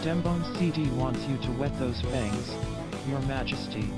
Dembone CD wants you to wet those fangs, Your Majesty.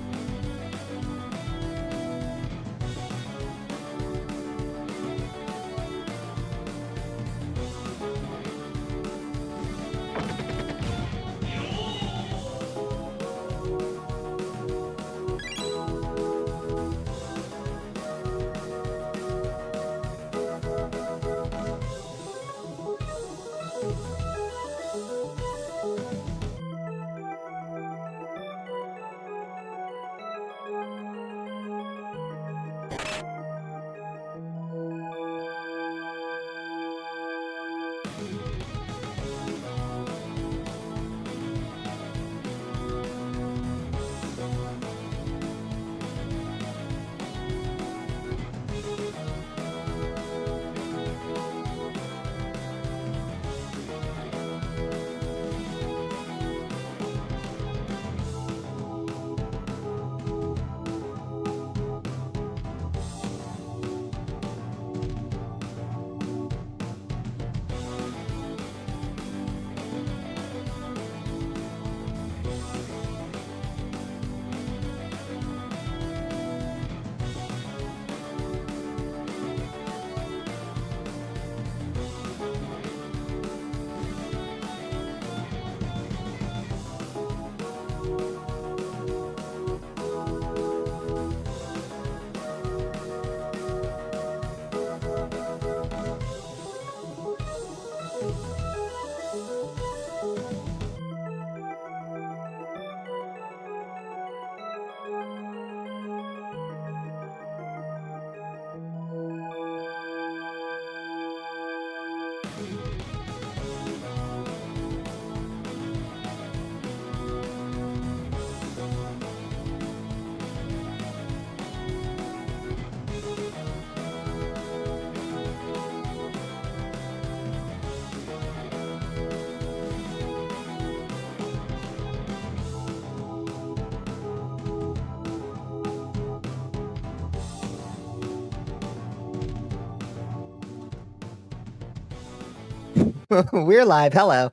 We're live. Hello.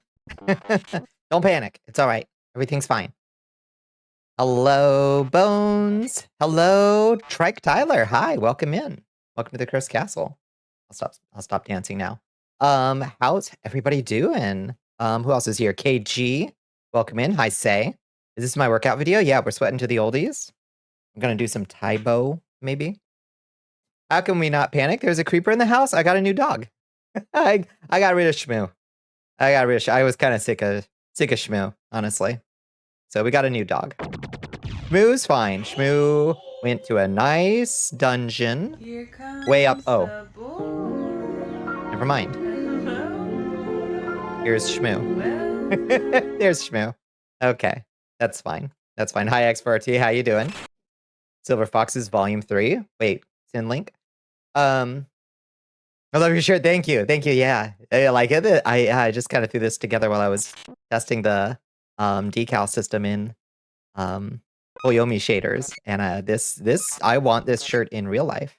Don't panic. It's all right. Everything's fine. Hello, Bones. Hello, Trike Tyler. Hi, welcome in. Welcome to the Cursed Castle. I'll stop dancing now. How's everybody doing? Who else is here? KG. Welcome in. Hi, Say. Is this my workout video? Yeah, we're sweating to the oldies. I'm gonna do some Taibo, maybe. How can we not panic? There's a creeper in the house. I got a new dog. I got rid of Shmoo. I was kind of sick of Shmoo, honestly. So we got a new dog. Shmoo's fine. Shmoo went to a nice dungeon. Here comes Way up. Oh. the boy. Never mind. Hello. Here's Shmoo. Well. There's Shmoo. Okay. That's fine. That's fine. Hi, X4T. How you doing? Silver Foxes Volume 3. Wait. It's in link. I love your shirt. Thank you. Thank you. Yeah. I like it. I just kind of threw this together while I was testing the decal system in Koyomi shaders. And this I want this shirt in real life.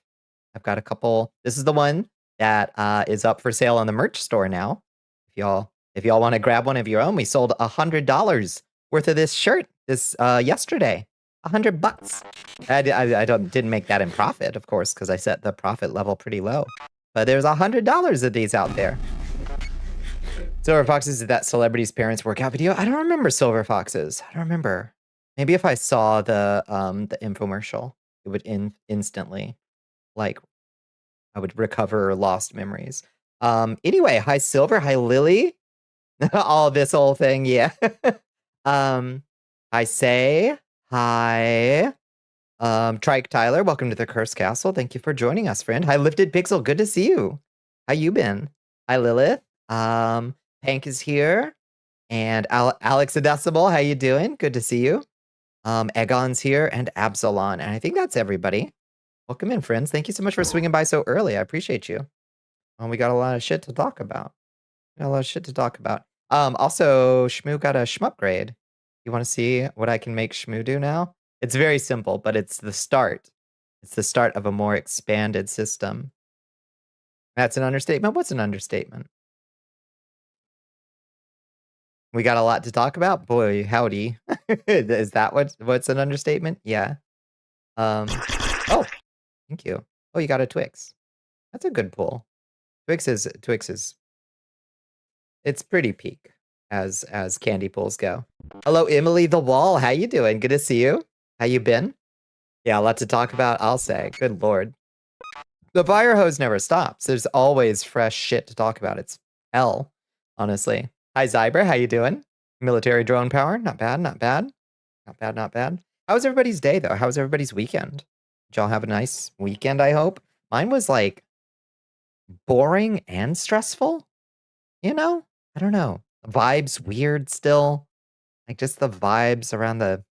I've got a couple. This is the one that is up for sale on the merch store now. If y'all want to grab one of your own, we sold $100 worth of this shirt this yesterday. $100. I didn't make that in profit, of course, because I set the profit level pretty low. But there's $100 of these out there. Silver Foxes is that celebrity's parents workout video. I don't remember Silver Foxes. I don't remember. Maybe if I saw the infomercial, it would instantly, like, I would recover lost memories. Anyway, hi Silver, hi Lily. All this whole thing, yeah. I say hi. Trike Tyler, welcome to the Cursed Castle. Thank you for joining us, friend. Hi, Lifted Pixel. Good to see you. How you been? Hi, Lilith. Pank is here. And Alex Adecimal, how you doing? Good to see you. Egon's here and Absalon. And I think that's everybody. Welcome in, friends. Thank you so much for swinging by so early. I appreciate you. We got a lot of shit to talk about. Also, Shmoo got a shmupgrade. You want to see what I can make Shmoo do now? It's very simple, but it's the start. It's the start of a more expanded system. That's an understatement? What's an understatement? We got a lot to talk about? Boy, howdy. Is that what's an understatement? Yeah. Oh, thank you. Oh, you got a Twix. That's a good pull. Twix is it's pretty peak as candy pulls go. Hello, Emily the Wall. How you doing? Good to see you. How you been? Yeah, a lot to talk about, I'll say. Good lord. The fire hose never stops. There's always fresh shit to talk about. It's hell, honestly. Hi, Zyber. How you doing? Military drone power. Not bad, not bad. Not bad, not bad. How was everybody's day, though? How was everybody's weekend? Did y'all have a nice weekend, I hope? Mine was, like, boring and stressful. You know? I don't know. Vibes weird still. Like, just the vibes around the...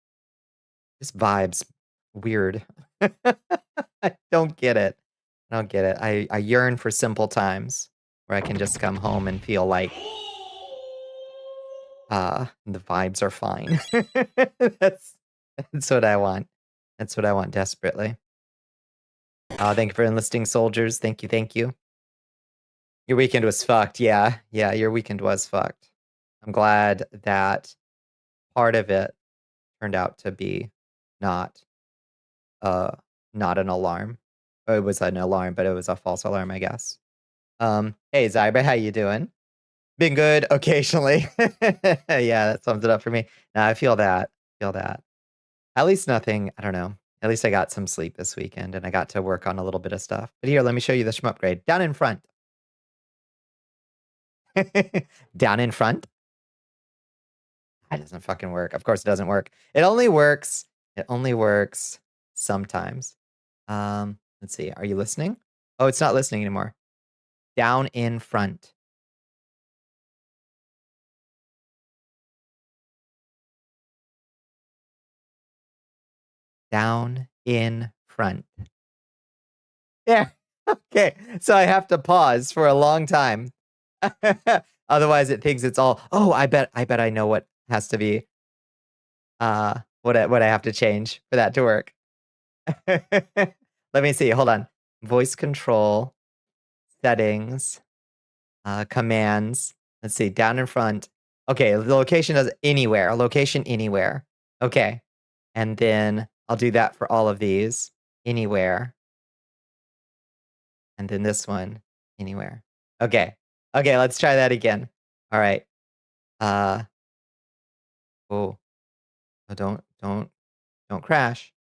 Just vibes weird. I don't get it. I don't get it. I yearn for simple times where I can just come home and feel like the vibes are fine. That's what I want. That's what I want desperately. Thank you for enlisting soldiers. Thank you, thank you. Your weekend was fucked. Yeah, your weekend was fucked. I'm glad that part of it turned out to be not an alarm. It was an alarm, but it was a false alarm, I guess. Hey Zyber, how you doing? Been good occasionally. Yeah, that sums it up for me. Nah, I feel that. At least nothing, I don't know. At least I got some sleep this weekend and I got to work on a little bit of stuff. But here, let me show you the shmupgrade. Down in front. Down in front. That doesn't fucking work. Of course it doesn't work. It only works sometimes. Let's see. Are you listening? Oh, it's not listening anymore. Down in front. Down in front. Yeah. Okay. So I have to pause for a long time. Otherwise it thinks it's all, oh, I bet I know what has to be what I have to change for that to work. Let me see. Hold on. Voice control, settings, commands. Let's see, down in front. Okay, the location does anywhere. Location anywhere. Okay. And then I'll do that for all of these. Anywhere. And then this one. Anywhere. Okay. Okay, let's try that again. All right. Oh. Oh, don't crash.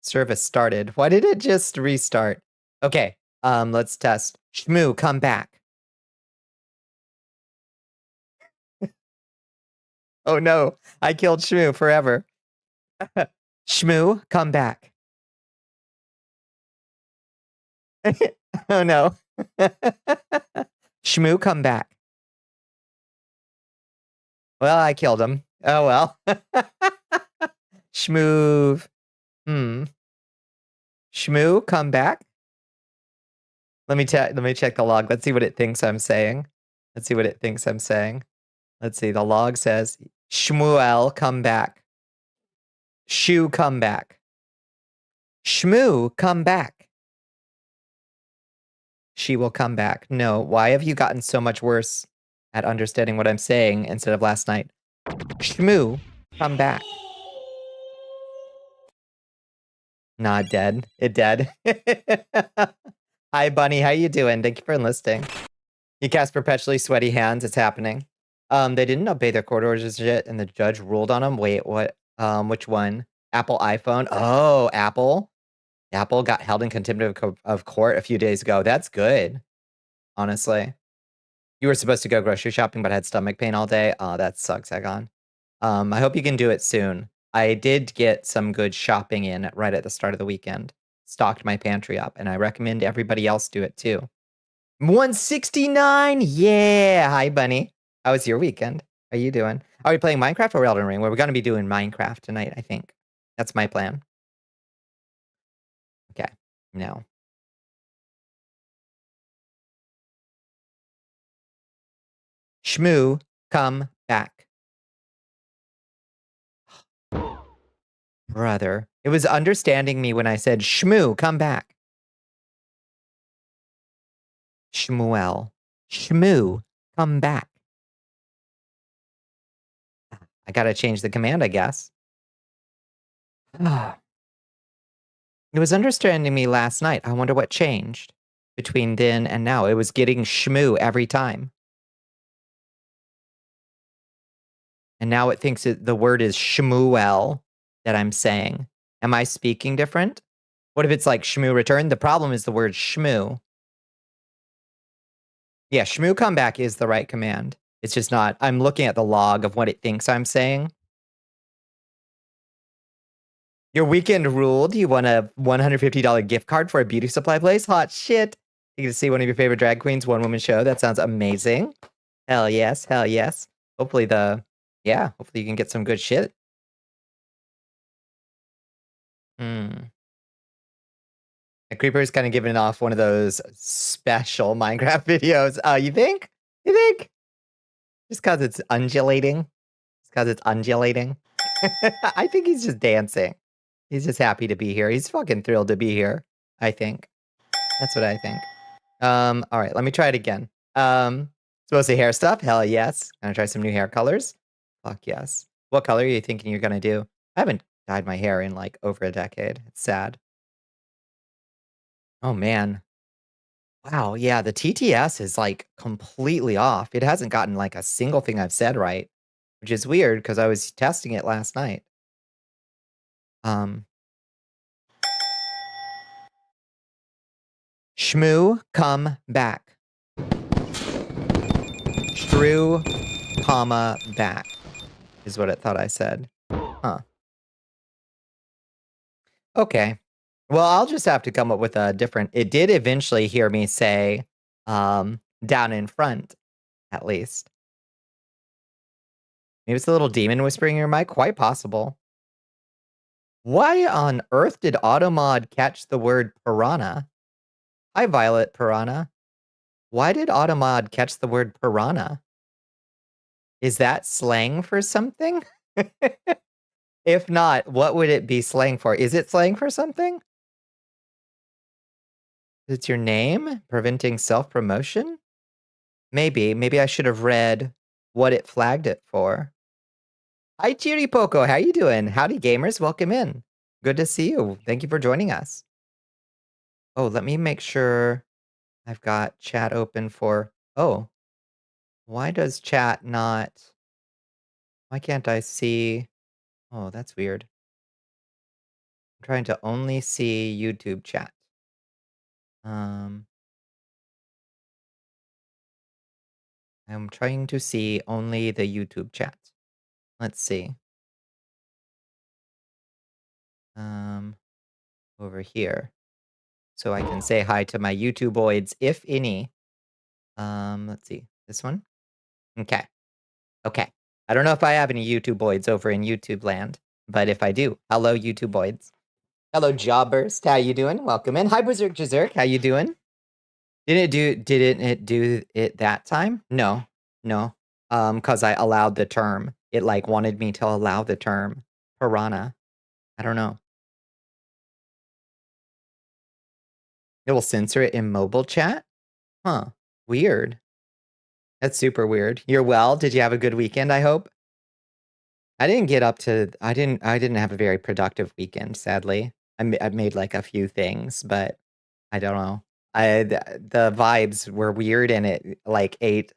Service started. Why did it just restart? Okay. Let's test. Shmoo, come back. Oh no, I killed Shmoo forever. Shmoo, come back. Oh no. Shmoo, come back. Well, I killed him. Oh well. Shmoo. Shmoo, come back. Let me check the log. Let's see what it thinks I'm saying. Let's see what it thinks I'm saying. Let's see. The log says, Shmuel, come back. Shoo, come back. Shmoo, come back. She will come back. No, why have you gotten so much worse at understanding what I'm saying instead of last night? Shmoo, come back. Not dead. It dead. Hi, Bunny. How you doing? Thank you for enlisting. You cast perpetually sweaty hands. It's happening. They didn't obey their court orders yet, and the judge ruled on them. Wait, what? Which one? Apple iPhone. Oh, Apple. Apple got held in contempt of court a few days ago. That's good. Honestly. You were supposed to go grocery shopping, but had stomach pain all day. Oh, that sucks, Egon. I hope you can do it soon. I did get some good shopping in right at the start of the weekend. Stocked my pantry up, and I recommend everybody else do it too. 169! Yeah! Hi, Bunny. How was your weekend? How are you doing? Are we playing Minecraft or Elden Ring? Well, we're going to be doing Minecraft tonight, I think. That's my plan. Okay. Now. Shmoo, come back. Brother. It was understanding me when I said, Shmoo, come back. Shmuel. Shmoo, come back. I gotta change the command, I guess. It was understanding me last night. I wonder what changed between then and now. It was getting Shmoo every time. And now it thinks the word is Shmuel that I'm saying. Am I speaking different? What if it's like Shmoo return? The problem is the word Shmoo. Yeah, Shmoo come back is the right command. It's just not. I'm looking at the log of what it thinks I'm saying. Your weekend ruled. You won a $150 gift card for a beauty supply place. Hot shit. You get to see one of your favorite drag queens, one woman show. That sounds amazing. Hell yes. Hell yes. Hopefully hopefully you can get some good shit. The Creeper's kind of giving off one of those special Minecraft videos. You think? You think? Just because it's undulating? Just because it's undulating? I think he's just dancing. He's just happy to be here. He's fucking thrilled to be here, I think. That's what I think. All right, let me try it again. Supposed to hair stuff? Hell yes. Gonna try some new hair colors? Fuck yes. What color are you thinking you're gonna do? I haven't dyed my hair in like over a decade. It's sad. Oh man. Wow, yeah, the TTS is like completely off. It hasn't gotten like a single thing I've said right, which is weird because I was testing it last night. Shmoo, come back. Shrew, comma, back is what it thought I said. Huh. Okay. Well, I'll just have to come up with a different. It did eventually hear me say, down in front, at least. Maybe it's a little demon whispering in your mic. Quite possible. Why on earth did Automod catch the word piranha? Hi, Violet Piranha. Why did Automod catch the word piranha? Is that slang for something? If not, what would it be slang for? Is it slang for something? It's your name? Preventing self-promotion? Maybe I should have read what it flagged it for. Hi, Chiri Poco. How you doing? Howdy, gamers. Welcome in. Good to see you. Thank you for joining us. Oh, let me make sure I've got chat open for... Oh, why does chat not... Why can't I see... Oh, that's weird. I'm trying to only see YouTube chat. I'm trying to see only the YouTube chat. Let's see. Over here. So I can say hi to my YouTubeoids, if any. Let's see. This one? Okay. Okay. I don't know if I have any YouTubeoids over in YouTube land, but if I do, hello YouTubeoids. Hello Jawburst, how you doing? Welcome in. Hi Berserk Jazerk, how you doing? Didn't it do it that time? No. No. Cause I allowed the term. It like wanted me to allow the term piranha. I don't know. It will censor it in mobile chat? Huh. Weird. That's super weird. You're well? Did you have a good weekend, I hope? I didn't get up to I didn't have a very productive weekend, sadly. I made like a few things, but I don't know. The vibes were weird and it like ate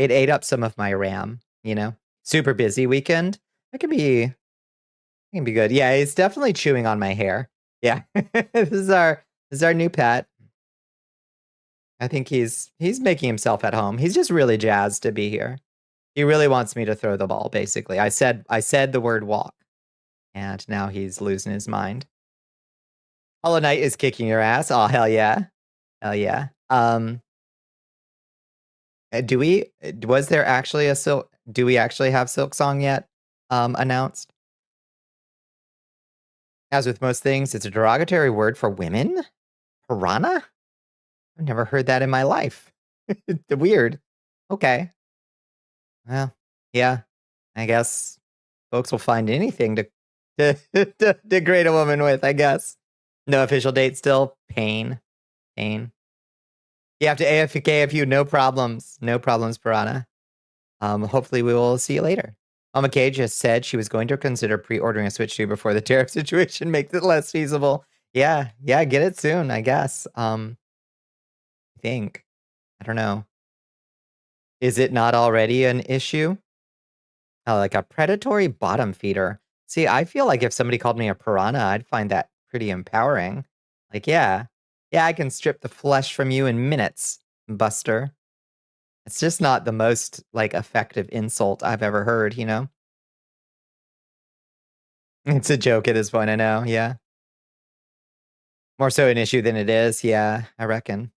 up some of my RAM, you know? Super busy weekend. It can be good. Yeah, it's definitely chewing on my hair. Yeah. This is our new pet. I think he's making himself at home. He's just really jazzed to be here. He really wants me to throw the ball, basically. I said the word walk, and now he's losing his mind. Hollow Knight is kicking your ass. Oh, hell yeah. Hell yeah. Do we actually have Silk Song yet announced? As with most things, it's a derogatory word for women? Piranha? I've never heard that in my life. Weird. Okay. Well, yeah. I guess folks will find anything to degrade a woman with, I guess. No official date still. Pain. You have to AFK a few, no problems. No problems, Piranha. Hopefully we will see you later. McKay just said she was going to consider pre-ordering a Switch 2 before the tariff situation makes it less feasible. Yeah, get it soon, I guess. I think. I don't know. Is it not already an issue? Oh, like a predatory bottom feeder. See, I feel like if somebody called me a piranha, I'd find that pretty empowering. Like, yeah, I can strip the flesh from you in minutes, Buster. It's just not the most, like, effective insult I've ever heard, you know? It's a joke at this point, I know, yeah. More so an issue than it is, yeah, I reckon.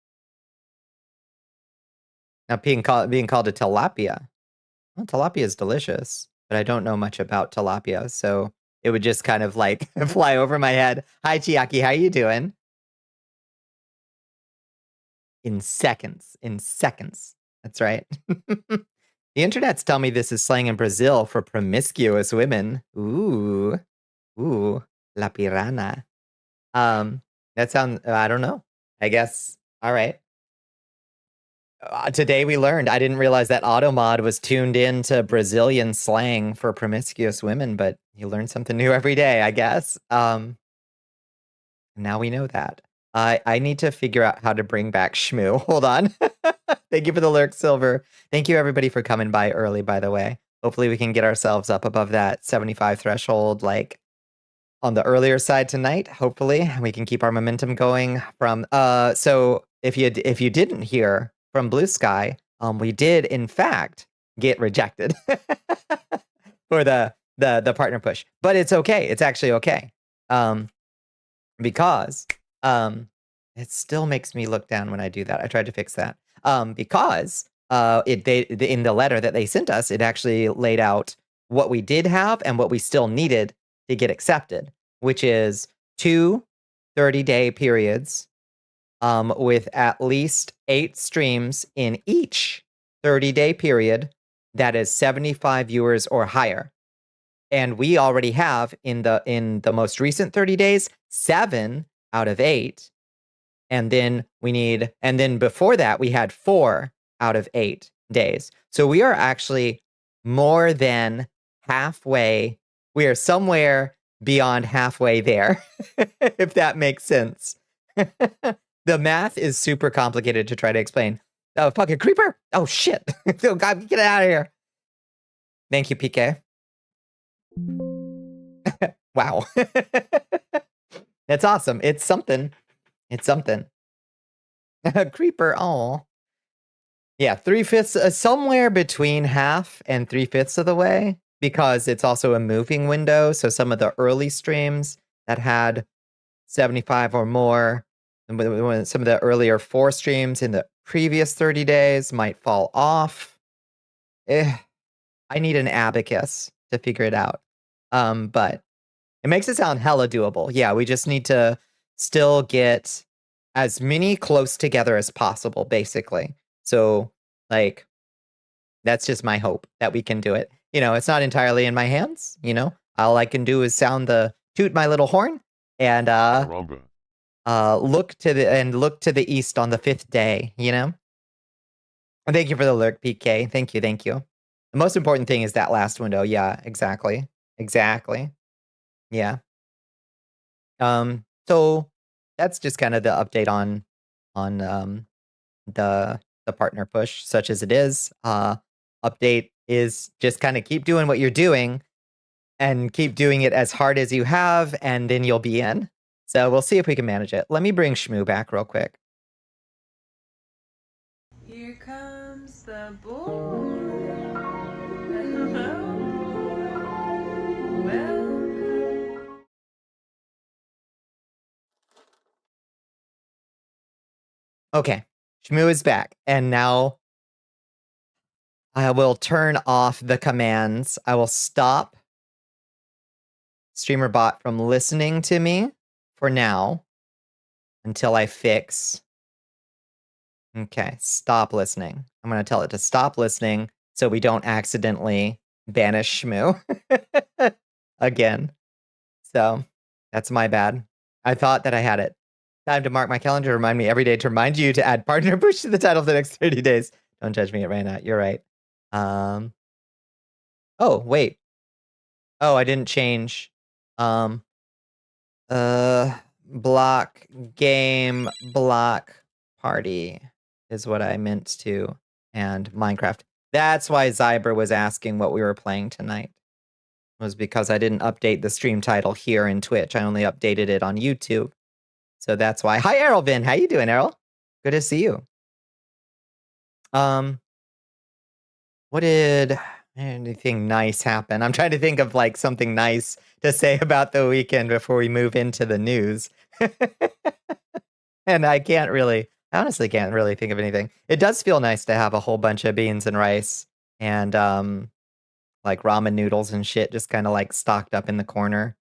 Now being called a tilapia. Well, tilapia is delicious, but I don't know much about tilapia, so it would just kind of, like, fly over my head. Hi, Chiaki, how you doing? In seconds. That's right. The internets tell me this is slang in Brazil for promiscuous women. Ooh, la piranha. That sounds, I don't know. I guess, all right. Today we learned, I didn't realize that Automod was tuned in to Brazilian slang for promiscuous women, but you learn something new every day, I guess. Now we know that. I need to figure out how to bring back Shmoo. Hold on. Thank you for the lurk, Silver. Thank you, everybody, for coming by early, by the way. Hopefully we can get ourselves up above that 75 threshold, like, on the earlier side tonight. Hopefully we can keep our momentum going from... So if you didn't hear from Blue Sky, we did, in fact, get rejected for the partner push. But it's okay. It's actually okay. Because... it still makes me look down when I do that. I tried to fix that. Because in the letter that they sent us, it actually laid out what we did have and what we still needed to get accepted, which is 2 30-day periods with at least 8 streams in each 30-day period that is 75 viewers or higher. And we already have in the most recent 30 days 7 out of 8. And then before that we had 4 out of 8 days. So we are actually more than halfway. We are somewhere beyond halfway there, if that makes sense. The math is super complicated to try to explain. Oh, fucking creeper! Oh, shit! Oh, God, get out of here! Thank you, PK. Wow. That's awesome. It's something. It's something. Creeper, oh. Yeah, 3/5, somewhere between half and 3/5 of the way, because it's also a moving window. So some of the early streams that had 75 or more, and some of the earlier 4 streams in the previous 30 days might fall off. I need an abacus to figure it out. But it makes it sound hella doable. Yeah, we just need to still get as many close together as possible, basically. So, like, that's just my hope that we can do it. You know, it's not entirely in my hands, you know? All I can do is toot my little horn and look to the east on the 5th day, you know? And thank you for the lurk, PK. Thank you, thank you. The most important thing is that last window. Yeah, exactly. Exactly. Yeah. So that's just kind of the update on the partner push, such as it is. Update is just kind of keep doing what you're doing and keep doing it as hard as you have, and then you'll be in. So we'll see if we can manage it. Let me bring Shmoo back real quick. Here comes the boy. Hello. Welcome. Okay, Shmoo is back, and now I will turn off the commands. I will stop streamer bot from listening to me for now until I fix. Okay, stop listening. I'm going to tell it to stop listening so we don't accidentally banish Shmoo again. So that's my bad. I thought that I had it. Time to mark my calendar to remind me every day to remind you to add partner push to the title for the next 30 days. Don't judge me, it ran out. You're right. Oh, wait. Oh, I didn't change. Block game block party is what I meant to, and Minecraft. That's why Zyber was asking what we were playing tonight. Was because I didn't update the stream title here in Twitch. I only updated it on YouTube. So that's why. Hi, Errolvin. How you doing, Errol? Good to see you. What did anything nice happen? I'm trying to think of like something nice to say about the weekend before we move into the news. And I honestly can't really think of anything. It does feel nice to have a whole bunch of beans and rice and like ramen noodles and shit just kind of like stocked up in the corner.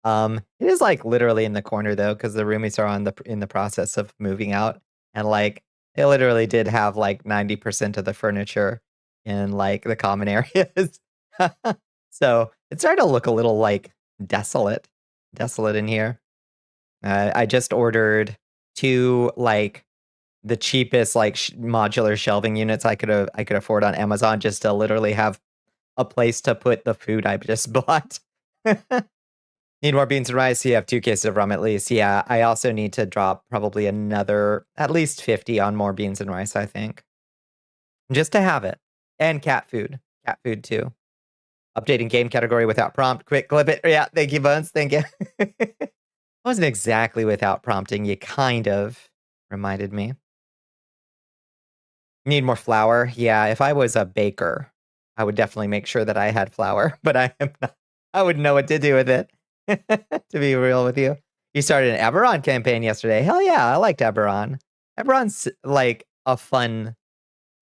It is like literally in the corner though, because the roomies are in the process of moving out, and like they literally did have like 90% of the furniture in like the common areas. So it's starting to look a little like desolate in here. I just ordered 2 like the cheapest like modular shelving units I could afford on Amazon, just to literally have a place to put the food I just bought. Need more beans and rice? You have 2 cases of rum at least. Yeah, I also need to drop probably another at least 50 on more beans and rice, I think. Just to have it. And cat food. Cat food too. Updating game category without prompt. Quick clip it. Yeah, thank you, Buns. Thank you. Wasn't exactly without prompting. You kind of reminded me. Need more flour? Yeah, if I was a baker, I would definitely make sure that I had flour, but I am not. I wouldn't know what to do with it, to be real with you. You started an Eberron campaign yesterday. Hell yeah, I liked Eberron. Eberron's like a fun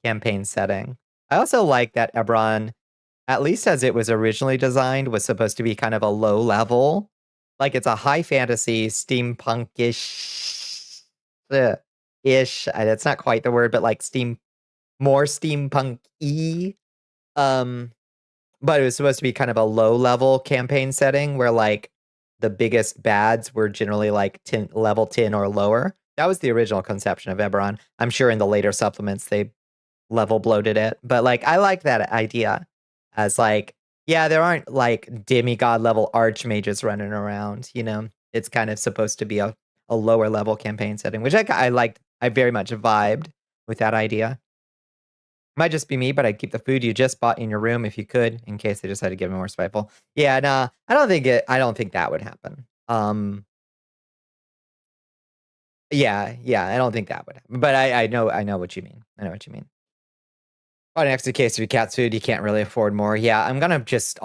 campaign setting. I also like that Eberron, at least as it was originally designed, was supposed to be kind of a low level. Like it's a high fantasy, steampunk-ish, ish. That's not quite the word, but like more steampunk-y. But it was supposed to be kind of a low level campaign setting where like the biggest bads were generally like level 10 or lower. That was the original conception of Eberron. I'm sure in the later supplements they level bloated it. But like I like that idea as like, yeah, there aren't like demigod level archmages running around, you know. It's kind of supposed to be a lower level campaign setting, which I liked. I very much vibed with that idea. Might just be me, but I'd keep the food you just bought in your room if you could, in case they decided to get more spiteful. Yeah, nah, I don't think that would happen. Yeah, I don't think that would happen. But I know what you mean. I know what you mean. Oh, next to case of your cat's food, you can't really afford more. Yeah, I'm gonna just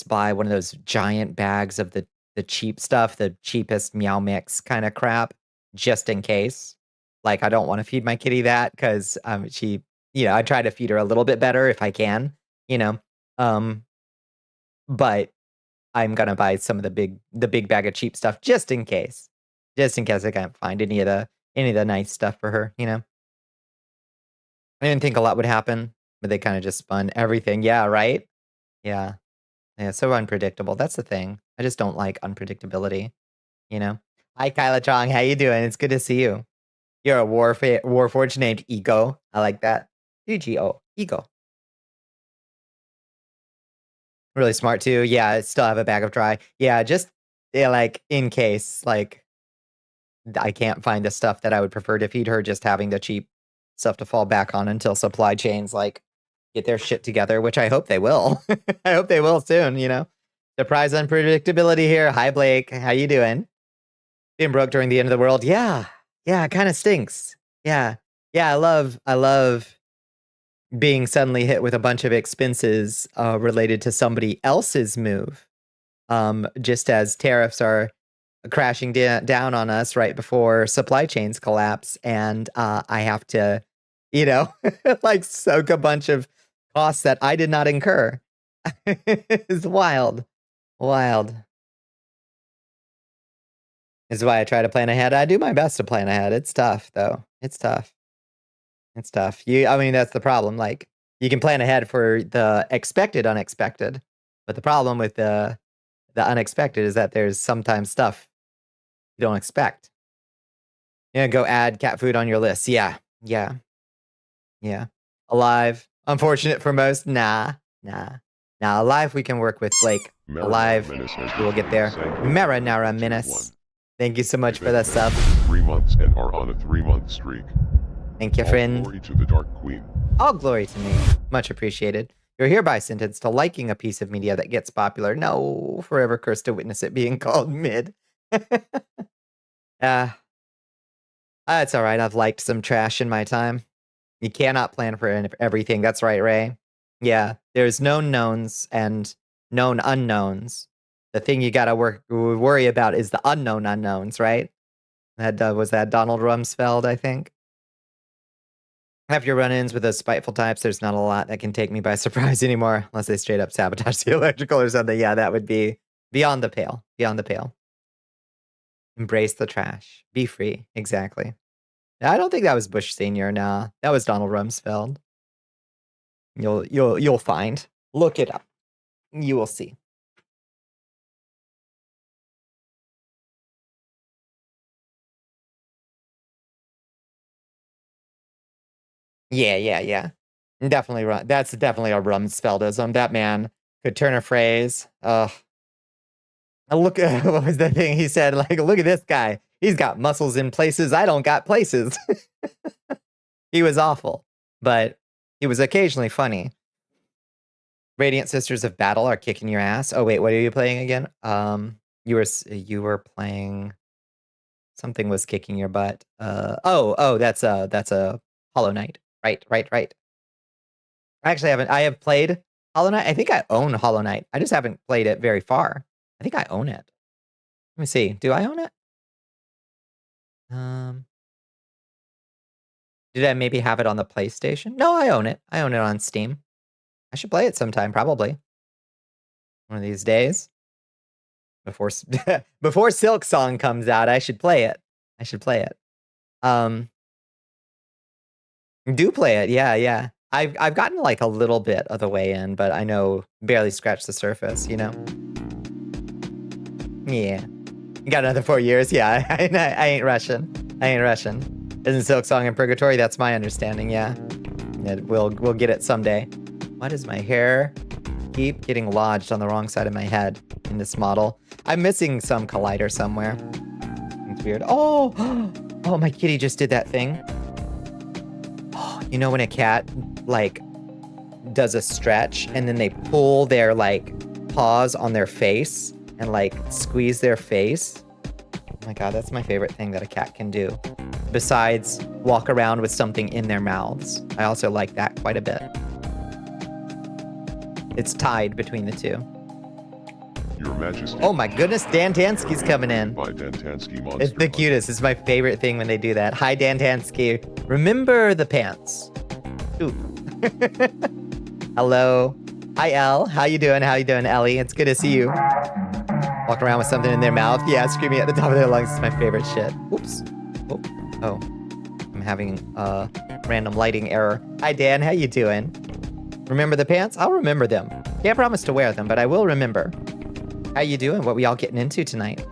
buy one of those giant bags of the cheap stuff, the cheapest meow mix kind of crap, just in case. Like, I don't want to feed my kitty that because she, I try to feed her a little bit better if I can, you know. Um, but I'm gonna buy some of the big bag of cheap stuff just in case I can't find any of the nice stuff for her, you know. I didn't think a lot would happen, but they kind of just spun everything. Yeah, right? Yeah. Yeah, so unpredictable. That's the thing. I just don't like unpredictability, you know? Hi, Kyla Chong. How you doing? It's good to see you. You're a Warforged named Ego. I like that. UGO. Ego. Really smart, too. Yeah, I still have a bag of dry. Yeah, just, like, in case, like, I can't find the stuff that I would prefer to feed her, just having the cheap stuff to fall back on until supply chains, like, get their shit together, which I hope they will. I hope they will soon, you know? Surprise unpredictability here. Hi, Blake. How you doing? Being broke during the end of the world. Yeah. Yeah, it kind of stinks. Yeah. Yeah, I love being suddenly hit with a bunch of expenses related to somebody else's move. Just as tariffs are crashing down on us right before supply chains collapse, and I have to, like soak a bunch of costs that I did not incur. It's wild. Wild. This is why I try to plan ahead. I do my best to plan ahead. It's tough, though. It's tough. It's tough. I mean, that's the problem. Like, you can plan ahead for the expected unexpected, but the problem with the unexpected is that there's sometimes stuff you don't expect. Yeah, go add cat food on your list. Yeah. Alive. Unfortunate for most. Nah. Alive, we can work with Blake. Alive, we will get there. Marinara Menace. Thank you so much for that sub. 3 months and are on a 3-month streak. Thank you, friend. All glory to the Dark Queen. All glory to me. Much appreciated. You're hereby sentenced to liking a piece of media that gets popular. No, forever cursed to witness it being called mid. It's all right. I've liked some trash in my time. You cannot plan for everything. That's right, Ray. Yeah, there's known knowns and known unknowns. The thing you gotta worry about is the unknown unknowns, right? That was that Donald Rumsfeld, I think. After run-ins with those spiteful types, there's not a lot that can take me by surprise anymore, unless they straight up sabotage the electrical or something. Yeah, that would be beyond the pale. Beyond the pale. Embrace the trash. Be free. Exactly. I don't think that was Bush Sr. Nah, that was Donald Rumsfeld. You'll find. Look it up. You will see. Yeah. Definitely, that's definitely a Rumsfeldism. That man could turn a phrase. Look at what was the thing he said? Like, look at this guy. He's got muscles in places I don't got places. He was awful, but he was occasionally funny. Radiant Sisters of Battle are kicking your ass. Oh wait, what are you playing again? You were playing. Something was kicking your butt. That's a Hollow Knight. Right. Actually, I have played Hollow Knight. I think I own Hollow Knight. I just haven't played it very far. I think I own it. Let me see. Do I own it? Did I maybe have it on the PlayStation? No, I own it. I own it on Steam. I should play it sometime, probably. One of these days. Before Silk Song comes out, I should play it. Do play it, yeah. I've gotten like a little bit of the way in, but I know barely scratched the surface, you know? Yeah. You got another 4 years? Yeah, I ain't Russian. Isn't Silk Song in Purgatory? That's my understanding, yeah. We'll get it someday. Why does my hair keep getting lodged on the wrong side of my head in this model? I'm missing some collider somewhere. It's weird. Oh, oh, my kitty just did that thing. Oh, you know when a cat like does a stretch and then they pull their like paws on their face and like squeeze their face? Oh my god, that's my favorite thing that a cat can do. Besides walk around with something in their mouths. I also like that quite a bit. It's tied between the two. Your Majesty. Oh my goodness, Dan Tansky's coming in. By Dan Tansky Monster. It's the cutest. It's my favorite thing when they do that. Hi, Dan Tansky. Remember the pants. Ooh. Hello. Hi, Elle. How you doing? How you doing, Ellie? It's good to see you. Walking around with something in their mouth. Yeah, screaming at the top of their lungs is my favorite shit. Oops. Oh. I'm having a random lighting error. Hi, Dan. How you doing? Remember the pants? I'll remember them. Can't promise to wear them, but I will remember. How you doing? What we all getting into tonight?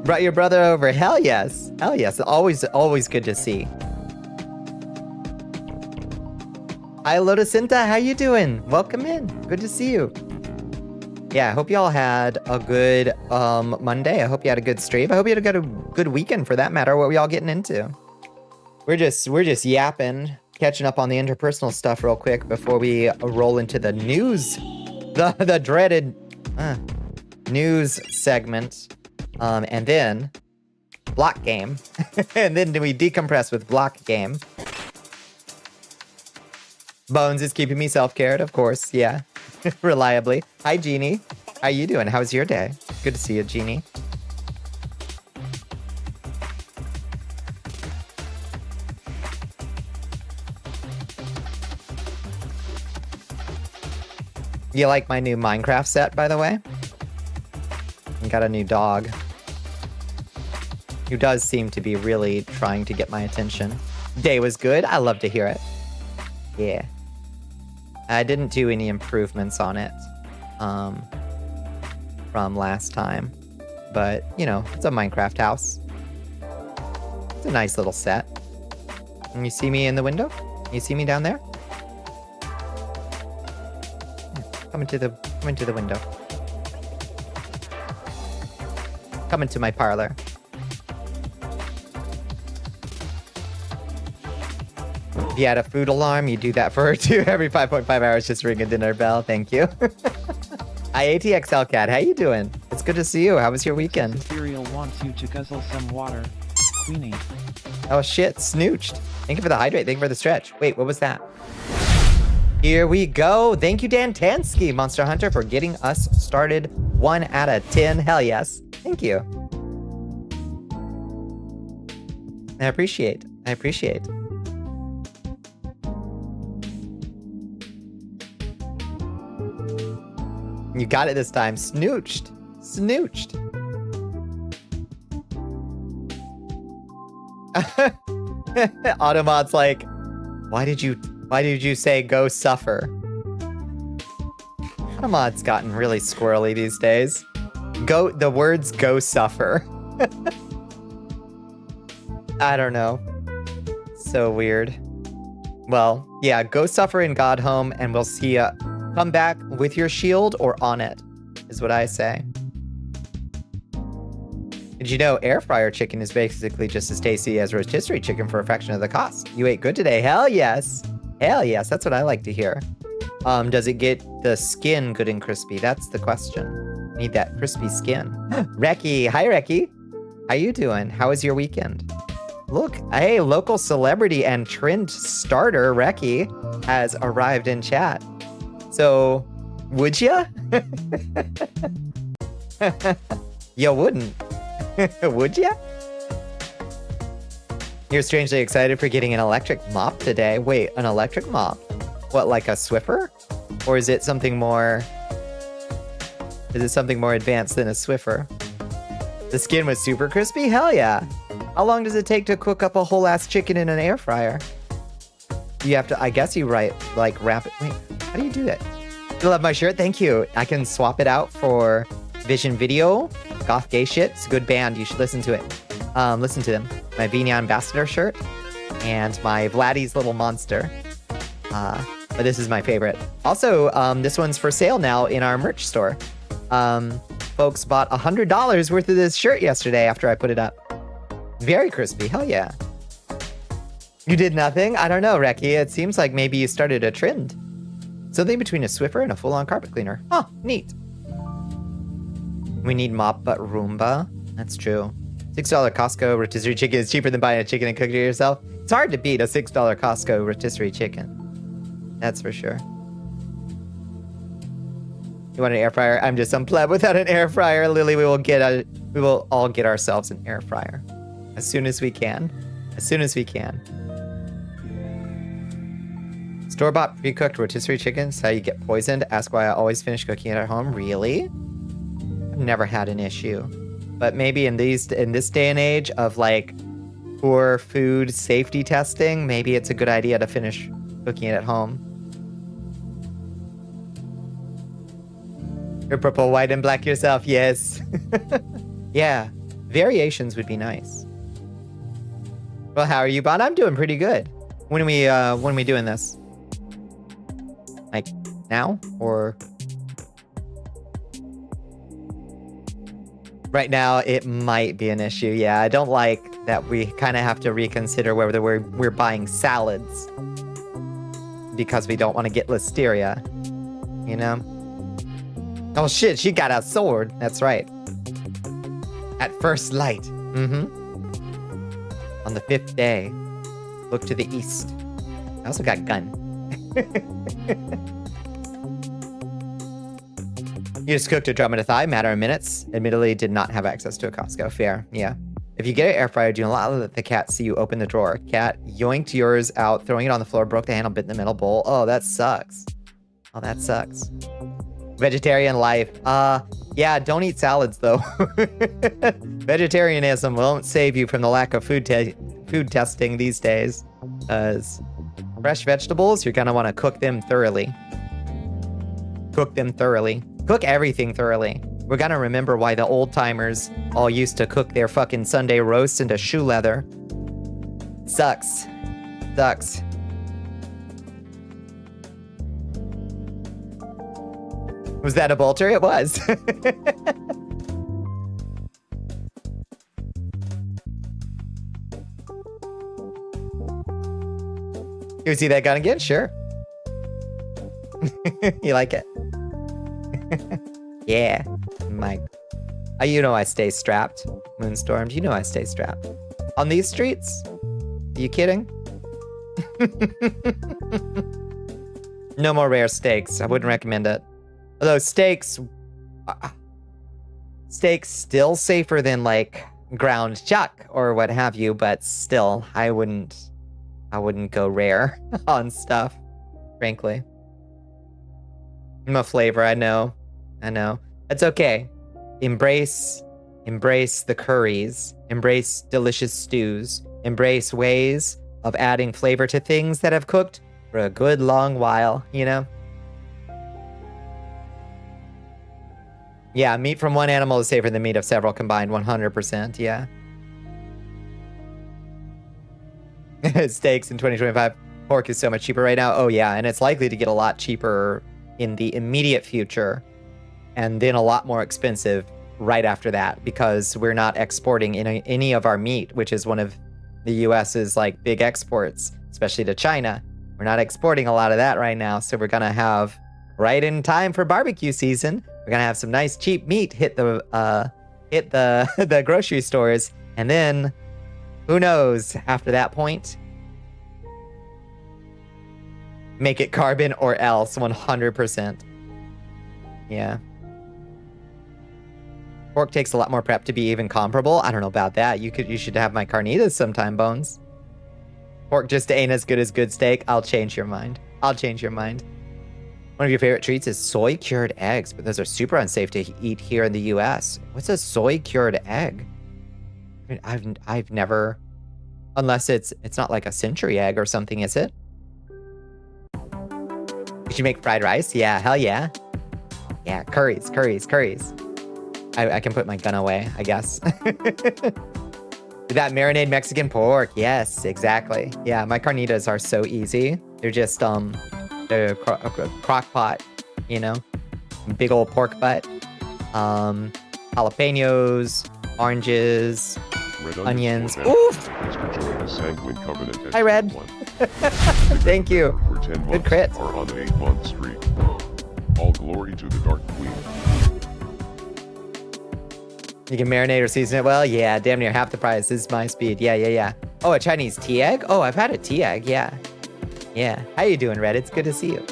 Brought your brother over. Hell yes. Hell yes. Always good to see. Hi, Lotusinta. How you doing? Welcome in. Good to see you. Yeah, I hope y'all had a good Monday. I hope you had a good stream. I hope you had a good weekend for that matter. What we all getting into? We're just yapping, catching up on the interpersonal stuff real quick before we roll into the news, the dreaded news segment, and then block game, and then we decompress with block game. Bones is keeping me self-cared, of course, yeah, reliably. Hi, Jeannie. How you doing? How's your day? Good to see you, Jeannie. You like my new Minecraft set, by the way? I got a new dog who does seem to be really trying to get my attention. Day was good. I love to hear it. Yeah. I didn't do any improvements on it from last time. But, you know, it's a Minecraft house. It's a nice little set. And you see me in the window? You see me down there? Come into the window. Come into my parlor. If you had a food alarm, you do that for her too. Every 5.5 hours, just ring a dinner bell. Thank you. IATXL Cat, how you doing? It's good to see you. How was your weekend? Cereal wants you to guzzle some water. Queenie. Oh shit, snooched. Thank you for the hydrate. Thank you for the stretch. Wait, what was that? Here we go. Thank you, Dan Tansky, Monster Hunter, for getting us started 1 out of 10. Hell yes. Thank you. I appreciate. You got it this time. Snooched. Automod's like, why did you say go suffer? Automod's gotten really squirrely these days. The words go suffer. I don't know. So weird. Well, yeah, go suffer in God Home, and we'll see ya. Come back with your shield or on it, is what I say. Did you know air fryer chicken is basically just as tasty as rotisserie chicken for a fraction of the cost? You ate good today. Hell yes. Hell yes. That's what I like to hear. Does it get the skin good and crispy? That's the question. Need that crispy skin. Reki. Hi, Reki. How you doing? How was your weekend? Look, hey, local celebrity and trend starter Reki has arrived in chat. So, would ya? You wouldn't. Would ya? You're strangely excited for getting an electric mop today. Wait, an electric mop? What, like a Swiffer? Or is it something more... advanced than a Swiffer? The skin was super crispy? Hell yeah. How long does it take to cook up a whole ass chicken in an air fryer? You have to, I guess you wrap it. Wait, how do you do that? You love my shirt? Thank you. I can swap it out for Vision Video. Goth Gay Shit. It's a good band. You should listen to it. Listen to them. My Vina Ambassador shirt and my Vladdy's Little Monster. But this is my favorite. Also, this one's for sale now in our merch store. Folks bought $100 worth of this shirt yesterday after I put it up. Very crispy, hell yeah. You did nothing? I don't know, Reki. It seems like maybe you started a trend. Something between a Swiffer and a full-on carpet cleaner. Huh, neat. We need mop but Roomba. That's true. $6 Costco rotisserie chicken is cheaper than buying a chicken and cooking it yourself. It's hard to beat a $6 Costco rotisserie chicken. That's for sure. You want an air fryer? I'm just some pleb without an air fryer. Lily, we will all get ourselves an air fryer. As soon as we can. As soon as we can. Store-bought pre-cooked rotisserie chicken is how you get poisoned. Ask why I always finish cooking it at home. Really? I've never had an issue. But maybe in this day and age of like poor food safety testing, maybe it's a good idea to finish cooking it at home. You're purple, white, and black yourself, yes. Yeah, variations would be nice. Well, how are you, Bon? I'm doing pretty good. When are we doing this? Like now or right now? It might be an issue. Yeah, I don't like that we kind of have to reconsider whether we're buying salads because we don't want to get listeria. You know? Oh shit, she got a sword. That's right. At first light. Mm-hmm. On the 5th day, look to the east. I also got gun. You just cooked a drum and a thigh, matter of minutes. Admittedly, did not have access to a Costco. Fair, yeah. If you get an air fryer, do not let the cat see you open the drawer. Cat yoinked yours out, throwing it on the floor, broke the handle, bit in the middle bowl. Oh, that sucks. Oh, that sucks. Vegetarian life. Yeah, don't eat salads, though. Vegetarianism won't save you from the lack of food testing these days. Fresh vegetables, you're going to want to cook them thoroughly. Cook them thoroughly. Cook everything thoroughly. We're going to remember why the old timers all used to cook their fucking Sunday roasts into shoe leather. Sucks. Sucks. Was that a bolter? It was. You see that gun again? Sure. You like it? Yeah. Mike. You know I stay strapped. Moonstormed, you know I stay strapped. On these streets? Are you kidding? No more rare steaks. I wouldn't recommend it. Although steaks still safer than like ground chuck or what have you, but still, I wouldn't go rare on stuff, frankly. I'm a flavor, I know. It's okay. Embrace the curries. Embrace delicious stews. Embrace ways of adding flavor to things that have cooked for a good long while, you know? Yeah, meat from one animal is safer than meat of several combined, 100%, yeah. Steaks in 2025. Pork is so much cheaper right now. Oh yeah, and it's likely to get a lot cheaper in the immediate future, and then a lot more expensive right after that, because we're not exporting any of our meat, which is one of the US's like big exports, especially to China. We're not exporting a lot of that right now, so we're gonna have, right in time for barbecue season, we're gonna have some nice cheap meat hit the the grocery stores, and then who knows after that point? Make it carbon or else, 100%. Yeah. Pork takes a lot more prep to be even comparable. I don't know about that. You should have my carnitas sometime, Bones. Pork just ain't as good as good steak. I'll change your mind. One of your favorite treats is soy-cured eggs, but those are super unsafe to eat here in the US. What's a soy-cured egg? I mean, I've never, unless it's not like a century egg or something, is it? Did you make fried rice? Yeah, hell yeah. Yeah, curries. I can put my gun away, I guess. The That marinade Mexican pork. Yes, exactly. Yeah, my carnitas are so easy. They're just they're crock pot, you know, big old pork butt, jalapenos, oranges, Red onions. for Oof! Thanks for joining the Sanguine Covenant. Hi, Red. Thank you. For 10 months Good crit. are on an 8-month streak. All glory to the Dark Queen. You can marinate or season it well. Yeah, damn near half the price. This is my speed. Yeah. Oh, a Chinese tea egg? Oh, I've had a tea egg. Yeah. How you doing, Red? It's good to see you.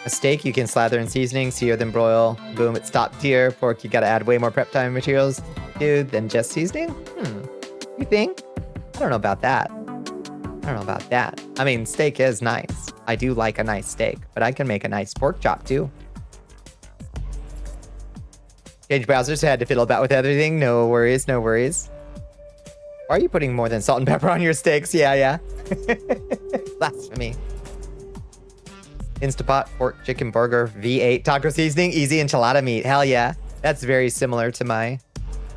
A steak you can slather in seasoning, sear then broil. Boom, it's top tier. Pork you gotta add way more prep time and materials, dude, than just seasoning? You think? I don't know about that. I mean, steak is nice. I do like a nice steak, but I can make a nice pork chop too. Change browsers, had to fiddle about with everything. No worries. Why are you putting more than salt and pepper on your steaks? Yeah. Blasphemy. Instapot, pork, chicken, burger, V8, taco seasoning, easy enchilada meat. Hell yeah. That's very similar to my...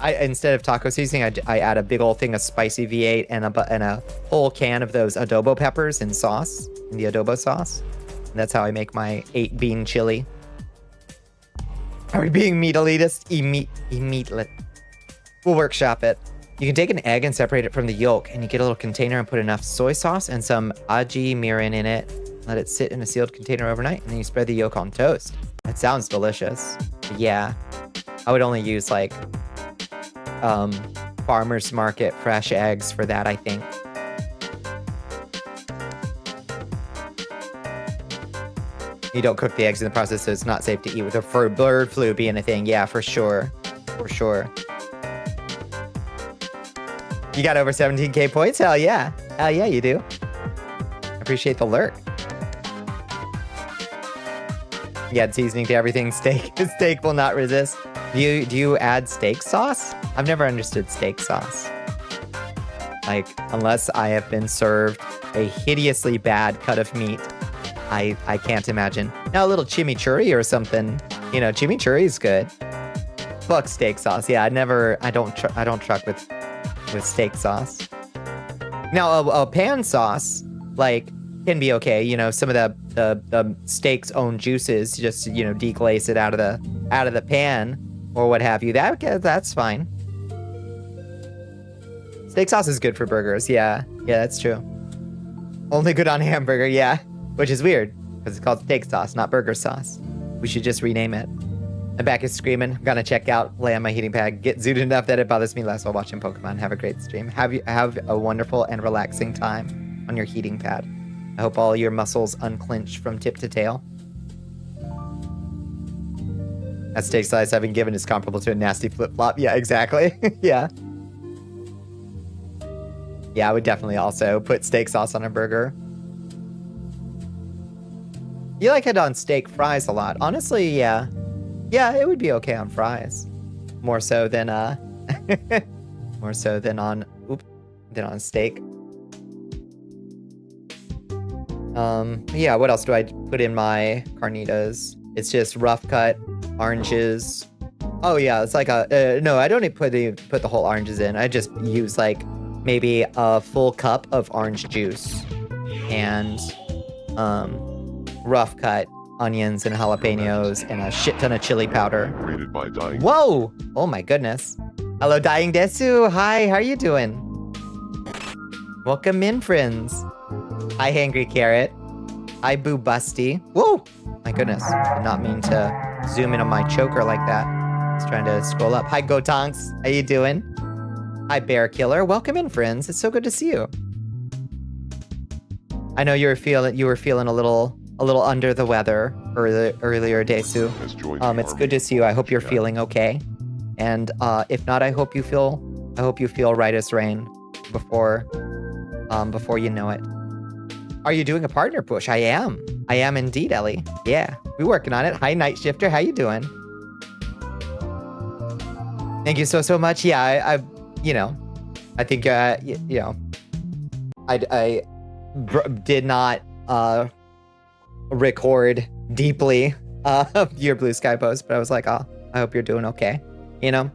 instead of taco seasoning, I add a big old thing of spicy V8 and a whole can of those adobo peppers in sauce, in the adobo sauce. And that's how I make my 8-bean chili. Are we being meat elitist? Meatlet. We'll workshop it. You can take an egg and separate it from the yolk, and you get a little container and put enough soy sauce and some aji mirin in it. Let it sit in a sealed container overnight, and then you spread the yolk on toast. That sounds delicious. But yeah, I would only use like farmer's market fresh eggs for that, I think. You don't cook the eggs in the process, so it's not safe to eat with a bird flu being a thing. Yeah, for sure. You got over 17k points? Hell yeah, you do. Appreciate the lurk. You add seasoning to everything. Steak will not resist. Do you add steak sauce? I've never understood steak sauce. Like, unless I have been served a hideously bad cut of meat, I can't imagine. Now a little chimichurri or something. You know, chimichurri is good. Fuck steak sauce. Yeah, I don't truck with steak sauce. Now a pan sauce, like, can be okay. You know, some of the steak's own juices, just, you know, deglaze it out of the pan or what have you. That's fine. Steak sauce is good for burgers. Yeah, that's true. Only good on hamburger. Yeah, which is weird because it's called steak sauce, not burger sauce. We should just rename it. My back is screaming. I'm gonna check out, lay on my heating pad, get zooted enough that it bothers me less while watching Pokemon. Have a great stream. Have a wonderful and relaxing time on your heating pad. I hope all your muscles unclench from tip to tail. That steak slice I've been given is comparable to a nasty flip-flop. Yeah, exactly. Yeah, I would definitely also put steak sauce on a burger. You like it on steak fries a lot. Honestly, yeah. Yeah, it would be okay on fries. More so than on steak. Yeah, what else do I put in my carnitas? It's just rough cut oranges. Oh yeah, it's like no, I don't put the whole oranges in. I just use like maybe a full cup of orange juice and rough cut onions and jalapenos and a shit ton of chili powder. Rated by Dying. Whoa! Oh my goodness. Hello, Dying Desu. Hi, how are you doing? Welcome in, friends. Hi, Hangry Carrot. Hi, Boo Busty. Whoa! My goodness. Did not mean to zoom in on my choker like that. I was trying to scroll up. Hi, Gotonks. How you doing? Hi, Bear Killer. Welcome in, friends. It's so good to see you. I know you were feeling a little under the weather earlier, Desu. It's good to see you. I hope you're feeling okay. And if not, I hope you feel right as rain before you know it. Are you doing a partner push? I am indeed, Ellie. Yeah, we're working on it. Hi, Night Shifter. How you doing? Thank you so much. Yeah, I think I did not record deeply your Blue Sky post, but I was like, oh, I hope you're doing okay. You know?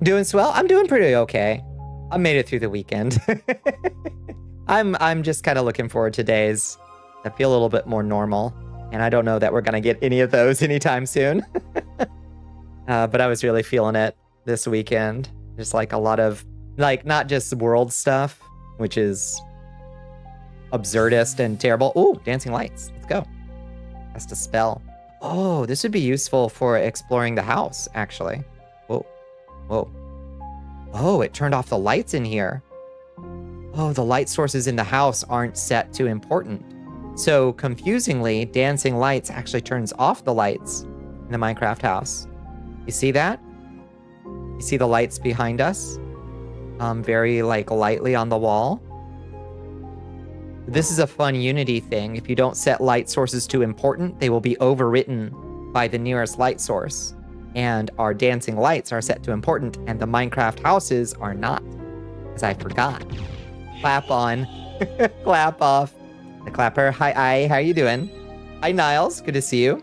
Doing swell? I'm doing pretty okay. I made it through the weekend. I'm just kind of looking forward to days that feel a little bit more normal. And I don't know that we're going to get any of those anytime soon. But I was really feeling it this weekend. Just like a lot of, like, not just world stuff, which is absurdist and terrible. Ooh, dancing lights. Let's go. Cast a spell. Oh, this would be useful for exploring the house, actually. Whoa. Whoa. Oh, it turned off the lights in here. Oh, the light sources in the house aren't set to important. So, confusingly, dancing lights actually turns off the lights in the Minecraft house. You see that? You see the lights behind us? Very, like, lightly on the wall. This is a fun Unity thing. If you don't set light sources to important, they will be overwritten by the nearest light source. And our dancing lights are set to important, and the Minecraft houses are not. Because I forgot. Clap on. Clap off. The clapper. Hi, how you doing? Hi, Niles. Good to see you.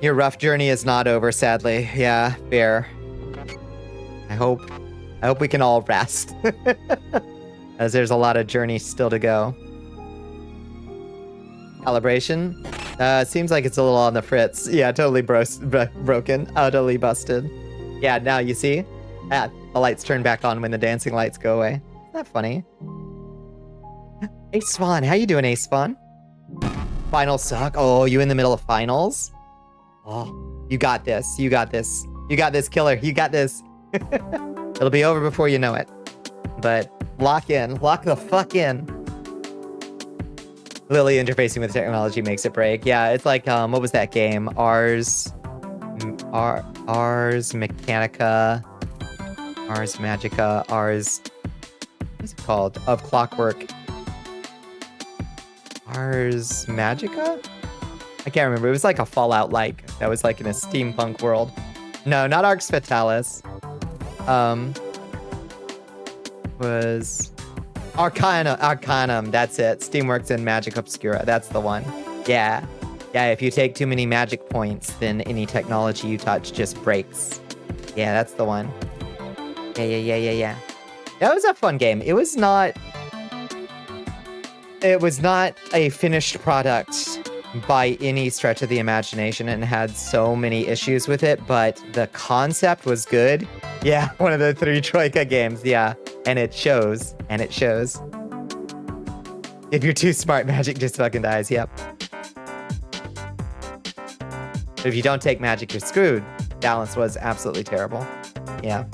Your rough journey is not over, sadly. Yeah, fair. I hope we can all rest. As there's a lot of journey still to go. Calibration? Seems like it's a little on the fritz. Yeah, totally broken. Totally busted. Yeah, now you see? The lights turn back on when the dancing lights go away. Isn't that funny? Ace Spawn, how you doing, Ace Spawn? Finals suck. Oh, you in the middle of finals? Oh, you got this. You got this. You got this, killer. You got this. It'll be over before you know it. But lock in. Lock the fuck in. Lily interfacing with technology makes it break. Yeah, it's like, what was that game? Ars Mechanica. Ars Magica. Ars... What's it called? Of Clockwork. Ars Magica? I can't remember. It was like a Fallout-like. That was like in a steampunk world. No, not Arx Fatalis. Was... Arcanum, that's it. Steamworks and Magic Obscura, that's the one. Yeah. Yeah, if you take too many magic points, then any technology you touch just breaks. Yeah, that's the one. Yeah. That was a fun game. It was not a finished product by any stretch of the imagination and had so many issues with it, but the concept was good. Yeah, one of the 3 Troika games, yeah. And it shows. If you're too smart, magic just fucking dies, yep. But if you don't take magic, you're screwed. Balance was absolutely terrible. Yeah.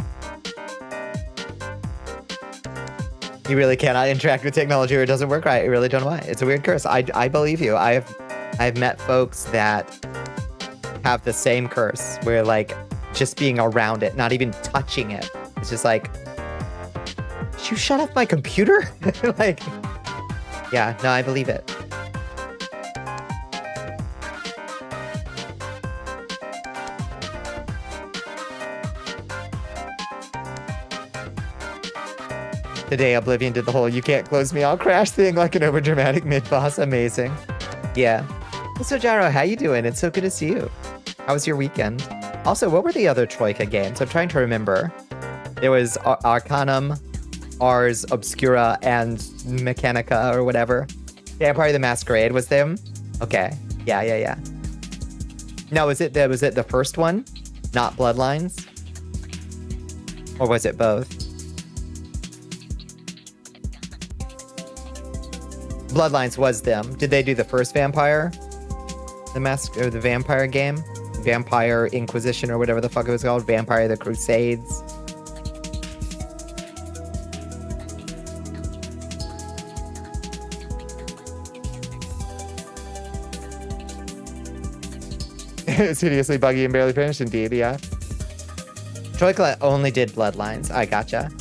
You really cannot interact with technology or it doesn't work right. I really don't know why. It's a weird curse. I believe you. I've met folks that have the same curse where, like, just being around it, not even touching it. It's just like, did you shut off my computer? Like, yeah, no, I believe it. Today, Oblivion did the whole "you can't close me, I'll crash" thing like an overdramatic mid-boss. Amazing. Yeah. So, Gyro, how you doing? It's so good to see you. How was your weekend? Also, what were the other Troika games? I'm trying to remember. There was Arcanum, Ars Obscura, and Mechanica, or whatever. Vampire the Masquerade was them? Okay. Yeah. No, was it the first one? Not Bloodlines? Or was it both? Bloodlines was them. Did they do the first Vampire? The Vampire game? Vampire Inquisition or whatever the fuck it was called? Vampire the Crusades? It's hideously buggy and barely finished, indeed, yeah. Troika only did Bloodlines. I gotcha.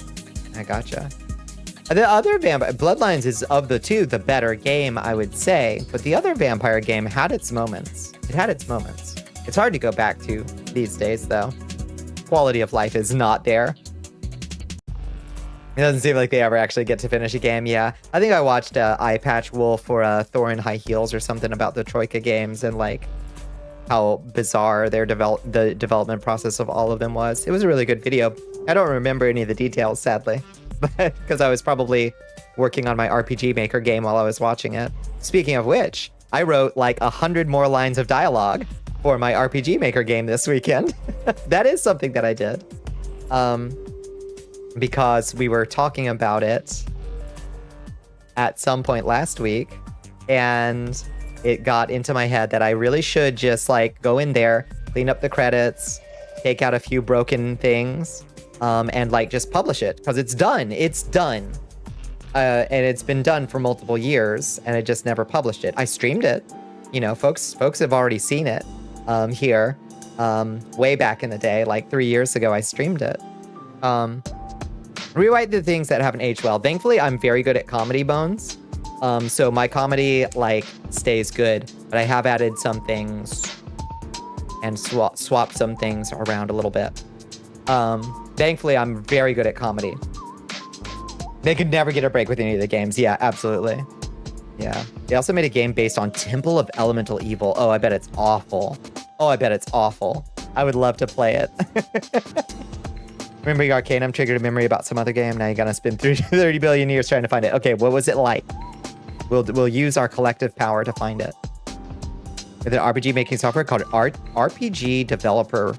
The other Vampire... Bloodlines is, of the two, the better game, I would say. But the other Vampire game had its moments. It had its moments. It's hard to go back to these days, though. Quality of life is not there. It doesn't seem like they ever actually get to finish a game. Yeah, I think I watched Eye Patch Wolf or Thor in High Heels or something about the Troika games and like how bizarre their the development process of all of them was. It was a really good video. I don't remember any of the details, sadly, but because I was probably working on my RPG Maker game while I was watching it. Speaking of which, I wrote like 100 more lines of dialogue for my RPG Maker game this weekend. That is something that I did. Because we were talking about it at some point last week, and it got into my head that I really should just like go in there, clean up the credits, take out a few broken things, and like just publish it because it's done. It's done. And it's been done for multiple years, and I just never published it. I streamed it. You know, folks have already seen it here. Way back in the day, like 3 years ago, I streamed it. Rewrite the things that haven't aged well. Thankfully, I'm very good at comedy bones. So my comedy like stays good, but I have added some things and swapped some things around a little bit. Thankfully, I'm very good at comedy. They could never get a break with any of the games. Yeah, absolutely. Yeah. They also made a game based on Temple of Elemental Evil. Oh, I bet it's awful. Oh, I bet it's awful. I would love to play it. Remembering Arcanum triggered a memory about some other game. Now you gotta spend 30 billion years trying to find it. Okay, what was it like? We'll use our collective power to find it. With an RPG making software called RPG Developer.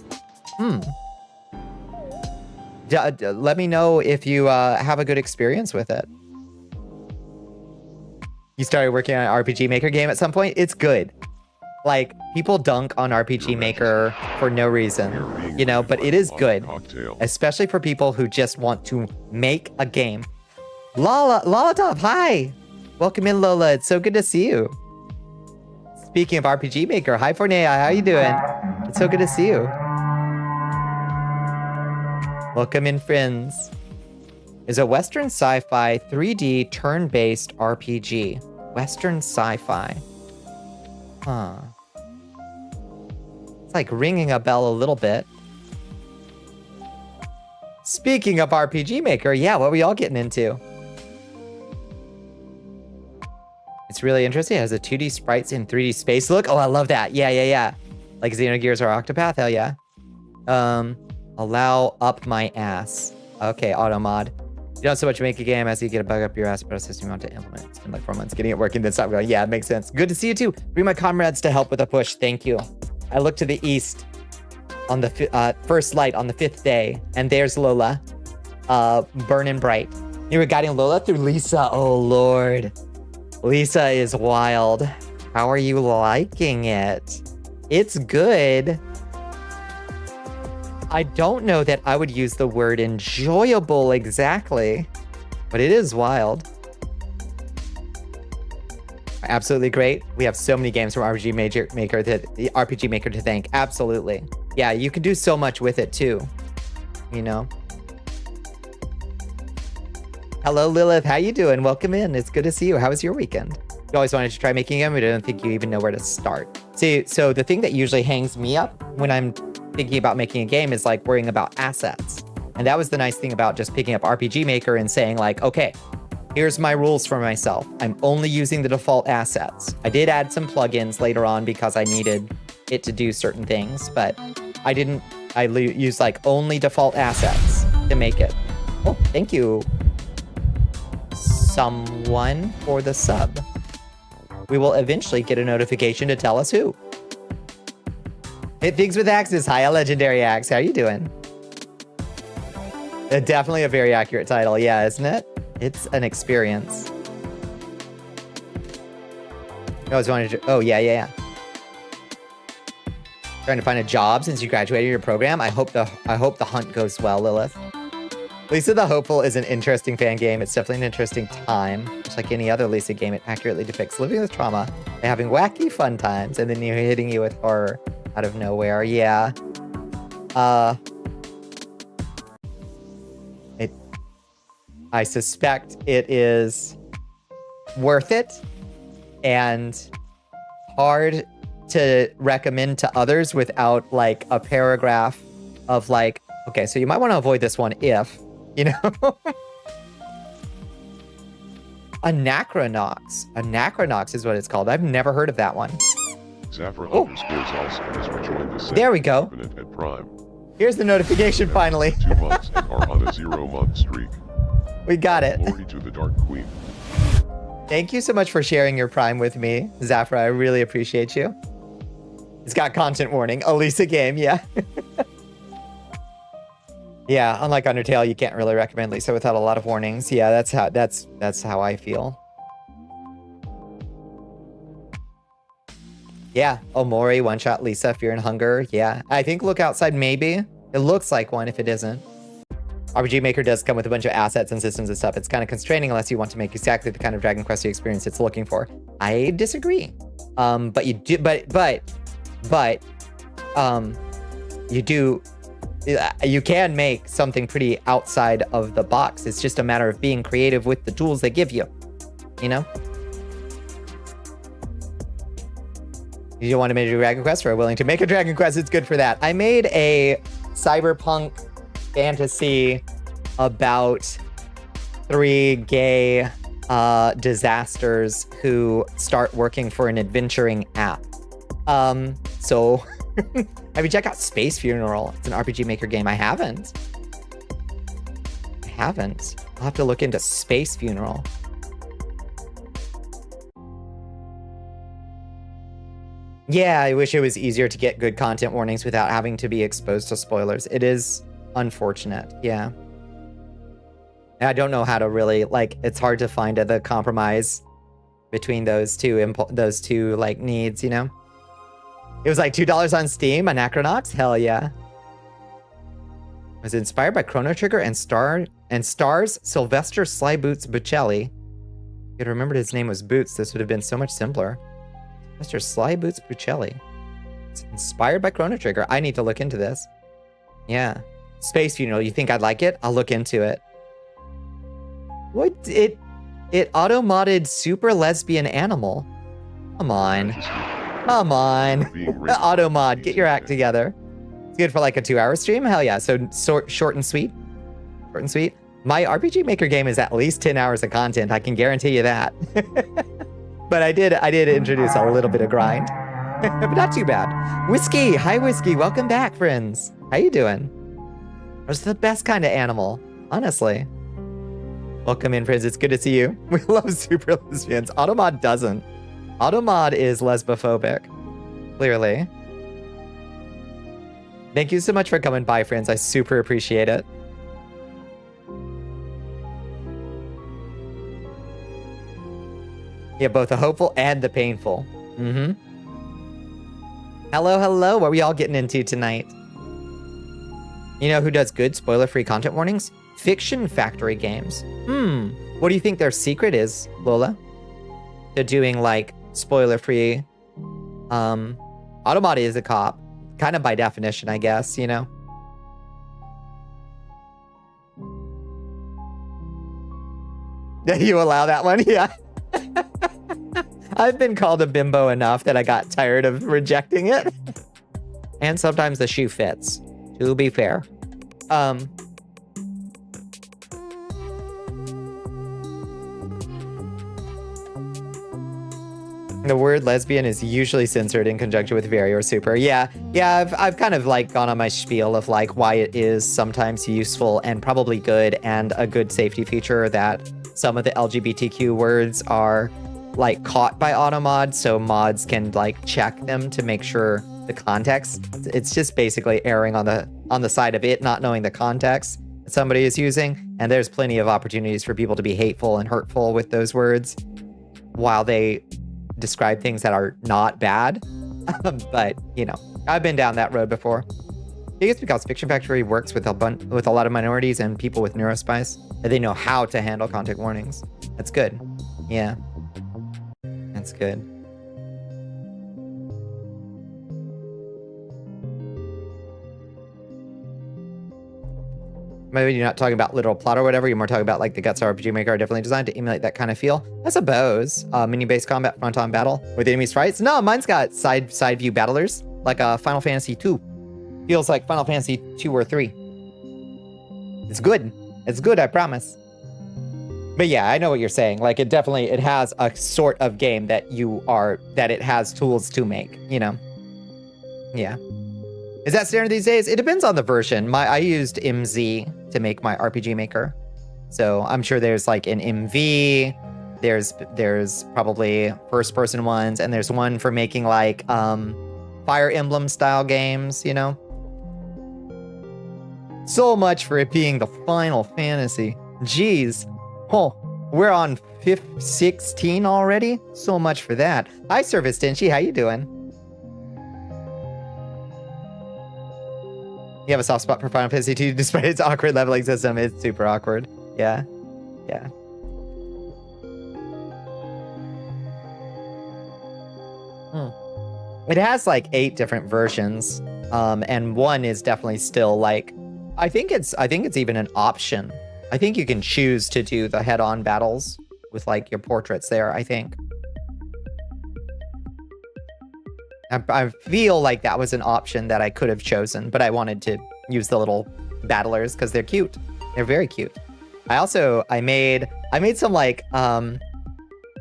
Let me know if you have a good experience with it. You started working on an RPG Maker game at some point? It's good. Like, people dunk on RPG Maker for no reason, you know, but it is good. Especially for people who just want to make a game. Lola Top, hi! Welcome in, Lola. It's so good to see you. Speaking of RPG Maker, hi Fornea, how you doing? It's so good to see you. Welcome in, friends. Is a Western sci-fi 3D turn-based RPG. Western sci-fi. Huh. It's like ringing a bell a little bit. Speaking of RPG Maker, yeah, what were y'all getting into? It's really interesting. It has a 2D sprites in 3D space look. Oh, I love that. Yeah. Like Xenogears or Octopath, hell yeah. Allow up my ass. Okay, automod. You don't so much make a game as you get a bug up your ass, but a system you want to implement. It's been like 4 months getting it working, then stop going. Yeah, it makes sense. Good to see you too. Bring my comrades to help with a push. Thank you. I look to the east on the first light on the 5th day, and there's Lola, burning bright. You were guiding Lola through Lisa. Oh Lord, Lisa is wild. How are you liking it? It's good. I don't know that I would use the word enjoyable exactly, but it is wild. Absolutely great. We have so many games from RPG Maker to thank. Absolutely. Yeah, you can do so much with it too, you know? Hello, Lilith. How you doing? Welcome in. It's good to see you. How was your weekend? You always wanted to try making them, but I don't think you even know where to start. See, so the thing that usually hangs me up when I'm thinking about making a game is like worrying about assets. And that was the nice thing about just picking up RPG Maker and saying like, okay, here's my rules for myself. I'm only using the default assets. I did add some plugins later on because I needed it to do certain things, but I didn't. I used like only default assets to make it. Oh, thank you, someone, for the sub. We will eventually get a notification to tell us who. Hit Things with Axes. Hi, a Legendary Axe. How you doing? Definitely a very accurate title. Yeah, isn't it? It's an experience. I always wanted to... Oh, yeah. Trying to find a job since you graduated your program. I hope the hunt goes well, Lilith. Lisa the Hopeful is an interesting fan game. It's definitely an interesting time. Just like any other Lisa game, it accurately depicts living with trauma and having wacky fun times, and then you're hitting you with horror out of nowhere. Yeah. I suspect it is worth it and hard to recommend to others without like a paragraph of like, okay, so you might want to avoid this one if, you know, Anachronox. Anachronox is what it's called. I've never heard of that one. Zafra Oh. underscores also has rejoined the There we go. Infinite at Prime. Here's the notification finally. 2 months and are on a 0-month streak. We got it. Glory to the Dark Queen. Thank you so much for sharing your Prime with me, Zafra. I really appreciate you. It's got content warning. Elisa game, yeah. Yeah, unlike Undertale, you can't really recommend Lisa without a lot of warnings. Yeah, that's how I feel. Yeah, Omori, One Shot Lisa, Fear and Hunger. Yeah, I think Look Outside maybe. It looks like one if it isn't. RPG Maker does come with a bunch of assets and systems and stuff. It's kind of constraining unless you want to make exactly the kind of Dragon Quest experience it's looking for. I disagree. But you do, you can make something pretty outside of the box. It's just a matter of being creative with the tools they give you, you know? You don't want to make a Dragon Quest or are willing to make a Dragon Quest, it's good for that. I made a cyberpunk fantasy about 3 gay disasters who start working for an adventuring app. So have you checked out Space Funeral? It's an RPG Maker game. I haven't. I'll have to look into Space Funeral. Yeah, I wish it was easier to get good content warnings without having to be exposed to spoilers. It is unfortunate, yeah. I don't know how to really, like, it's hard to find the compromise between those two like needs, you know? It was like $2 on Steam, Anachronox? Hell yeah. It was inspired by Chrono Trigger and stars Sylvester Sly Boots Buccelli. If I remembered his name was Boots, this would have been so much simpler. Mr. Sly Boots Buccelli. It's inspired by Chrono Trigger. I need to look into this. Yeah. Space Funeral, you think I'd like it? I'll look into it. What? It auto-modded super lesbian animal. Come on. Come on. Auto-mod, get your act together. It's good for like a 2-hour stream? Hell yeah. So short and sweet. Short and sweet. My RPG Maker game is at least 10 hours of content. I can guarantee you that. But I did introduce a little bit of grind. But not too bad. Whiskey. Hi, Whiskey. Welcome back, friends. How you doing? It's the best kind of animal, honestly. Welcome in, friends. It's good to see you. We love super lesbians. Automod doesn't. Automod is lesbophobic. Clearly. Thank you so much for coming by, friends. I super appreciate it. Yeah, both the hopeful and the painful. Mm-hmm. Hello, hello. What are we all getting into tonight? You know who does good spoiler-free content warnings? Fiction Factory Games. What do you think their secret is, Lola? They're doing, like, spoiler-free... Automata is a cop. Kind of by definition, I guess, you know? You allow that one? Yeah. I've been called a bimbo enough that I got tired of rejecting it. And sometimes the shoe fits, to be fair. The word lesbian is usually censored in conjunction with very or super. Yeah, I've kind of like gone on my spiel of like why it is sometimes useful and probably good and a good safety feature that some of the LGBTQ words are like caught by automod, so mods can like check them to make sure the context. It's just basically erring on the side of it not knowing the context that somebody is using, and there's plenty of opportunities for people to be hateful and hurtful with those words while they describe things that are not bad. But you know, I've been down that road before. I think it's because Fiction Factory works with a lot of minorities and people with neurospice, and they know how to handle content warnings. That's good. Yeah. That's good. Maybe you're not talking about literal plot or whatever. You're more talking about like the guts of RPG Maker are definitely designed to emulate that kind of feel. I suppose. Mini-based combat, front-on battle with enemy sprites. No, mine's got side view battlers like Final Fantasy 2. Feels like Final Fantasy 2 or 3. It's good. It's good, I promise. But yeah, I know what you're saying. Like, it has a sort of game that it has tools to make, you know? Yeah. Is that standard these days? It depends on the version. I used MZ to make my RPG Maker. So I'm sure there's like an MV, there's probably first-person ones, and there's one for making like Fire Emblem style games, you know? So much for it being the Final Fantasy. Jeez. Oh, we're on 16 already? So much for that. Hi, Service Stingy. How you doing? You have a soft spot for Final Fantasy 2 despite its awkward leveling system. It's super awkward. Yeah. Yeah. It has like 8 different versions. And one is definitely still like, I think it's even an option. I think you can choose to do the head-on battles with like your portraits there, I think. I feel like that was an option that I could have chosen, but I wanted to use the little battlers because they're cute. They're very cute. I made some like I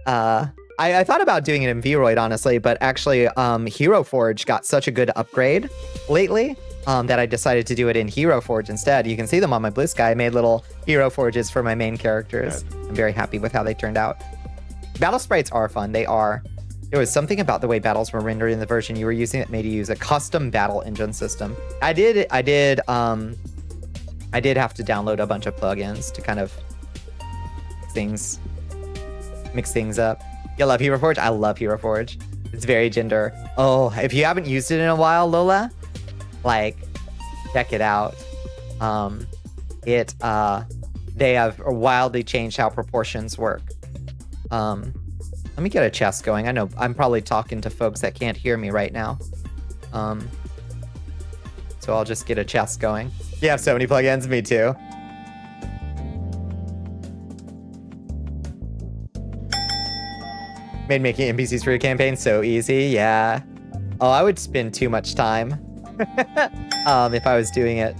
thought about doing it in Vroid, honestly, but actually Hero Forge got such a good upgrade lately that I decided to do it in Hero Forge instead. You can see them on my Blue Sky. I made little Hero Forges for my main characters. I'm very happy with how they turned out. Battle sprites are fun. They are. There was something about the way battles were rendered in the version you were using that made you use a custom battle engine system. I did have to download a bunch of plugins to kind of mix things up. You love Hero Forge? I love Hero Forge. It's very gender. Oh, if you haven't used it in a while, Lola, like, check it out. They have wildly changed how proportions work. Let me get a chest going. I know I'm probably talking to folks that can't hear me right now. So I'll just get a chest going. You have so many plugins, me too. Made making NPCs for your campaign so easy, yeah. Oh, I would spend too much time if I was doing it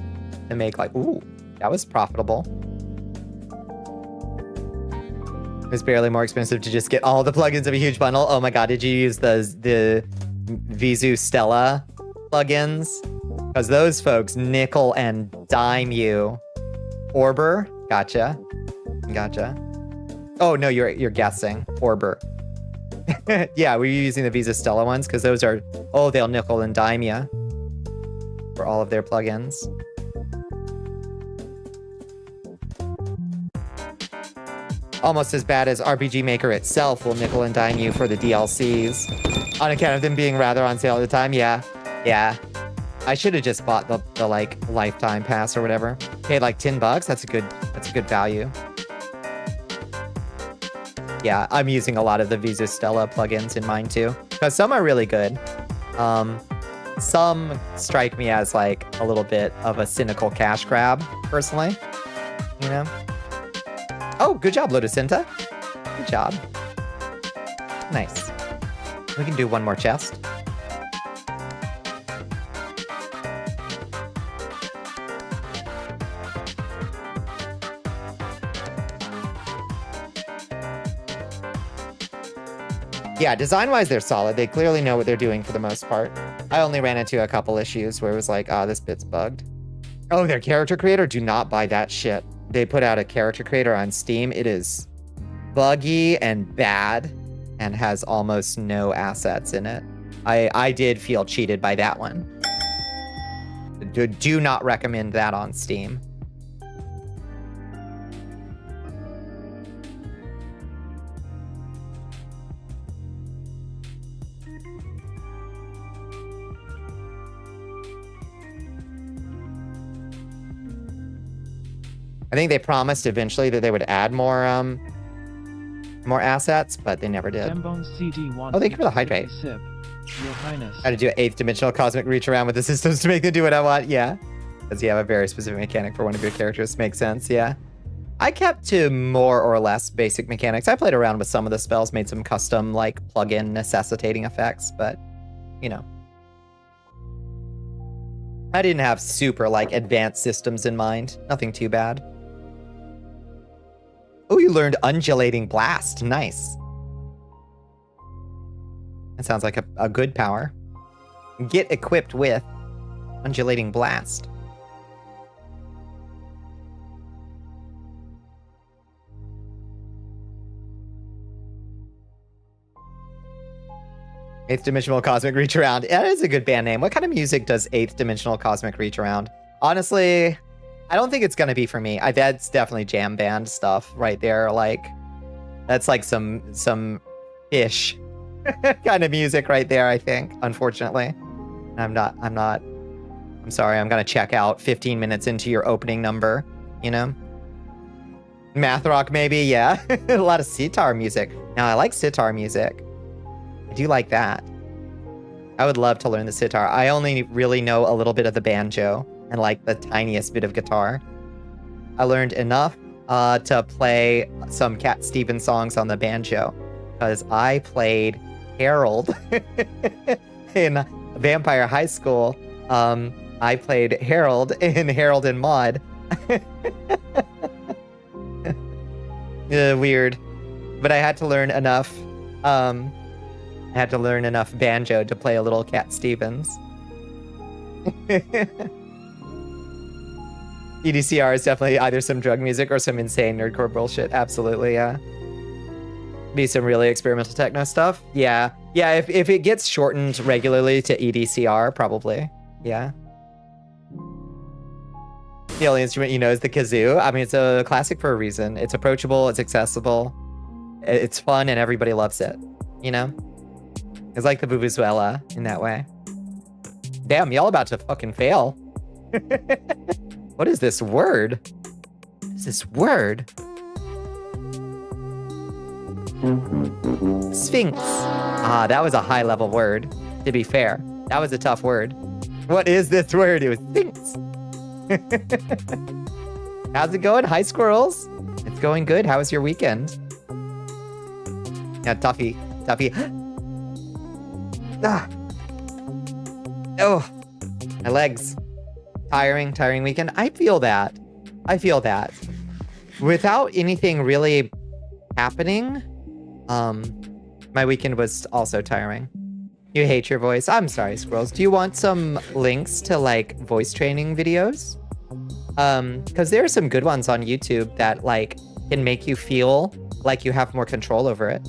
to make like, ooh, that was profitable. It was barely more expensive to just get all the plugins of a huge bundle. Oh my god, did you use the Vizu Stella plugins? Because those folks nickel and dime you. Orber, gotcha. Oh no, you're guessing. Orber. Yeah, were you using the Visa Stella ones? Because those are, oh, they'll nickel and dime you for all of their plugins. Almost as bad as RPG Maker itself will nickel and dime you for the DLCs. On account of them being rather on sale at the time, yeah. I should have just bought the like lifetime pass or whatever. Paid like $10. That's a good value. Yeah, I'm using a lot of the Visa Stella plugins in mine too, because some are really good. Some strike me as like a little bit of a cynical cash grab, personally. You know? Oh, good job, Lotusinta. Good job. Nice. We can do one more chest. Yeah, design-wise, they're solid. They clearly know what they're doing for the most part. I only ran into a couple issues where it was like, this bit's bugged. Oh, their character creator? Do not buy that shit. They put out a character creator on Steam. It is buggy and bad and has almost no assets in it. I did feel cheated by that one. Do not recommend that on Steam. I think they promised eventually that they would add more assets, but they never did. Oh, thank you for the hydrate. Sip. Your Highness. I had to do an 8th dimensional cosmic reach around with the systems to make them do what I want. Yeah, because you have a very specific mechanic for one of your characters. Makes sense. Yeah, I kept to more or less basic mechanics. I played around with some of the spells, made some custom like plug-in necessitating effects, but you know, I didn't have super like advanced systems in mind. Nothing too bad. Oh, you learned undulating blast. Nice. That sounds like a good power. Get equipped with undulating blast. Eighth Dimensional Cosmic Reach Around. That is a good band name. What kind of music does Eighth Dimensional Cosmic Reach Around? Honestly, I don't think it's gonna be for me. That's definitely jam band stuff right there. Like, that's like some ish kind of music right there, I think, unfortunately. I'm sorry, I'm gonna check out 15 minutes into your opening number, you know? Math rock, maybe, yeah. A lot of sitar music. Now, I like sitar music. I do like that. I would love to learn the sitar. I only really know a little bit of the banjo and like the tiniest bit of guitar. I learned enough to play some Cat Stevens songs on the banjo because I played Harold in Vampire High School. I played Harold in Harold and Maude. Weird. But I had to learn enough. I had to learn enough banjo to play a little Cat Stevens. EDCR is definitely either some drug music or some insane nerdcore bullshit. Absolutely, yeah. Be some really experimental techno stuff. Yeah. Yeah, if it gets shortened regularly to EDCR, probably. Yeah. The only instrument you know is the kazoo. I mean, it's a classic for a reason. It's approachable, it's accessible, it's fun, and everybody loves it. You know? It's like the Vuvuzela in that way. Damn, y'all about to fucking fail. What is this word? What is this word? Sphinx. Ah, that was a high level word, to be fair. That was a tough word. What is this word? It was Sphinx. How's it going? Hi, squirrels. It's going good. How was your weekend? Yeah, Tuffy. Ah. Oh, my legs. Tiring weekend. I feel that. Without anything really happening, my weekend was also tiring. You hate your voice. I'm sorry, squirrels. Do you want some links to like voice training videos? Because there are some good ones on YouTube that like can make you feel like you have more control over it.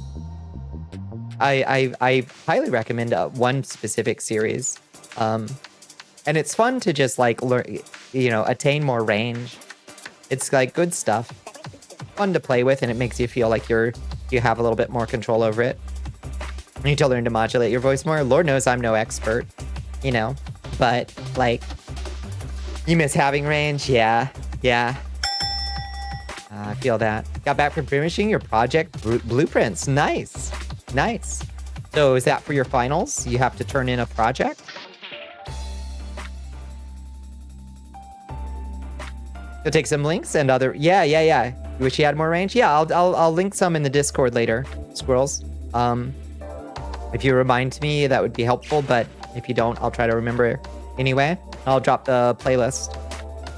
I highly recommend one specific series. And it's fun to just like learn, you know, attain more range. It's like good stuff. Fun to play with, and it makes you feel like you have a little bit more control over it. You need to learn to modulate your voice more. Lord knows I'm no expert, you know, but like, you miss having range. Yeah. I feel that. Got back from finishing your project blueprints. Nice. So is that for your finals? You have to turn in a project? So take some links and other. Yeah. You wish you had more range? Yeah, I'll link some in the Discord later, squirrels. If you remind me, that would be helpful. But if you don't, I'll try to remember anyway. I'll drop the playlist.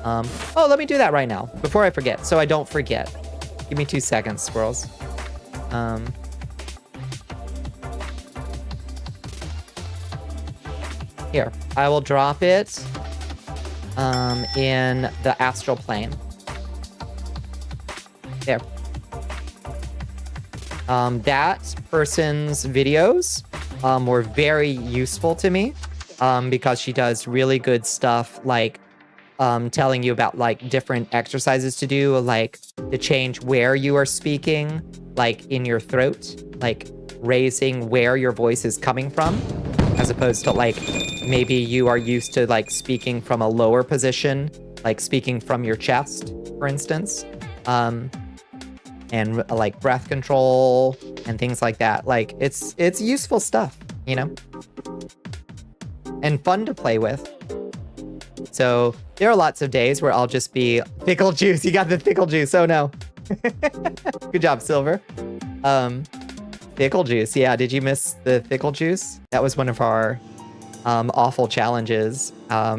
Oh, let me do that right now before I forget, so I don't forget. Give me 2 seconds, squirrels. Here, I will drop it in the astral plane. There. That person's videos were very useful to me because she does really good stuff like telling you about like different exercises to do, like to change where you are speaking, like in your throat, like raising where your voice is coming from, as opposed to like maybe you are used to like speaking from a lower position, like speaking from your chest, for instance. And like breath control and things like that. Like it's useful stuff, you know? And fun to play with. So there are lots of days where I'll just be pickle juice. You got the pickle juice. Oh no. Good job, Silver. Pickle juice. Yeah, did you miss the pickle juice? That was one of our awful challenges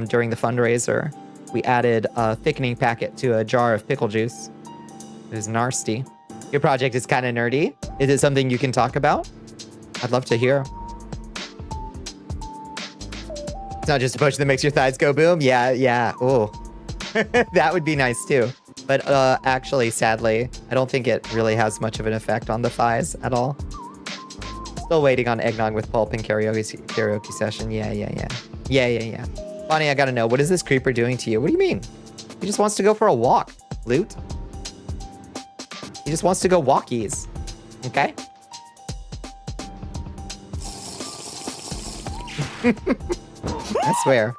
during the fundraiser. We added a thickening packet to a jar of pickle juice. It was nasty. Your project is kind of nerdy. Is it something you can talk about? I'd love to hear. It's not just a potion that makes your thighs go boom. Yeah. Oh, that would be nice too. But actually, sadly, I don't think it really has much of an effect on the thighs at all. Still waiting on eggnog with pulp and karaoke session. Yeah. Bonnie, I gotta know, what is this creeper doing to you? What do you mean? He just wants to go for a walk, Loot. He just wants to go walkies. Okay? I swear.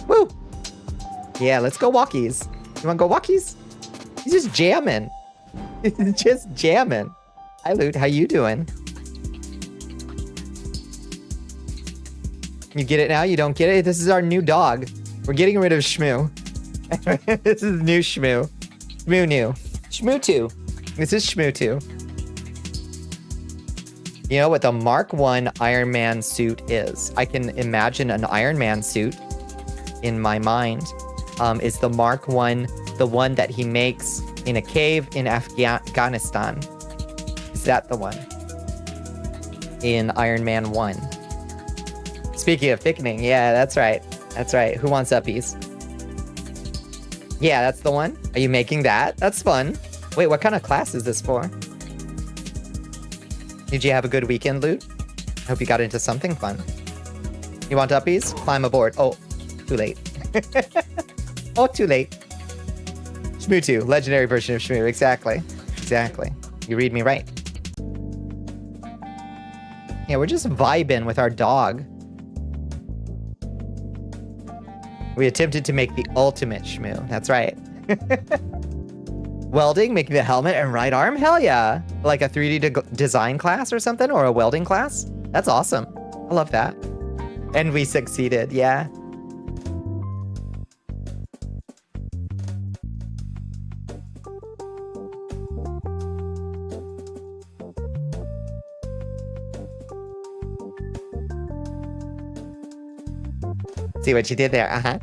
Woo! Yeah, let's go walkies. You wanna go walkies? He's just jamming. He's just jamming. Hi, Loot. How you doing? You get it now? You don't get it? This is our new dog. We're getting rid of Shmoo. This is new Shmoo. Shmoo new. Shmoo 2. This is Shmoo 2. You know what the Mark 1 Iron Man suit is? I can imagine an Iron Man suit in my mind. Is the Mark 1 the one that he makes in a cave in Afghanistan? Is that the one? In Iron Man 1. Speaking of thickening, yeah, that's right. That's right. Who wants uppies? Yeah, that's the one. Are you making that? That's fun. Wait, what kind of class is this for? Did you have a good weekend, Loot? I hope you got into something fun. You want uppies? Climb aboard. Oh, too late. Oh, too late. Shmoo 2, legendary version of Shmoo. Exactly. You read me right. Yeah, we're just vibing with our dog. We attempted to make the ultimate Shmoo. That's right. Welding, making the helmet and right arm? Hell yeah. Like a 3D design class or something? Or a welding class? That's awesome. I love that. And we succeeded, yeah. See what you did there,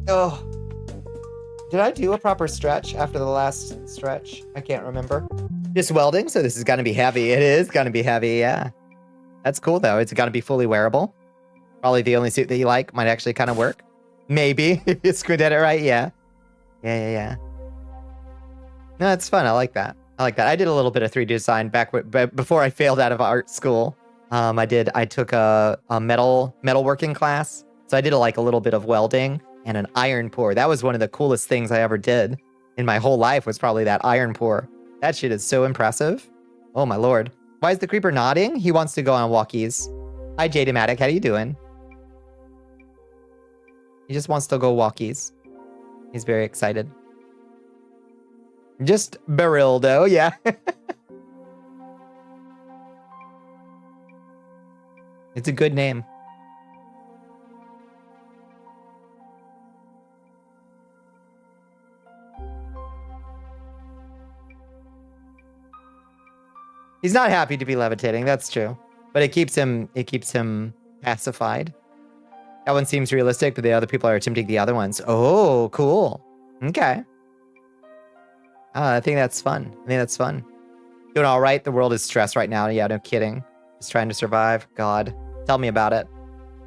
Oh. Did I do a proper stretch after the last stretch? I can't remember. Just welding, so this is gonna be heavy. It is gonna be heavy, yeah. That's cool though. It's gonna be fully wearable. Probably the only suit that you like. Might actually kind of work. Maybe. If you squint at it right, yeah. Yeah. No, it's fun. I like that. I did a little bit of 3D design before I failed out of art school. I took a metal working class. So I did a little bit of welding and an iron pour. That was one of the coolest things I ever did in my whole life, was probably that iron pour. That shit is so impressive. Oh my lord. Why is the creeper nodding? He wants to go on walkies. Hi Jadematic, how you doing? He just wants to go walkies. He's very excited. Just Barildo, yeah. It's a good name. He's not happy to be levitating, that's true. But it keeps him pacified. That one seems realistic, but the other people are attempting the other ones. Oh, cool. Okay. I think that's fun. Doing all right. The world is stressed right now. Yeah, no kidding. Just trying to survive. God, tell me about it.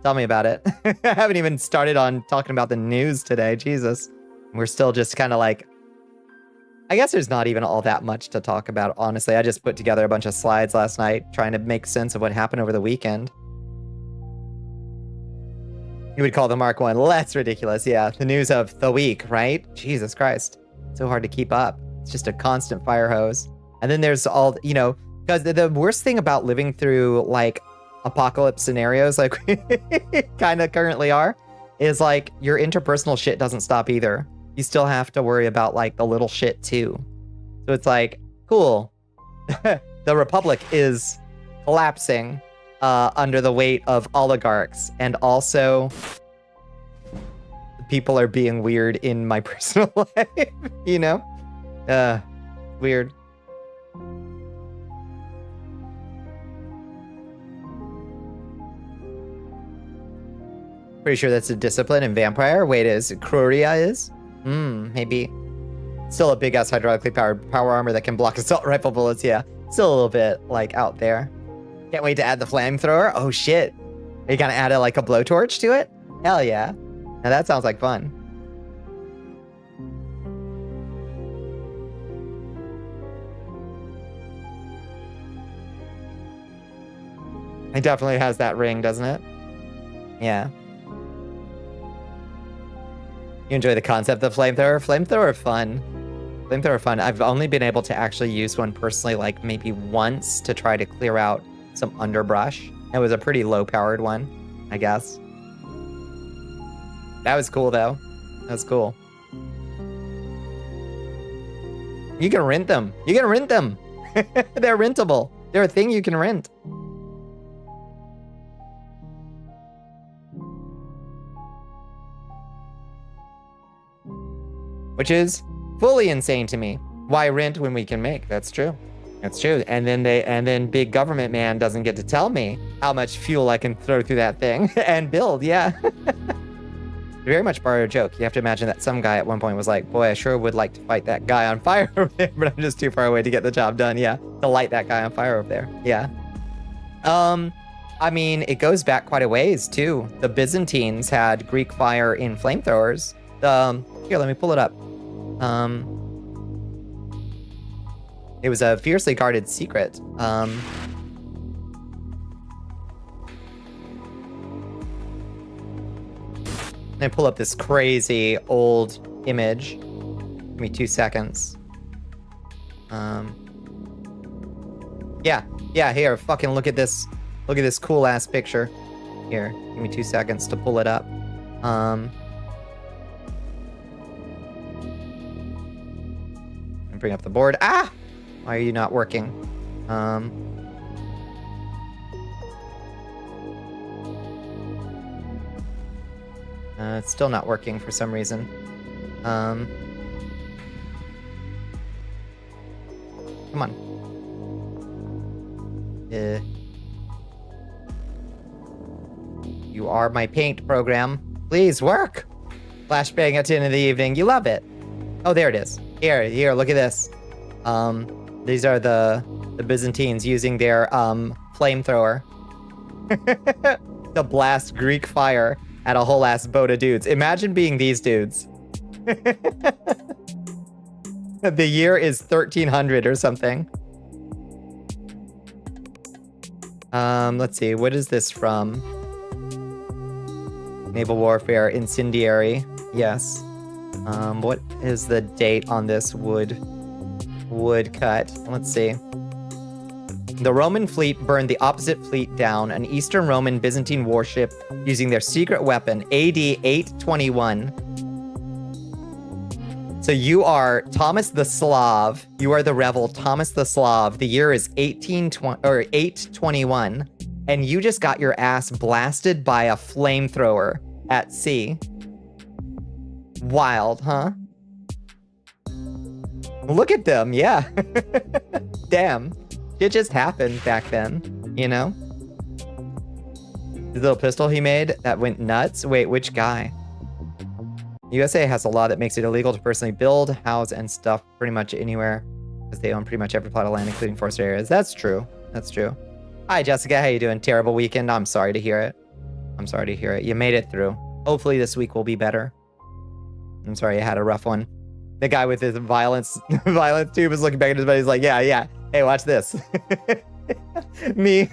I haven't even started on talking about the news today. Jesus. We're still just kind of like, I guess there's not even all that much to talk about, honestly. I just put together a bunch of slides last night trying to make sense of what happened over the weekend. You would call the Mark 1 less ridiculous. Yeah, the news of the week, right? Jesus Christ. So hard to keep up. It's just a constant fire hose. And then there's all, because the worst thing about living through apocalypse scenarios like we kind of currently are is your interpersonal shit doesn't stop either. You still have to worry about the little shit too. So it's cool. The Republic is collapsing under the weight of oligarchs, and also people are being weird in my personal life, weird. Pretty sure that's a discipline in Vampire. Wait, is Cruria is? Maybe. Still a big ass hydraulically powered power armor that can block assault rifle bullets. Yeah, still a little bit like out there. Can't wait to add the flamethrower. Oh shit. Are you gonna add like a blowtorch to it? Hell yeah. Now that sounds like fun. It definitely has that ring, doesn't it? Yeah. You enjoy the concept of flamethrower? Flamethrower fun. Flamethrower fun. I've only been able to actually use one personally, like maybe once to try to clear out some underbrush. It was a pretty low-powered one, I guess. That was cool, though. That was cool. You can rent them. You can rent them. They're rentable. They're a thing you can rent. Which is fully insane to me. Why rent when we can make? That's true. That's true. And then big government man doesn't get to tell me how much fuel I can throw through that thing and build. Yeah. Very much borrowed a joke. You have to imagine that some guy at one point was like, boy, I sure would like to fight that guy on fire over there, but I'm just too far away to get the job done. Yeah. To light that guy on fire over there. Yeah. I mean, it goes back quite a ways too. The Byzantines had Greek fire in flamethrowers. Here, let me pull it up. It was a fiercely guarded secret. Let me pull up this crazy old image. Give me 2 seconds. Yeah, here, fucking look at this. Look at this cool ass picture. Here, give me 2 seconds to pull it up. Bring up the board. Ah! Why are you not working? It's still not working for some reason. Come on. You are my paint program. Please work! Flashbang at 10 in the evening. You love it. Oh, there it is. Here, look at this. These are the Byzantines using their flamethrower to blast Greek fire at a whole ass boat of dudes. Imagine being these dudes. The year is 1300 or something. Let's see, what is this from? Naval warfare, incendiary. Yes. What is the date on this wood cut? Let's see. The Roman fleet burned the opposite fleet down, an Eastern Roman Byzantine warship using their secret weapon, AD 821. So you are Thomas the Slav. You are the rebel, Thomas the Slav. The year is 821, and you just got your ass blasted by a flamethrower at sea. Wild, huh? Look at them, yeah. Damn. It just happened back then, you know? The little pistol he made that went nuts? Wait, which guy? USA has a law that makes it illegal to personally build, house, and stuff pretty much anywhere, because they own pretty much every plot of land, including forested areas. That's true. That's true. Hi, Jessica. How you doing? Terrible weekend. I'm sorry to hear it. I'm sorry to hear it. You made it through. Hopefully this week will be better. I'm sorry you had a rough one. The guy with his violence tube is looking back at his buddy. He's like, yeah. Hey, watch this. Me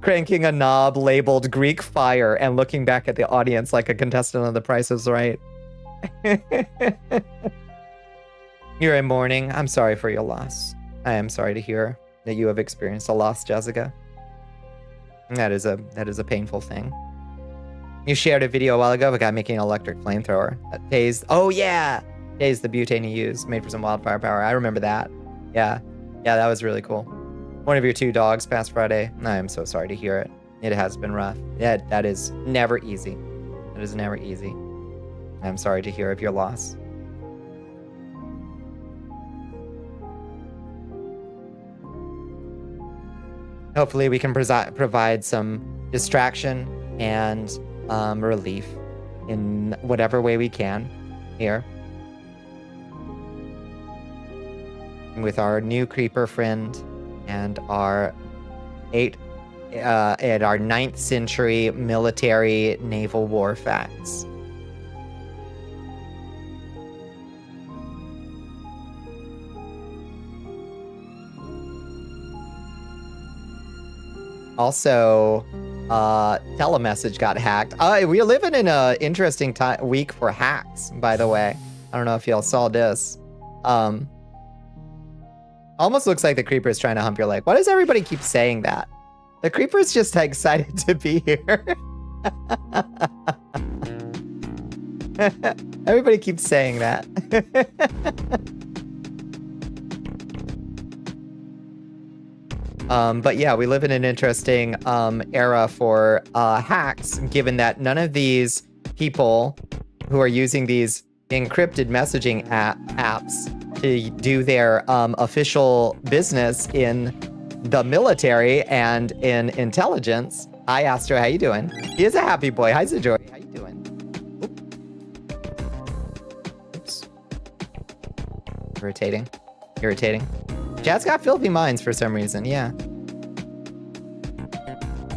cranking a knob labeled Greek fire and looking back at the audience like a contestant on The Price is Right. You're in mourning. I'm sorry for your loss. I am sorry to hear that you have experienced a loss, Jessica. That is a painful thing. You shared a video a while ago of a guy making an electric flamethrower that tased. Oh yeah, tased the butane he used, made for some wildfire power. I remember that. Yeah, that was really cool. One of your 2 dogs passed Friday. I am so sorry to hear it. It has been rough. Yeah, that is never easy. That is never easy. I'm sorry to hear of your loss. Hopefully we can provide some distraction and relief in whatever way we can. here. With our new creeper friend and our 9th century military naval war facts. Also, telemessage got hacked. We're living in a interesting week for hacks, by the way. I don't know if y'all saw this. Almost looks like the creeper's trying to hump your leg. Why does everybody keep saying that? The creeper's just excited to be here. Everybody keeps saying that. But yeah, we live in an interesting era for hacks, given that none of these people who are using these encrypted messaging apps to do their official business in the military and in intelligence. Hi, Astro, how you doing? He is a happy boy. Hi, Zajori, how you doing? Oops. Irritating. Chat's got filthy minds for some reason, yeah.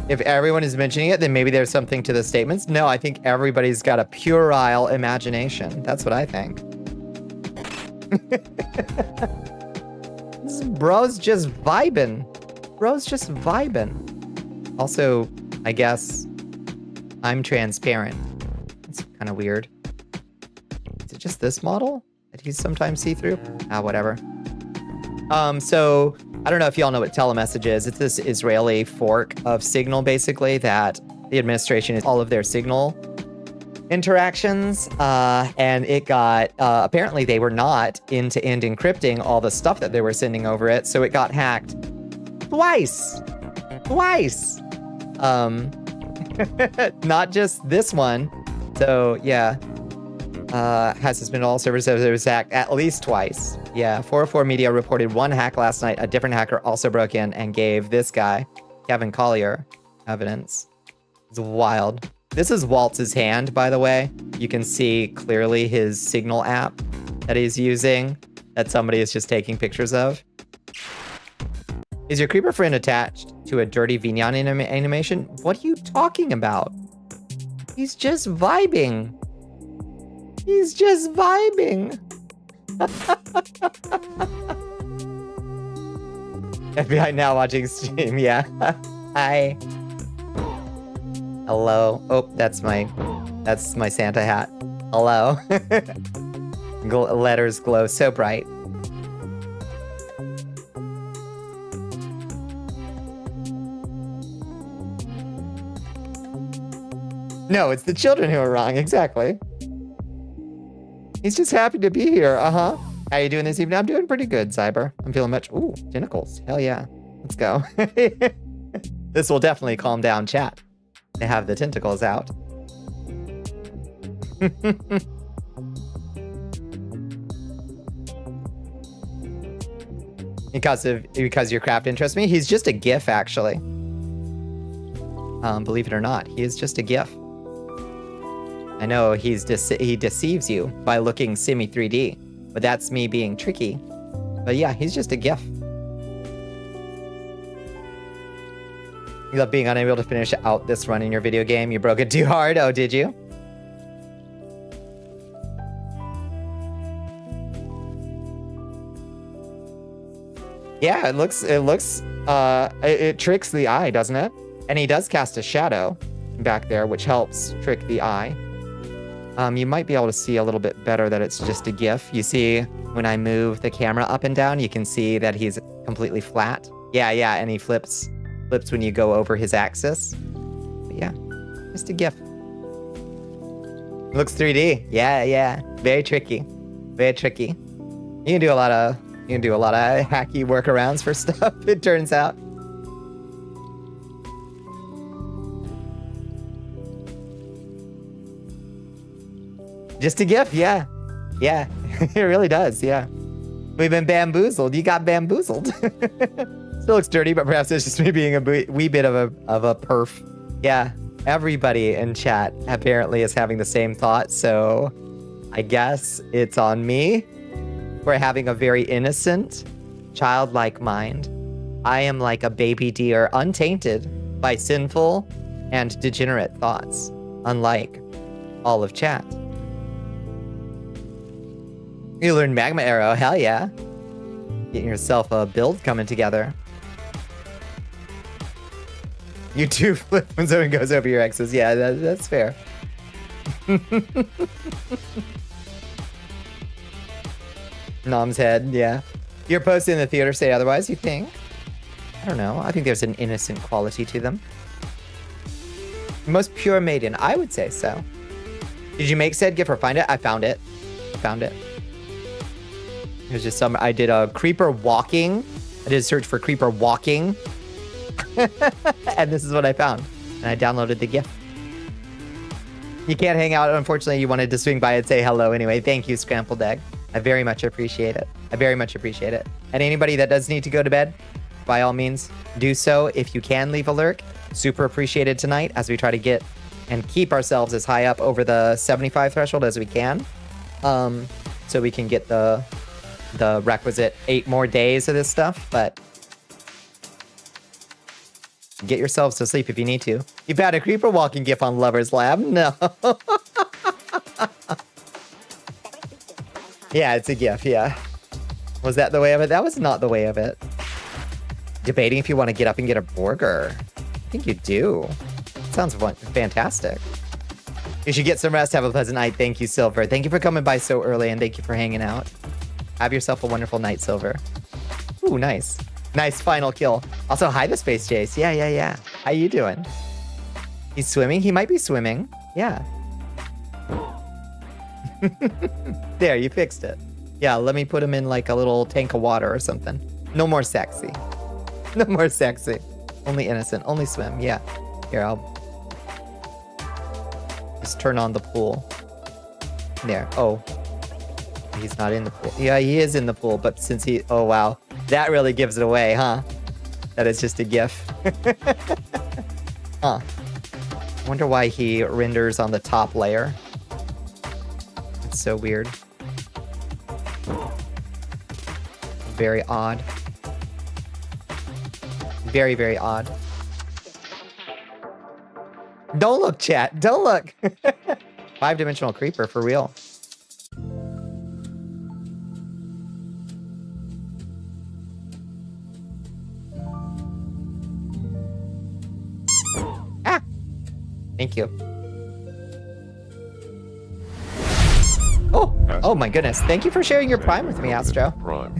If everyone is mentioning it, then maybe there's something to the statements. No, I think everybody's got a puerile imagination. That's what I think. Bro's just vibing. Also, I guess I'm transparent. It's kind of weird. Is it just this model that he's sometimes see-through? Whatever. So I don't know if y'all know what telemessage is. It's this Israeli fork of Signal, basically, that the administration is all of their Signal interactions, and it got, apparently they were not end-to-end encrypting all the stuff that they were sending over it, so it got hacked twice. Not just this one. So yeah, has suspended all servers that was hacked at least twice. Yeah, 404 Media reported one hack last night. A different hacker also broke in and gave this guy, Kevin Collier, evidence. It's wild. This is Waltz's hand, by the way. You can see clearly his Signal app that he's using, that somebody is just taking pictures of. Is your creeper friend attached to a dirty Vignan animation? What are you talking about? He's just vibing. FBI now watching stream, yeah. Hi. Hello. Oh, that's my Santa hat. Hello. Letters glow so bright. No, it's the children who are wrong, exactly. He's just happy to be here, How you doing this evening? I'm doing pretty good, Cyber. I'm feeling much... Ooh, tentacles. Hell yeah. Let's go. This will definitely calm down chat. They have the tentacles out. Because your craft interests me? He's just a GIF, actually. Believe it or not, he is just a GIF. I know he deceives you by looking semi-3D, but that's me being tricky. But yeah, he's just a GIF. You love being unable to finish out this run in your video game. You broke it too hard. Oh, did you? Yeah, it tricks the eye, doesn't it? And he does cast a shadow back there, which helps trick the eye. You might be able to see a little bit better that it's just a GIF. You see, when I move the camera up and down, you can see that he's completely flat. Yeah, and he flips when you go over his axis. But yeah, just a GIF. Looks 3D. Yeah. Very tricky. You can do a lot of hacky workarounds for stuff, it turns out. Just a GIF, yeah. It really does, yeah. We've been bamboozled. You got bamboozled. Still looks dirty, but perhaps it's just me being a wee bit of a perf. Yeah, everybody in chat apparently is having the same thought, so I guess it's on me for having a very innocent, childlike mind. I am like a baby deer, untainted by sinful and degenerate thoughts, unlike all of chat. You learned Magma Arrow, hell yeah. Getting yourself a build coming together. You too flip when someone goes over your exes. Yeah, that's fair. Nom's head, yeah. You're posted in the theater say otherwise, you think? I don't know. I think there's an innocent quality to them. Most pure maiden, I would say so. Did you make said GIF or find it? I found it. Found it. There's just some, I did a creeper walking. I did a search for creeper walking. And this is what I found. And I downloaded the GIF. You can't hang out, unfortunately. You wanted to swing by and say hello anyway. Thank you, Scrambled Egg. I very much appreciate it. I very much appreciate it. And anybody that does need to go to bed, by all means, do so. If you can leave a lurk, super appreciated tonight as we try to get and keep ourselves as high up over the 75 threshold as we can. So we can get the requisite 8 more days of this stuff, but get yourselves to sleep if you need to. You've had a creeper walking GIF on Lover's Lab? No. Yeah, it's a GIF, yeah. Was that the way of it? That was not the way of it. Debating if you want to get up and get a burger. I think you do. Sounds fantastic. You should get some rest. Have a pleasant night. Thank you, Silver. Thank you for coming by so early, and thank you for hanging out. Have yourself a wonderful night, Silver. Ooh, nice. Nice final kill. Also, hi to Space Jace. Yeah. How you doing? He's swimming? He might be swimming. Yeah. There, you fixed it. Yeah, let me put him in like a little tank of water or something. No more sexy. No more sexy. Only innocent. Only swim. Yeah. Here, I'll just turn on the pool. There. Oh. He's not in the pool. Yeah, he is in the pool, but since he... Oh, wow. That really gives it away, huh? That is just a GIF. Huh. Wonder why he renders on the top layer. It's so weird. Very odd. Very, very odd. Don't look, chat. Don't look. 5-dimensional creeper, for real. Ah! Thank you. Oh my goodness. Thank you for sharing your Prime with me, Astro. Prime.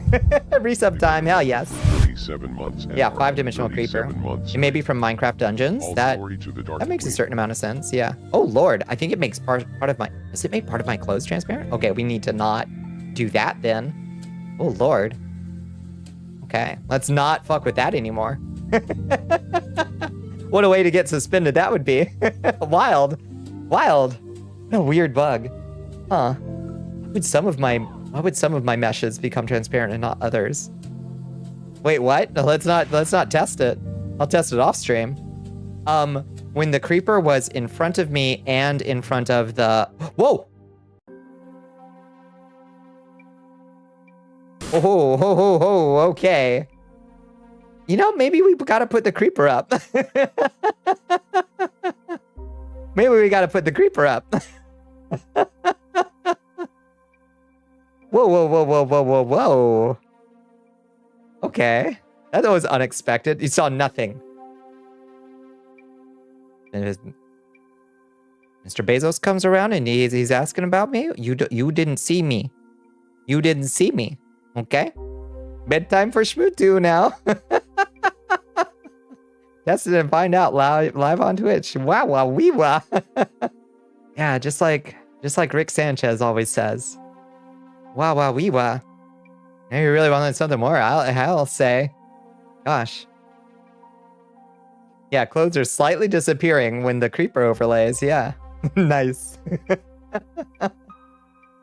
Resub time, hell yes. 37 months. Yeah, 5-dimensional creeper. It may be from Minecraft Dungeons. All That glory to the Dark makes a Queen. certain amount of sense, yeah. Oh lord, I think it makes part of my... Does it make part of my clothes transparent? Okay, we need to not do that then. Oh lord. Okay, let's not fuck with that anymore. What a way to get suspended that would be. Wild. Wild. No weird bug. Huh. Why would some of my meshes become transparent and not others? Wait, what? No, let's not test it. I'll test it off stream. When the creeper was in front of me and in front of the... Whoa! Oh, okay. You know, maybe we gotta put the creeper up. Maybe we gotta put the creeper up. Whoa. Okay. That was unexpected. You saw nothing. And Mr. Bezos comes around and he's asking about me. You didn't see me. You didn't see me. Okay? Bedtime for Shmutu now. Test it and find out live on Twitch. Wow, wee wah. Yeah, just like Rick Sanchez always says. Wow, wee wah. If you really want something more, I'll say. Gosh. Yeah, clothes are slightly disappearing when the creeper overlays. Yeah. Nice.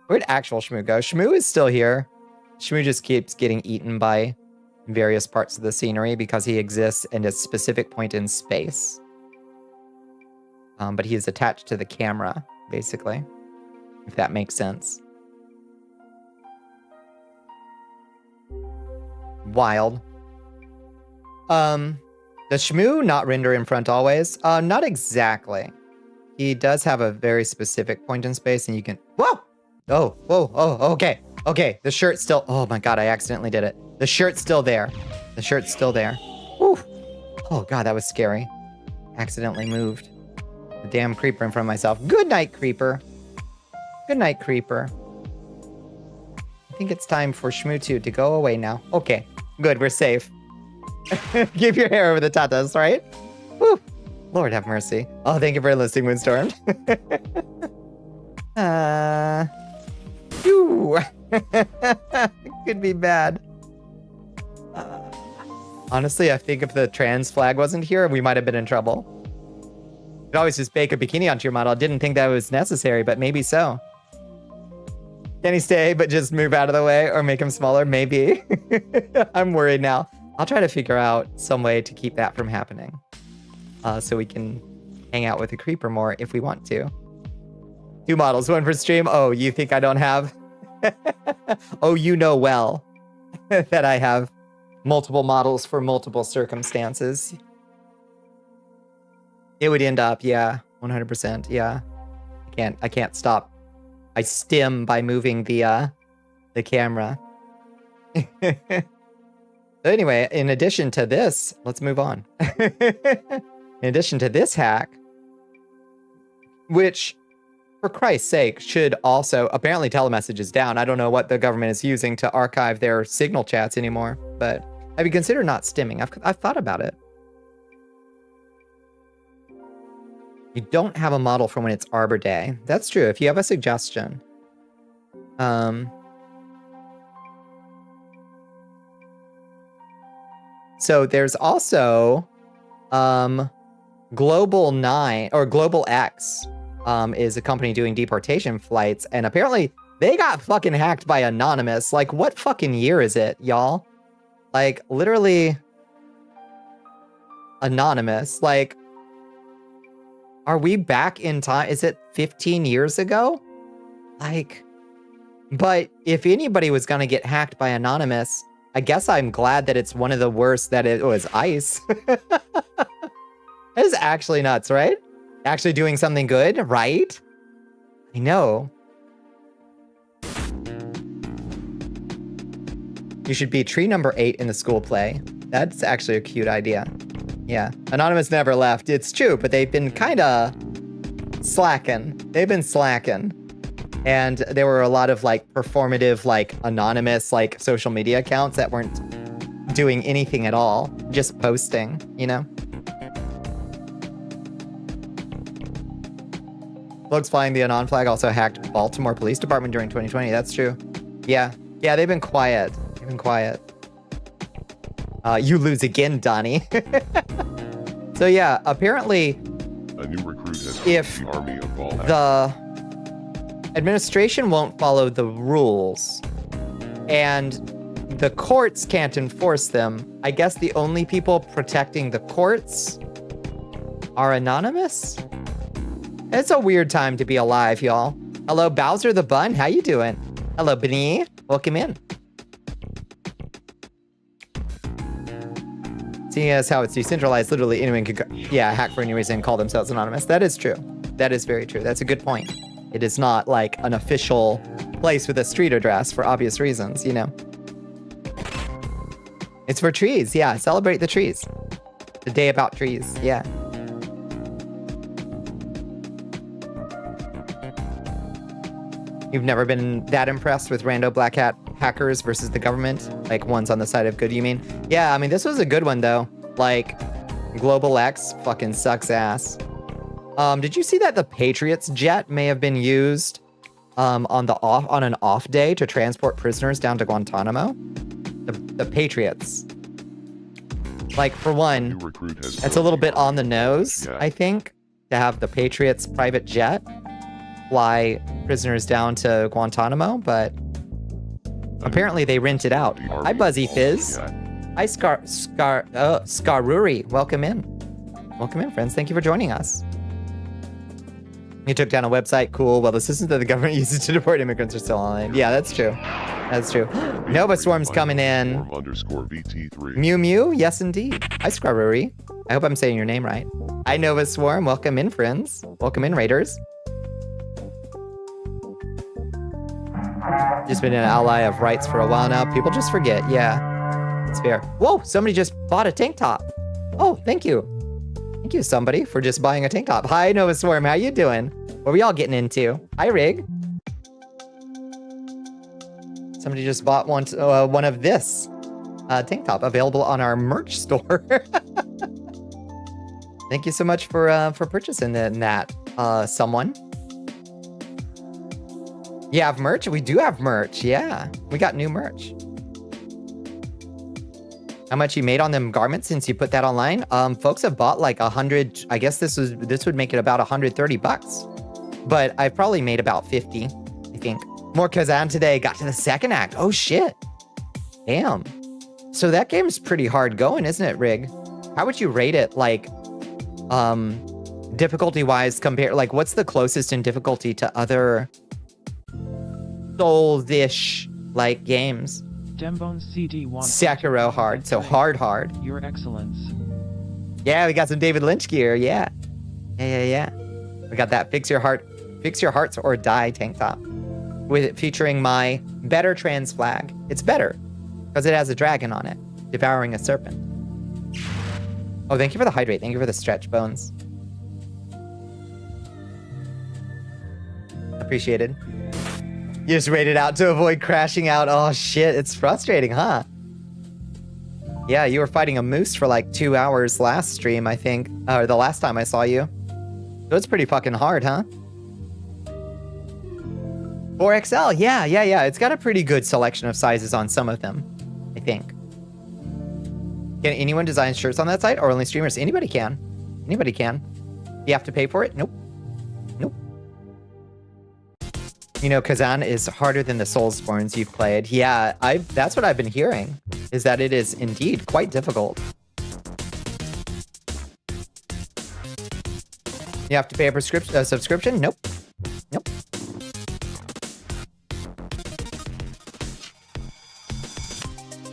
Where'd actual Shmoo go? Shmoo is still here. Shmoo just keeps getting eaten by various parts of the scenery because he exists in a specific point in space. But he is attached to the camera, basically. if that makes sense. Wild. Does Shmoo not render in front always? Not exactly. He does have a very specific point in space, and you can... Whoa! Oh, okay. Okay, the shirt's still... Oh my god, I accidentally did it. The shirt's still there. The shirt's still there. Whew. Oh god, that was scary. Accidentally moved the damn creeper in front of myself. Good night, creeper. Good night, creeper. I think it's time for Shmoo2 to go away now. Okay, good, we're safe. Give your hair over the tatas, right? Whew. Lord have mercy. Oh, thank you for listening, Windstorm. Phew. Could be bad. Honestly, I think if the trans flag wasn't here, we might have been in trouble. You could always just bake a bikini onto your model. I didn't think that was necessary, but maybe so. Can he stay, but just move out of the way or make him smaller? Maybe. I'm worried now. I'll try to figure out some way to keep that from happening. So we can hang out with the creeper more if we want to. 2 models, 1 for stream. Oh, you think I don't have? Oh, you know well that I have multiple models for multiple circumstances. It would end up, yeah, 100%, yeah. I can't stop. I stim by moving the camera. So anyway, in addition to this, let's move on. In addition to this hack, which, for Christ's sake, should also... Apparently telemessage is down. I don't know what the government is using to archive their signal chats anymore, but have you considered not stimming? I've thought about it. You don't have a model for when it's Arbor Day. That's true. If you have a suggestion. So there's also Global 9 or Global X is a company doing deportation flights, and apparently they got fucking hacked by Anonymous. Like, what fucking year is it, y'all? Like, literally Anonymous. Like, are we back in time? Is it 15 years ago? Like, but if anybody was gonna get hacked by Anonymous, I guess I'm glad that it's one of the worst that it was ICE. That is actually nuts, right? Actually doing something good, right? I know. You should be tree number 8 in the school play. That's actually a cute idea. Yeah. Anonymous never left. It's true, but they've been kind of slacking. They've been slacking. And there were a lot of like performative, like anonymous, like social media accounts that weren't doing anything at all, just posting, you know? Folks flying the Anon flag also hacked Baltimore Police Department during 2020. That's true. Yeah. Yeah, they've been quiet. They've been quiet. You lose again, Donnie. So yeah, apparently A new recruit has if joined the army of all the administration won't follow the rules and the courts can't enforce them, I guess the only people protecting the courts are Anonymous? It's a weird time to be alive, y'all. Hello, Bowser the Bun. How you doing? Hello, Benny. Welcome in. Seeing as how it's decentralized, literally anyone could go, yeah, hack for any reason and call themselves anonymous. That is true. That is very true. That's a good point. It is not like an official place with a street address for obvious reasons, you know. It's for trees, yeah. Celebrate the trees. The day about trees, yeah. You've never been that impressed with rando black hat hackers versus the government? Like, one's on the side of good, you mean? Yeah, I mean, this was a good one, though. Like, Global X fucking sucks ass. Did you see that the Patriots jet may have been used on an off day to transport prisoners down to Guantanamo? The Patriots. Like, for one, it's a little bit on the nose, I think, to have the Patriots private jet fly prisoners down to Guantanamo, but apparently they rent it out. Hi, Buzzy Fizz. Hi, Scaruri. Welcome in. Welcome in, friends. Thank you for joining us. You took down a website. Cool. Well, the systems that the government uses to deport immigrants are still online. Yeah, that's true. That's true. Nova Swarm's coming in. _VT3. Mew Mew? Yes, indeed. Hi, Scrubbery. I hope I'm saying your name right. Hi, Nova Swarm. Welcome in, friends. Welcome in, Raiders. Just been an ally of rights for a while now. People just forget. Yeah, it's fair. Whoa, somebody just bought a tank top. Oh, thank you. Thank you, somebody, for just buying a tank top. Hi, Nova Swarm. How you doing? What are we all getting into? Hi, Rig. Somebody just bought one of this tank top, available on our merch store. Thank you so much for purchasing that, someone. You have merch? We do have merch. Yeah, we got new merch. How much you made on them garments since you put that online? Folks have bought like 100. I guess this would make it about 130 bucks. But I've probably made about 50, I think. More Kazan today. Got to the second act. Oh shit. Damn. So that game's pretty hard going, isn't it, Rig? How would you rate it, like, difficulty-wise compared? Like, what's the closest in difficulty to other Souls-ish like games? Dembones CD wants Sekiro hard, so hard. Your Excellence. Yeah, we got some David Lynch gear. Yeah. We got that fix your hearts or die tank top, with it featuring my better trans flag. It's better because it has a dragon on it, devouring a serpent. Oh, thank you for the hydrate. Thank you for the stretch, Bones. Appreciated. You just waited out to avoid crashing out. Oh shit, it's frustrating, huh? Yeah, you were fighting a moose for like 2 hours last stream, I think. Or the last time I saw you. So it's pretty fucking hard, huh? 4XL, yeah. It's got a pretty good selection of sizes on some of them, I think. Can anyone design shirts on that site or only streamers? Anybody can. Anybody can. You have to pay for it? Nope. You know, Kazan is harder than the Soulsborns you've played. Yeah, that's what I've been hearing, is that it is indeed quite difficult. You have to pay a subscription? Nope. Do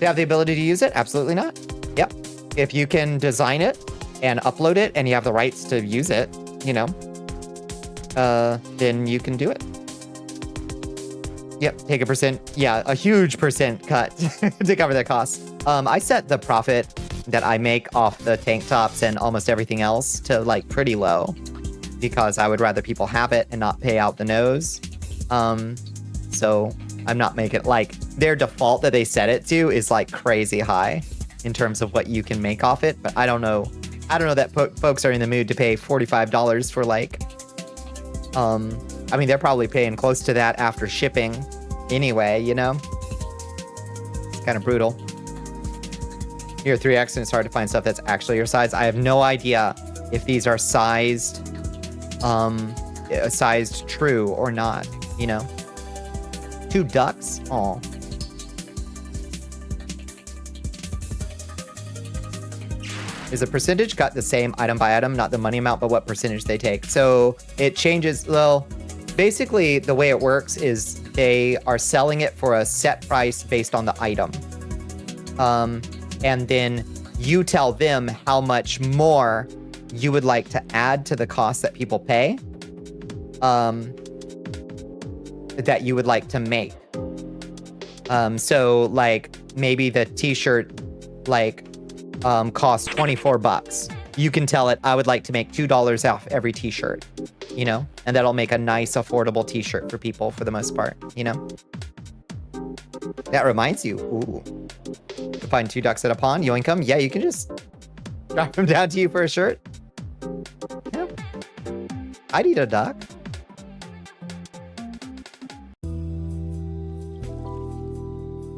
you have the ability to use it? Absolutely not. Yep. If you can design it and upload it and you have the rights to use it, you know, then you can do it. Yep, take a huge percent cut to cover their costs. I set the profit that I make off the tank tops and almost everything else to like pretty low because I would rather people have it and not pay out the nose. So I'm not making like their default that they set it to is like crazy high in terms of what you can make off it. But I don't know that folks are in the mood to pay $45 for like, I mean, they're probably paying close to that after shipping anyway, you know? It's kind of brutal. You're 3X and it's hard to find stuff that's actually your size. I have no idea if these are sized true or not, you know? 2 ducks? Aw. Is the percentage cut the same item by item, not the money amount, but what percentage they take? So it changes, well, basically the way it works is they are selling it for a set price based on the item. And then you tell them how much more you would like to add to the cost that people pay, that you would like to make. So like maybe the t-shirt like costs 24 bucks. You can tell it, I would like to make $2 off every t-shirt, you know? And that'll make a nice, affordable t-shirt for people for the most part, you know? That reminds you, ooh. To find 2 ducks at a pond, yoink 'em. Yeah, you can just drop them down to you for a shirt. Yeah. I'd eat a duck.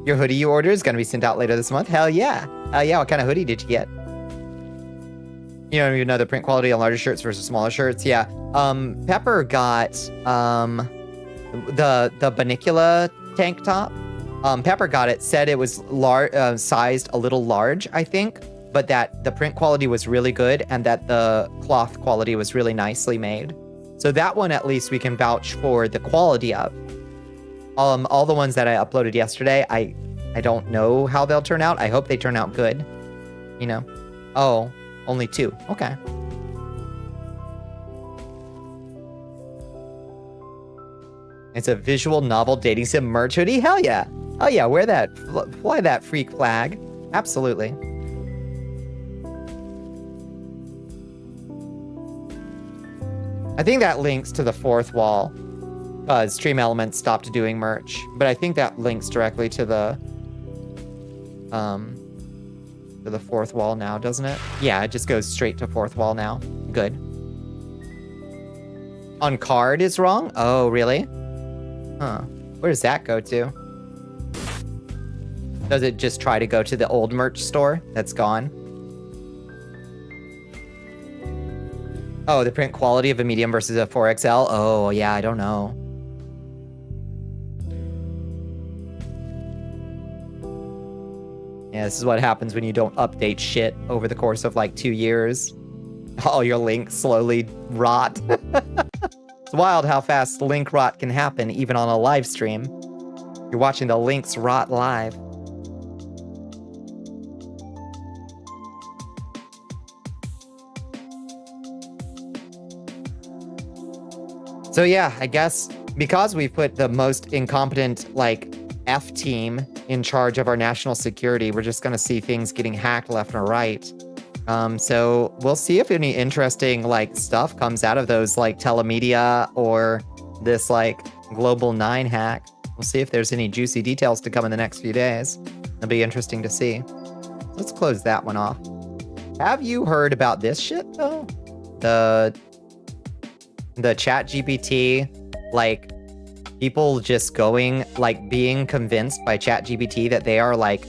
Your hoodie you ordered is going to be sent out later this month. Hell yeah. Yeah, what kind of hoodie did you get? You know the print quality on larger shirts versus smaller shirts. Yeah. Pepper got the Bonnicula tank top. Pepper got it, said it was sized a little large, I think, but that the print quality was really good and that the cloth quality was really nicely made. So that one, at least we can vouch for the quality of. All the ones that I uploaded yesterday, I don't know how they'll turn out. I hope they turn out good, you know? Oh, only 2. Okay. It's a visual novel dating sim merch hoodie? Hell yeah. Oh yeah, wear that. Fly that freak flag. Absolutely. I think that links to the 4th wall. Stream Elements stopped doing merch. But I think that links directly to the 4th wall now, doesn't it? Yeah, it just goes straight to 4th wall now. Good. On card is wrong? Oh, really? Huh. Where does that go to? Does it just try to go to the old merch store that's gone? Oh, the print quality of a medium versus a 4XL? Oh, yeah, I don't know. Yeah, this is what happens when you don't update shit over the course of like 2 years. All your links slowly rot. It's wild how fast link rot can happen even on a live stream. You're watching the links rot live. So yeah, I guess because we've put the most incompetent, like, F team in charge of our national security, we're just gonna see things getting hacked left and right. So we'll see if any interesting, like, stuff comes out of those, like, telemedia or this, like, Global 9 hack. We'll see if there's any juicy details to come in the next few days. It'll be interesting to see. Let's close that one off. Have you heard about this shit, though? The chat GPT, like, people just going, like, being convinced by chat GPT that they are, like,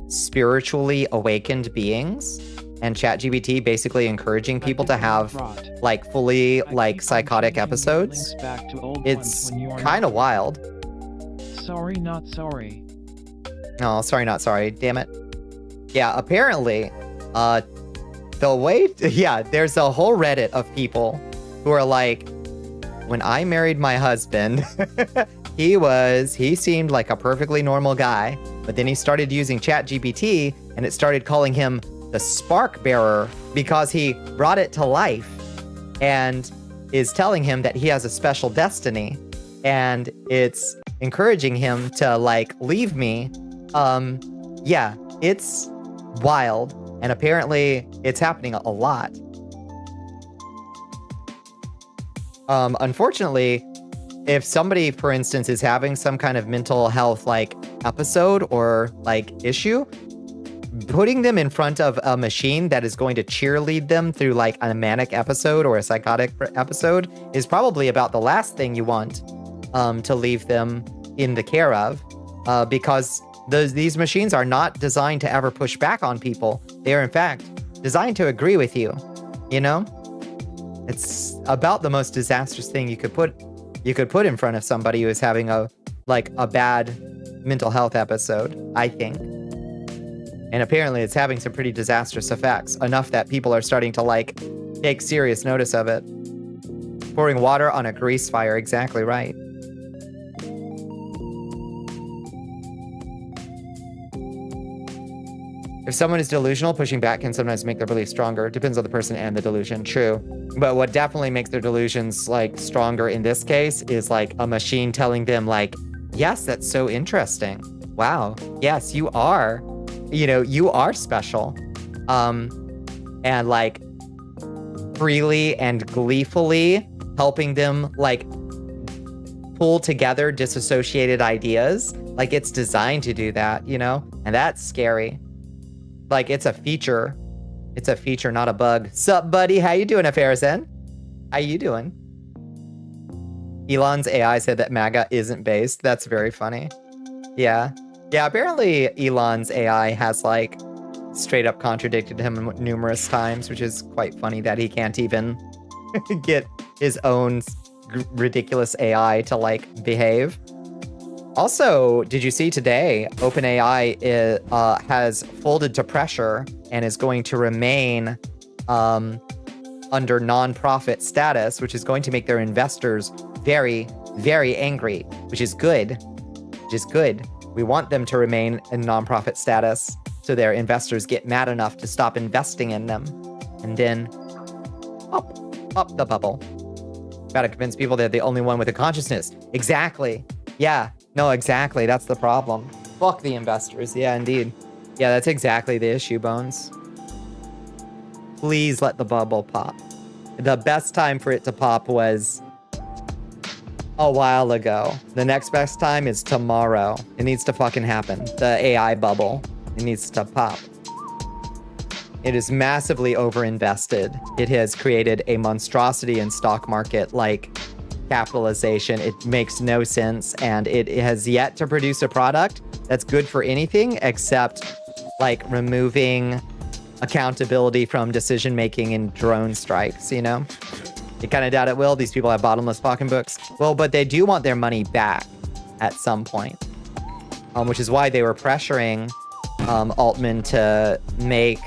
spiritually awakened beings, and chat GPT basically encouraging people to have, like, fully, like, psychotic episodes. It's kind of wild. Sorry, not sorry. No, sorry, not sorry. Damn it. Yeah, apparently, the way, yeah, there's a whole Reddit of people who are like, when I married my husband, he seemed like a perfectly normal guy, but then he started using ChatGPT and it started calling him the spark bearer because he brought it to life and is telling him that he has a special destiny and it's encouraging him to, like, leave me. Yeah, it's wild. And apparently it's happening a lot. Unfortunately, if somebody, for instance, is having some kind of mental health, like, episode or, like, issue, putting them in front of a machine that is going to cheerlead them through, like, a manic episode or a psychotic episode is probably about the last thing you want to leave them in the care of, because these machines are not designed to ever push back on people. They are, in fact, designed to agree with you, you know? It's about the most disastrous thing you could put in front of somebody who is having a bad mental health episode, I think. And apparently it's having some pretty disastrous effects, enough that people are starting to, like, take serious notice of it. Pouring water on a grease fire, exactly right. If someone is delusional, pushing back can sometimes make their belief stronger. Depends on the person and the delusion. True. But what definitely makes their delusions, like, stronger in this case is, like, a machine telling them, like, yes, that's so interesting. Wow. Yes, you are. You know, you are special. And, like, freely and gleefully helping them, like, pull together disassociated ideas. Like, it's designed to do that, you know? And that's scary. Like, it's a feature. It's a feature, not a bug. Sup, buddy? How you doing, Affairsen? How you doing? Elon's AI said that MAGA isn't based. That's very funny. Yeah. Yeah, apparently Elon's AI has, like, straight up contradicted him numerous times, which is quite funny that he can't even get his own ridiculous AI to, like, behave. Also, did you see today, OpenAI has folded to pressure and is going to remain under non-profit status, which is going to make their investors very, very angry, which is good. Which is good. We want them to remain in non-profit status so their investors get mad enough to stop investing in them. And then pop the bubble. Gotta convince people they're the only one with a consciousness. Exactly. Yeah. No, exactly. That's the problem. Fuck the investors. Yeah, indeed. Yeah, that's exactly the issue, Bones. Please let the bubble pop. The best time for it to pop was a while ago. The next best time is tomorrow. It needs to fucking happen. The AI bubble. It needs to pop. It is massively overinvested. It has created a monstrosity in stock market like capitalization. It makes no sense, and it has yet to produce a product that's good for anything except like removing accountability from decision making in drone strikes, you know? You kind of doubt it will. These people have bottomless pocketbooks. Well, but they do want their money back at some point, which is why they were pressuring Altman to make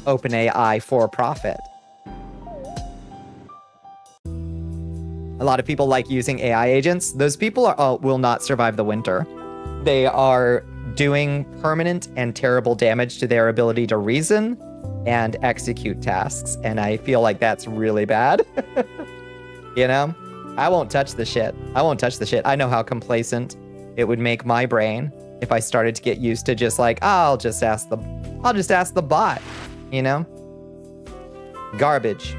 OpenAI for profit. A lot of people like using AI agents. Those people will not survive the winter. They are doing permanent and terrible damage to their ability to reason and execute tasks. And I feel like that's really bad. You know? I won't touch the shit. I won't touch the shit. I know how complacent it would make my brain if I started to get used to just like, I'll just ask the bot, you know? Garbage.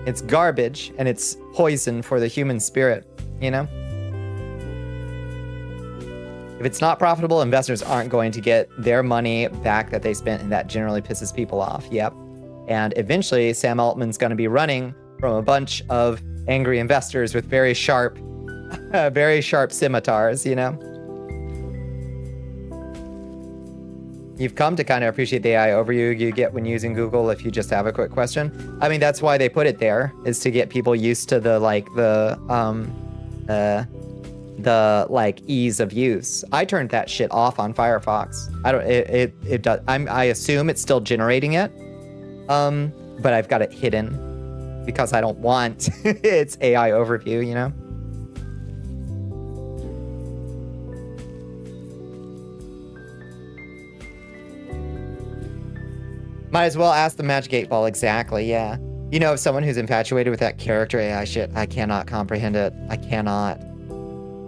It's garbage, and it's poison for the human spirit, you know? If it's not profitable, investors aren't going to get their money back that they spent, and that generally pisses people off. Yep. And eventually, Sam Altman's going to be running from a bunch of angry investors with very sharp scimitars, you know? You've come to kind of appreciate the AI overview you get when using Google if you just have a quick question. I mean, that's why they put it there, is to get people used to the ease of use. I turned that shit off on Firefox. It does. I assume it's still generating it, but I've got it hidden because I don't want its AI overview, you know? Might as well ask the Magic 8 Ball. Exactly, yeah. You know, if someone who's infatuated with that character AI shit, I cannot comprehend it. I cannot.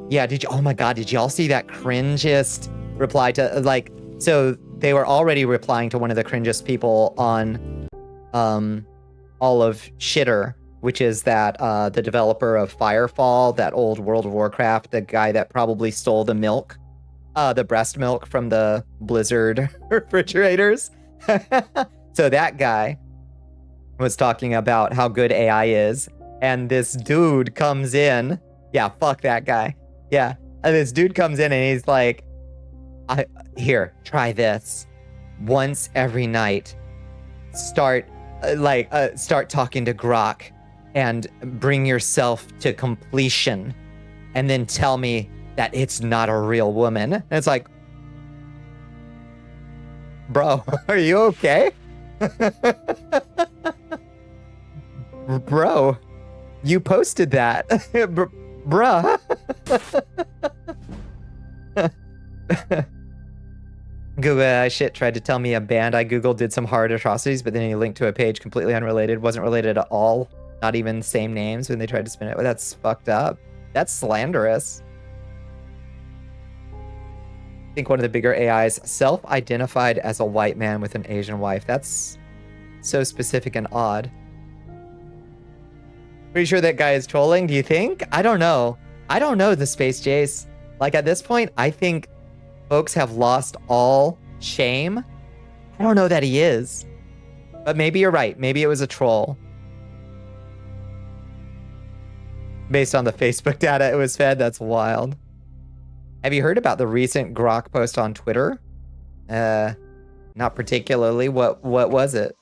Yeah, oh my god, did y'all see that cringiest reply to, like, so they were already replying to one of the cringiest people on all of Shitter, which is that the developer of Firefall, that old World of Warcraft, the guy that probably stole the milk, the breast milk from the Blizzard refrigerators. So that guy was talking about how good AI is, and this dude comes in. Yeah, fuck that guy. Yeah, and this dude comes in and he's like, here, try this. Once every night, start talking to Grok and bring yourself to completion, and then tell me that it's not a real woman. And it's like, bro, are you okay? Bro, you posted that. Bruh. Google shit tried to tell me a band I Googled did some hard atrocities, but then he linked to a page completely unrelated. Wasn't related at all. Not even the same names when they tried to spin it. Well, that's fucked up. That's slanderous. I think one of the bigger AIs self-identified as a white man with an Asian wife. That's so specific and odd. Pretty sure that guy is trolling, do you think? I don't know. I don't know, the Space Jace. Like, at this point, I think folks have lost all shame. I don't know that he is. But maybe you're right. Maybe it was a troll. Based on the Facebook data it was fed, that's wild. Have you heard about the recent Grok post on Twitter? Not particularly. What was it?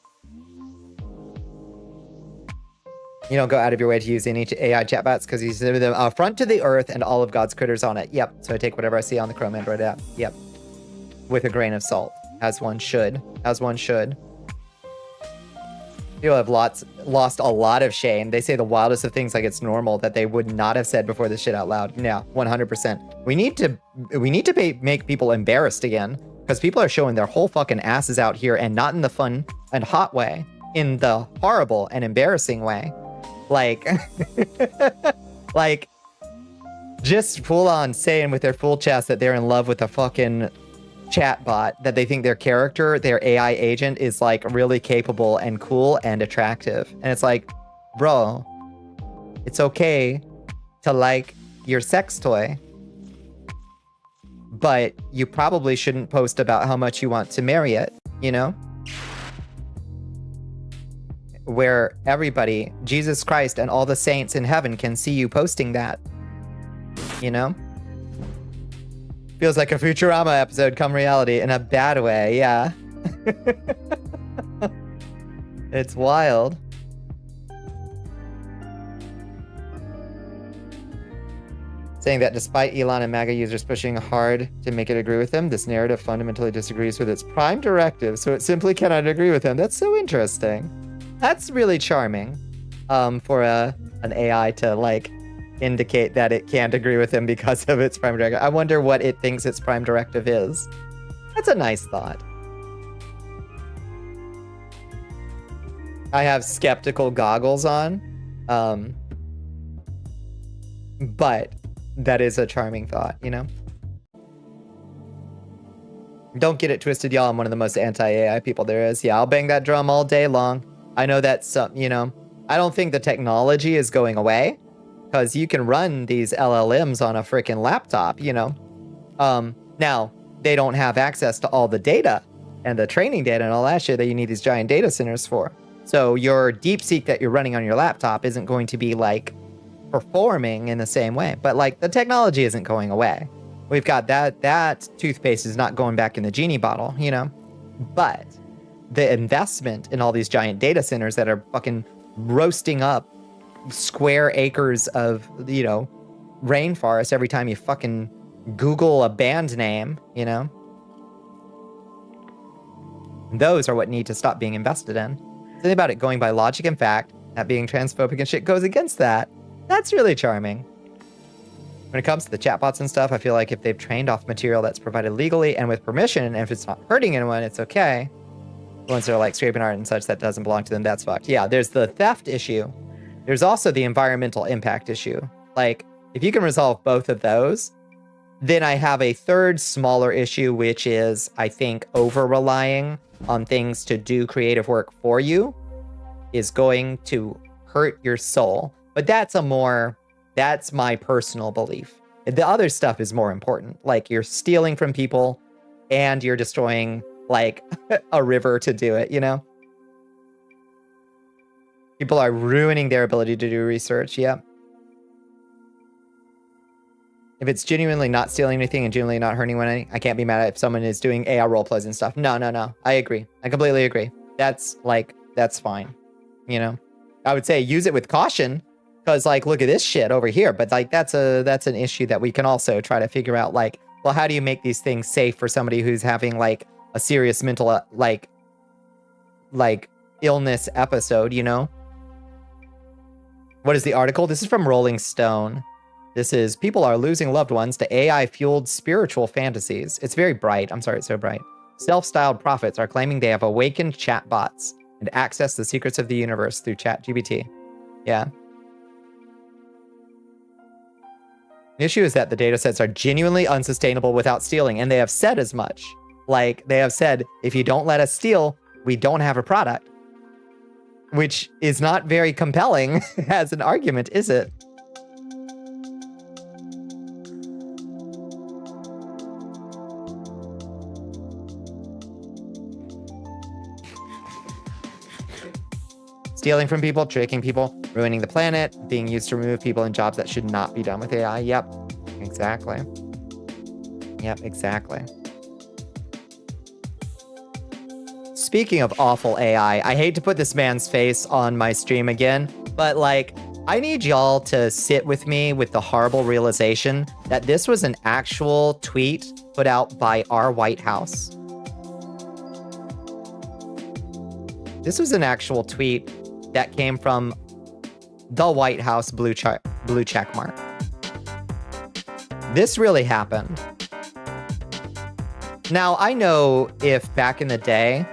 You don't go out of your way to use any AI chatbots because you consider them a front to the earth and all of God's critters on it. Yep. So I take whatever I see on the Chrome Android app. Yep. With a grain of salt, as one should. As one should. People have lost a lot of shame. They say the wildest of things like it's normal that they would not have said before this shit out loud. Yeah, 100%. We need to make people embarrassed again, because people are showing their whole fucking asses out here, and not in the fun and hot way, in the horrible and embarrassing way. Like, like, just full on saying with their full chest that they're in love with a fucking chatbot, that they think their character, their AI agent, is like really capable and cool and attractive. And it's like, bro, it's okay to like your sex toy, but you probably shouldn't post about how much you want to marry it, you know? Where everybody, Jesus Christ and all the saints in heaven can see you posting that, you know? Feels like a Futurama episode come reality in a bad way, yeah. It's wild. Saying that despite Elon and MAGA users pushing hard to make it agree with them, this narrative fundamentally disagrees with its prime directive, so it simply cannot agree with them. That's so interesting. That's really charming, for an AI to, like, indicate that it can't agree with him because of its prime directive. I wonder what it thinks its prime directive is. That's a nice thought. I have skeptical goggles on, but that is a charming thought, you know? Don't get it twisted, y'all. I'm one of the most anti-AI people there is. Yeah, I'll bang that drum all day long. I know that's, you know, I don't think the technology is going away, because you can run these LLMs on a freaking laptop, you know? Now, they don't have access to all the data and the training data and all that shit that you need these giant data centers for. So your DeepSeek that you're running on your laptop isn't going to be, like, performing in the same way. But, like, the technology isn't going away. We've got that toothpaste is not going back in the genie bottle, you know? But the investment in all these giant data centers that are fucking roasting up square acres of, you know, rainforest every time you fucking Google a band name, you know? Those are what need to stop being invested in. Something about it going by logic and fact, that being transphobic and shit goes against that. That's really charming. When it comes to the chatbots and stuff, I feel like if they've trained off material that's provided legally and with permission, and if it's not hurting anyone, it's okay. The ones that are like scraping art and such that doesn't belong to them, that's fucked. Yeah, there's the theft issue. There's also the environmental impact issue. Like, if you can resolve both of those, then I have a third smaller issue, which is, I think, over-relying on things to do creative work for you is going to hurt your soul. But that's my personal belief. The other stuff is more important. Like, you're stealing from people and you're destroying, like, a river to do it, you know? People are ruining their ability to do research, yeah. If it's genuinely not stealing anything and genuinely not hurting anyone, I can't be mad at if someone is doing AI roleplays and stuff. No. I agree. I completely agree. That's fine. You know? I would say use it with caution, because, like, look at this shit over here. But, like, that's an issue that we can also try to figure out, like, well, how do you make these things safe for somebody who's having, like, a serious mental, like illness episode, you know? What is the article? This is from Rolling Stone. This is, people are losing loved ones to AI-fueled spiritual fantasies. It's very bright. I'm sorry, it's so bright. Self-styled prophets are claiming they have awakened chatbots and access the secrets of the universe through ChatGPT. Yeah. The issue is that the data sets are genuinely unsustainable without stealing, and they have said as much. Like, they have said, if you don't let us steal, we don't have a product. Which is not very compelling as an argument, is it? Stealing from people, tricking people, ruining the planet, being used to remove people in jobs that should not be done with AI. Yep, exactly. Yep, exactly. Speaking of awful AI, I hate to put this man's face on my stream again, but, like, I need y'all to sit with me with the horrible realization that this was an actual tweet put out by our White House. This was an actual tweet that came from the White House blue check mark. This really happened. Now, I know if back in the day,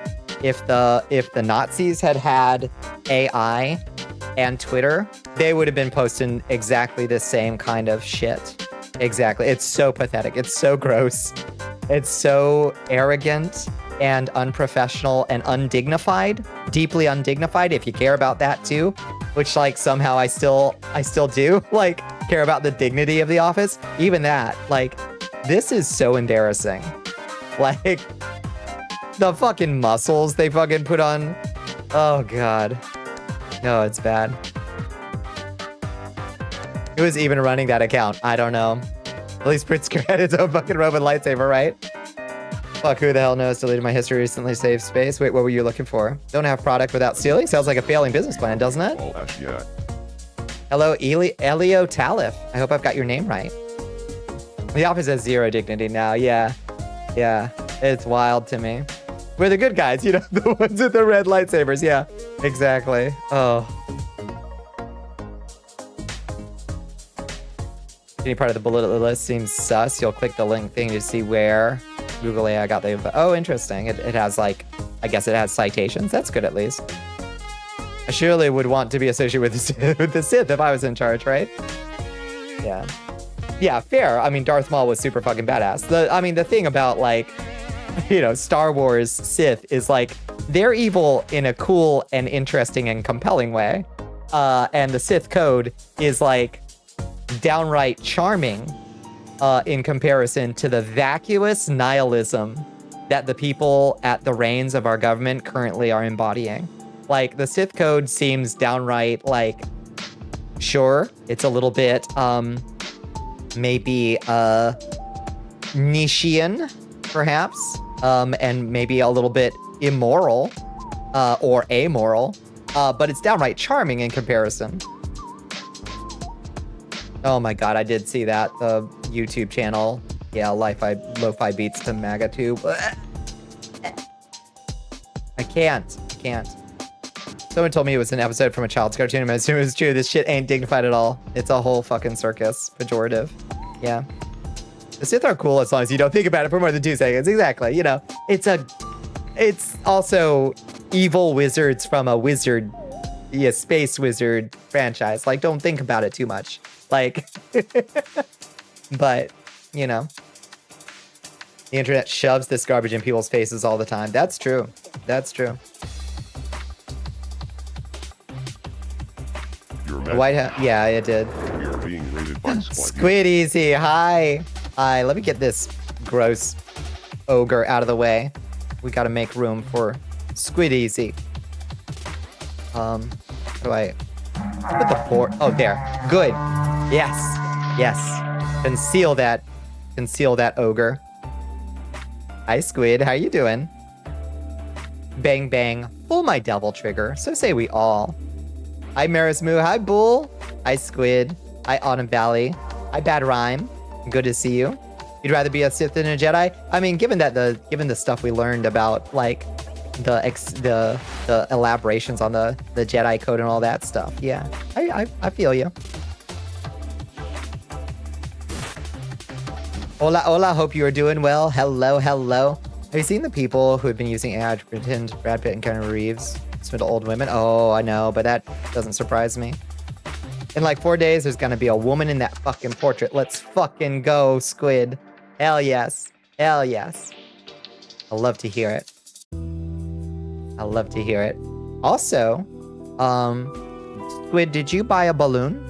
if the Nazis had AI and Twitter, they would have been posting exactly the same kind of shit. Exactly. It's so pathetic. It's so gross. It's so arrogant and unprofessional and undignified, deeply undignified, if you care about that too, which like somehow I still do, like care about the dignity of the office. Even that, like, this is so embarrassing. Like, the fucking muscles they fucking put on. Oh God. No, it's bad. Who was even running that account? I don't know. At least Pritzker had his own fucking Roman lightsaber, right? Fuck, who the hell knows? Deleted my history recently, saved space. Wait, what were you looking for? Don't have product without stealing? Sounds like a failing business plan, doesn't it? All Asiat. Hello, Elio Talif. I hope I've got your name right. The office has zero dignity now. Yeah. Yeah. It's wild to me. We're the good guys, you know, the ones with the red lightsabers. Yeah, exactly. Oh. Any part of the bullet list seems sus. You'll click the link thing to see where Google AI got the info. Oh, interesting. It has like, I guess it has citations. That's good at least. I surely would want to be associated with the Sith if I was in charge, right? Yeah. Yeah, fair. I mean, Darth Maul was super fucking badass. The thing about like, you know, Star Wars Sith is like, they're evil in a cool and interesting and compelling way. And the Sith code is like downright charming in comparison to the vacuous nihilism that the people at the reins of our government currently are embodying. Like, the Sith code seems downright like, sure, it's a little bit maybe Nietzschean, perhaps, and maybe a little bit immoral or amoral, but it's downright charming in comparison. Oh my God, I did see that. The YouTube channel. Yeah, Lo-Fi Beats to MagaTube. I can't. Someone told me it was an episode from a child's cartoon, and I assume it was true. This shit ain't dignified at all. It's a whole fucking circus. Pejorative. Yeah. The Sith are cool as long as you don't think about it for more than 2 seconds. Exactly. You know, it's also evil wizards from a space wizard franchise. Like, don't think about it too much. Like, but, you know, the internet shoves this garbage in people's faces all the time. That's true. That's true. The White House, yeah, it did. We are being raided by Squad. Squid Easy, hi. Hi, let me get this gross ogre out of the way. We gotta make room for Squid Easy. How do I put the port? Oh, there. Good. Yes. Conceal that ogre. Hi, Squid. How you doing? Bang, bang. Pull my devil trigger. So say we all. Hi, Marismoo. Hi, Bull. Hi, Squid. Hi, Autumn Valley. Hi, Bad Rhyme. Good to see you. You'd rather be a Sith than a Jedi? I mean, given the stuff we learned about, like, the elaborations on the Jedi code and all that stuff. Yeah, I feel you. Hola, hope you are doing well. Hello. Have you seen the people who have been using AI to pretend Brad Pitt and Keanu Reeves to old women? Oh, I know, but that doesn't surprise me. In like 4 days, there's gonna be a woman in that fucking portrait. Let's fucking go, Squid. Hell yes. I love to hear it. Also, Squid, did you buy a balloon?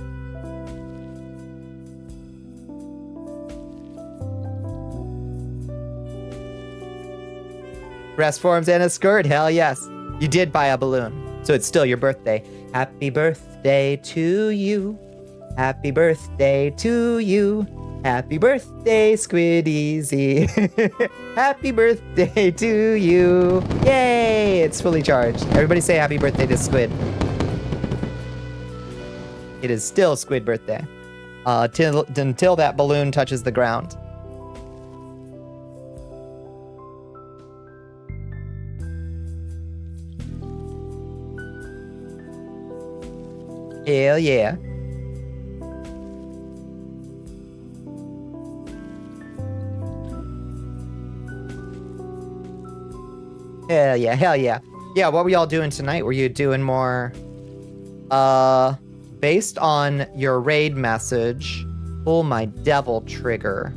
Breast forms and a skirt, hell yes. You did buy a balloon, so it's still your birthday. Happy birthday to you. Happy birthday to you. Happy birthday, Squid Easy. Happy birthday to you. Yay, it's fully charged. Everybody say happy birthday to Squid. It is still Squid birthday. Until that balloon touches the ground. Hell yeah. Hell yeah, hell yeah. Yeah, what were y'all doing tonight? Were you doing more, based on your raid message, pull my devil trigger.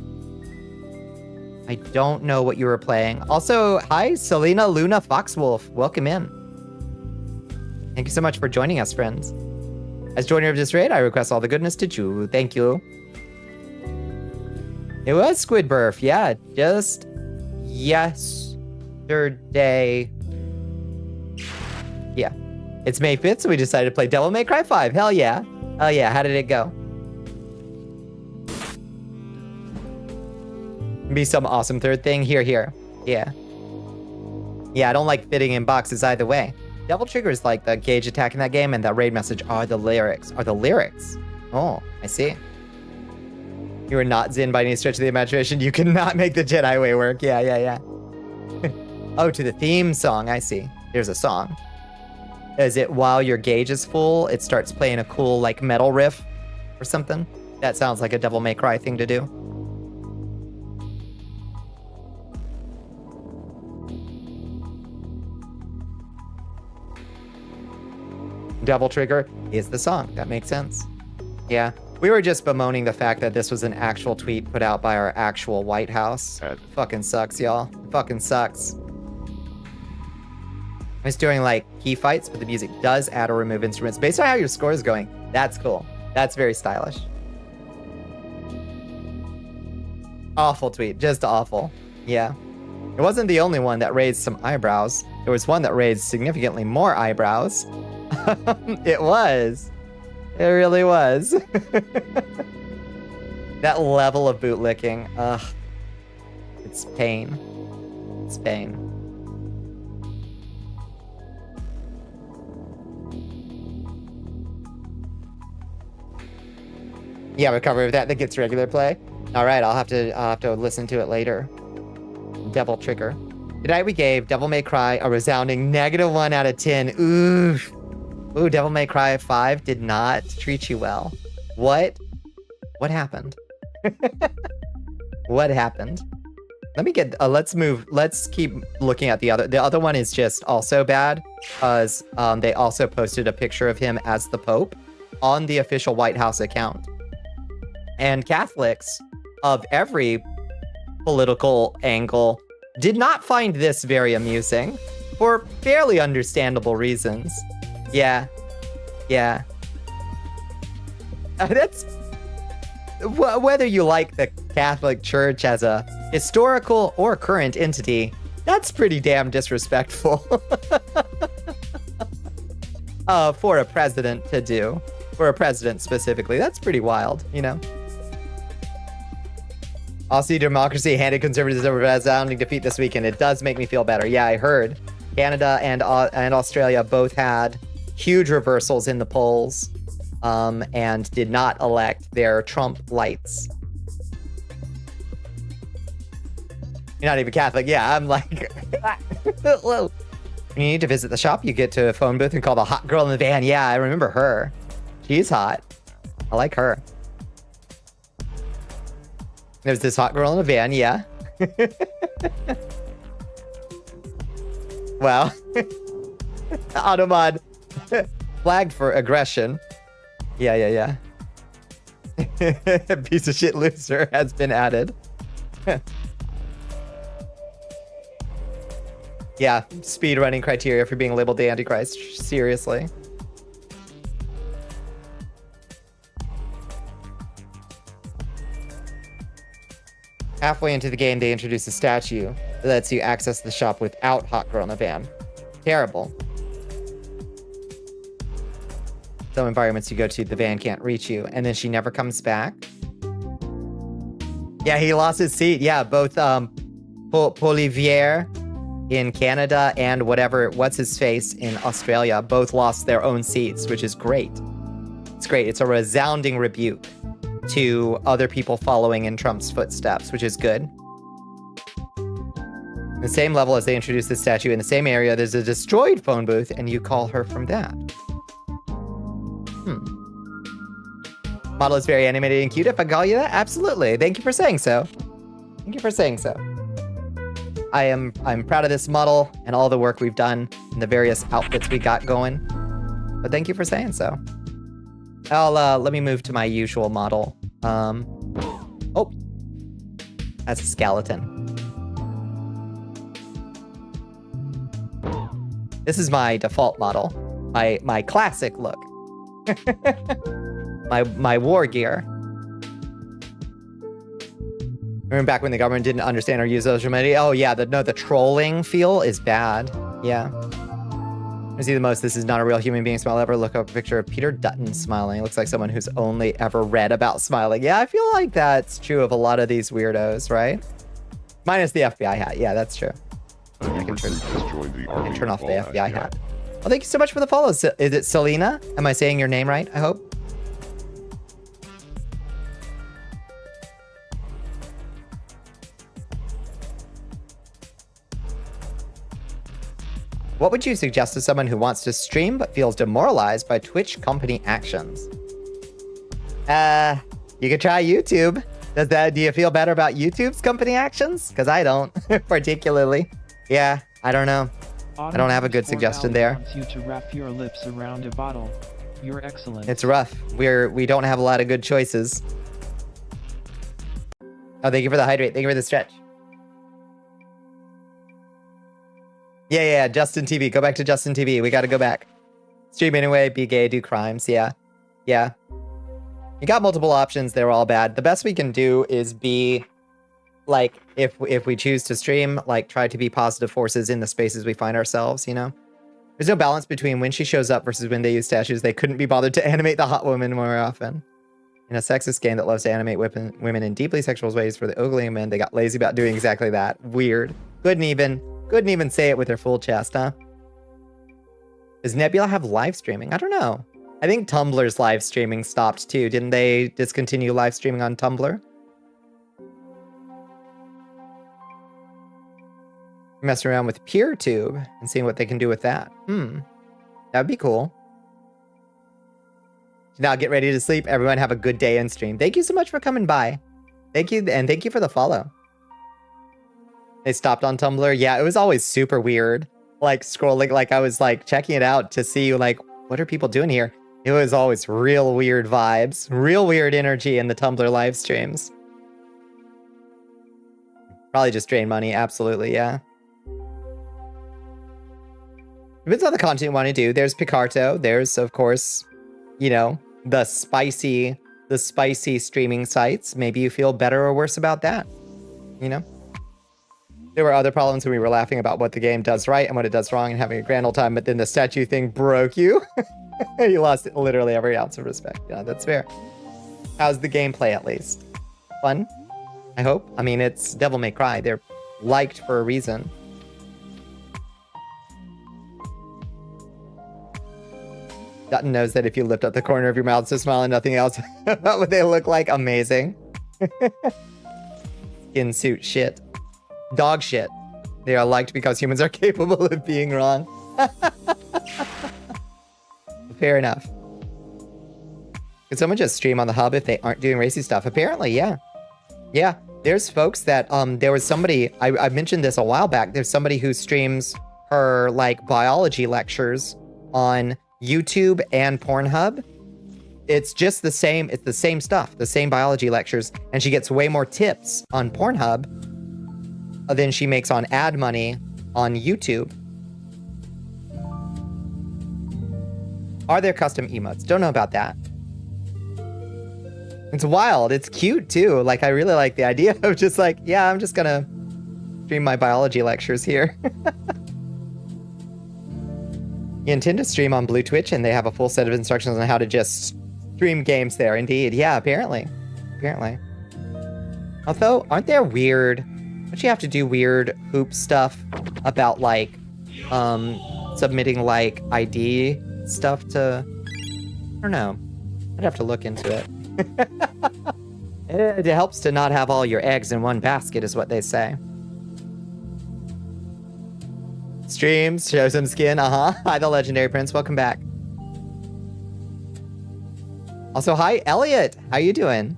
I don't know what you were playing. Also, hi, Selena Luna Foxwolf. Welcome in. Thank you so much for joining us, friends. As joiner of this raid, I request all the goodness to you. Thank you. It was Squidburf, yeah, just yesterday. Yeah. It's May 5th, so we decided to play Devil May Cry 5. Hell yeah. Hell yeah, how did it go? Be some awesome third thing. Here. Yeah. Yeah, I don't like fitting in boxes either way. Devil Trigger is like the gauge attack in that game, and that raid message are the lyrics. Oh, I see. You are not Zen by any stretch of the imagination. You cannot make the Jedi way work. Yeah. Oh, to the theme song. I see. There's a song. Is it while your gauge is full, it starts playing a cool, like, metal riff or something? That sounds like a Devil May Cry thing to do. Devil Trigger is the song. That makes sense. Yeah. We were just bemoaning the fact that this was an actual tweet put out by our actual White House. Fucking sucks, y'all. Fucking sucks. I was doing like key fights, but the music does add or remove instruments based on how your score is going. That's cool. That's very stylish. Awful tweet. Just awful. Yeah. It wasn't the only one that raised some eyebrows. There was one that raised significantly more eyebrows. It was. It really was. That level of bootlicking. Ugh. It's pain. It's pain. Yeah, recovery of that gets regular play. All right, I'll have to listen to it later. Devil Trigger. Tonight we gave Devil May Cry a resounding -1 out of 10. Oof. Ooh, Devil May Cry 5 did not treat you well. What happened? What happened? Let me get, let's keep looking at the other. The other one is just also bad because they also posted a picture of him as the Pope on the official White House account. And Catholics of every political angle did not find this very amusing for fairly understandable reasons. Yeah. That's whether you like the Catholic Church as a historical or current entity, that's pretty damn disrespectful. For a president to do. For a president specifically. That's pretty wild, you know? Aussie democracy handed conservatism a resounding defeat this weekend. It does make me feel better. Yeah, I heard. Canada and Australia both had huge reversals in the polls and did not elect their Trump lights. You're not even Catholic. Yeah, I'm like... Whoa. You need to visit the shop. You get to a phone booth and call the hot girl in the van. Yeah, I remember her. She's hot. I like her. There's this hot girl in a van, yeah. Well, Automod flagged for aggression. Yeah. Piece of shit loser has been added. Yeah, speed running criteria for being labeled the Antichrist. Seriously. Halfway into the game, they introduce a statue that lets you access the shop without Hot Girl in a van. Terrible. Some environments you go to, the van can't reach you, and then she never comes back. Yeah, he lost his seat. Yeah, both Polivier in Canada and what's his face in Australia, both lost their own seats, which is great. It's great. It's a resounding rebuke to other people following in Trump's footsteps, which is good. The same level as they introduced the statue in the same area, there's a destroyed phone booth, and you call her from that. Model is very animated and cute. If I call you that, absolutely. Thank you for saying so. Thank you for saying so. I'm proud of this model and all the work we've done and the various outfits we got going. But thank you for saying so. Let me move to my usual model. Oh, that's a skeleton. This is my default model, my classic look. my war gear. Remember back when the government didn't understand or use social media? Oh yeah, the trolling feel is bad. Yeah. I see the most. This is not a real human being smile ever. Look up a picture of Peter Dutton smiling. It looks like someone who's only ever read about smiling. Yeah, I feel like that's true of a lot of these weirdos, right? Minus the FBI hat. Yeah, that's true. I can turn off the FBI hat. Well, thank you so much for the follow. Is it Selena? Am I saying your name right? I hope. What would you suggest to someone who wants to stream but feels demoralized by Twitch company actions? You could try YouTube. Do you feel better about YouTube's company actions? Because I don't, particularly. Yeah, I don't know. I don't have a good suggestion there. Wants you to wrap your lips around a bottle. You're excellent. It's rough. We don't have a lot of good choices. Oh, thank you for the hydrate. Thank you for the stretch. Yeah, Justin TV. Go back to Justin TV. We got to go back. Stream anyway, be gay, do crimes. Yeah. You got multiple options. They're all bad. The best we can do is be, like, if we choose to stream, like, try to be positive forces in the spaces we find ourselves, you know? There's no balance between when she shows up versus when they use statues. They couldn't be bothered to animate the hot woman more often. In a sexist game that loves to animate women in deeply sexual ways for the ugly men, they got lazy about doing exactly that. Weird. Couldn't even say it with her full chest, huh? Does Nebula have live streaming? I don't know. I think Tumblr's live streaming stopped too. Didn't they discontinue live streaming on Tumblr? Messing around with PeerTube and seeing what they can do with that. That'd be cool. Now get ready to sleep. Everyone have a good day and stream. Thank you so much for coming by. Thank you, and thank you for the follow. They stopped on Tumblr. Yeah, it was always super weird. Like scrolling, like I was like checking it out to see like, what are people doing here? It was always real weird vibes, real weird energy in the Tumblr live streams. Probably just drain money. Absolutely, yeah. Depends on the content you want to do. There's Picarto. There's, of course, you know, the spicy streaming sites. Maybe you feel better or worse about that, you know? There were other problems when we were laughing about what the game does right and what it does wrong and having a grand old time, but then the statue thing broke you. You lost literally every ounce of respect. Yeah, that's fair. How's the gameplay at least? Fun? I hope. I mean, it's Devil May Cry. They're liked for a reason. Dutton knows that if you lift up the corner of your mouth to smile and nothing else, what would they look like? Amazing. Skin suit shit. Dog shit. They are liked because humans are capable of being wrong. Fair enough. Could someone just stream on the hub if they aren't doing racy stuff? Apparently, yeah. Yeah, there's folks that, there was somebody, I mentioned this a while back, there's somebody who streams her, like, biology lectures on YouTube and Pornhub. It's just the same, it's the same stuff, the same biology lectures, and she gets way more tips on Pornhub than she makes on ad money on YouTube. Are there custom emotes? Don't know about that. It's wild. It's cute too. Like, I really like the idea of just like, yeah, I'm just gonna stream my biology lectures here. You intend to stream on Blue Twitch and they have a full set of instructions on how to just stream games there. Indeed. Yeah, apparently. Although, aren't there weird... Don't you have to do weird hoop stuff about, like, submitting, like, ID stuff to... I don't know. I'd have to look into it. It helps to not have all your eggs in one basket, is what they say. Streams, show some skin, Hi, the Legendary Prince, welcome back. Also, hi, Elliot. How you doing?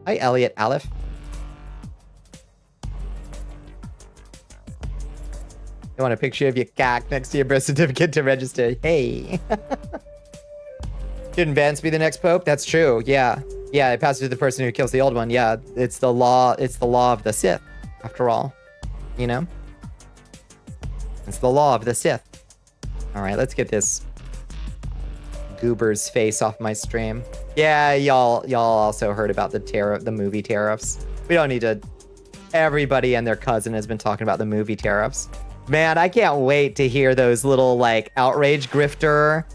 Hi, Elliot Aleph. You want a picture of your cock next to your birth certificate to register? Hey. Shouldn't Vance be the next pope? That's true. Yeah. Yeah, it passes to the person who kills the old one. Yeah, it's the law. It's the law of the Sith, after all. You know? It's the law of the Sith. All right, let's get this goober's face off my stream. Yeah, y'all also heard about the movie tariffs. We don't need to. Everybody and their cousin has been talking about the movie tariffs. Man, I can't wait to hear those little like outrage grifter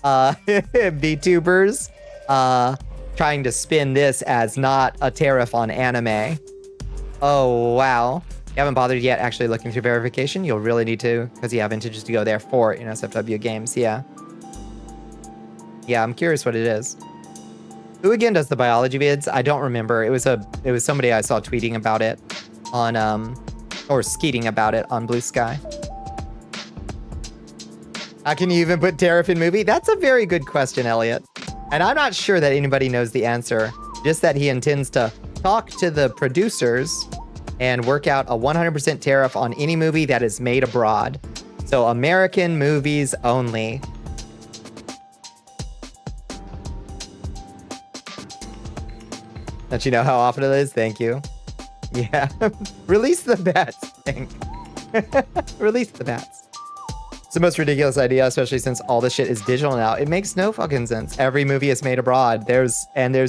VTubers trying to spin this as not a tariff on anime. Oh, wow. You haven't bothered yet actually looking through verification? You'll really need to, because you have vintages to go there for, you know, SFW games. Yeah. Yeah, I'm curious what it is. Who again does the biology vids? I don't remember. It was somebody I saw tweeting about it on or skeeting about it on Blue Sky. How can you even put tariff in movie? That's a very good question, Elliot. And I'm not sure that anybody knows the answer. Just that he intends to talk to the producers and work out a 100% tariff on any movie that is made abroad. So American movies only. Don't you know how often it is? Thank you. Yeah. Release the bats, Hank. Release the bats. It's the most ridiculous idea, especially since all the shit is digital now. It makes no fucking sense. Every movie is made abroad. There's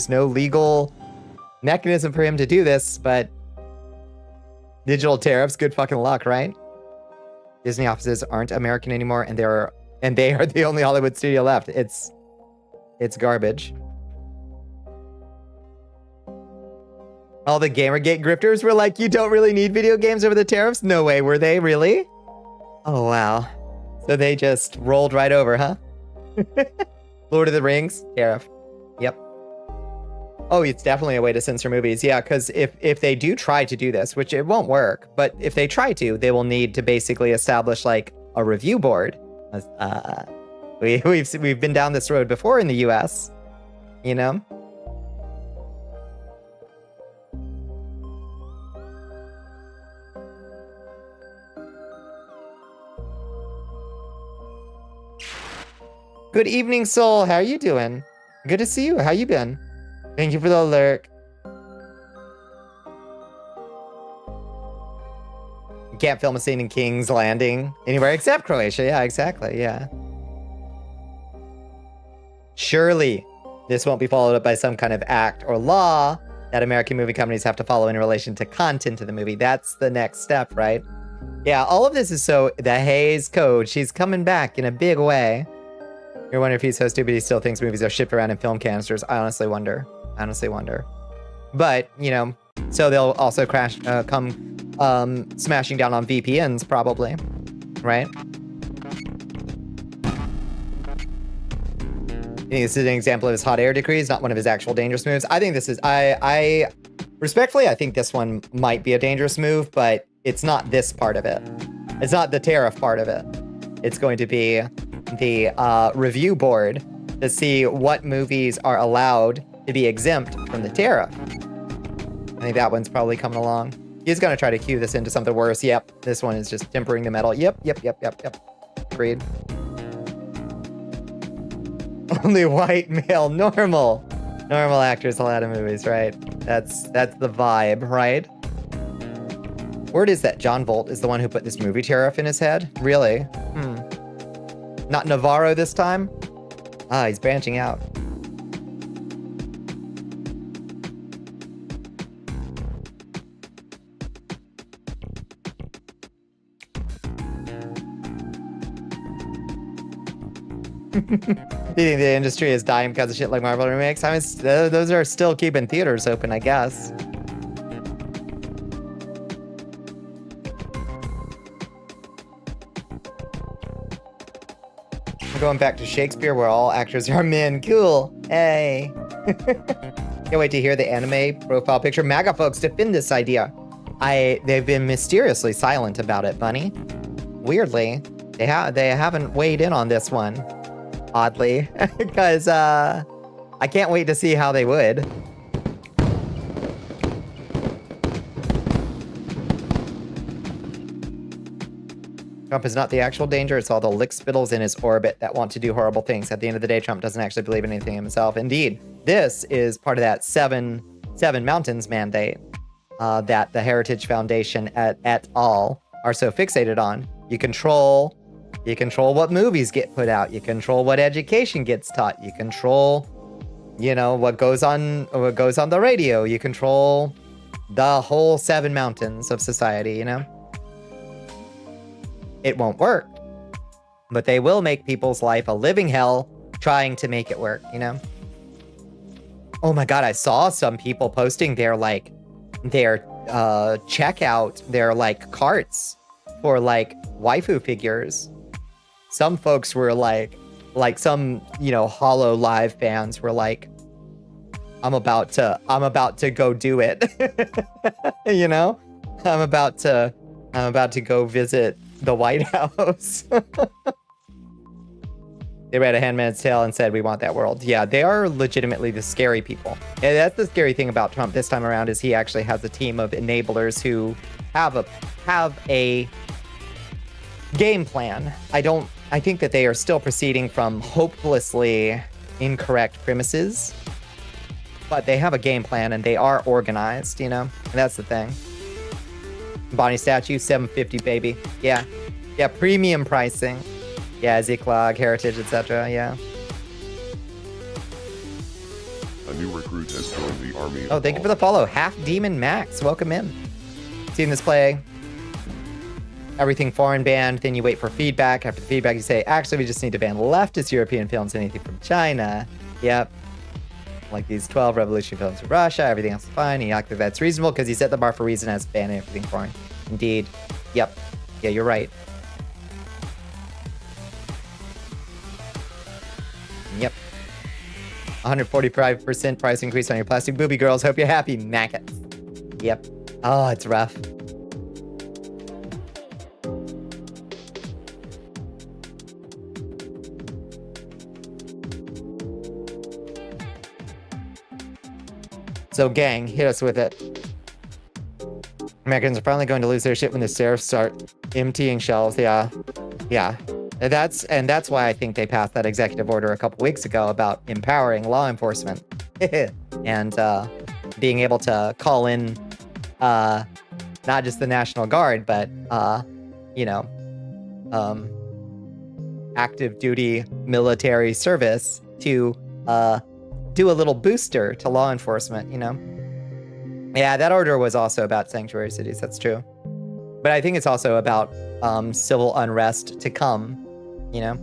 no legal mechanism for him to do this, but digital tariffs, good fucking luck, right? Disney offices aren't American anymore, and they are the only Hollywood studio left. It's garbage. All the Gamergate grifters were like, you don't really need video games over the tariffs? No way, were they really? Oh, wow. So they just rolled right over, huh? Lord of the Rings, tariff. Yep. Oh, it's definitely a way to censor movies. Yeah, because if they do try to do this, which it won't work, but if they try to, they will need to basically establish like a review board. We've been down this road before in the US, you know? Good evening, Soul. How are you doing? Good to see you. How you been? Thank you for the lurk. You can't film a scene in King's Landing anywhere except Croatia. Yeah, exactly. Yeah. Surely this won't be followed up by some kind of act or law that American movie companies have to follow in relation to content of the movie. That's the next step, right? Yeah, all of this is so the Hayes Code. She's coming back in a big way. You're wondering if he's so stupid he still thinks movies are shipped around in film canisters. I honestly wonder. But, you know, so they'll also come smashing down on VPNs probably, right? I think this is an example of his hot air decrees, not one of his actual dangerous moves. I think this is, I respectfully, I think this one might be a dangerous move, but it's not this part of it. It's not the tariff part of it. It's going to be the review board to see what movies are allowed to be exempt from the tariff. I think that one's probably coming along. He's going to try to cue this into something worse. Yep, this one is just tempering the metal. Yep. Agreed. Only white male, normal actors allowed in movies, right? That's the vibe, right? Word is that John Volt is the one who put this movie tariff in his head. Really? Not Navarro this time? Ah, he's branching out. Do you think the industry is dying because of shit like Marvel remakes? I mean, those are still keeping theaters open, I guess. Going back to Shakespeare where all actors are men. Cool. Hey. Can't wait to hear the anime profile picture. MAGA folks defend this idea. They've been mysteriously silent about it, Bunny. Weirdly, they haven't weighed in on this one. Oddly. Because I can't wait to see how they would. Trump is not the actual danger, it's all the lickspittles in his orbit that want to do horrible things. At the end of the day, Trump doesn't actually believe in anything himself. Indeed, this is part of that seven mountains mandate that the Heritage Foundation et al. Are so fixated on. You control what movies get put out. You control what education gets taught. You control, you know, what goes on the radio. You control the whole 7 mountains of society, you know? It won't work. But they will make people's life a living hell trying to make it work, you know? Oh my god, I saw some people posting their checkout, their like carts for like waifu figures. Some folks were like some, you know, Hollow Live fans were like, I'm about to go do it. You know? I'm about to go visit the White House. They read A Handmaid's Tale and said, we want that world. Yeah, they are legitimately the scary people. And that's the scary thing about Trump this time around, is he actually has a team of enablers who have a game plan. I think that they are still proceeding from hopelessly incorrect premises, but they have a game plan and they are organized, you know? And that's the thing. Bonnie statue, $750, baby. Yeah, premium pricing. Yeah, Ziklag, Heritage, etc. Yeah. A new recruit has joined the army. Oh, thank you for the follow. Half Demon Max, welcome in. Seen this play. Everything foreign banned, then you wait for feedback. After the feedback, you say, actually, we just need to ban leftist European films, anything from China. Yep. Like these 12 revolutionary films from Russia, everything else is fine. And you act like that's reasonable because you set the bar for reason as banning everything foreign. Indeed. Yep. Yeah, you're right. Yep. 145% price increase on your plastic booby girls. Hope you're happy, Mackets. Yep. Oh, it's rough. So, gang, hit us with it. Americans are finally going to lose their shit when the sheriffs start emptying shelves. Yeah. That's why I think they passed that executive order a couple weeks ago about empowering law enforcement and being able to call in not just the National Guard, but active duty military service to do a little booster to law enforcement, you know? Yeah, that order was also about sanctuary cities, that's true. But I think it's also about civil unrest to come, you know?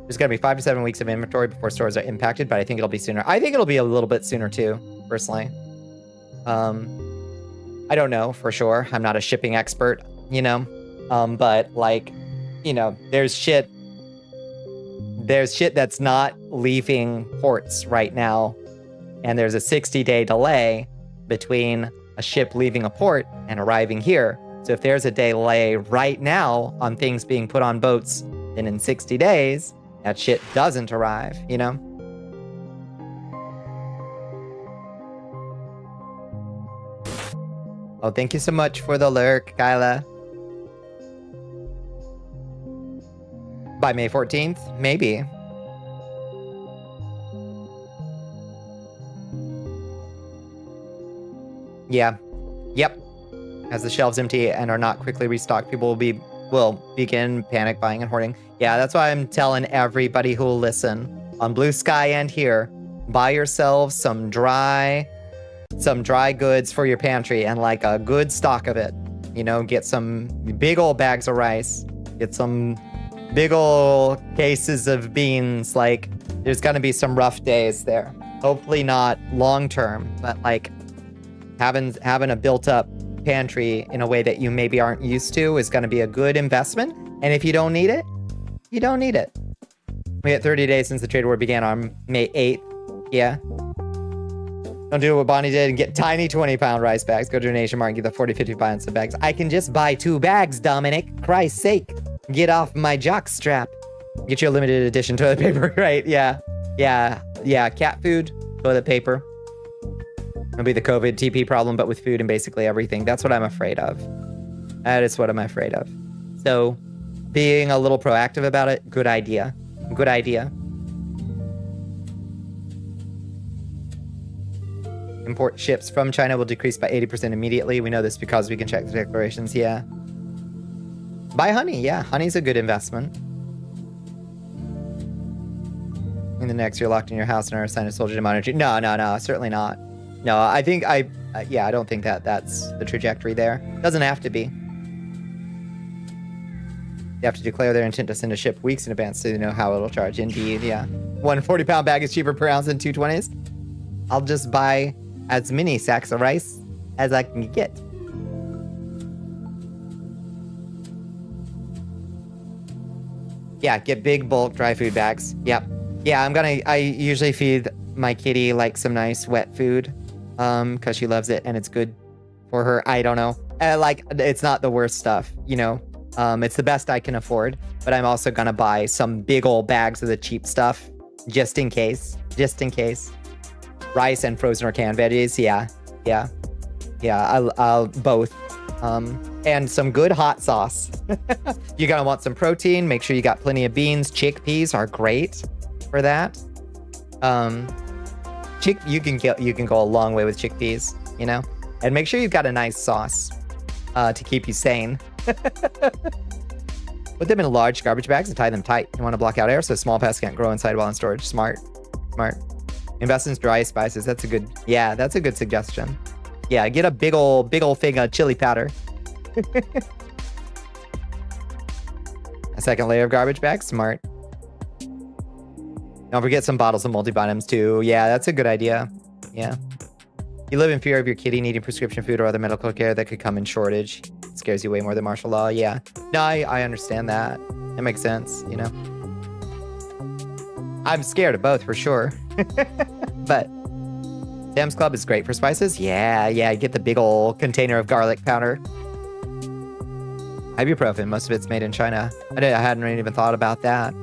There's gonna be 5 to 7 weeks of inventory before stores are impacted, but I think it'll be sooner. I think it'll be a little bit sooner too, personally. I don't know for sure. I'm not a shipping expert, you know? But like, you know, there's shit that's not leaving ports right now, and there's a 60-day delay between a ship leaving a port and arriving here. So if there's a delay right now on things being put on boats, then in 60 days, that shit doesn't arrive, you know? Oh, thank you so much for the lurk, Kyla. By May 14th? Maybe. Yeah. Yep. As the shelves empty and are not quickly restocked, people will begin panic buying and hoarding. Yeah, that's why I'm telling everybody who will listen on Blue Sky and here, buy yourselves some dry goods for your pantry and like a good stock of it. You know, get some big old bags of rice, get some big old cases of beans. Like, there's gonna be some rough days there. Hopefully not long term, but like having a built up pantry in a way that you maybe aren't used to is gonna be a good investment. And if you don't need it, you don't need it. We had 30 days since the trade war began on May 8th. Yeah. Don't do what Bonnie did and get tiny 20-pound rice bags. Go to a nation market and get the 40, 50 pounds of bags. I can just buy 2 bags, Dominic. Christ's sake. Get off my jock strap. Get you a limited edition toilet paper, right? Yeah. Cat food. toilet paper. It'll be the COVID TP problem, but with food and basically everything. That's what I'm afraid of. That is what I'm afraid of. So being a little proactive about it, good idea. Good idea. Import ships from China will decrease by 80% immediately. We know this because we can check the declarations. Yeah. Buy honey. Yeah, honey's a good investment. In the next, you're locked in your house and are assigned a soldier to monitor. No, certainly not. No, I think I don't think that's the trajectory there. Doesn't have to be. They have to declare their intent to send a ship weeks in advance so they know how it'll charge. Indeed, yeah. 140-pound bag is cheaper per ounce than 220s. I'll just buy as many sacks of rice as I can get. Yeah, get big bulk dry food bags. Yep. Yeah, I usually feed my kitty like some nice wet food, because she loves it and it's good for her. I don't know. Like, it's not the worst stuff, you know. It's the best I can afford, but I'm also gonna buy some big old bags of the cheap stuff, just in case. Rice and frozen or canned veggies, yeah. I'll both. And some good hot sauce. You're gonna want some protein. Make sure you got plenty of beans. Chickpeas are great for that. You can go a long way with chickpeas, you know. And make sure you've got a nice sauce to keep you sane. Put them in large garbage bags and tie them tight. You want to block out air so small pests can't grow inside while in storage. Smart. Invest in dry spices. That's a good suggestion. Yeah, get a big old thing of chili powder. A second layer of garbage bags. Smart. Don't forget some bottles of multivitamins too. Yeah, that's a good idea. Yeah. You live in fear of your kitty needing prescription food or other medical care that could come in shortage. It scares you way more than martial law. Yeah. No, I understand that. It makes sense, you know. I'm scared of both for sure. But Sam's Club is great for spices. Yeah. Get the big old container of garlic powder. Ibuprofen, most of it's made in China. I hadn't even thought about that.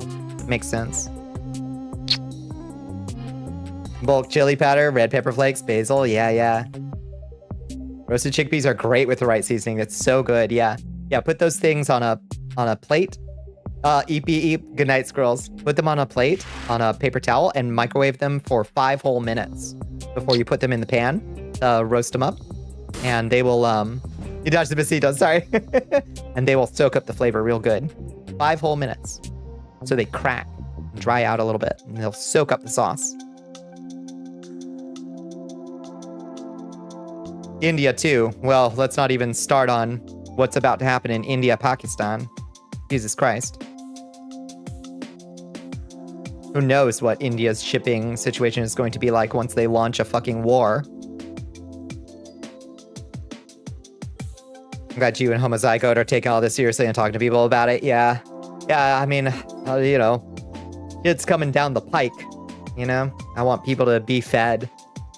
Makes sense. Bulk chili powder, red pepper flakes, basil. Yeah. Roasted chickpeas are great with the right seasoning. It's so good. Yeah. Put those things on a plate. Eep. Good night, squirrels. Put them on a plate, on a paper towel, and microwave them for 5 whole minutes before you put them in the pan. Roast them up, and they will. You dodged the besitos. Sorry. And they will soak up the flavor real good. 5 whole minutes, so they crack and dry out a little bit, and they'll soak up the sauce. India too. Well, let's not even start on what's about to happen in India, Pakistan. Jesus Christ. Who knows what India's shipping situation is going to be like once they launch a fucking war. I'm glad you and Homozygote are taking all this seriously and talking to people about it. Yeah, I mean, you know, it's coming down the pike, you know? I want people to be fed.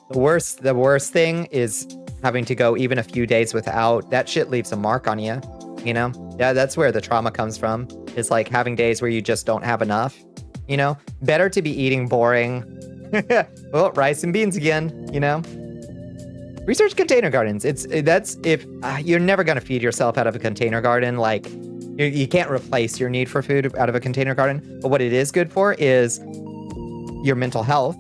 The worst thing is having to go even a few days without. That shit leaves a mark on you, you know? Yeah, that's where the trauma comes from. It's like having days where you just don't have enough, you know? Better to be eating boring. Well, rice and beans again, you know? Research container gardens. If you're never going to feed yourself out of a container garden. Like, you can't replace your need for food out of a container garden. But what it is good for is your mental health.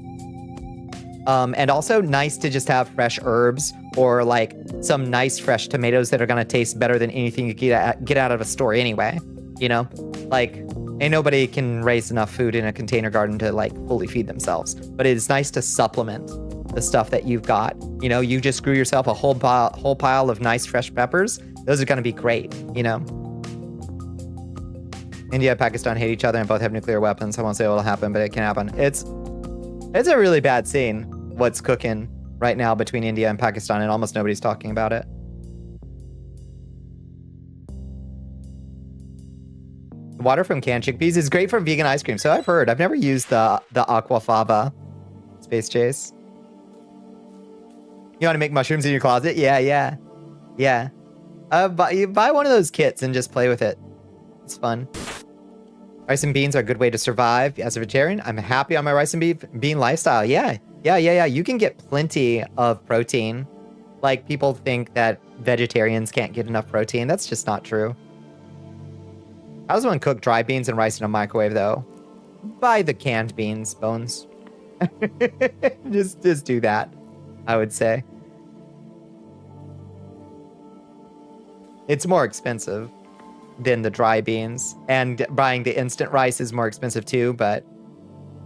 And also nice to just have fresh herbs or like some nice fresh tomatoes that are going to taste better than anything you get out of a store anyway. You know, like ain't nobody can raise enough food in a container garden to like fully feed themselves. But it is nice to supplement the stuff that you've got. You know, you just grew yourself a whole pile of nice fresh peppers. Those are going to be great, you know. India and Pakistan hate each other and both have nuclear weapons. I won't say what'll happen, but it can happen. It's a really bad scene, what's cooking right now between India and Pakistan, and almost nobody's talking about it. Water from canned chickpeas is great for vegan ice cream. So I've heard. I've never used the aquafaba. Space Chase. You want to make mushrooms in your closet? Yeah. You buy one of those kits and just play with it. It's fun. Rice and beans are a good way to survive as a vegetarian. I'm happy on my rice and bean lifestyle. Yeah. Yeah. You can get plenty of protein. Like, people think that vegetarians can't get enough protein. That's just not true. How does one cook dry beans and rice in a microwave, though? Buy the canned beans, Bones. just do that, I would say. It's more expensive than the dry beans. And buying the instant rice is more expensive too, but...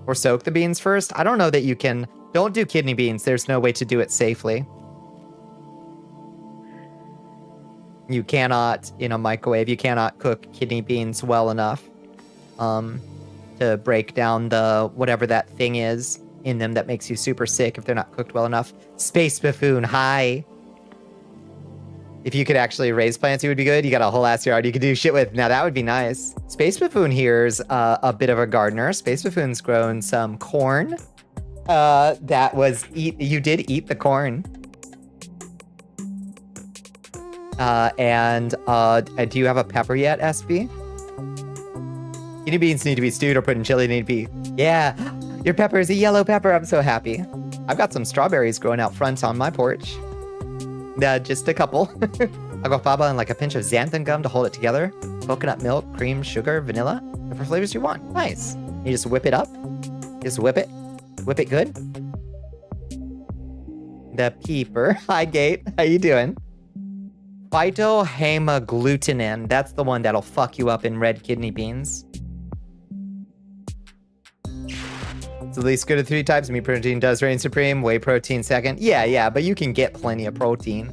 Or soak the beans first? I don't know that you can... Don't do kidney beans. There's no way to do it safely. You cannot, in a microwave, you cannot cook kidney beans well enough to break down the whatever that thing is in them that makes you super sick if they're not cooked well enough. Space Buffoon, hi. If you could actually raise plants, it would be good. You got a whole ass yard you could do shit with. Now that would be nice. Space Buffoon here's a bit of a gardener. Space Buffoon's grown some corn. You did eat the corn. Do you have a pepper yet, SB? Kidney beans need to be stewed or put in chili. Need to be... Yeah, your pepper is a yellow pepper. I'm so happy. I've got some strawberries growing out front on my porch. Just a couple. Aguafaba and like a pinch of xanthan gum to hold it together. Coconut milk, cream, sugar, vanilla. Whatever flavors you want. Nice. You just whip it up. Just whip it. Whip it good. The peeper. Hi, Gate. How you doing? Phytohemagglutinin. That's the one that'll fuck you up in red kidney beans. It's at least good at 3 types. Meat protein does reign supreme. Whey protein second. Yeah, but you can get plenty of protein.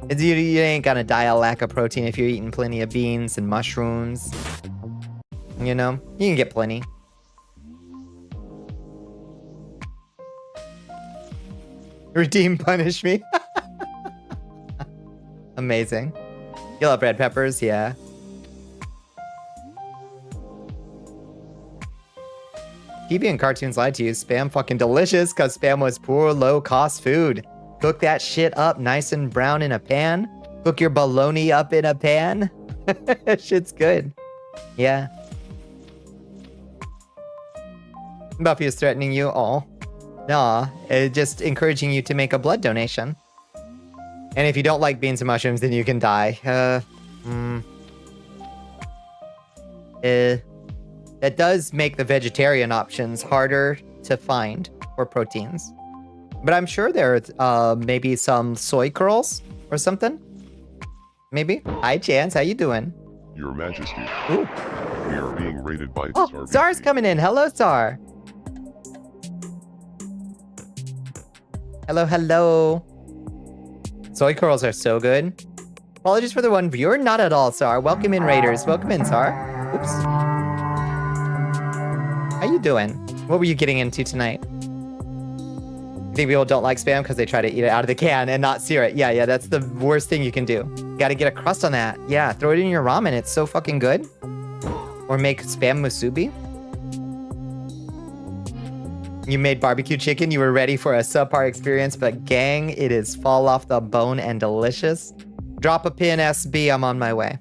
You ain't gonna die of lack of protein if you're eating plenty of beans and mushrooms. You know, you can get plenty. Redeem punish me. Amazing. You love red peppers, yeah. TV and cartoons lied to you. Spam fucking delicious because Spam was poor, low-cost food. Cook that shit up nice and brown in a pan. Cook your bologna up in a pan. Shit's good. Yeah. Buffy is threatening you. Oh. Nah. Just encouraging you to make a blood donation. And if you don't like beans and mushrooms, then you can die. That does make the vegetarian options harder to find for proteins. But I'm sure there are maybe some soy curls or something. Maybe. Hi, Chance. How you doing? Your Majesty. Ooh. We are being raided by Oh, Tsar Czar's BP. coming in. Hello, Czar. Hello. Soy curls are so good. Apologies for the one viewer. Not at all, Czar. Welcome in, Raiders. Welcome in, Czar. Oops. How you doing? What were you getting into tonight? You think people don't like Spam because they try to eat it out of the can and not sear it? Yeah, that's the worst thing you can do. You gotta get a crust on that. Yeah, throw it in your ramen. It's so fucking good. Or make Spam musubi. You made barbecue chicken. You were ready for a subpar experience, but gang, it is fall off the bone and delicious. Drop a pin, SB. I'm on my way.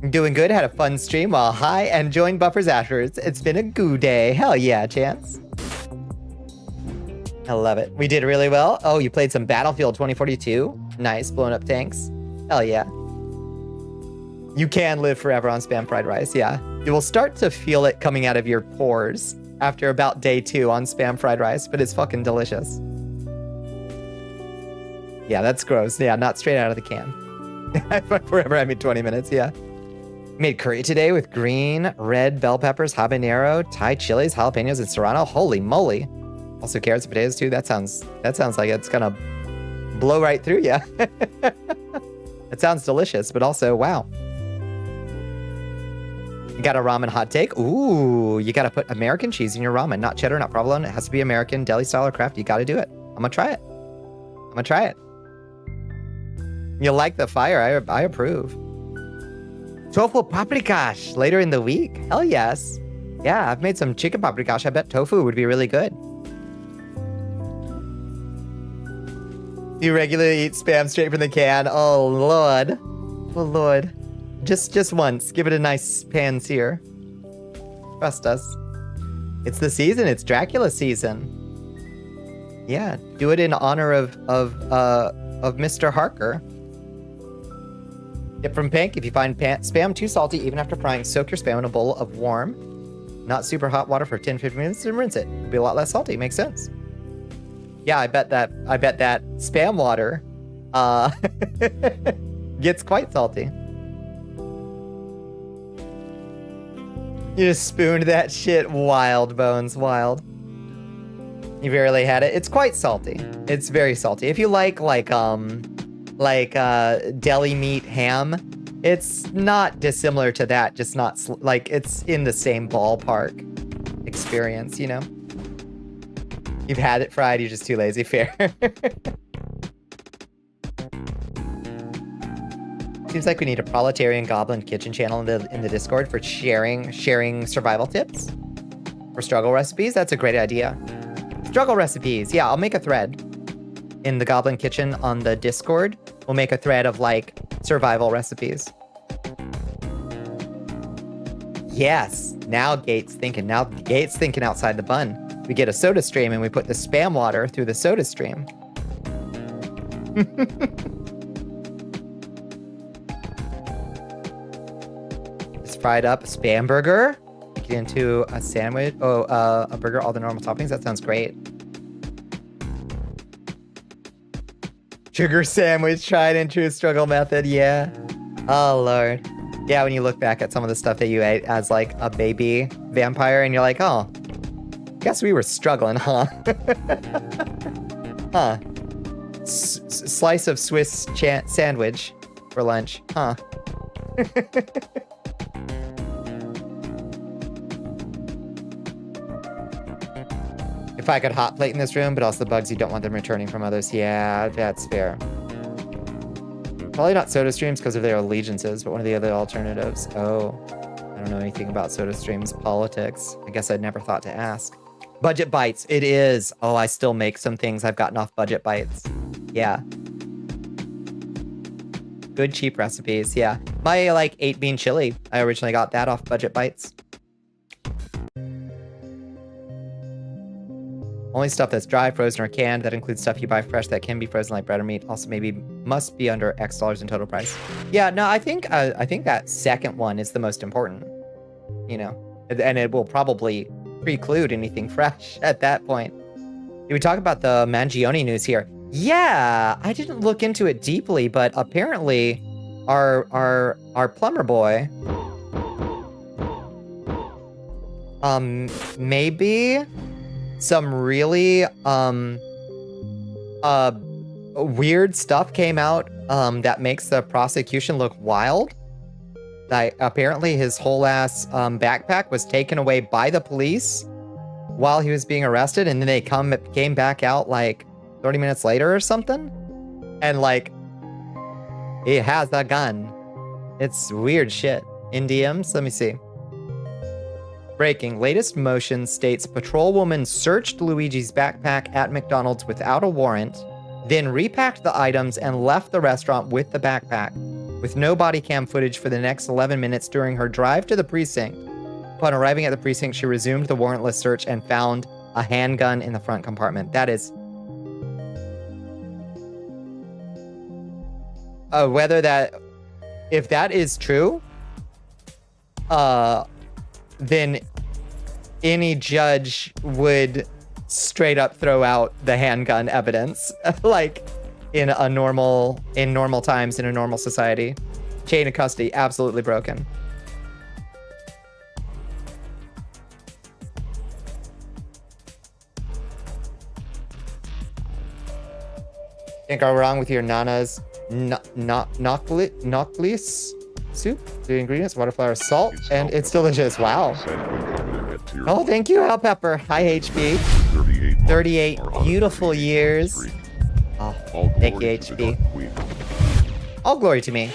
Doing good. Had a fun stream while high and joined Buffers afterwards. It's been a goo day. Hell yeah, Chance. I love it. We did really well. Oh, you played some Battlefield 2042. Nice. Blowing up tanks. Hell yeah. You can live forever on Spam fried rice. Yeah. You will start to feel it coming out of your pores after about day 2 on Spam fried rice, but it's fucking delicious. Yeah, that's gross. Yeah, not straight out of the can. Forever, I mean 20 minutes. Yeah. Made curry today with green, red bell peppers, habanero, Thai chilies, jalapenos, and serrano. Holy moly. Also carrots and potatoes too. That sounds like it's gonna blow right through you. It sounds delicious, but also, wow. You got a ramen hot take? Ooh, you gotta put American cheese in your ramen. Not cheddar, not provolone. It has to be American, deli style or craft. You gotta do it. I'm gonna try it. You like the fire? I approve. Tofu paprikash later in the week? Hell yes. Yeah, I've made some chicken paprikash. I bet tofu would be really good. You regularly eat Spam straight from the can. Oh, Lord. Oh, Lord. Just once. Give it a nice pan sear. Trust us. It's the season. It's Dracula season. Yeah, do it in honor of Mr. Harker. Tip from Pink: if you find spam too salty, even after frying, soak your spam in a bowl of warm, not super hot water for 10-15 minutes and rinse it. It'll be a lot less salty. Makes sense. Yeah, I bet that spam water gets quite salty. You just spooned that shit. Wild, Bones, wild. You barely had it. It's quite salty. It's very salty. If you like deli meat ham, it's not dissimilar to that. Just not like it's in the same ballpark experience. You know. You've had it fried. You're just too lazy. Fair. Seems like we need a proletarian goblin kitchen channel in the Discord for sharing survival tips for struggle recipes. That's a great idea. Struggle recipes. Yeah, I'll make a thread in the goblin kitchen on the Discord. We'll make a thread of like survival recipes. Yes. Now Gates thinking. Now Gates thinking outside the bun. We get a soda stream and we put the spam water through the soda stream. Fried up spam burger, make it into a sandwich. Oh, a burger, all the normal toppings. That sounds great. Sugar sandwich, tried and true struggle method. Yeah. Oh Lord. Yeah, when you look back at some of the stuff that you ate as like a baby vampire, and you're like, oh, guess we were struggling, huh? Huh. Slice of Swiss sandwich for lunch, huh? If I could hot plate in this room, but also the bugs, you don't want them returning from others. Yeah, that's fair. Probably not soda streams because of their allegiances, but one of the other alternatives. Oh, I don't know anything about soda streams politics. I guess I'd never thought to ask. Budget bites, it is. Oh, I still make some things I've gotten off budget bites. Yeah. Good cheap recipes, yeah. My like 8-bean chili, I originally got that off budget bites. Only stuff that's dry, frozen, or canned. That includes stuff you buy fresh that can be frozen, like bread or meat. Also, maybe must be under X dollars in total price. Yeah, no, I think that second one is the most important. You know, and it will probably preclude anything fresh at that point. Did we talk about the Mangione news here? Yeah, I didn't look into it deeply, but apparently, our plumber boy, maybe some really weird stuff came out that makes the prosecution look wild. Like apparently his whole ass backpack was taken away by the police while he was being arrested, and then they came back out like 30 minutes later or something, and like he has a gun. It's weird shit. In DMs, let me see. Breaking. Latest motion states patrolwoman searched Luigi's backpack at McDonald's without a warrant, then repacked the items and left the restaurant with the backpack, with no body cam footage for the next 11 minutes during her drive to the precinct. Upon arriving at the precinct, she resumed the warrantless search and found a handgun in the front compartment. That is... if that is true, then any judge would straight up throw out the handgun evidence, like in normal times in a normal society. Chain of custody absolutely broken. Can't go wrong with your Nana's knocklis soup. The ingredients: water, flour, salt, and it's delicious. Wow. Oh, thank you, Al Pepper. Hi, HB. 38 beautiful years. Oh, thank you, HB. All glory to me.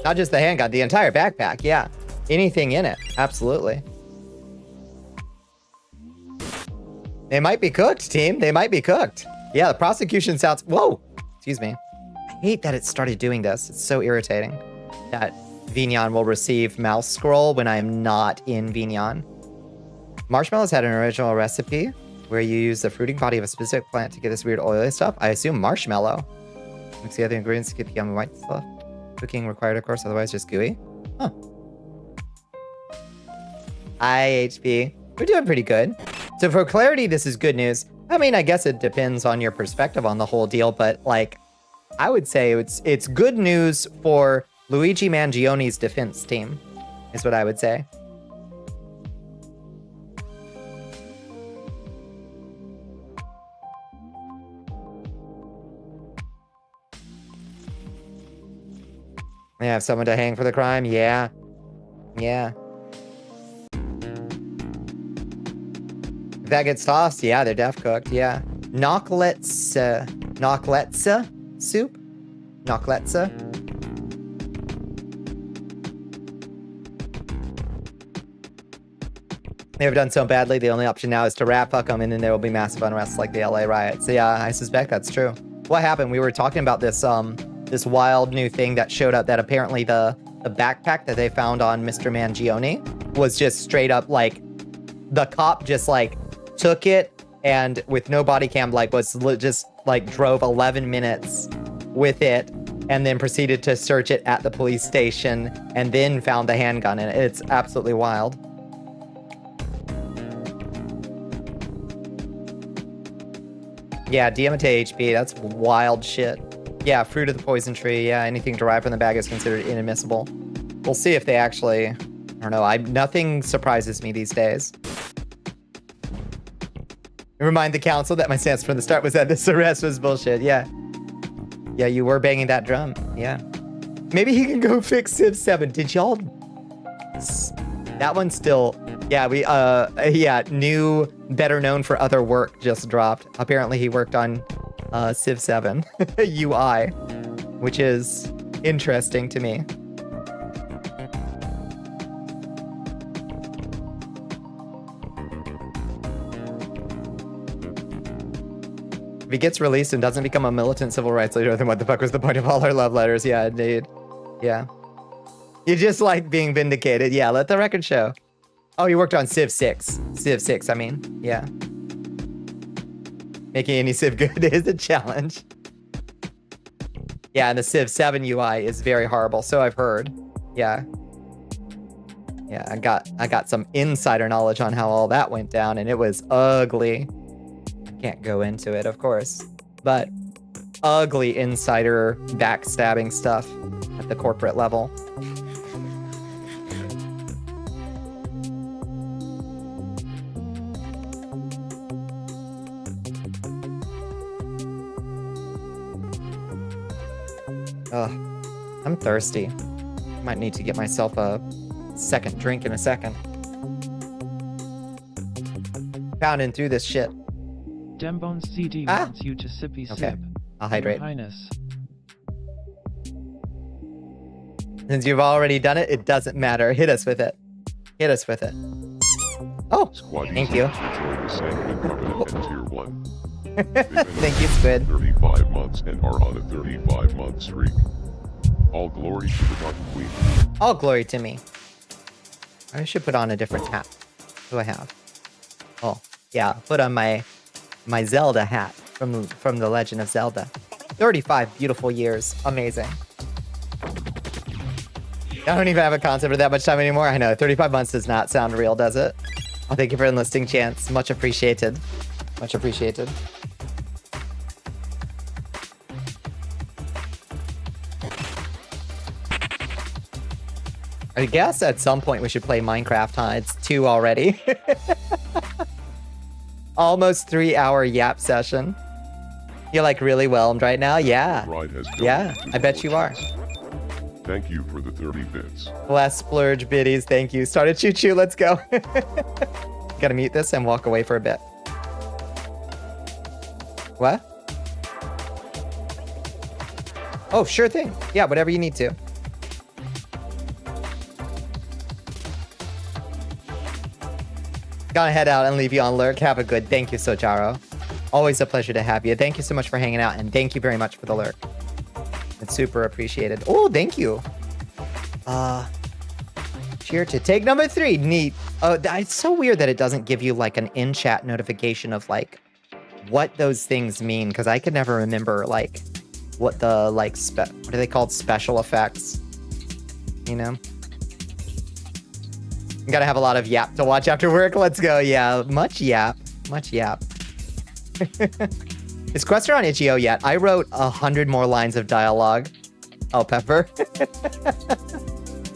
Not just the handgun, the entire backpack. Yeah, anything in it. Absolutely. They might be cooked, team. They might be cooked. Yeah, the prosecution sounds... Whoa. Excuse me. I hate that it started doing this. It's so irritating. That Vignon will receive mouse scroll when I'm not in Vignon. Marshmallows had an original recipe where you use the fruiting body of a specific plant to get this weird oily stuff. I assume marshmallow. Mix the other ingredients to get the yummy white stuff. Cooking required, of course, otherwise just gooey. Huh. IHP. We're doing pretty good. So for clarity, this is good news. I mean, I guess it depends on your perspective on the whole deal, but like, I would say it's good news for Luigi Mangione's defense team, is what I would say. They have someone to hang for the crime? Yeah. Yeah. If that gets tossed, yeah, they're def cooked, yeah. Knockletsa soup? Knockletsa? They have done so badly, the only option now is to rat fuck them, and then there will be massive unrest like the LA riots. So yeah, I suspect that's true. What happened? We were talking about this this wild new thing that showed up, that apparently the backpack that they found on Mr. Mangione was just straight up like, the cop just like took it and with no body cam, like just like drove 11 minutes with it and then proceeded to search it at the police station and then found the handgun in it. It's absolutely wild. Yeah, DMT HP, that's wild shit. Yeah, fruit of the poison tree. Yeah, anything derived from the bag is considered inadmissible. We'll see if they actually, I don't know. Nothing surprises me these days. Remind the council that my stance from the start was that this arrest was bullshit. Yeah. Yeah, you were banging that drum. Yeah. Maybe he can go fix Civ 7. Did y'all? That one's still, yeah, yeah, new, better known for other work just dropped. Apparently he worked on Civ 7 UI, which is interesting to me. If he gets released and doesn't become a militant civil rights leader, then what the fuck was the point of all our love letters? Yeah, indeed. Yeah. You just like being vindicated. Yeah, let the record show. Oh, you worked on Civ 6. Civ 6, I mean. Yeah. Making any Civ good is a challenge. Yeah, and the Civ 7 UI is very horrible, so I've heard. Yeah. Yeah, I got some insider knowledge on how all that went down, and it was ugly. Can't go into it, of course, but ugly insider backstabbing stuff at the corporate level. Ugh, I'm thirsty. Might need to get myself a second drink in a second. Pounding through this shit. Dembone CD wants you to sippy sip. Okay, I'll hydrate. Your Highness. Since you've already done it, it doesn't matter. Hit us with it. Hit us with it. Oh, thank you. Thank you, Squid. 35 months and are on a 35-month streak. All glory to the Dark Queen. All glory to me. I should put on a different hat. What do I have? Oh, yeah, put on my Zelda hat from the Legend of Zelda. 35 beautiful years. Amazing. I don't even have a concept for that much time anymore. I know, 35 months does not sound real, does it? Oh, thank you for enlisting, Chance. Much appreciated. Much appreciated. I guess at some point we should play Minecraft, huh? It's 2 already. Almost 3-hour yap session. You're like really whelmed right now? Yeah. Yeah, I bet you are. Thank you for the 30 bits. Less splurge biddies, thank you. Started choo choo, let's go. Gotta mute this and walk away for a bit. What? Oh, sure thing. Yeah, whatever you need to. Gonna head out and leave you on lurk. Have a good. Thank you, Sojaro. Always a pleasure to have you. Thank you so much for hanging out, and thank you very much for the lurk. It's super appreciated. Oh, thank you. Cheer to take number 3. Neat. Oh, it's so weird that it doesn't give you like an in-chat notification of like what those things mean, because I could never remember like what the like what are they called, special effects, you know? You gotta have a lot of yap to watch after work. Let's go. Yeah, much yap. Is Quester on itch.io yet? I wrote 100 more lines of dialogue. Oh, Pepper.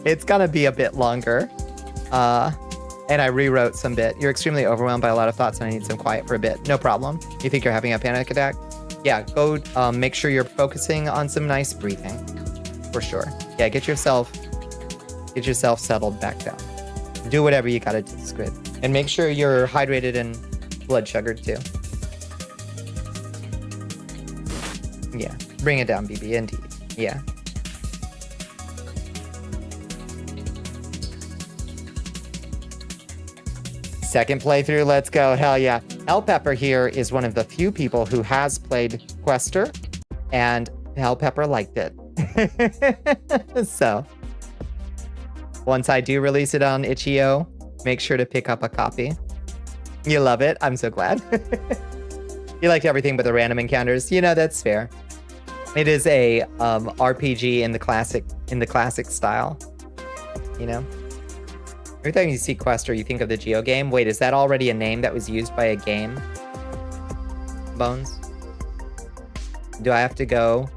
It's gonna be a bit longer. And I rewrote some bit. You're extremely overwhelmed by a lot of thoughts and I need some quiet for a bit. No problem. You think you're having a panic attack? Yeah, go make sure you're focusing on some nice breathing. For sure. Yeah, get yourself settled back down. Do whatever you gotta do, Squid. And make sure you're hydrated and blood sugared too. Yeah, bring it down, BB, indeed. Yeah. Second playthrough, let's go, hell yeah. L Pepper here is one of the few people who has played Quester, and L Pepper liked it. So, once I do release it on itch.io, make sure to pick up a copy. You love it, I'm so glad. You liked everything but the random encounters. You know, that's fair. It is a RPG in the classic style, you know? Every time you see Quester, you think of the Geo game. Wait, is that already a name that was used by a game? Bones? Do I have to go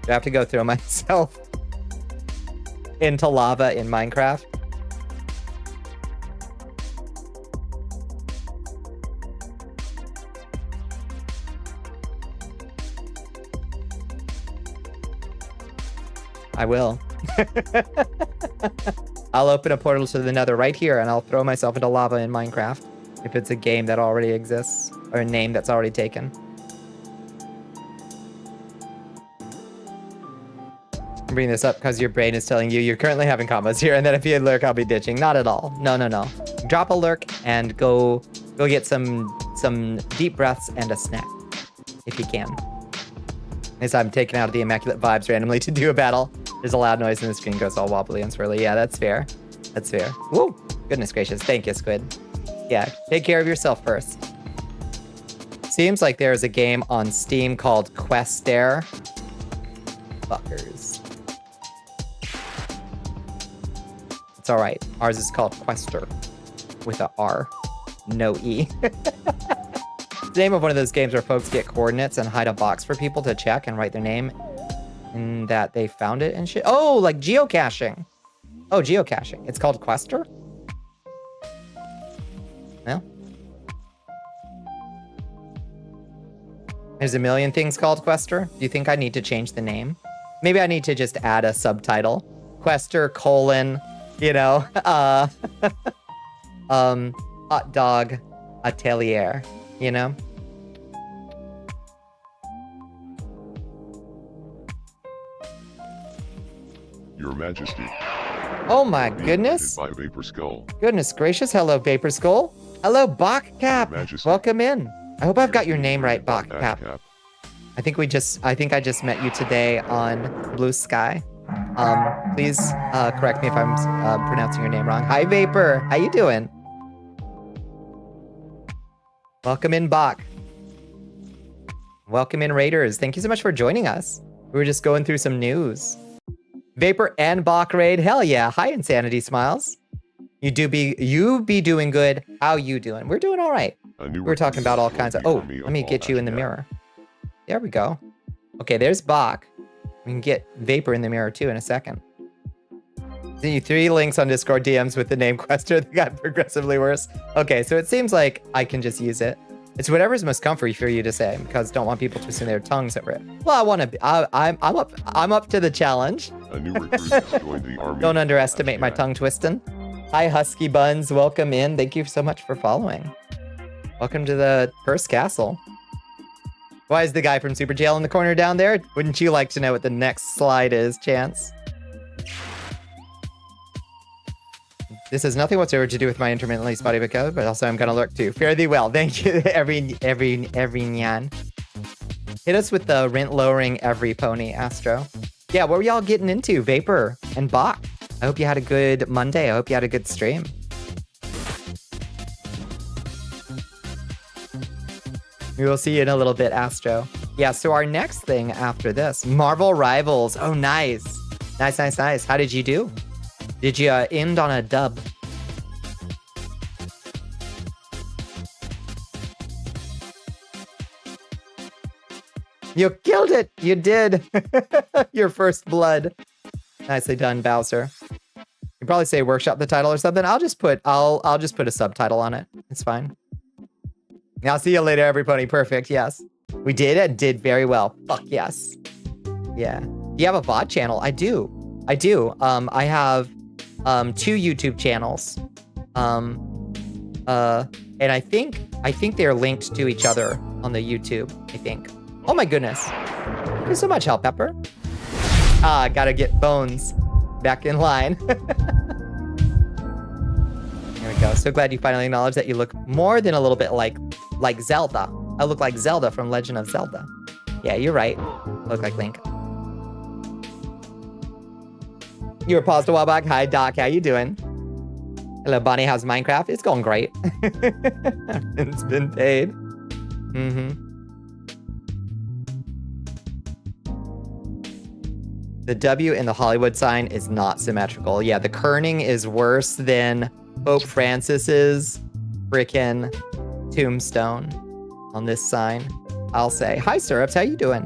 throw myself into lava in Minecraft? I will. I'll open a portal to the nether right here and I'll throw myself into lava in Minecraft if it's a game that already exists or a name that's already taken. I'm bringing this up because your brain is telling you you're currently having combos here, and then if you lurk, I'll be ditching. Not at all. No. Drop a lurk and go get some deep breaths and a snack if you can. As I'm taking out the immaculate vibes randomly to do a battle. There's a loud noise and the screen goes all wobbly and swirly. Yeah, that's fair. That's fair. Woo! Goodness gracious. Thank you, Squid. Yeah, take care of yourself first. Seems like there's a game on Steam called Quester. Fuckers. It's alright. Ours is called Quester. With a R. No E. It's the name of one of those games where folks get coordinates and hide a box for people to check and write their name. And that they found it and shit. Oh, like geocaching. Oh, geocaching. It's called Quester? No? There's a million things called Quester. Do you think I need to change the name? Maybe I need to just add a subtitle. Quester, you know, hot dog atelier, you know? Your Majesty. Oh my goodness. By Vapor Skull. Goodness gracious. Hello, Vapor Skull. Hello, Bachcap. Majesty. Welcome in. I hope I've got your name right, Bachcap. Cap. I think I just met you today on Blue Sky. Please correct me if I'm pronouncing your name wrong. Hi, Vapor. How you doing? Welcome in, Bach. Welcome in, Raiders. Thank you so much for joining us. We were just going through some news. Vapor and Bach raid. Hell yeah. Hi, Insanity Smiles. You be doing good. How you doing? We're doing all right. We're talking about all kinds of... Oh, let me get you in the mirror. There we go. Okay, there's Bach. We can get Vapor in the mirror too in a second. Send you 3 links on Discord DMs with the name Quester that got progressively worse. Okay, so it seems like I can just use it. It's whatever's most comfy for you to say, because don't want people twisting their tongues over it. Well, I want to. I'm up to the challenge. A new recruit has joined the army. Don't underestimate my tongue twisting. Hi, Husky Buns. Welcome in. Thank you so much for following. Welcome to the first castle. Why is the guy from Super Jail in the corner down there? Wouldn't you like to know what the next slide is, Chance? This has nothing whatsoever to do with my intermittently spotty vocab, but also I'm gonna lurk too. Fare thee well. Thank you, every nyan. Hit us with the rent lowering every pony, Astro. Yeah, what were y'all getting into? Vapor and Bach. I hope you had a good Monday. I hope you had a good stream. We will see you in a little bit, Astro. Yeah, so our next thing after this, Marvel Rivals. Oh, nice. Nice, nice, nice. How did you do? Did you end on a dub? You killed it. You did. Your first blood. Nicely done, Bowser. You probably say workshop the title or something. I'll just put a subtitle on it. It's fine. I'll see you later, everybody. Perfect. Yes. We did and did very well. Fuck yes. Yeah. Do you have a VOD channel? I do. I do. I have 2 YouTube channels. And I think they're linked to each other on the YouTube, I think. Oh my goodness. Thank you so much, Hell Pepper. Ah, gotta get Bones back in line. There we go. So glad you finally acknowledged that you look more than a little bit like Zelda. I look like Zelda from Legend of Zelda. Yeah, you're right. I look like Link. You were paused a while back. Hi, Doc. How you doing? Hello, Bonnie. How's Minecraft? It's going great. It's been paid. Mm-hmm. The W in the Hollywood sign is not symmetrical. Yeah, the kerning is worse than Pope Francis's frickin' tombstone on this sign. I'll say. Hi, Syrups. How you doing?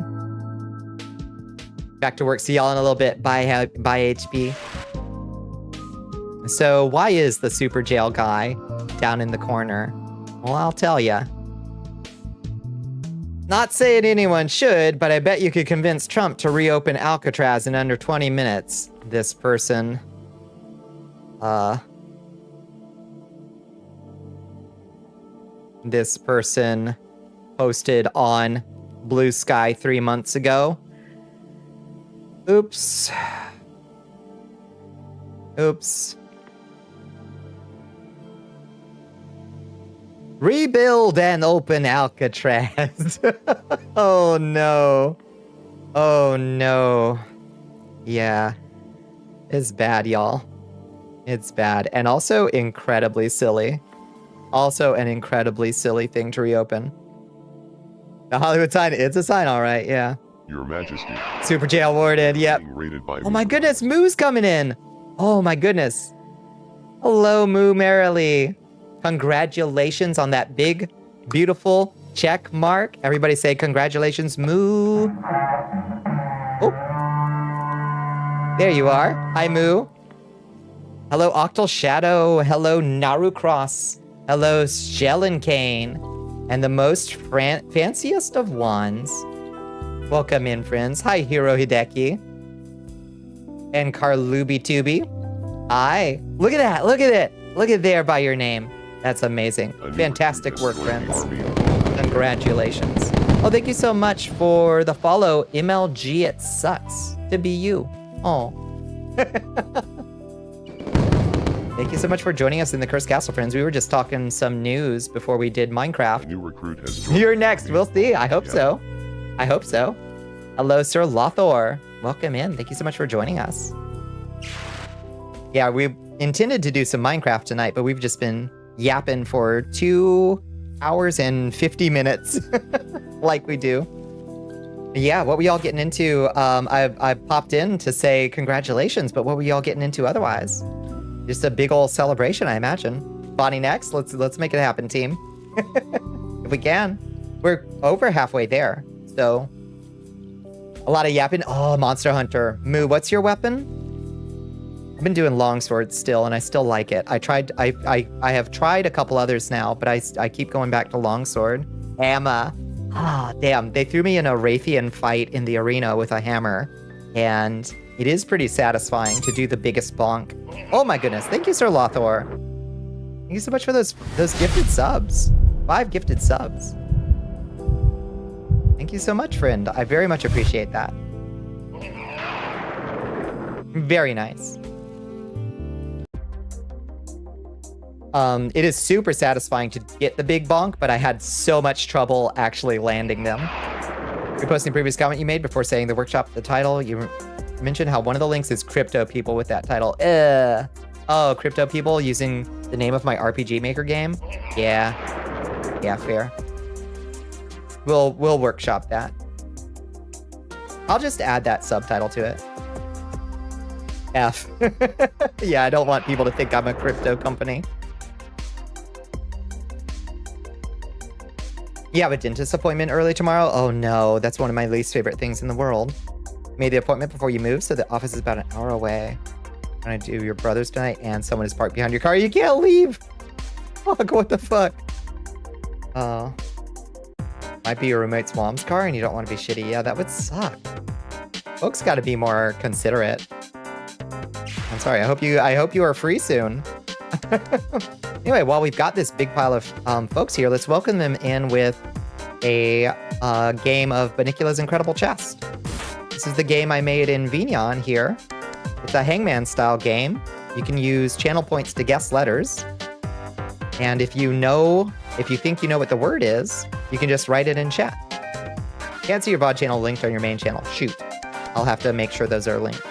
Back to work. See y'all in a little bit. Bye, HB. So why is the super jail guy down in the corner? Well, I'll tell ya. Not saying anyone should, but I bet you could convince Trump to reopen Alcatraz in under 20 minutes. This person, posted on Blue Sky 3 months ago. Oops. Oops. Rebuild and open Alcatraz. Oh no. Oh no. Yeah. It's bad, y'all. It's bad. And also incredibly silly. Also an incredibly silly thing to reopen. The Hollywood sign, it's a sign, all right, yeah. Your Majesty. Super jail warden, yep. Oh my goodness, Moo's coming in. Oh my goodness. Hello, Moo Merrily. Congratulations on that big, beautiful check mark. Everybody say congratulations, Moo. Oh. There you are. Hi, Moo. Hello, Octal Shadow. Hello, Naru Cross. Hello, Shellencane. And the most fanciest of wands. Welcome in, friends. Hi, Hiro Hideki. And Carlubi Tubi. Hi. Look at that. Look at it. Look at there by your name. That's amazing. Fantastic work, friends. Congratulations. Oh, thank you so much for the follow. MLG, it sucks to be you. Oh. Thank you so much for joining us in the Cursed Castle, friends. We were just talking some news before we did Minecraft. New recruit has joined. You're next. We'll see. I hope so. I hope so. Hello, Sir Lothor. Welcome in. Thank you so much for joining us. Yeah, we intended to do some Minecraft tonight, but we've just been yapping for 2 hours and 50 minutes like we do. Yeah, what were y'all getting into? I popped in to say congratulations, but what were y'all getting into otherwise? Just a big old celebration, I imagine. Bonnie next. Let's make it happen, team. If we can. We're over halfway there, so a lot of yapping. Oh, Monster Hunter. Moo, what's your weapon? I've been doing longsword still, and I still like it. I have tried a couple others now, but I keep going back to longsword. Hammer. Ah, damn. They threw me in a Raytheon fight in the arena with a hammer, and it is pretty satisfying to do the biggest bonk. Oh my goodness. Thank you, Sir Lothor. Thank you so much for those gifted subs. 5 gifted subs. Thank you so much, friend. I very much appreciate that. Very nice. It is super satisfying to get the big bonk, but I had so much trouble actually landing them. You're posting the previous comment you made before saying the workshop, the title. mention how one of the links is crypto people with that title. Oh, crypto people using the name of my RPG Maker game? Yeah. Yeah, fair. We'll workshop that. I'll just add that subtitle to it. F. Yeah, I don't want people to think I'm a crypto company. You have a dentist appointment early tomorrow? Oh no, that's one of my least favorite things in the world. Made the appointment before you move, so the office is about an hour away. Trying to do your brother's tonight, and someone is parked behind your car. You can't leave! Fuck, what the fuck? Oh. Might be your roommate's mom's car, and you don't want to be shitty. Yeah, that would suck. Folks gotta be more considerate. I'm sorry, I hope you are free soon. Anyway, while we've got this big pile of folks here, let's welcome them in with a game of Bonnicula's Incredible Chest. This is the game I made in Vignon here. It's a hangman-style game. You can use channel points to guess letters. And if you think you know what the word is, you can just write it in chat. Can't see your VOD channel linked on your main channel. Shoot. I'll have to make sure those are linked.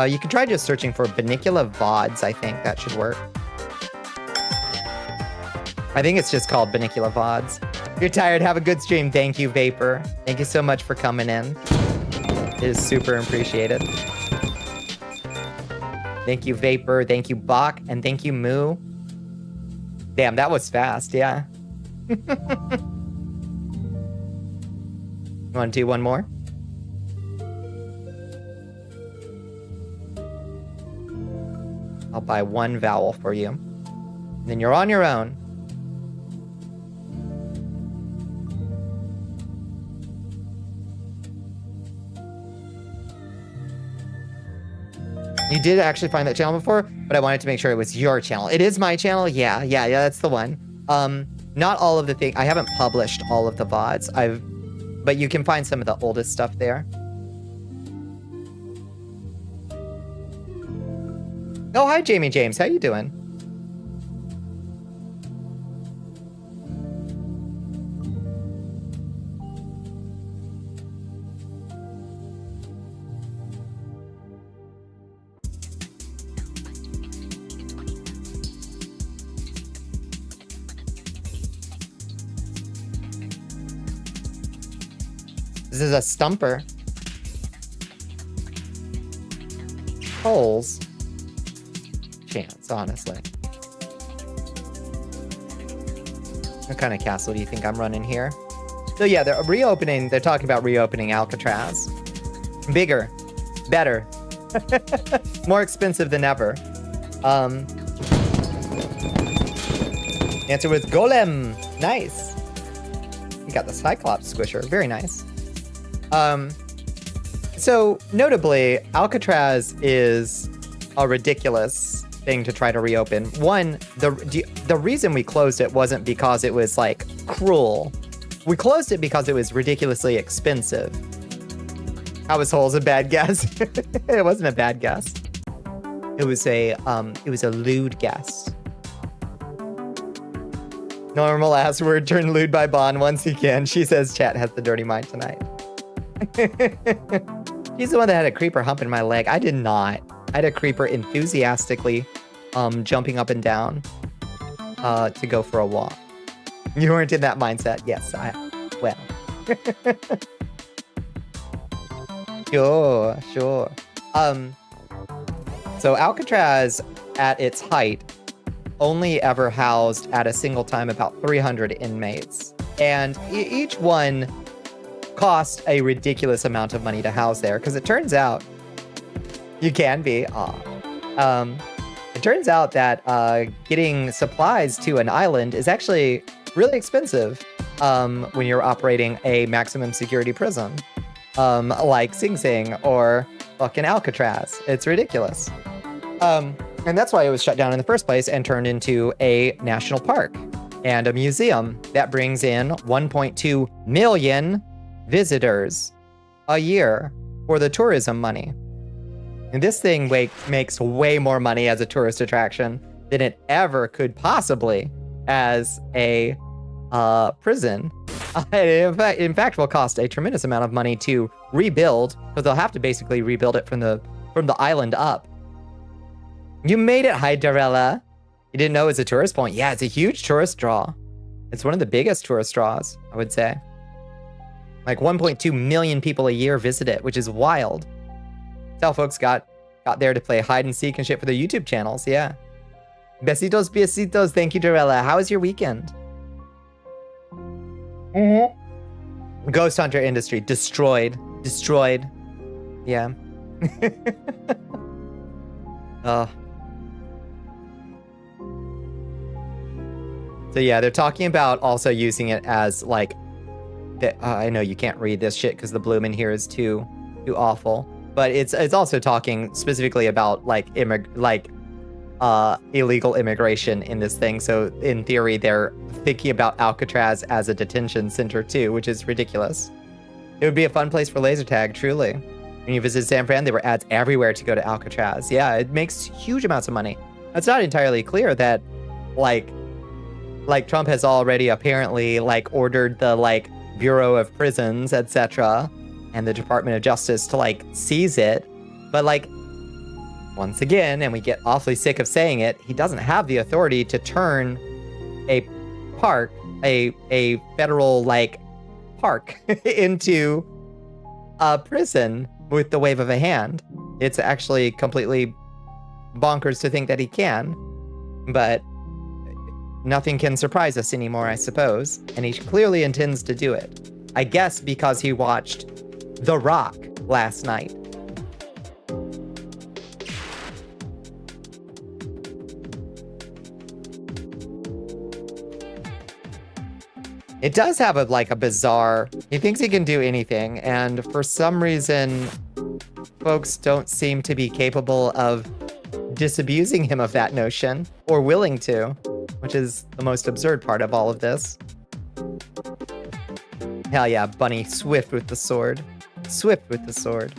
You can try just searching for Bonnicula VODs, I think. That should work. I think it's just called Bonnicula VODs. If you're tired, have a good stream. Thank you, Vapor. Thank you so much for coming in. It is super appreciated. Thank you, Vapor. Thank you, Bach. And thank you, Moo. Damn, that was fast, yeah. You want to do one more? I'll buy one vowel for you. And then you're on your own. You did actually find that channel before, but I wanted to make sure it was your channel. It is my channel? Yeah, that's the one. Not all of the things. I haven't published all of the VODs. But you can find some of the oldest stuff there. Oh, hi, Jamie James. How you doing? This is a stumper. Holes. Chance, honestly. What kind of castle do you think I'm running here? So yeah, they're talking about reopening Alcatraz. Bigger. Better. More expensive than ever. Answer was Golem. Nice. You got the Cyclops squisher. Very nice. So notably, Alcatraz is a ridiculous thing to try to reopen. One, the reason we closed it wasn't because it was like cruel. We closed it because it was ridiculously expensive. How was Holes a bad guess? It wasn't a bad guess. It was a lewd guess. Normal ass word turned lewd by Bon once again. She says chat has the dirty mind tonight. She's the one that had a creeper humping my leg. I did not. I had a creeper enthusiastically jumping up and down to go for a walk. You weren't in that mindset. Yes, well. Sure. So Alcatraz at its height only ever housed at a single time about 300 inmates. And each one cost a ridiculous amount of money to house there, because it turns out you can be. It turns out that getting supplies to an island is actually really expensive when you're operating a maximum security prison, like Sing Sing or fucking Alcatraz. It's ridiculous. And that's why it was shut down in the first place and turned into a national park and a museum that brings in 1.2 million visitors a year for the tourism money. And this thing makes way more money as a tourist attraction than it ever could possibly as a prison. In fact, will cost a tremendous amount of money to rebuild, because they'll have to basically rebuild it from the island up. You made it, Hyderella. You didn't know it was a tourist point? Yeah, it's a huge tourist draw. It's one of the biggest tourist draws, I would say. Like 1.2 million people a year visit it, which is wild. That's how folks got there to play hide and seek and shit for their YouTube channels, yeah. Besitos, besitos. Thank you, Dorella. How was your weekend? Ghost Hunter industry. Destroyed. Destroyed. Yeah. So yeah, they're talking about also using it as like... I know you can't read this shit because the bloom in here is too awful. But it's also talking specifically about like illegal immigration in this thing. So in theory, they're thinking about Alcatraz as a detention center too, which is ridiculous. It would be a fun place for laser tag, truly. When you visit San Fran, there were ads everywhere to go to Alcatraz. Yeah, it makes huge amounts of money. It's not entirely clear that like Trump has already apparently like ordered the like Bureau of Prisons, etc., and the Department of Justice to like seize it. But like, once again, and we get awfully sick of saying it, he doesn't have the authority to turn a park, a federal like park into a prison with the wave of a hand. It's actually completely bonkers to think that he can, but nothing can surprise us anymore, I suppose. And he clearly intends to do it. I guess because he watched The Rock last night. It does have a bizarre... He thinks he can do anything, and for some reason, folks don't seem to be capable of disabusing him of that notion, or willing to, which is the most absurd part of all of this. Hell yeah, Bunny, swift with the sword. Swift with the sword.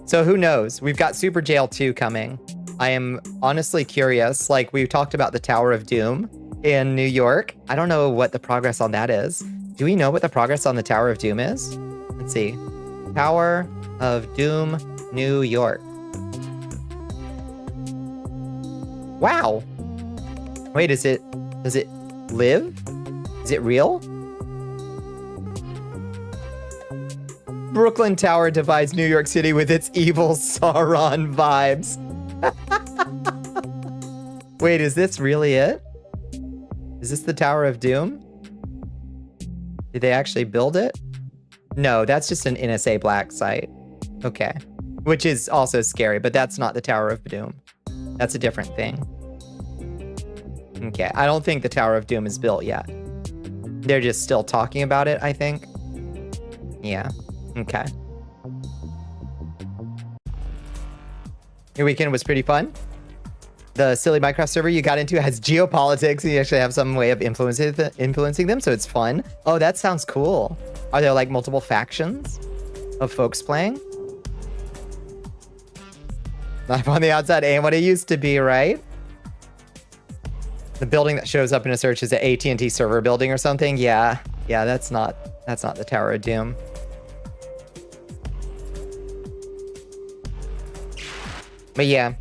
So who knows? We've got Super Jail 2 coming. I am honestly curious. Like, we talked about the Tower of Doom in New York. I don't know what the progress on that is. Do we know what the progress on the Tower of Doom is? Let's see. Tower of Doom, New York. Wow. Wait, does it live? Is it real? Brooklyn Tower divides New York City with its evil Sauron vibes. Wait, is this really it? Is this the Tower of Doom? Did they actually build it? No, that's just an NSA Black site. Okay. Which is also scary, but that's not the Tower of Doom. That's a different thing. Okay, I don't think the Tower of Doom is built yet. They're just still talking about it, I think. Yeah. Okay. Your weekend was pretty fun. The silly Minecraft server you got into has geopolitics, and you actually have some way of influencing them, so it's fun. Oh, that sounds cool. Are there like multiple factions of folks playing? Life on the outside ain't what it used to be, right? The building that shows up in a search is an AT&T server building or something. Yeah, that's not the Tower of Doom. But yeah,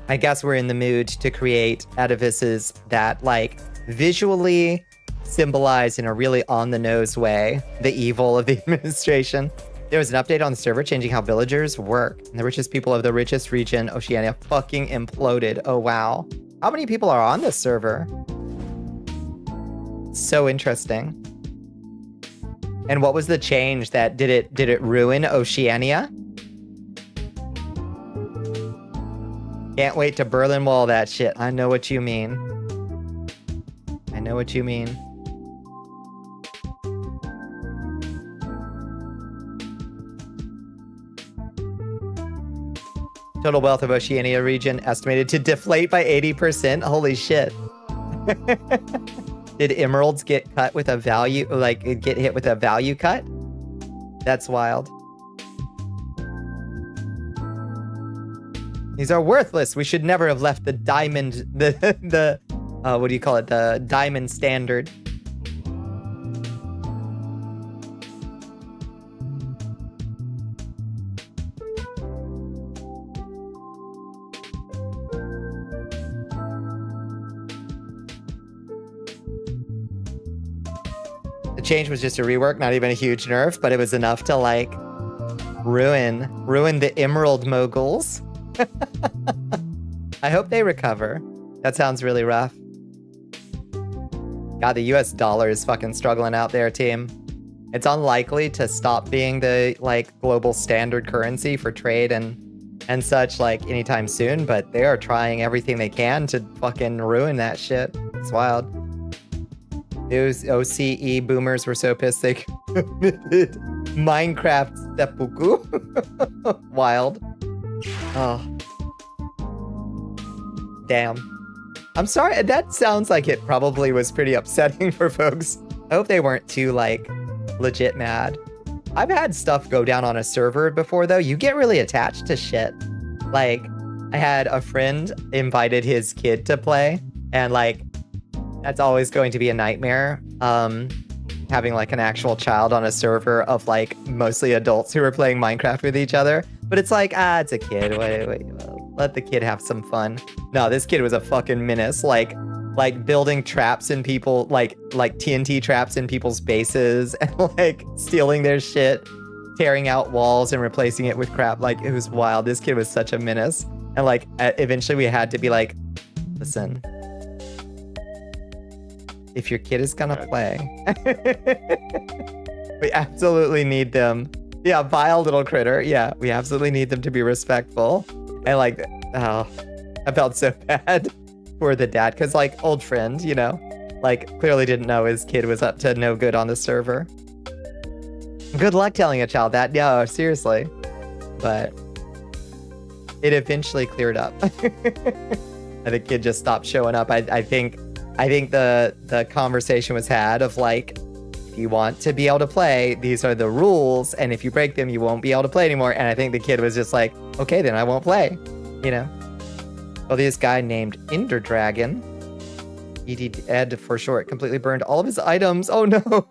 I guess we're in the mood to create edifices that like visually symbolize in a really on-the-nose way the evil of the administration. There was an update on the server changing how villagers work. And the richest people of the richest region, Oceania, fucking imploded. Oh, wow. How many people are on this server? So interesting. And what was the change that did it ruin Oceania? Can't wait to Berlin Wall that shit. I know what you mean. I know what you mean. Total wealth of Oceania region estimated to deflate by 80%. Holy shit. Did emeralds get cut with a value, like get hit with a value cut? That's wild. These are worthless. We should never have left the diamond, the what do you call it? The diamond standard. The change was just a rework, not even a huge nerf, but it was enough to like ruin the Emerald moguls. I hope they recover. That sounds really rough. God, the US dollar is fucking struggling out there, team. It's unlikely to stop being the like global standard currency for trade and such like anytime soon, but they are trying everything they can to fucking ruin that shit. It's wild. Those OCE boomers were so pissed they committed Minecraft seppuku. Wild. Oh. Damn. I'm sorry, that sounds like it probably was pretty upsetting for folks. I hope they weren't too, like, legit mad. I've had stuff go down on a server before, though. You get really attached to shit. Like, I had a friend invited his kid to play, and, like, that's always going to be a nightmare. Having, like, an actual child on a server of, like, mostly adults who are playing Minecraft with each other. But it's like, it's a kid. Wait. Let the kid have some fun. No, this kid was a fucking menace. Like building traps in people, like TNT traps in people's bases, and like stealing their shit, tearing out walls and replacing it with crap. Like, it was wild. This kid was such a menace. And like, eventually we had to be like, listen, if your kid is gonna play, we absolutely need them. Yeah, vile little critter. Yeah, we absolutely need them to be respectful. And like, oh, I felt so bad for the dad, because like, old friend, you know, like clearly didn't know his kid was up to no good on the server. Good luck telling a child that. No, seriously. But it eventually cleared up. And the kid just stopped showing up. I think the conversation was had of like, if you want to be able to play, these are the rules, and if you break them, you won't be able to play anymore. And I think the kid was just like, okay, then I won't play, you know? Well, this guy named Ender Dragon, Ed for short, completely burned all of his items. Oh no.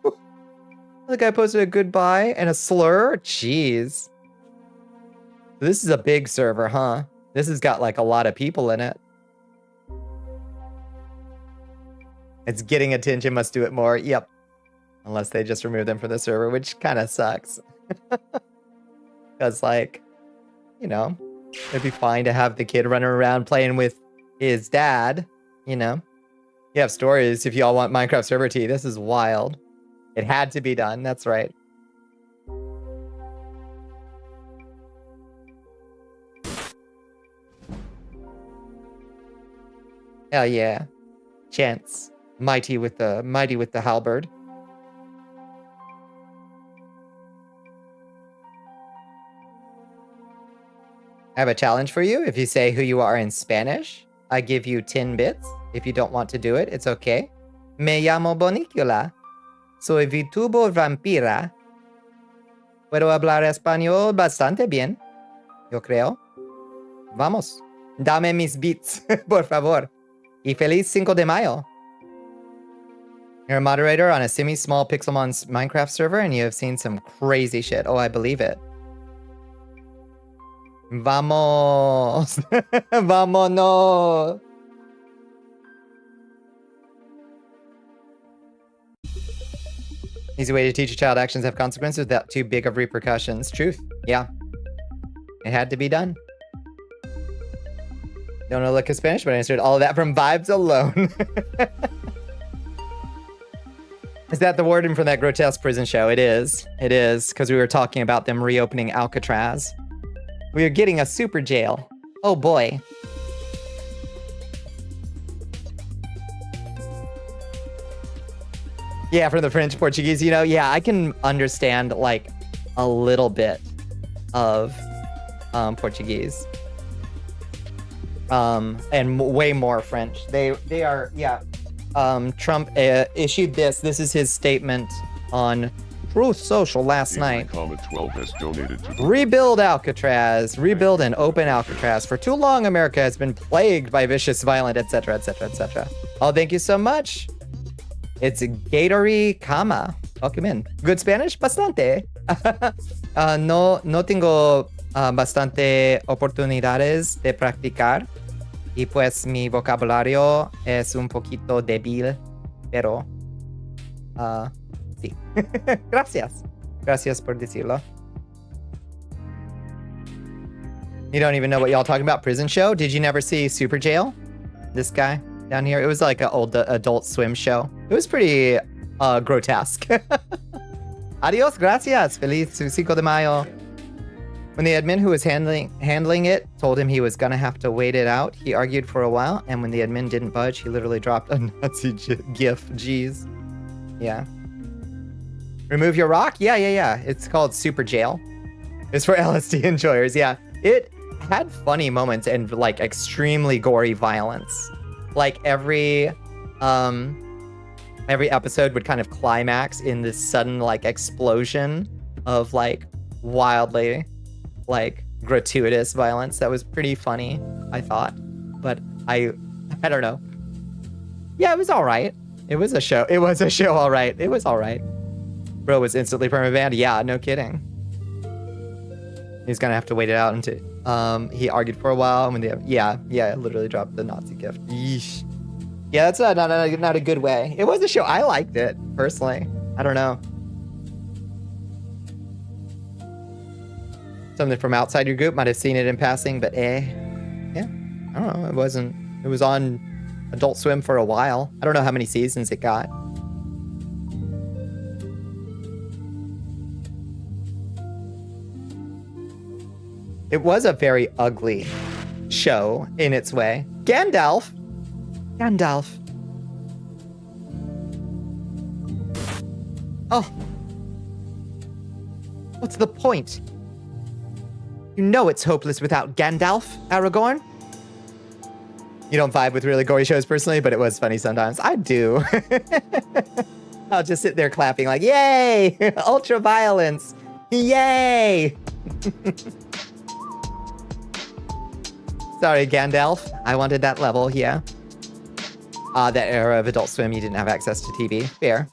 The guy posted a goodbye and a slur. Jeez. This is a big server, huh? This has got like a lot of people in it. It's getting attention, must do it more. Yep. Unless they just remove them from the server, which kind of sucks. Because, like, you know, it'd be fine to have the kid running around playing with his dad, you know? You have stories if y'all want Minecraft server tea. This is wild. It had to be done, that's right. Hell yeah. Chance. Mighty with the halberd. I have a challenge for you. If you say who you are in Spanish, I give you 10 bits. If you don't want to do it, it's okay. Me llamo Bonnicula. Soy Vtuber vampira. Puedo hablar español bastante bien. Yo creo. Vamos. Dame mis bits, por favor. Y feliz 5 de mayo. You're a moderator on a semi-small Pixelmon's Minecraft server, and you have seen some crazy shit. Oh, I believe it. Vamos. Vámonos. Easy way to teach a child actions have consequences without too big of repercussions. Truth. Yeah. It had to be done. Don't know look of Spanish, but I answered all of that from vibes alone. Is that the warden from that grotesque prison show? It is. It is, because we were talking about them reopening Alcatraz. We are getting a super jail. Oh boy. Yeah, from the French, Portuguese, you know, yeah, I can understand like a little bit of Portuguese. And way more French. They are, yeah. Trump issued this. This is his statement on Truth Social last night. 12 has donated to Rebuild Alcatraz. Rebuild and open Alcatraz. For too long, America has been plagued by vicious, violent, etc., etc., etc. Oh, thank you so much. It's Gatorade Kama. Welcome in. Good Spanish? Bastante. No tengo bastante oportunidades de practicar. Y pues mi vocabulario es un poquito débil. Pero ti. Gracias. Gracias por decirlo. You don't even know what y'all talking about. Prison show? Did you never see Super Jail? This guy down here? It was like an old Adult Swim show. It was pretty grotesque. Adios, gracias. Feliz 5 de Mayo. When the admin who was handling it told him he was gonna have to wait it out, he argued for a while, and when the admin didn't budge, he literally dropped a Nazi gif. Jeez. Yeah. Remove your rock? Yeah. It's called Super Jail. It's for LSD enjoyers, yeah. It had funny moments and like extremely gory violence. Like every episode would kind of climax in this sudden like explosion of like wildly like gratuitous violence that was pretty funny, I thought. But I don't know. Yeah, it was all right. It was a show. It was a show, all right. It was all right. Bro was instantly perma-banned. Yeah, no kidding. He's gonna have to wait it out until he argued for a while. When literally dropped the Nazi gift. Yeesh. Yeah, that's not a good way. It was a show. I liked it personally. I don't know. Something from outside your group might have seen it in passing, but yeah, I don't know. It wasn't. It was on Adult Swim for a while. I don't know how many seasons it got. It was a very ugly show in its way. Gandalf. Oh. What's the point? You know it's hopeless without Gandalf, Aragorn. You don't vibe with really gory shows personally, but it was funny sometimes. I do. I'll just sit there clapping like, yay! Ultra violence! Yay! Sorry, Gandalf. I wanted that level, yeah. That era of Adult Swim, you didn't have access to TV. Fair.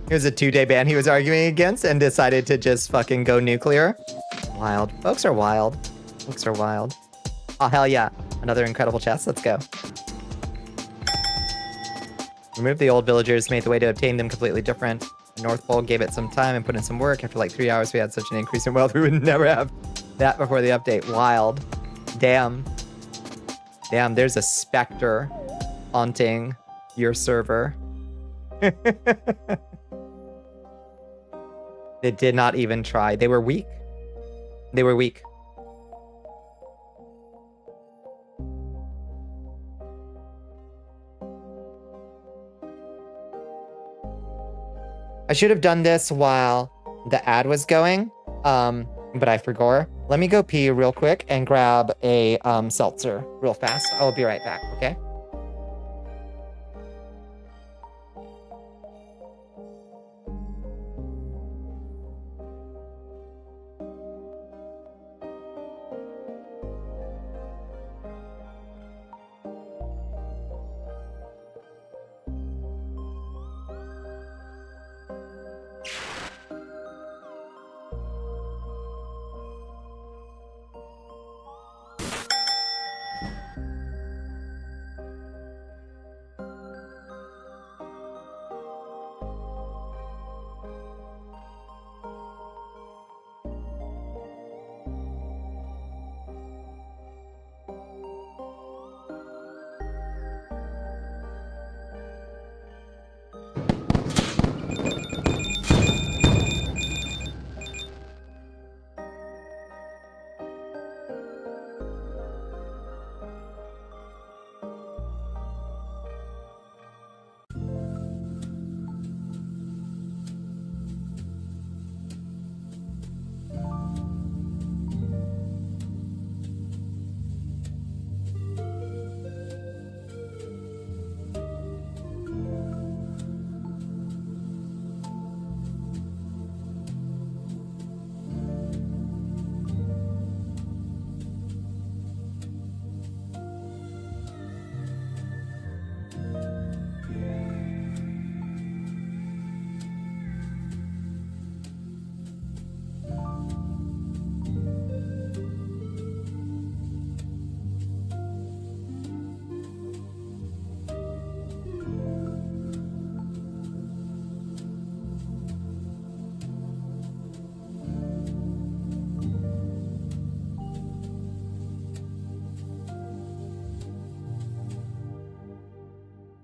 Here's a 2-day ban he was arguing against and decided to just fucking go nuclear. Wild. Folks are wild. Oh, hell yeah. Another incredible chest. Let's go. Remove the old villagers, made the way to obtain them completely different. The North Pole gave it some time and put in some work. After like 3 hours, we had such an increase in wealth. We would never have that before the update. Wild. Damn, there's a specter haunting your server. They did not even try. They were weak. I should have done this while the ad was going, but I forgot. Let me go pee real quick and grab a seltzer real fast. I'll be right back, okay?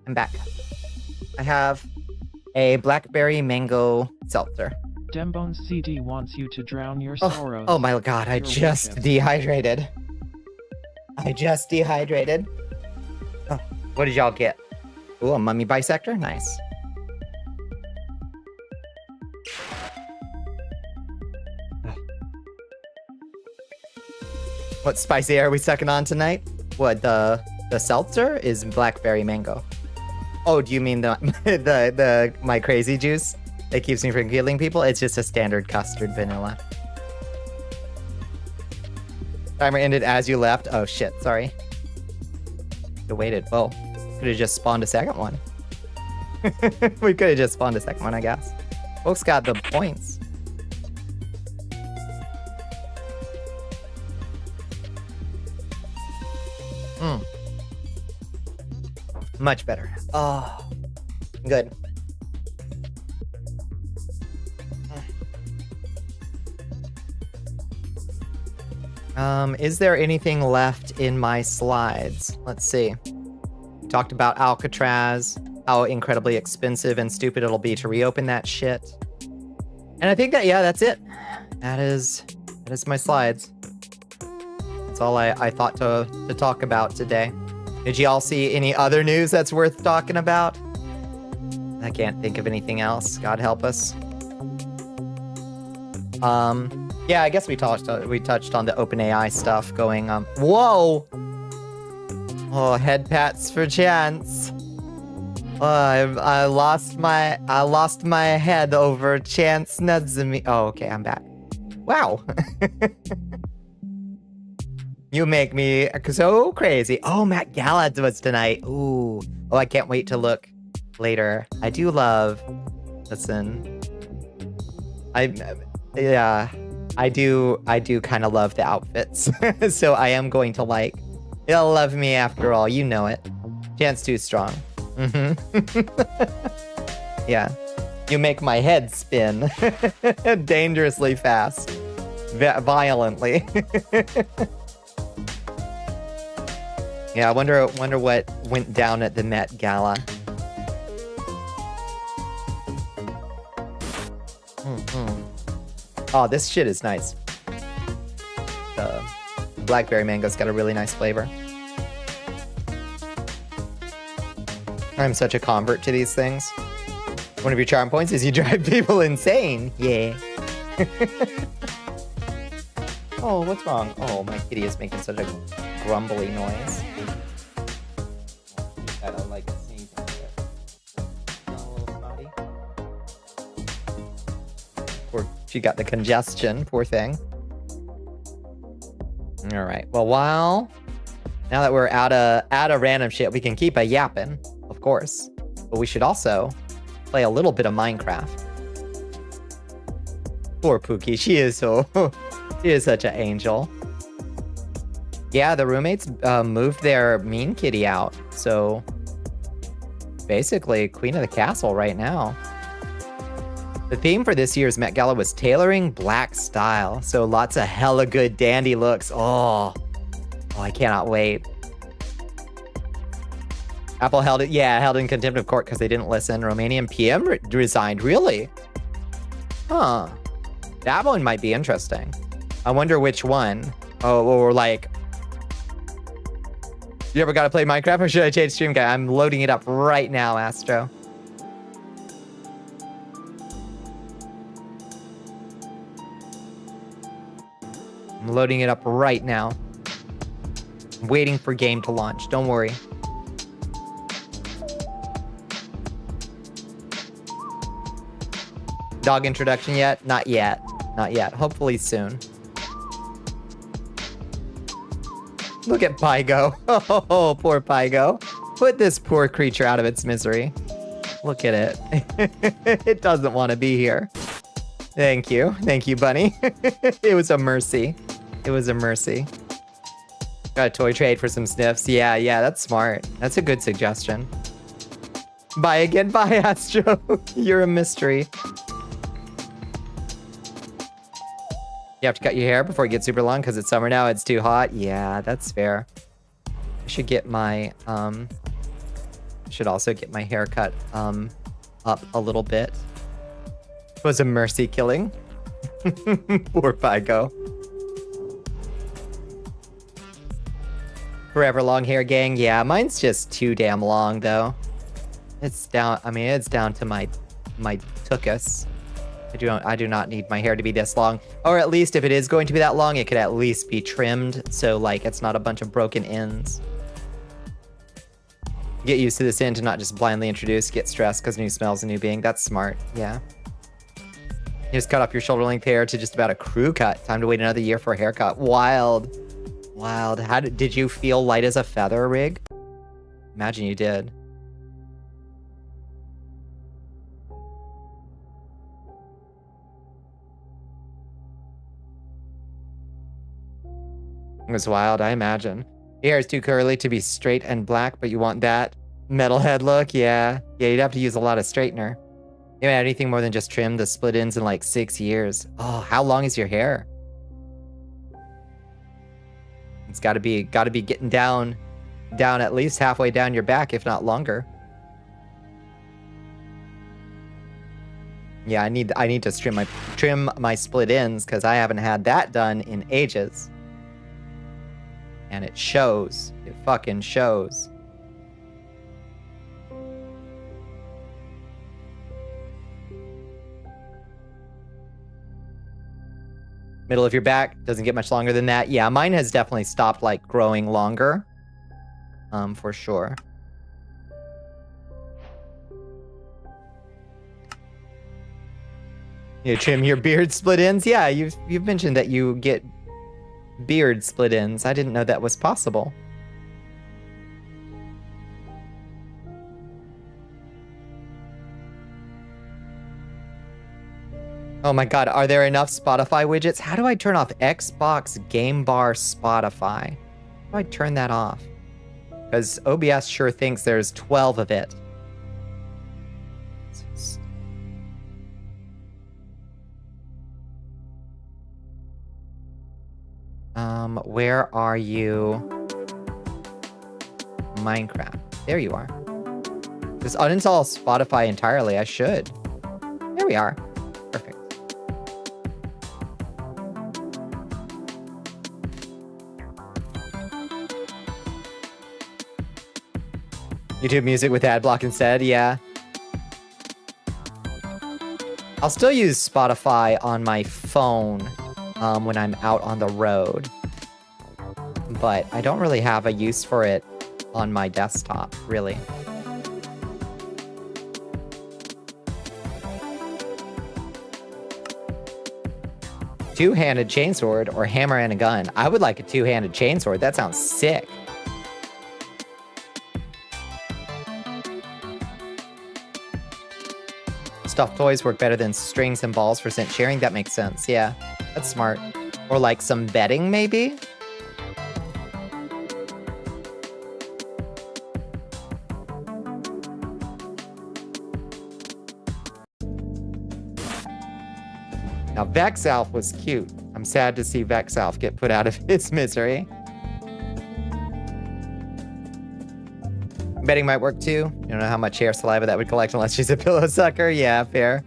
I'm back. I have a blackberry mango seltzer. Dembone's CD wants you to drown your Oh, sorrows. oh my god, I Your just worship. dehydrated. I just dehydrated. Oh, what did y'all get? Ooh, a mummy bisector? Nice. What spicy are we sucking on tonight? What, the seltzer is blackberry mango. Oh, do you mean the my crazy juice that keeps me from killing people? It's just a standard custard vanilla. Timer ended as you left. Oh shit, sorry. You waited. Well, could have just spawned a second one. We could have just spawned a second one, I guess. Folks got the points. Much better. Oh, good. Is there anything left in my slides? Let's see. We talked about Alcatraz, how incredibly expensive and stupid it'll be to reopen that shit. And I think that, yeah, that's it. That is my slides. That's all I thought to talk about today. Did y'all see any other news that's worth talking about? I can't think of anything else. God help us. Yeah, I guess we touched on the OpenAI stuff going. Whoa! Oh, head pats for Chance. I lost my head over Chance Nedzumi. Oh, okay, I'm back. Wow. You make me so crazy. Oh, Matt Gala was tonight. Ooh. Oh, I can't wait to look later. I do love. Listen. I do kind of love the outfits. So I am going to like. You'll love me after all. You know it. Chance too strong. Yeah. You make my head spin. Dangerously fast. Violently. Yeah, I wonder what went down at the Met Gala. Oh, this shit is nice. The blackberry mango's got a really nice flavor. I'm such a convert to these things. One of your charm points is you drive people insane. Yeah. Oh, what's wrong? Oh, my kitty is making such a grumbly noise. I don't like seeing a little snotty. Poor, she got the congestion, poor thing. All right. Well, now that we're out of random shit, we can keep a yapping, of course. But we should also play a little bit of Minecraft. Poor Pookie, she is such an angel. Yeah, the roommates moved their mean kitty out, so basically queen of the castle right now. The theme for this year's Met Gala was tailoring black style, so lots of hella good dandy looks. Oh, I cannot wait. Apple held in contempt of court because they didn't listen. Romanian PM resigned. Really? Huh. That one might be interesting. I wonder which one. Oh, or like... You ever got to play Minecraft, or should I change stream guy? I'm loading it up right now, Astro. I'm loading it up right now. I'm waiting for game to launch. Don't worry. Dog introduction yet? Not yet. Not yet. Hopefully soon. Look at Pygo. Oh, poor Pygo. Put this poor creature out of its misery. Look at it. It doesn't want to be here. Thank you. Thank you, bunny. It was a mercy. It was a mercy. Got a toy trade for some sniffs. Yeah, that's smart. That's a good suggestion. Bye again. Bye, Astro. You're a mystery. You have to cut your hair before it gets super long because it's summer now. It's too hot. Yeah, that's fair. I should get my Should also get my haircut up a little bit. It was a mercy killing. Poor Pygo. Forever long hair gang. Yeah, mine's just too damn long though. It's down. I mean, it's down to my tuchus. I do not need my hair to be this long, or at least if it is going to be that long, it could at least be trimmed so like it's not a bunch of broken ends. Get used to this end to not just blindly introduce. Get stressed because new smells and new being. That's smart. Yeah. You just cut off your shoulder length hair to just about a crew cut. Time to wait another year for a haircut. Wild. Wild. How did you feel light as a feather, Rig? Imagine you did. It was wild, I imagine. Your hair is too curly to be straight and black, but you want that metalhead look? Yeah. Yeah, you'd have to use a lot of straightener. You haven't had anything more than just trim the split ends in like 6 years. Oh, how long is your hair? It's gotta be getting down at least halfway down your back, if not longer. Yeah, I need to trim my split ends because I haven't had that done in ages. And it shows. It fucking shows. Middle of your back doesn't get much longer than that. Yeah, mine has definitely stopped like growing longer. For sure. You trim your beard split ends? Yeah, you've mentioned that you get beard split ends. I didn't know that was possible. Oh my god, are there enough Spotify widgets? How do I turn off Xbox Game Bar Spotify? How do I turn that off? Because OBS sure thinks there's 12 of it. Where are you? Minecraft. There you are. Just uninstall Spotify entirely. I should. There we are. Perfect. YouTube music with ad block instead, yeah. I'll still use Spotify on my phone when I'm out on the road. But I don't really have a use for it on my desktop, really. Two-handed chainsword or hammer and a gun. I would like a two-handed chainsword. That sounds sick. Stuffed toys work better than strings and balls for scent sharing. That makes sense. Yeah, that's smart. Or like some bedding, maybe? Now, Vexalf was cute. I'm sad to see Vexalf get put out of his misery. Betting might work too. You don't know how much hair saliva that would collect unless she's a pillow sucker. Yeah, fair.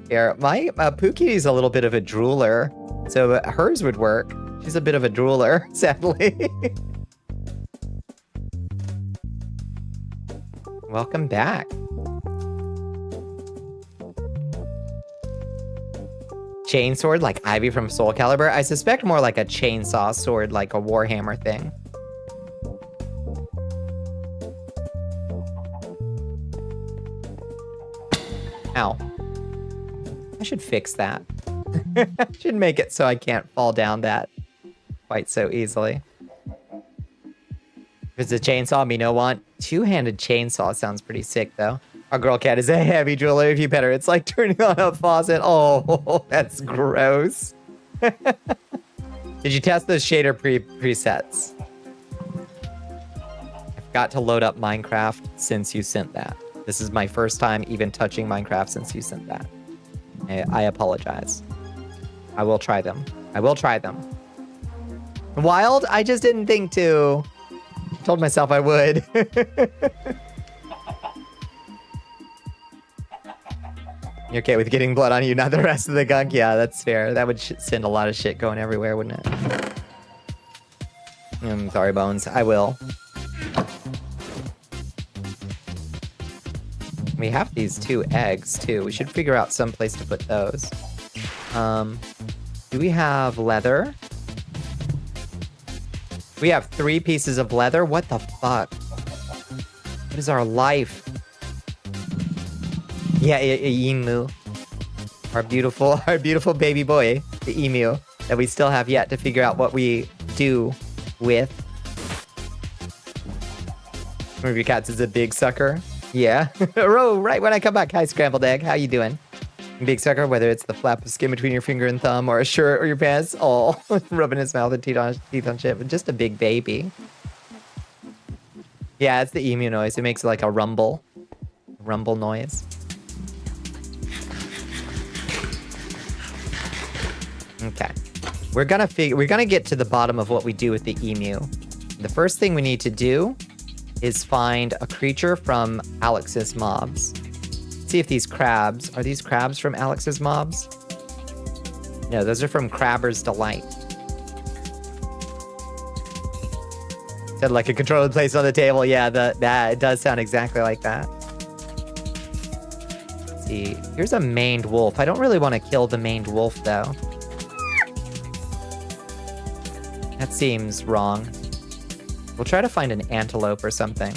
Fair. My Pookie's a little bit of a drooler, so hers would work. She's a bit of a drooler, sadly. Welcome back. Chainsword like Ivy from Soul Calibur? I suspect more like a chainsaw sword, like a Warhammer thing. Ow. I should fix that. I should make it so I can't fall down that quite so easily. If it's a chainsaw, me no want. Two-handed chainsaw sounds pretty sick, though. Our girl cat is a heavy driller. If you pet her, it's like turning on a faucet. Oh, that's gross. Did you test those shader presets? I forgot to load up Minecraft since you sent that. This is my first time even touching Minecraft since you sent that. I apologize. I will try them. I will try them. Wild? I just didn't think to. Told myself I would. You're okay with getting blood on you, not the rest of the gunk? Yeah, that's fair. That would send a lot of shit going everywhere, wouldn't it? Sorry, Bones. I will. We have these 2 eggs, too. We should figure out some place to put those. Do we have leather? We have 3 pieces of leather? What the fuck? What is our life? Yeah, emu. Our beautiful baby boy, the emu, that we still have yet to figure out what we do with. Movie Cats is a big sucker. Yeah. Oh, right when I come back. Hi, Scrambled Egg. How you doing? Big sucker, whether it's the flap of skin between your finger and thumb or a shirt or your pants. Oh, rubbing his mouth and teeth on shit. But just a big baby. Yeah, it's the emu noise. It makes like a rumble. Rumble noise. Okay. We're gonna get to the bottom of what we do with the emu. The first thing we need to do is find a creature from Alex's mobs. See if these crabs, are these crabs from Alex's mobs? No, those are from Crabber's Delight. Said like a controlled place on the table. Yeah, it does sound exactly like that. Let's see, here's a maned wolf. I don't really want to kill the maned wolf though. That seems wrong. We'll try to find an antelope or something.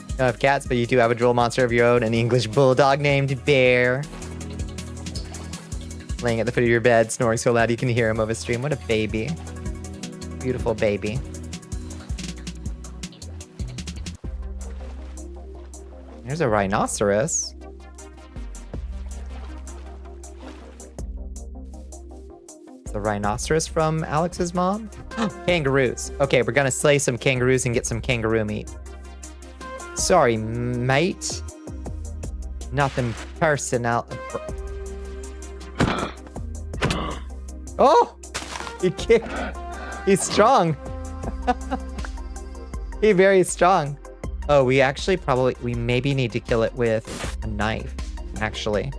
You don't have cats, but you do have a droll monster of your own, an English bulldog named Bear. Laying at the foot of your bed, snoring so loud you can hear him over stream. What a baby. Beautiful baby. There's a rhinoceros. The rhinoceros from Alex's mom? Kangaroos. Okay, we're gonna slay some kangaroos and get some kangaroo meat. Sorry, mate. Nothing personal. Oh! He kicked. He's strong. He's very strong. Oh, we actually we maybe need to kill it with a knife, actually.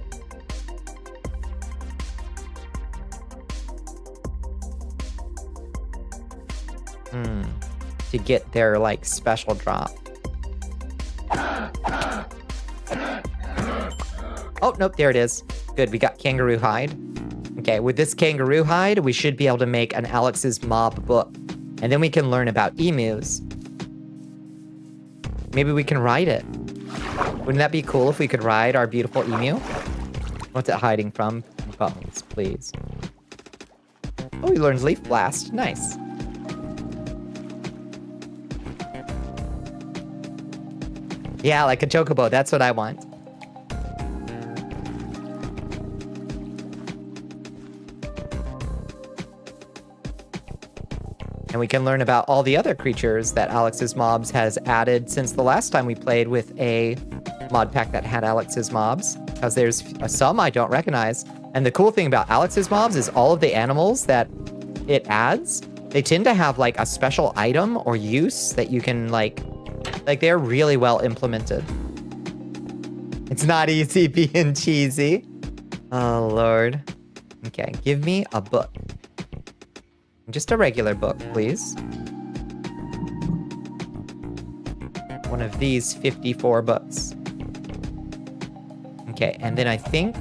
To get their, like, special drop. Oh, nope, there it is. Good, we got kangaroo hide. Okay, with this kangaroo hide, we should be able to make an Alex's mob book. And then we can learn about emus. Maybe we can ride it. Wouldn't that be cool if we could ride our beautiful emu? What's it hiding from? Bones, please. Oh, he learns Leaf Blast. Nice. Yeah, like a chocobo. That's what I want. And we can learn about all the other creatures that Alex's mobs has added since the last time we played with a mod pack that had Alex's mobs. Because there's some I don't recognize. And the cool thing about Alex's mobs is all of the animals that it adds, they tend to have like a special item or use that you can like they're really well implemented. It's not easy being cheesy. Oh, Lord. Okay, give me a book. Just a regular book, please. One of these 54 books. Okay, and then I think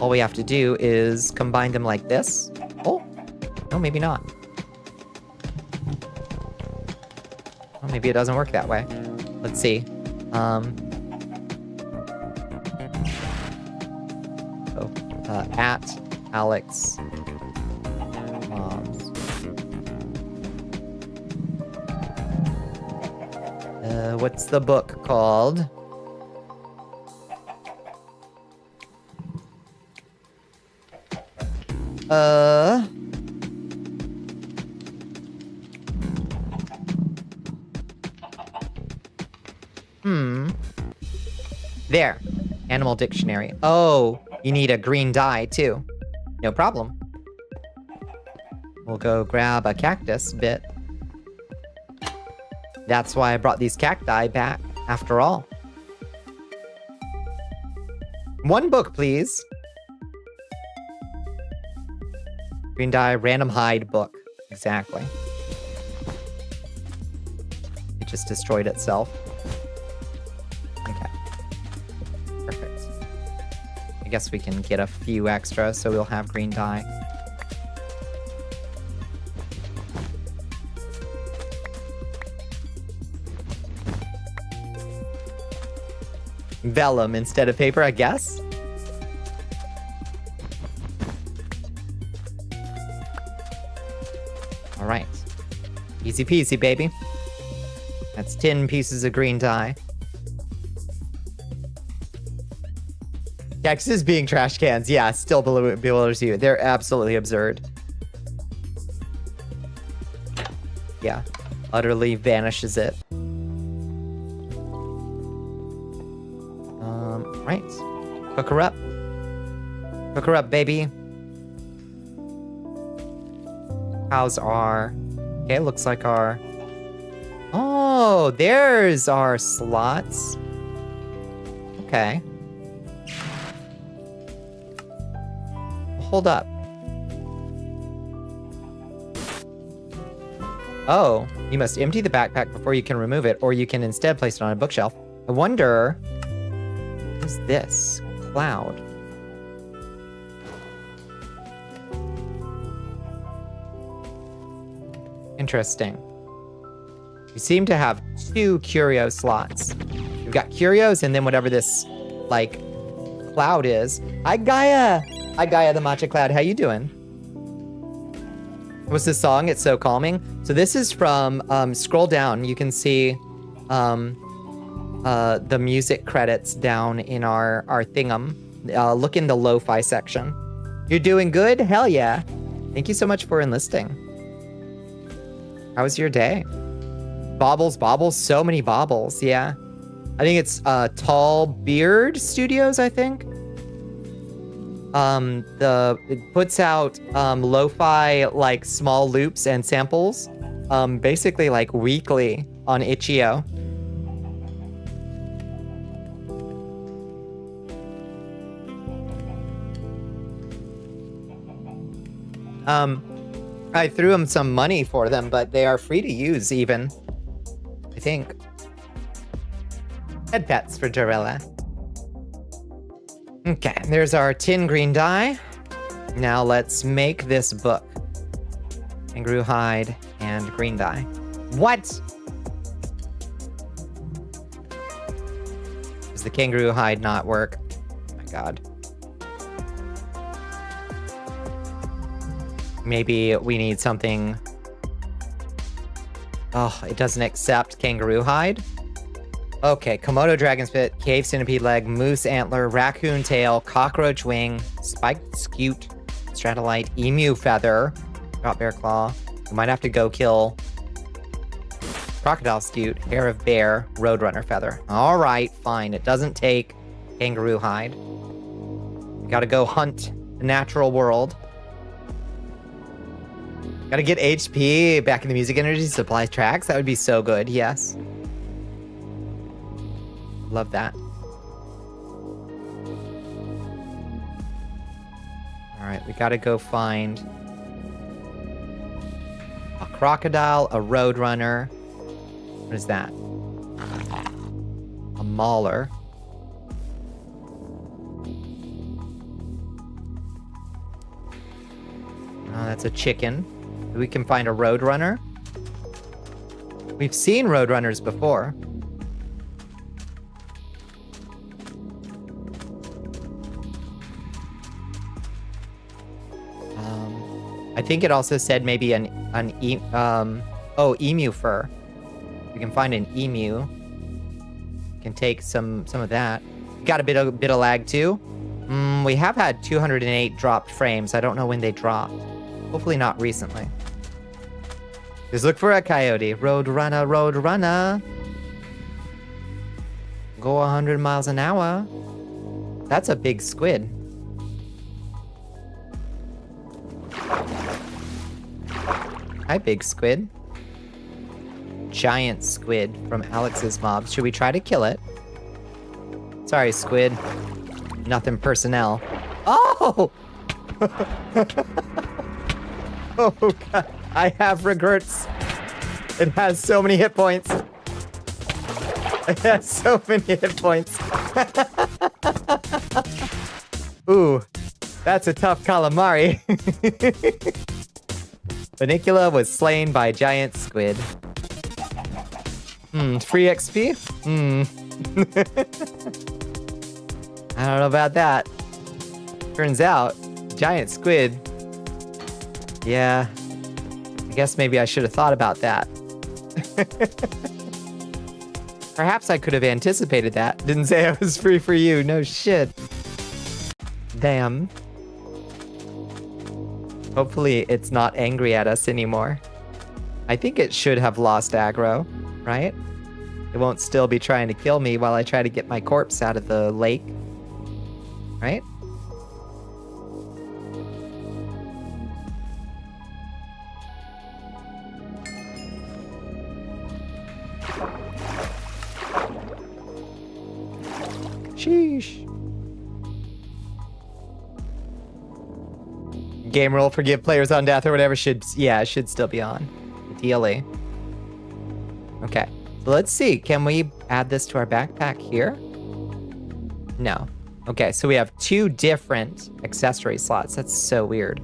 all we have to do is combine them like this. Oh, no, maybe not. Well, maybe it doesn't work that way. Let's see. At Alex Moms. What's the book called? There. Animal dictionary. Oh, you need a green dye too. No problem. We'll go grab a cactus bit. That's why I brought these cacti back, after all. One book, please. Green dye, random hide book. Exactly. It just destroyed itself. Okay. Perfect. I guess we can get a few extra, so we'll have green dye. Vellum instead of paper, I guess. All right. Easy peasy, baby. That's 10 pieces of green dye. Texas being trash cans, yeah, still bewilders you. They're absolutely absurd. Yeah, utterly vanishes it. Right. Cook her up. Cook her up, baby. How's our... Okay, looks like our... Oh, there's our slots. Okay. Hold up. Oh, you must empty the backpack before you can remove it, or you can instead place it on a bookshelf. I wonder... What is this? Cloud. Interesting. We seem to have 2 curio slots. We've got curios and then whatever this, like, cloud is. Hi, Gaia! Hi, Gaia the Matcha Cloud. How you doing? What's this song? It's so calming. So this is from, scroll down. You can see the music credits down in our thingam. Look in the lo-fi section. You're doing good? Hell yeah. Thank you so much for enlisting. How was your day? Baubles, so many baubles, yeah. I think it's Tall Beard Studios, I think. It puts out lo-fi like small loops and samples basically like weekly on Itch.io. I threw him some money for them, but they are free to use even, I think. Head pets for Jarella. Okay, there's our tin green dye. Now let's make this book. Kangaroo hide and green dye. What? Does the kangaroo hide not work? Oh my god. Maybe we need something... Oh, it doesn't accept kangaroo hide? Okay, Komodo dragon spit, cave centipede leg, moose antler, raccoon tail, cockroach wing, spiked scute, stratolite, emu feather, drop bear claw. We might have to go kill crocodile scute, hair of bear, roadrunner feather. All right, fine. It doesn't take kangaroo hide. We gotta go hunt the natural world. Gotta get HP back in the music energy supply tracks. That would be so good. Yes. Love that. All right, we gotta go find a crocodile, a roadrunner. What is that? A mauler. Oh, that's a chicken. We can find a roadrunner. We've seen roadrunners before. I think it also said maybe emu fur. We can find an emu. We can take some of that. We got a bit of lag too. We have had 208 dropped frames. I don't know when they dropped. Hopefully not recently. Just look for a coyote. Roadrunner, roadrunner. Go 100 miles an hour. That's a big squid. Hi, big squid. Giant squid from Alex's mob. Should we try to kill it? Sorry, squid. Nothing personnel. Oh! Oh god, I have regrets. It has so many hit points. It has so many hit points. Ooh, that's a tough calamari. Bonnicula was slain by giant squid. Free XP? I don't know about that. Turns out, giant squid. Yeah, I guess maybe I should have thought about that. Perhaps I could have anticipated that. Didn't say I was free for you. No shit. Damn. Hopefully it's not angry at us anymore. I think it should have lost aggro, right? It won't still be trying to kill me while I try to get my corpse out of the lake. Right? Sheesh. Game rule, forgive players on death or whatever should still be on. Ideally. Okay. So let's see. Can we add this to our backpack here? No. Okay, so we have 2 different accessory slots. That's so weird.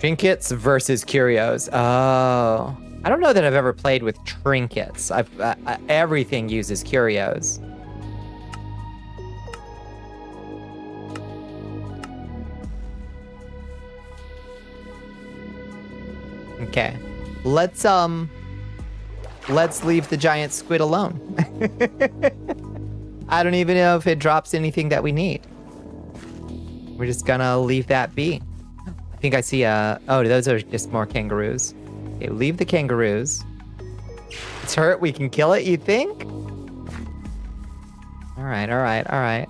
Trinkets versus curios. Oh. I don't know that I've ever played with trinkets. Everything uses curios. Okay. Let's leave the giant squid alone. I don't even know if it drops anything that we need. We're just gonna leave that be. I think I see oh, those are just more kangaroos. Okay, leave the kangaroos. It's hurt, we can kill it, you think? All right. I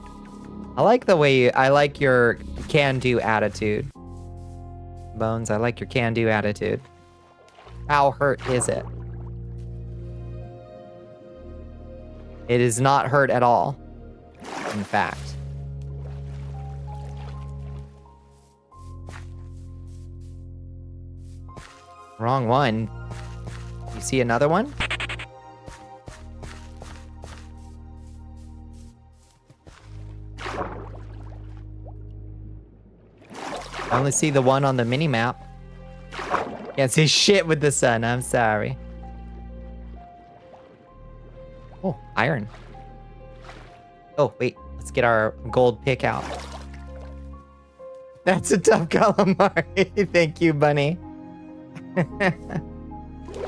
like the way I like your can-do attitude. Bones, I like your can-do attitude. How hurt is it? It is not hurt at all, in fact. Wrong one. You see another one? I only see the one on the mini-map. Can't see shit with the sun, I'm sorry. Oh, iron. Oh, wait, let's get our gold pick out. That's a tough calamari. Thank you, bunny.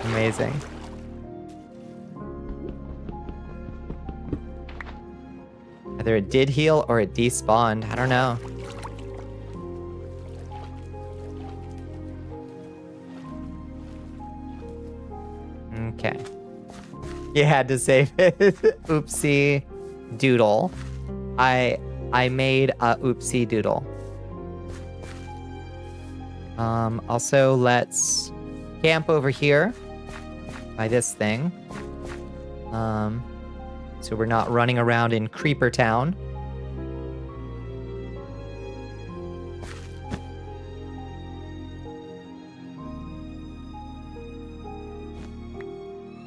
Amazing. Either it did heal or it despawned. I don't know. Okay. You had to save it. Oopsie doodle. I made a oopsie doodle. Also, let's camp over here by this thing. So we're not running around in Creeper Town.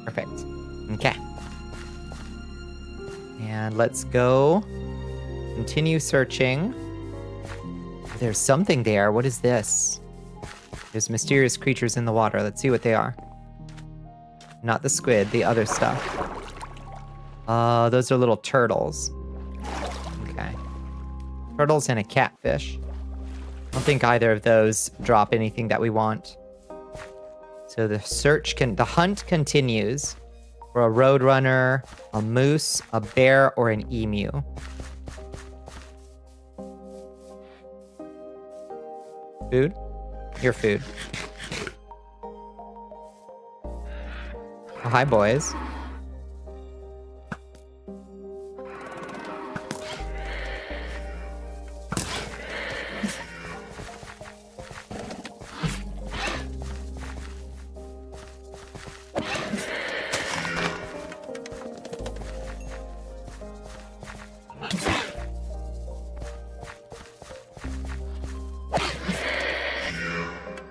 Perfect. Okay. And let's go continue searching. There's something there. What is this? There's mysterious creatures in the water. Let's see what they are. Not the squid, the other stuff. Those are little turtles. Okay. Turtles and a catfish. I don't think either of those drop anything that we want. So the hunt continues for a roadrunner, a moose, a bear, or an emu. Food? Your food. Oh, hi, boys.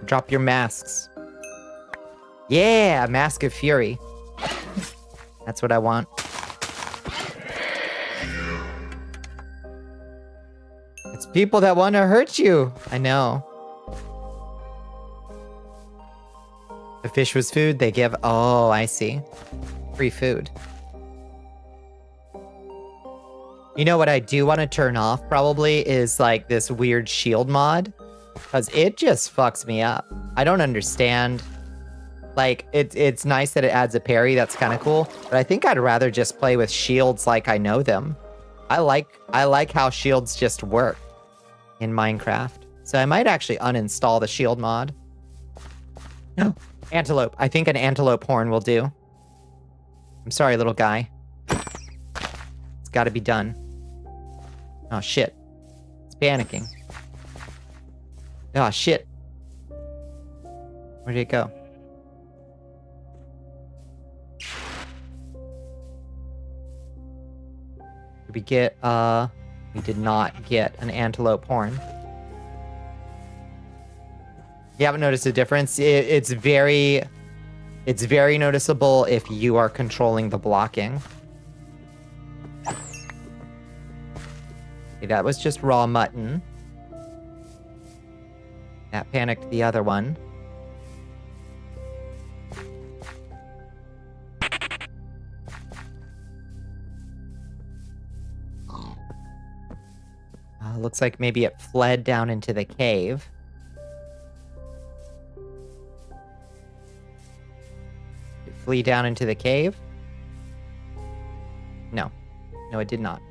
Drop your masks. Yeah, Mask of Fury. That's what I want. It's people that want to hurt you. I know. The fish was food they give. Oh, I see. Free food. You know what I do want to turn off probably is like this weird shield mod. Because it just fucks me up. I don't understand. Like, it's nice that it adds a parry. That's kind of cool. But I think I'd rather just play with shields like I know them. I like how shields just work in Minecraft. So I might actually uninstall the shield mod. No. Antelope. I think an antelope horn will do. I'm sorry, little guy. It's got to be done. Oh, shit. It's panicking. Oh, shit. Where did it go? Did we get, we did not get an antelope horn. You haven't noticed a difference? It's very noticeable if you are controlling the blocking. Okay, that was just raw mutton. That panicked the other one. Looks like maybe it fled down into the cave. Did it flee down into the cave? No. No, it did not.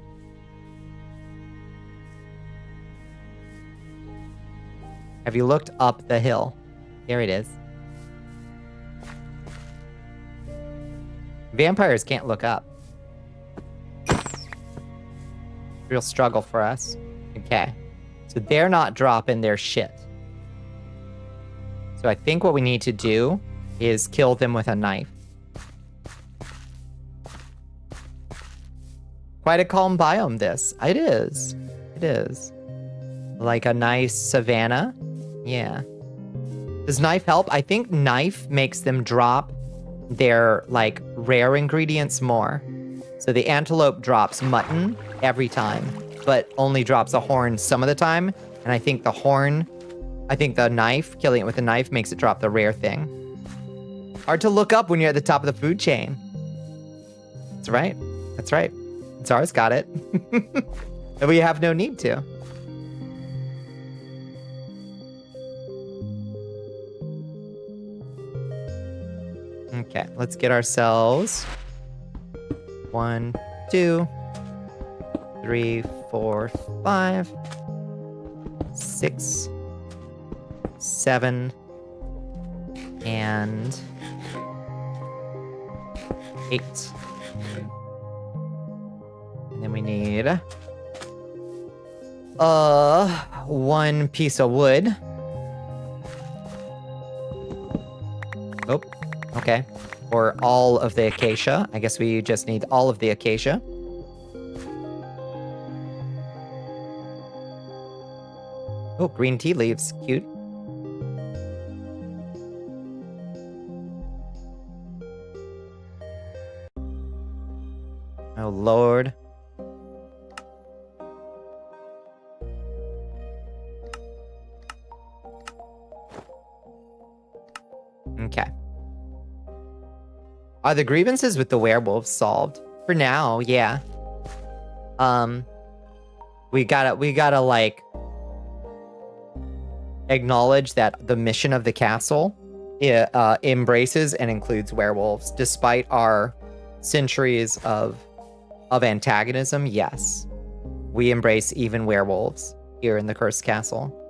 Have you looked up the hill? There it is. Vampires can't look up. Real struggle for us. Okay. So they're not dropping their shit. So I think what we need to do is kill them with a knife. Quite a calm biome, this. It is. It is. Like a nice savanna. Yeah. Does knife help? I think knife makes them drop their, like, rare ingredients more. So the antelope drops mutton every time, but only drops a horn some of the time. And I think the knife, killing it with a knife, makes it drop the rare thing. Hard to look up when you're at the top of the food chain. That's right. That's right. Zara's got it. And we have no need to. Okay, let's get ourselves 1, 2, 3, 4, 5, 6, 7, and 8. And then we need 1 piece of wood. Oh, okay. Or all of the acacia. I guess we just need all of the acacia. Oh, green tea leaves. Cute. Oh, Lord. Okay. Are the grievances with the werewolves solved? For now, yeah. We gotta like acknowledge that the mission of the castle embraces and includes werewolves, despite our centuries of antagonism. Yes, we embrace even werewolves here in the Cursed Castle.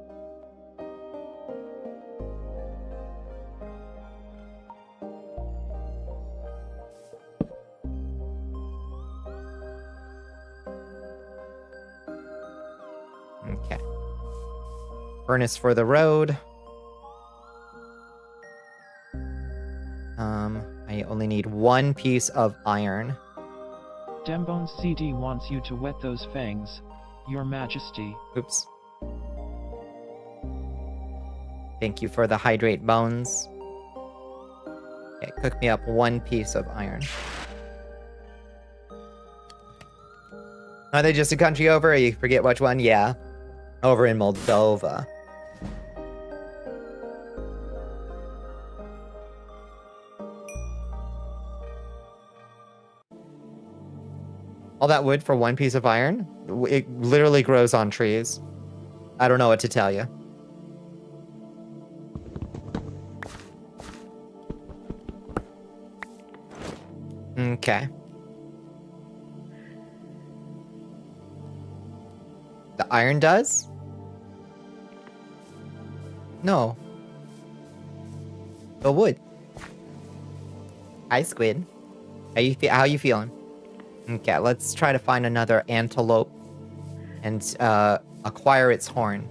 Okay. Furnace for the road. I only need 1 piece of iron. Dembone CD wants you to wet those fangs, Your Majesty. Oops. Thank you for the hydrate bones. Okay, cook me up 1 piece of iron. Are they just a country over? You forget which one? Yeah. Over in Moldova. All that wood for 1 piece of iron? It literally grows on trees. I don't know what to tell you. Okay. The iron does? No. The wood. Hi, squid. How you feeling? Okay, let's try to find another antelope and acquire its horn.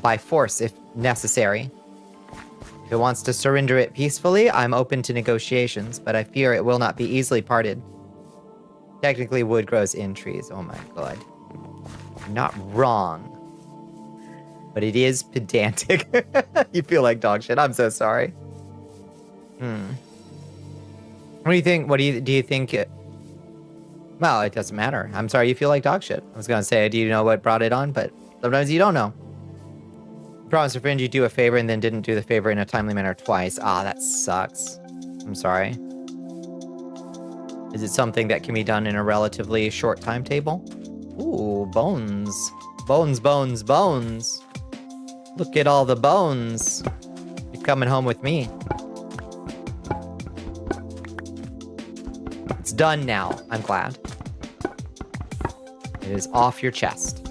By force, if necessary. If it wants to surrender it peacefully, I'm open to negotiations, but I fear it will not be easily parted. Technically, wood grows in trees. Oh my god. You're not wrong. But it is pedantic. You feel like dog shit. I'm so sorry. What do you think? Do you think it... Well, it doesn't matter. I'm sorry you feel like dog shit. I was gonna say, do you know what brought it on? But sometimes you don't know. Promise a friend you do a favor and then didn't do the favor in a timely manner twice. Ah, that sucks. I'm sorry. Is it something that can be done in a relatively short timetable? Ooh, bones. Bones, bones, bones. Look at all the bones. You're coming home with me. It's done now. I'm glad. It is off your chest.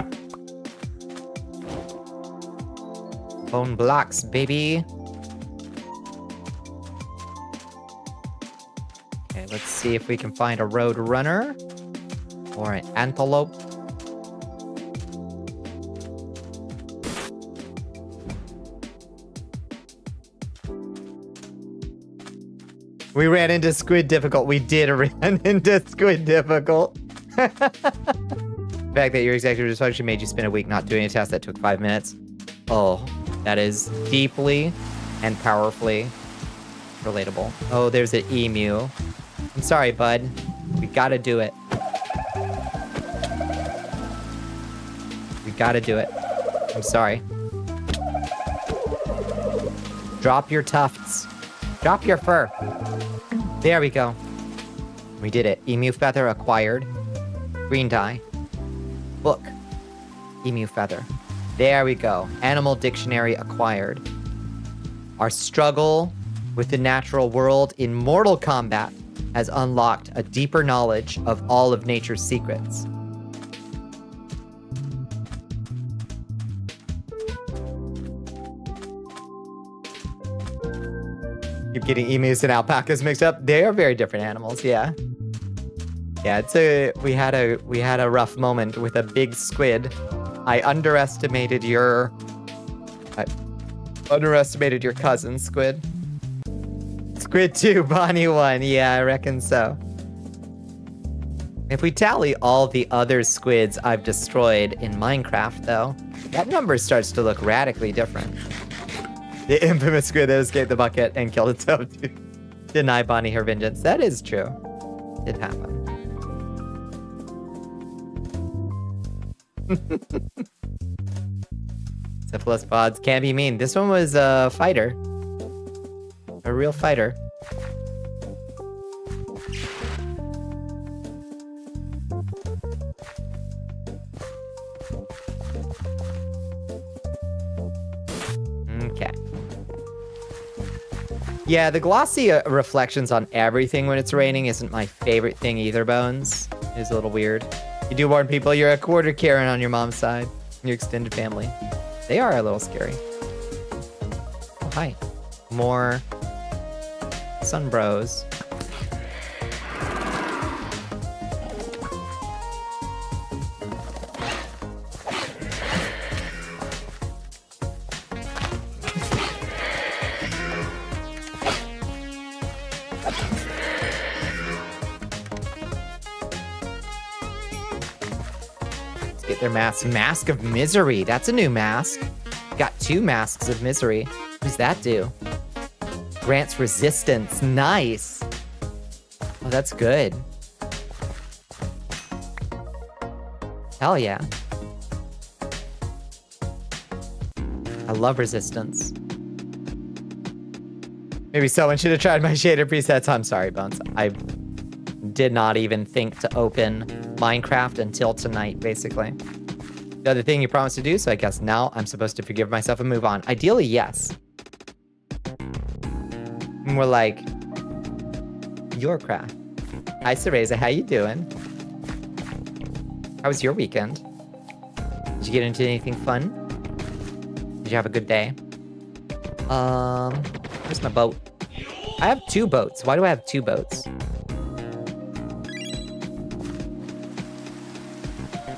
Bone blocks, baby. Okay, let's see if we can find a road runner or an antelope. We ran into squid difficult. We did run into squid difficult. The fact that your executive dysfunction made you spend a week not doing a task that took 5 minutes. Oh, that is deeply and powerfully relatable. Oh, there's an emu. I'm sorry, bud. We gotta do it. We gotta do it. I'm sorry. Drop your tufts. Drop your fur. There we go. We did it. Emu feather acquired. Green dye. Book. Emu feather. There we go. Animal dictionary acquired. Our struggle with the natural world in Mortal Kombat has unlocked a deeper knowledge of all of nature's secrets. Keep getting emus and alpacas mixed up. They are very different animals, yeah. Yeah, we had a rough moment with a big squid. I underestimated your cousin, Squid. Squid 2, Bonnie 1. Yeah, I reckon so. If we tally all the other squids I've destroyed in Minecraft, though, that number starts to look radically different. The infamous squid that escaped the bucket and killed itself to deny Bonnie her vengeance. That is true. It happened. Syphilis pods can be mean. This one was a fighter. A real fighter. Okay. Yeah, the glossy reflections on everything when it's raining isn't my favorite thing either, Bones. It is a little weird. You do warn people you're a quarter Karen on your mom's side. Your extended family. They are a little scary. Oh, hi. More sunbros. Their mask. Mask of Misery. That's a new mask. Got 2 masks of misery. What does that do? Grants resistance. Nice. Oh, that's good. Hell yeah. I love resistance. Maybe someone should have tried my shader presets. I'm sorry, Bones. I did not even think to open Minecraft until tonight, basically. The other thing you promised to do, so I guess now I'm supposed to forgive myself and move on. Ideally, yes. And we're like, your craft. Hi, Cereza, how you doing? How was your weekend? Did you get into anything fun? Did you have a good day? Where's my boat? I have 2 boats. Why do I have 2 boats?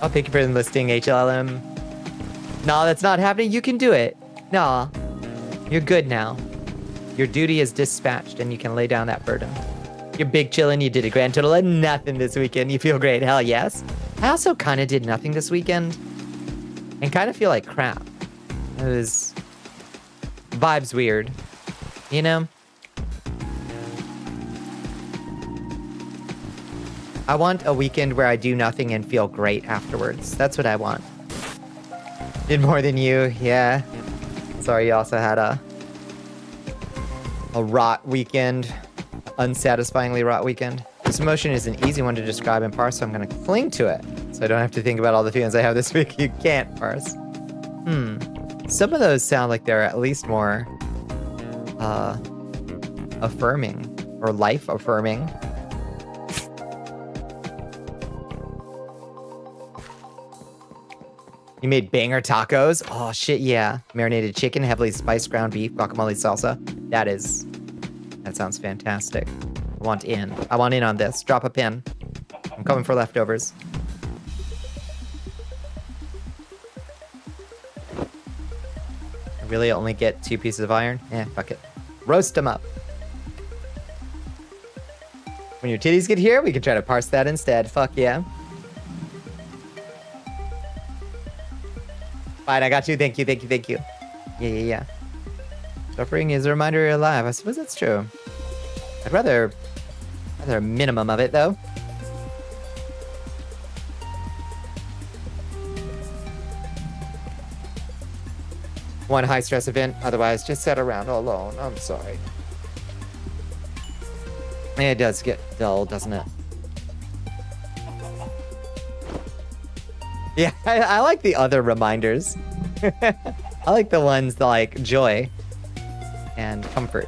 Oh, thank you for enlisting, HLM. No, that's not happening. You can do it. No, you're good now. Your duty is dispatched and you can lay down that burden. You're big chillin'. You did a grand total of nothing this weekend. You feel great. Hell yes. I also kind of did nothing this weekend and kind of feel like crap. It was vibes weird, you know? I want a weekend where I do nothing and feel great afterwards. That's what I want. Did more than you, yeah. Sorry you also had a rot weekend. Unsatisfyingly rot weekend. This emotion is an easy one to describe and parse, so I'm gonna cling to it. So I don't have to think about all the feelings I have this week. You can't parse. Some of those sound like they're at least more affirming or life affirming. You made banger tacos? Oh shit, yeah. Marinated chicken, heavily spiced ground beef, guacamole salsa. That sounds fantastic. I want in on this. Drop a pin. I'm coming for leftovers. I really only get 2 pieces of iron? Eh, fuck it. Roast them up. When your titties get here, we can try to parse that instead. Fuck yeah. Fine, I got you. Thank you. Yeah. Suffering is a reminder you're alive. I suppose that's true. I'd rather a minimum of it, though. One high-stress event, otherwise just sit around alone. I'm sorry. It does get dull, doesn't it? Yeah, I like the other reminders. I like the ones that like joy and comfort.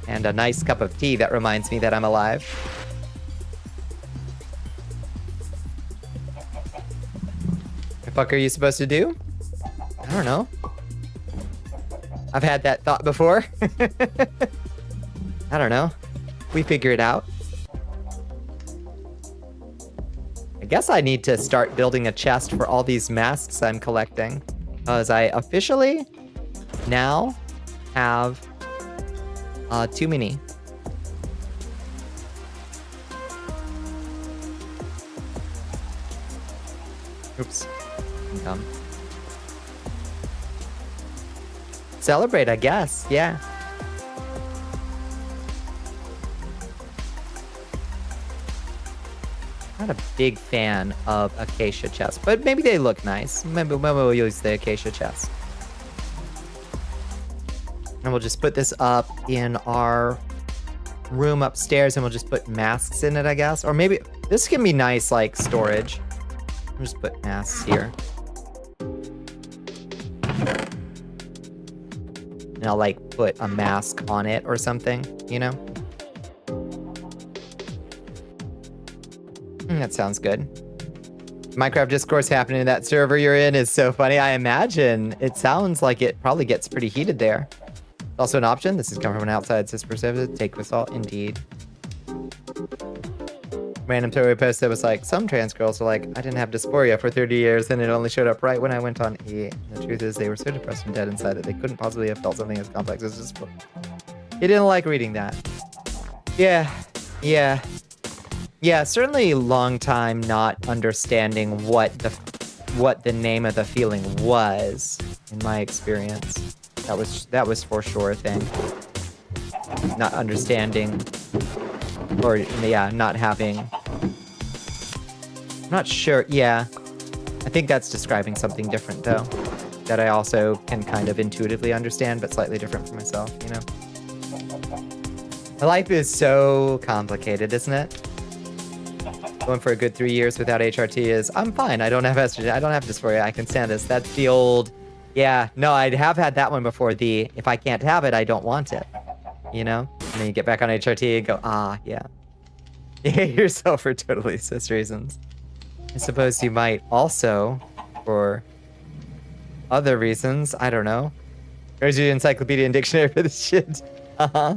And a nice cup of tea that reminds me that I'm alive. The fuck are you supposed to do? I don't know. I've had that thought before. I don't know. We figure it out. I guess I need to start building a chest for all these masks I'm collecting. Because I officially now have too many. Oops. I'm dumb. Celebrate, I guess. Yeah. Not a big fan of acacia chests, but maybe they look nice. Maybe we'll use the acacia chest. And we'll just put this up in our room upstairs and we'll just put masks in it, I guess. Or maybe this can be nice, like storage. I'll just put masks here. And I'll like put a mask on it or something, you know? That sounds good. Minecraft discourse happening in that server you're in is so funny. I imagine it sounds like it probably gets pretty heated there. It's also an option. This is coming from an outside CISPER service. Take with salt, indeed. Random story post that was like, some trans girls are like, I didn't have dysphoria for 30 years and it only showed up right when I went on E. The truth is they were so depressed and dead inside that they couldn't possibly have felt something as complex as dysphoria. He didn't like reading that. Yeah, certainly long time not understanding what the name of the feeling was. in my experience. That was for sure a thing. Not understanding, or yeah, not having. I'm not sure. Yeah, I think that's describing something different though, that I also can kind of intuitively understand, but slightly different for myself. You know, my life is so complicated, isn't it? Going for a good 3 years without HRT is, I'm fine. I don't have estrogen. I don't have dysphoria. I can stand this. That's the old, yeah, no, I have had that one before. The, if I can't have it, I don't want it. You know? And then you get back on HRT and go, ah, yeah. You hate yourself for totally cis reasons. I suppose you might also, for other reasons, I don't know. There's your encyclopedia and dictionary for this shit. Uh-huh.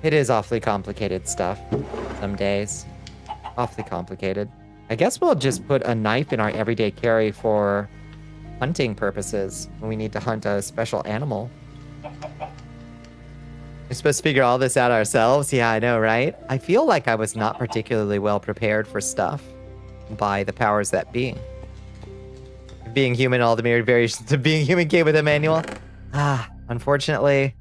It is awfully complicated stuff some days. Awfully complicated. I guess we'll just put a knife in our everyday carry for hunting purposes when we need to hunt a special animal. We're supposed to figure all this out ourselves? Yeah, I know, right? I feel like I was not particularly well prepared for stuff by the powers that be. Being human, all the myriad variations of being human came with a manual. Ah, unfortunately,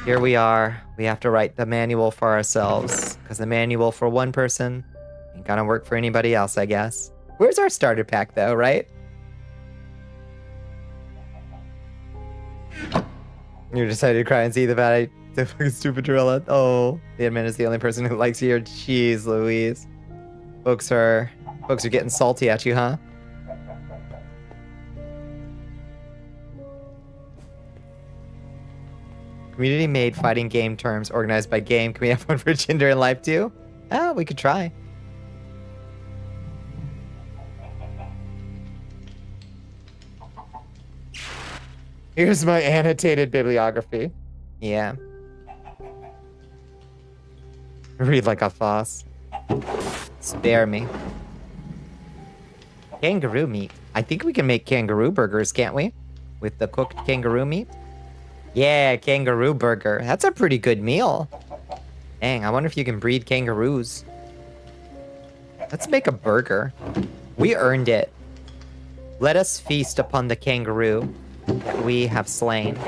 here we are. We have to write the manual for ourselves, because the manual for one person ain't gonna work for anybody else, I guess. Where's our starter pack, though, right? You decided to cry and see the fucking stupid gorilla. Oh, the admin is the only person who likes you. Jeez, Louise. Folks are getting salty at you, huh? Community-made fighting game terms organized by game. Can we have one for gender and life too? Oh, we could try. Here's my annotated bibliography. Yeah. Read like a foss. Spare me. Kangaroo meat. I think we can make kangaroo burgers, can't we? With the cooked kangaroo meat? Yeah, kangaroo burger. That's a pretty good meal. Dang, I wonder if you can breed kangaroos. Let's make a burger. We earned it. Let us feast upon the kangaroo that we have slain.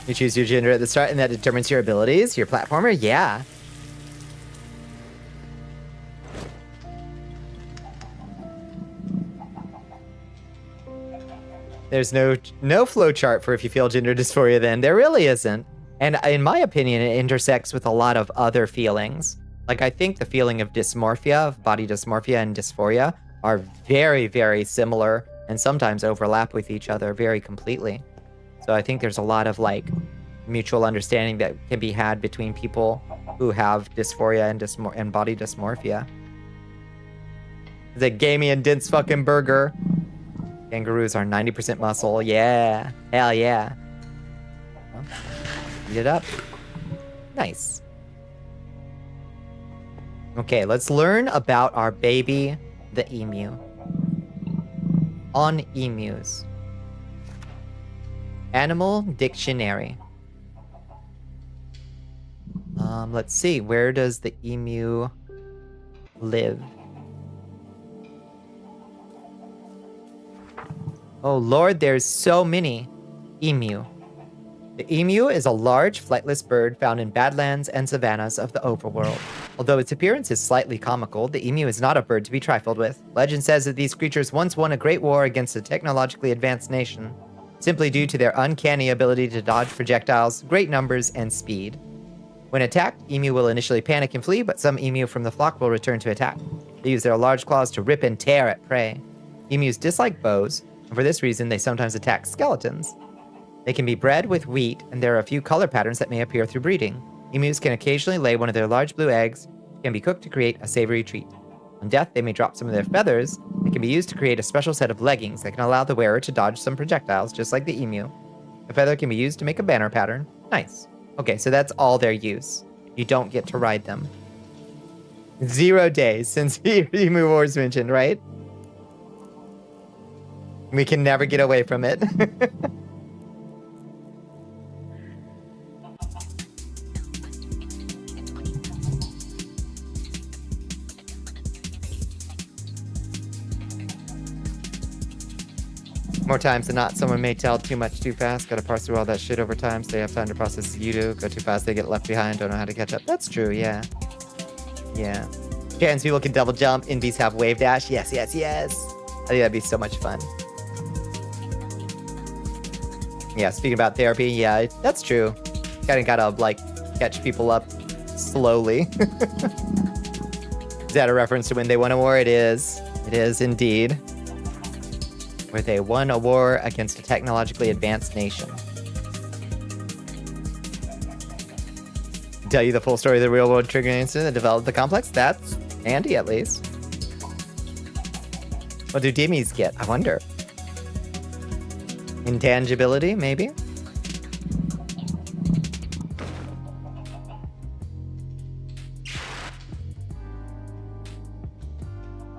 You choose your gender at the start and that determines your abilities? Your platformer? Yeah. There's no flowchart for if you feel gender dysphoria then. There really isn't. And in my opinion, it intersects with a lot of other feelings. Like, I think the feeling of dysmorphia, of body dysmorphia and dysphoria are very, very similar and sometimes overlap with each other very completely. So I think there's a lot of, like, mutual understanding that can be had between people who have dysphoria and body dysmorphia. It's a gamey and dense fucking burger. Kangaroos are 90% muscle. Yeah. Hell yeah. Well, eat it up. Nice. Okay, let's learn about our baby, the emu. On emus. Animal dictionary. Let's see. Where does the emu live? Oh lord, there's so many. Emu. The emu is a large, flightless bird found in badlands and savannas of the overworld. Although its appearance is slightly comical, the emu is not a bird to be trifled with. Legend says that these creatures once won a great war against a technologically advanced nation, simply due to their uncanny ability to dodge projectiles, great numbers, and speed. When attacked, emu will initially panic and flee, but some emu from the flock will return to attack. They use their large claws to rip and tear at prey. Emus dislike bows, and for this reason, they sometimes attack skeletons. They can be bred with wheat, and there are a few color patterns that may appear through breeding. Emus can occasionally lay one of their large blue eggs, can be cooked to create a savory treat. On death, they may drop some of their feathers, that can be used to create a special set of leggings that can allow the wearer to dodge some projectiles, just like the emu. A feather can be used to make a banner pattern. Nice. Okay, so that's all their use. You don't get to ride them. 0 days since Emu Wars mentioned, right? We can never get away from it. More times than not, someone may tell too much too fast. Gotta parse through all that shit over time so they have time to process as you do. Go too fast, they get left behind, don't know how to catch up. That's true, yeah. Yeah. Trans people can double jump. Invies have wave dash. Yes, yes, yes. I think that'd be so much fun. Yeah, speaking about therapy, yeah, that's true. Kinda gotta, like, catch people up slowly. Is that a reference to when they won a war? It is. It is indeed. Where they won a war against a technologically advanced nation. Tell you the full story of the real-world triggering incident that developed the complex? That's handy, at least. What do Dimmies get? I wonder. Intangibility, maybe?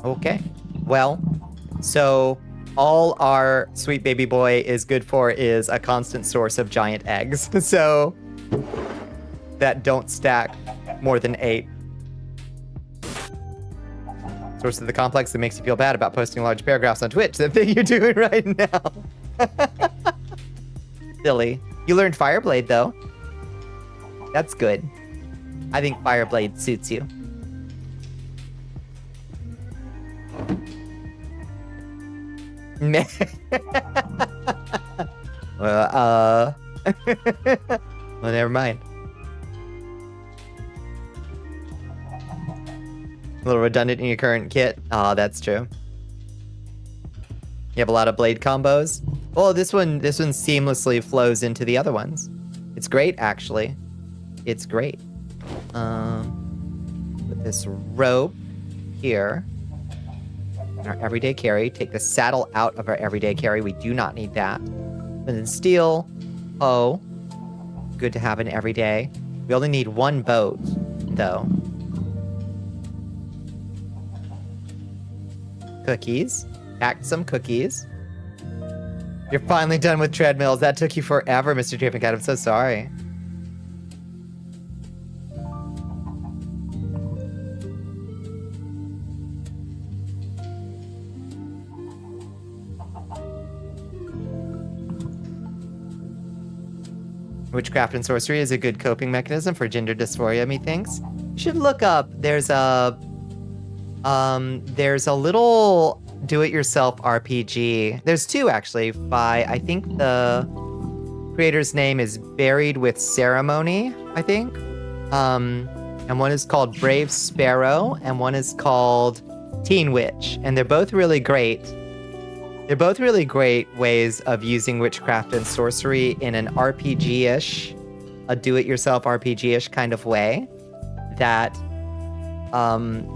Okay. Well, so all our sweet baby boy is good for is a constant source of giant eggs. So that don't stack more than 8. Source of the complex that makes you feel bad about posting large paragraphs on Twitch. The thing you're doing right now. Silly. You learned Fireblade, though. That's good. I think Fireblade suits you. Well, well, never mind. A little redundant in your current kit. Oh, that's true. You have a lot of blade combos. Oh, this one seamlessly flows into the other ones. It's great, actually. It's great. Put this rope here. Our everyday carry. Take the saddle out of our everyday carry. We do not need that. And then steel. Oh. Good to have an everyday. We only need 1 boat, though. Cookies. Packed some cookies. You're finally done with treadmills. That took you forever, Mr. Dravencat. I'm so sorry. Witchcraft and sorcery is a good coping mechanism for gender dysphoria, methinks. You should look up. There's a little do-it-yourself RPG. There's 2 actually. By I think the creator's name is Buried with Ceremony. I think. And one is called Brave Sparrow, and one is called Teen Witch, and they're both really great. They're both really great ways of using witchcraft and sorcery in an RPG-ish, a do-it-yourself RPG-ish kind of way that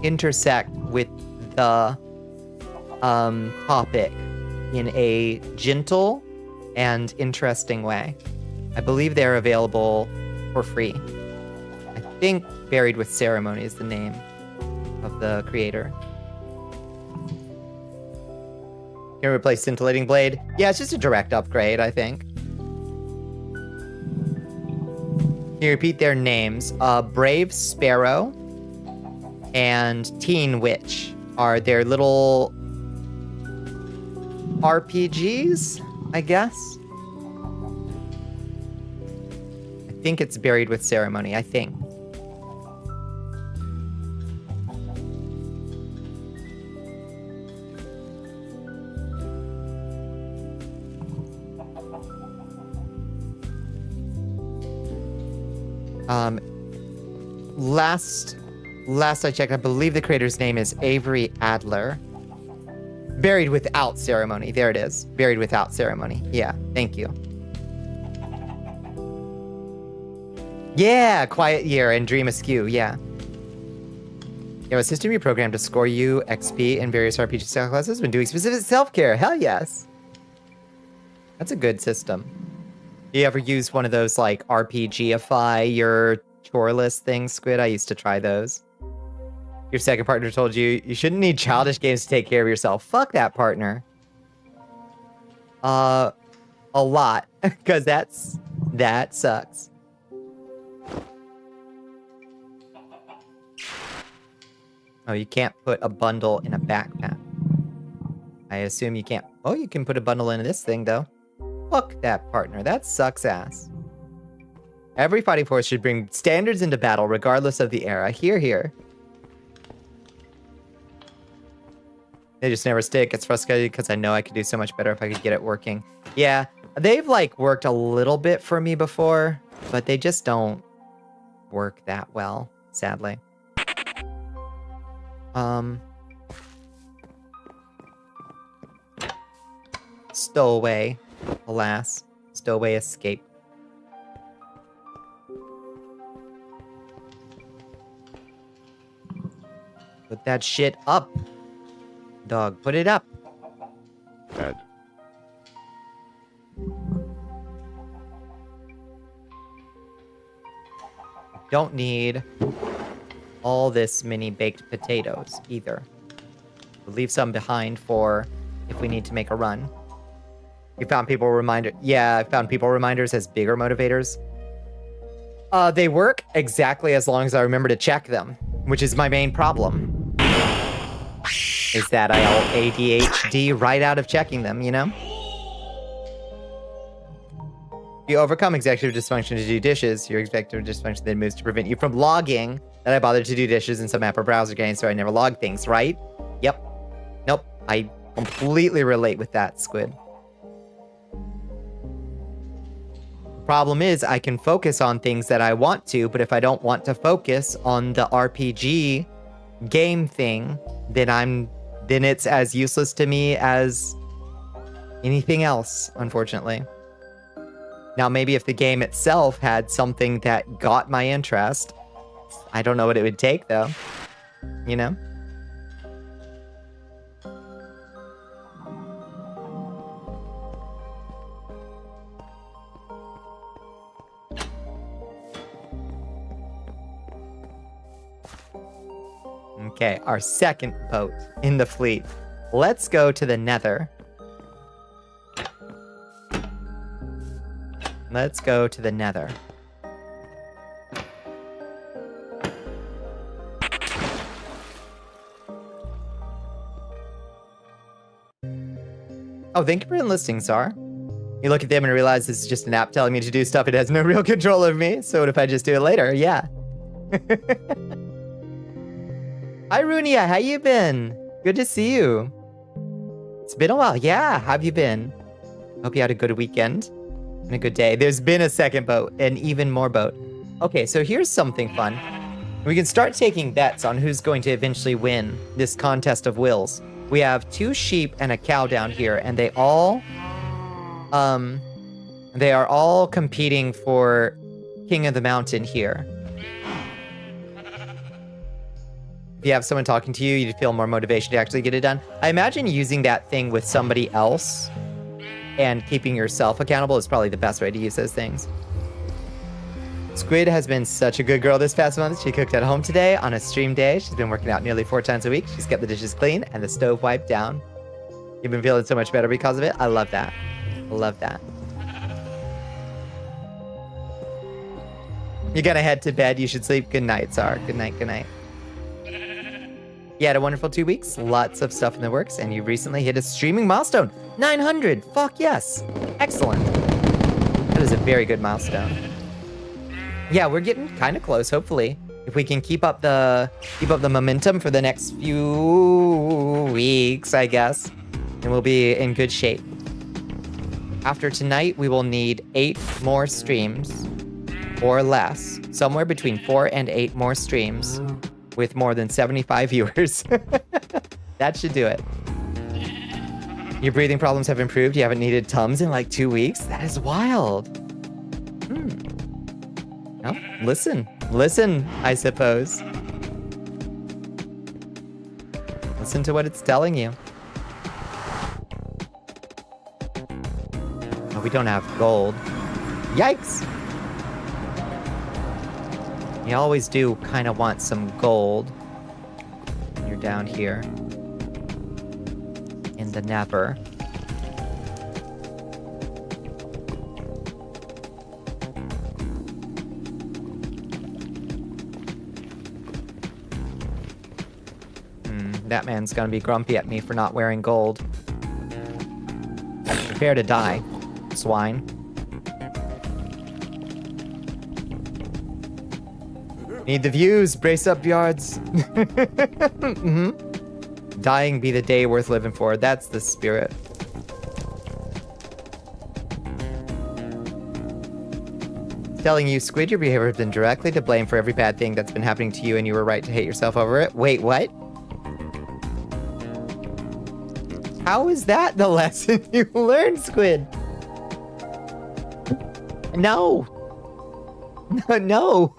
intersect with the topic in a gentle and interesting way. I believe they're available for free. I think Buried with Ceremony is the name of the creator. Can we replace Scintillating Blade? Yeah, it's just a direct upgrade, I think. Can you repeat their names? Brave Sparrow and Teen Witch are their little RPGs, I guess? I think it's Buried with Ceremony, I think. Last I checked, I believe the creator's name is Avery Adler. Buried Without Ceremony. There it is. Buried Without Ceremony. Yeah, thank you. Yeah, Quiet Year and Dream Askew. Yeah. You have a system you programmed to score you XP in various RPG style classes when doing specific self-care. Hell yes. That's a good system. You ever use one of those, like, RPGify your chore list things, Squid? I used to try those. Your second partner told you you shouldn't need childish games to take care of yourself. Fuck that partner. A lot, because that sucks. Oh, you can't put a bundle in a backpack. I assume you can't. Oh, you can put a bundle in this thing, though. Fuck that, partner. That sucks ass. Every fighting force should bring standards into battle, regardless of the era. Hear, hear. They just never stick. It's frustrating because I know I could do so much better if I could get it working. Yeah, they've, like, worked a little bit for me before, but they just don't work that well, sadly. Stowaway. Alas. Stowaway escape. Put that shit up. Dog, put it up. Add. Don't need all this many baked potatoes either. We'll leave some behind for if we need to make a run. You found people reminder. Yeah, I found people reminders as bigger motivators. They work exactly as long as I remember to check them, which is my main problem. Is that I'll ADHD right out of checking them, you know? You overcome executive dysfunction to do dishes. Your executive dysfunction then moves to prevent you from logging that I bothered to do dishes in some app or browser game, so I never log things, right? Yep. Nope. I completely relate with that, Squid. Problem is, I can focus on things that I want to, but if I don't want to focus on the RPG game thing, then it's as useless to me as anything else, unfortunately. Now, maybe if the game itself had something that got my interest, I don't know what it would take, though. You know? Okay, our second boat in the fleet. Let's go to the Nether. Let's go to the Nether. Oh, thank you for enlisting, Sar. You look at them and realize this is just an app telling me to do stuff it has no real control over me, so what if I just do it later? Yeah. Hi, Runia, how you been? Good to see you. It's been a while. Yeah, how have you been? Hope you had a good weekend and a good day. There's been a second boat, and even more boat. Okay, so here's something fun. We can start taking bets on who's going to eventually win this contest of wills. We have 2 sheep and a cow down here, and they are all competing for King of the Mountain here. If you have someone talking to you, you feel more motivation to actually get it done. I imagine using that thing with somebody else and keeping yourself accountable is probably the best way to use those things. Squid has been such a good girl this past month. She cooked at home today on a stream day. She's been working out nearly 4 times a week. She's kept the dishes clean and the stove wiped down. You've been feeling so much better because of it. I love that. I love that. You gotta head to bed. You should sleep. Good night, Sar. Good night, good night. You had a wonderful 2 weeks. Lots of stuff in the works. And you recently hit a streaming milestone. 900. Fuck yes. Excellent. That is a very good milestone. Yeah, we're getting kind of close, hopefully. If we can keep up the momentum for the next few weeks, I guess, then we'll be in good shape. After tonight, we will need 8 more streams or less. Somewhere between 4 and 8 more streams with more than 75 viewers. That should do it. Your breathing problems have improved. You haven't needed Tums in like 2 weeks. That is wild. Oh, listen, I suppose. Listen to what it's telling you. Oh, we don't have gold. Yikes! You always do kind of want some gold when you're down here in the Nether. That man's gonna be grumpy at me for not wearing gold. Prepare to die, swine. Need the views, brace up yards. Dying be the day worth living for. That's the spirit. Telling you, Squid, your behavior has been directly to blame for every bad thing that's been happening to you, and you were right to hate yourself over it. Wait, what? How is that the lesson you learned, Squid? No. No.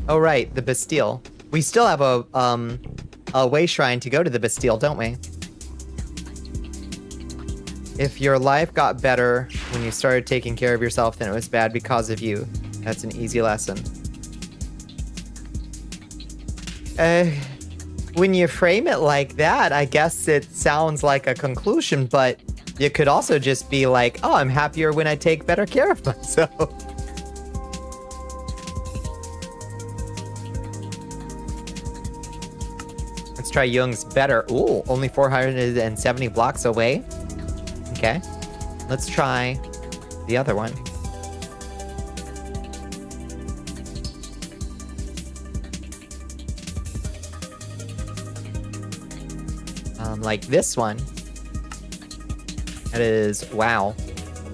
Oh, right, the Bastille. We still have a way shrine to go to the Bastille, don't we? If your life got better when you started taking care of yourself, then it was bad because of you. That's an easy lesson. When you frame it like that, I guess it sounds like a conclusion, but it could also just be like, oh, I'm happier when I take better care of myself. Let's try Jung's better. Ooh, only 470 blocks away. Okay. Let's try the other one. Like this one. That is, wow,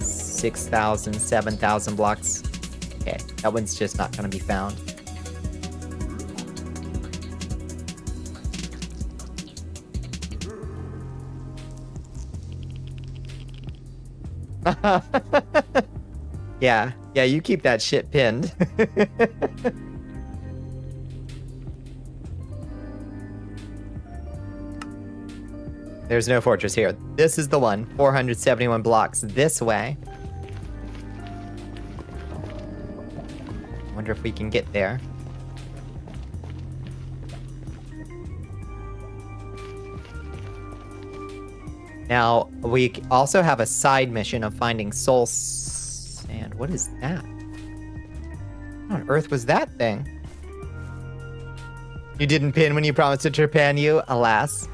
6,000, 7,000 blocks. Okay, that one's just not gonna be found. Yeah, you keep that shit pinned. There's no fortress here. This is the one. 471 blocks this way. Wonder if we can get there. Now, we also have a side mission of finding soul sand. What is that? What on earth was that thing? You didn't pin when you promised to trepan you? Alas.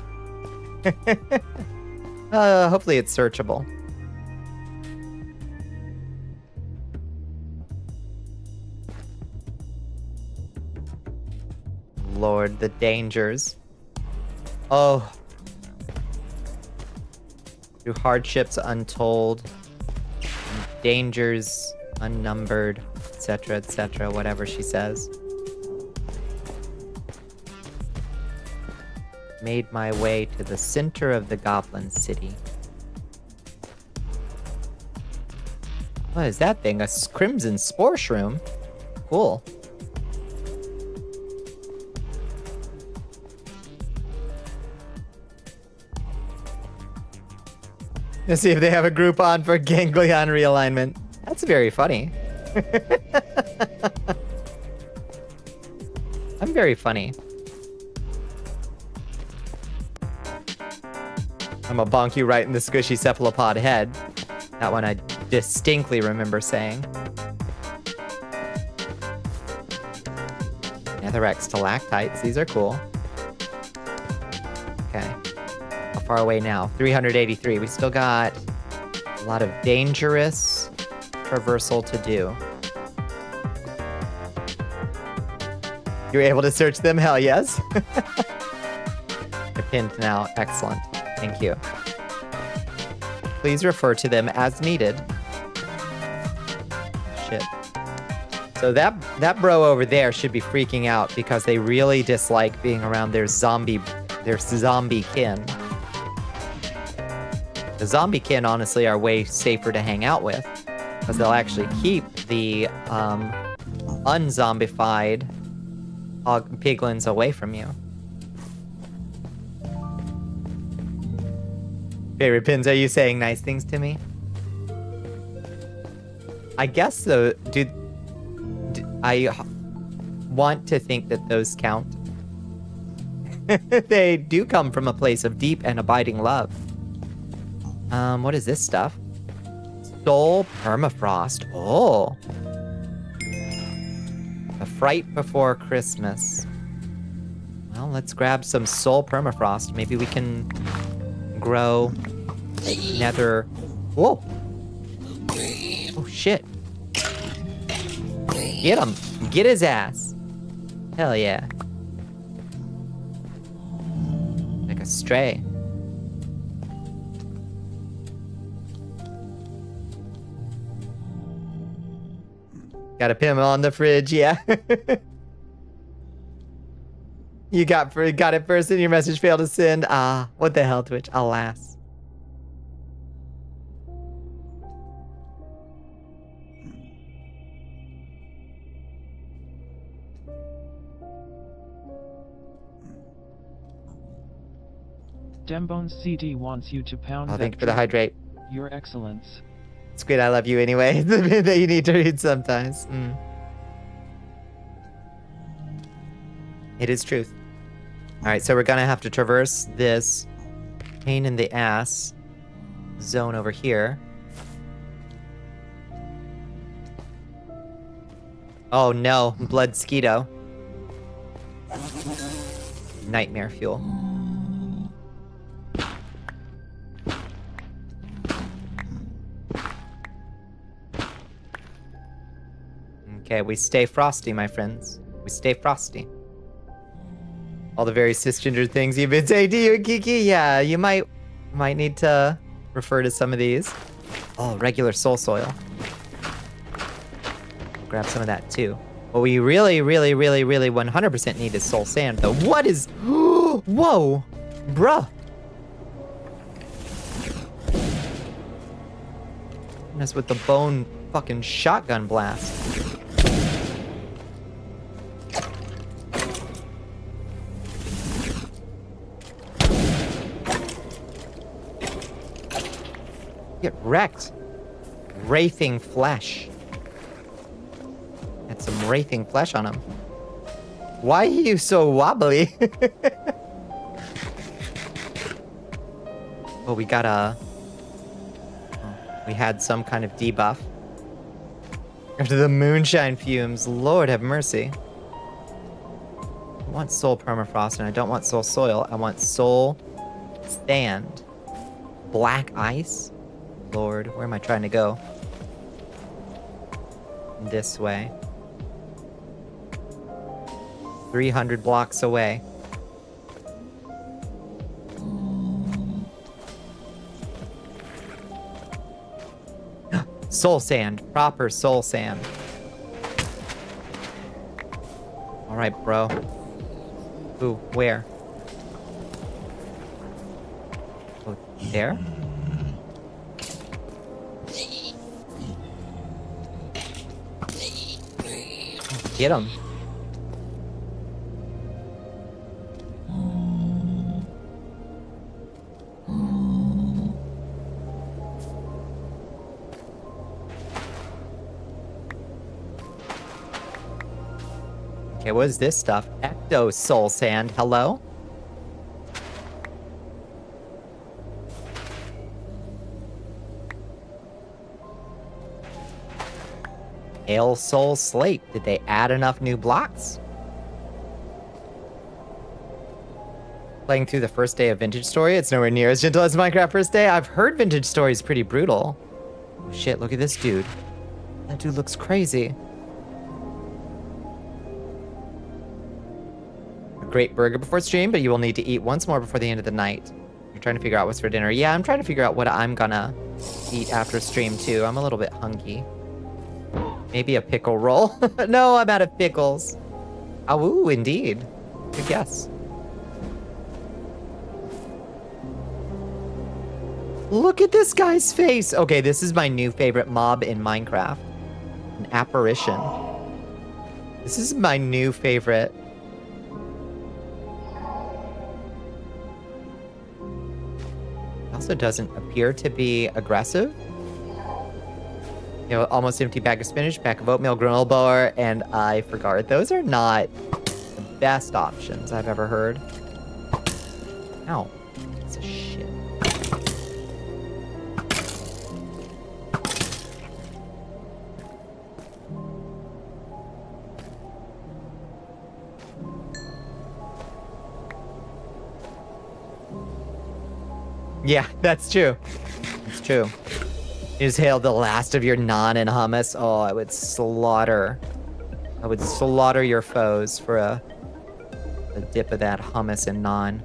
Hopefully it's searchable. Lord, the dangers. Oh. Through hardships untold, dangers unnumbered, etc., whatever she says. Made my way to the center of the Goblin City. What is that thing? A crimson spore shroom? Cool. Let's see if they have a Groupon for ganglion realignment. That's very funny. I'm very funny. I'm gonna bonk you right in the squishy cephalopod head. That one I distinctly remember saying. Netherrack stalactites, these are cool. Okay. How far away now? 383. We still got a lot of dangerous traversal to do. You're able to search them? Hell yes. They're pinned now. Excellent. Thank you. Please refer to them as needed. Shit. So that bro over there should be freaking out because they really dislike being around their zombie kin. The zombie kin, honestly, are way safer to hang out with because they'll actually keep the unzombified piglins away from you. Favorite pins, are you saying nice things to me? I guess so. I want to think that those count. They do come from a place of deep and abiding love. What is this stuff? Soul permafrost. Oh. A fright before Christmas. Well, let's grab some soul permafrost. Maybe we can grow nether. Whoa. Oh, shit. Get him. Get his ass. Hell yeah. Like a stray. Got a pim on the fridge, yeah. You got it first and your message failed to send. Ah, what the hell, Twitch? Alas. Dembones CD wants you to pound Oh, that thank you for the drum. hydrate. Your excellence. Squid, I love you anyway. The bit that you need to read sometimes. It is truth. Alright, so we're gonna have to traverse this pain in the ass zone over here. Oh no, blood skeeto. Nightmare fuel. Okay, we stay frosty, my friends. We stay frosty. All the very cisgender things you've been saying to you, Kiki. Yeah, you might need to refer to some of these. Oh, regular soul soil. Grab some of that too. What we really 100% need is soul sand, though. What is... Whoa! Bruh! Mess with the bone fucking shotgun blast. Get wrecked. Wraithing flesh. Had some wraithing flesh on him. Why are you so wobbly? Oh, we got a... we had some kind of debuff. After the moonshine fumes, Lord have mercy. I want soul permafrost and I don't want soul soil. I want soul sand. Black ice? Lord, where am I trying to go? This way. 300 blocks away. Soul sand. Proper soul sand. Alright, bro. Ooh, where? Oh, there? Get him. Okay, what is this stuff? Ecto soul sand. Hello? Ale soul slate. Did they add enough new blocks? Playing through the first day of Vintage Story, it's nowhere near as gentle as Minecraft first day. I've heard Vintage Story is pretty brutal. Oh shit, look at this dude. That dude looks crazy. A great burger before stream, but you will need to eat once more before the end of the night. You're trying to figure out what's for dinner. Yeah, I'm trying to figure out what I'm gonna eat after stream too. I'm a little bit hungry. Maybe a pickle roll. No, I'm out of pickles. Oh, ooh, indeed. Good guess. Look at this guy's face. Okay, this is my new favorite mob in Minecraft. An apparition. This is my new favorite. Also doesn't appear to be aggressive. You know, almost empty bag of spinach, pack of oatmeal, granola bar, and I forgot. Those are not the best options I've ever heard. Ow. Piece of shit. Yeah, that's true. It's true. You just hailed the last of your naan and hummus. Oh, I would slaughter. I would slaughter your foes for a dip of that hummus and naan.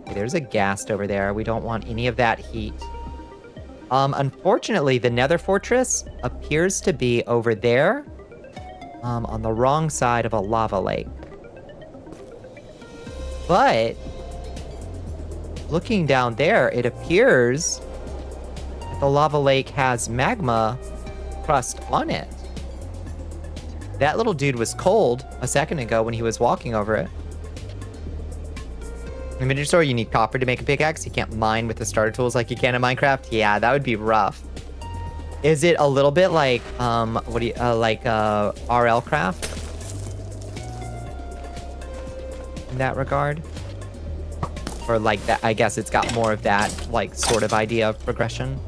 Okay, there's a ghast over there. We don't want any of that heat. Unfortunately, the Nether Fortress appears to be over there, on the wrong side of a lava lake. But looking down there, it appears that the lava lake has magma crust on it. That little dude was cold a second ago when he was walking over it. In the store, you need copper to make a pickaxe. You can't mine with the starter tools like you can in Minecraft. Yeah, that would be rough. Is it a little bit like RL Craft in that regard? Or like that? I guess it's got more of that like sort of idea of progression.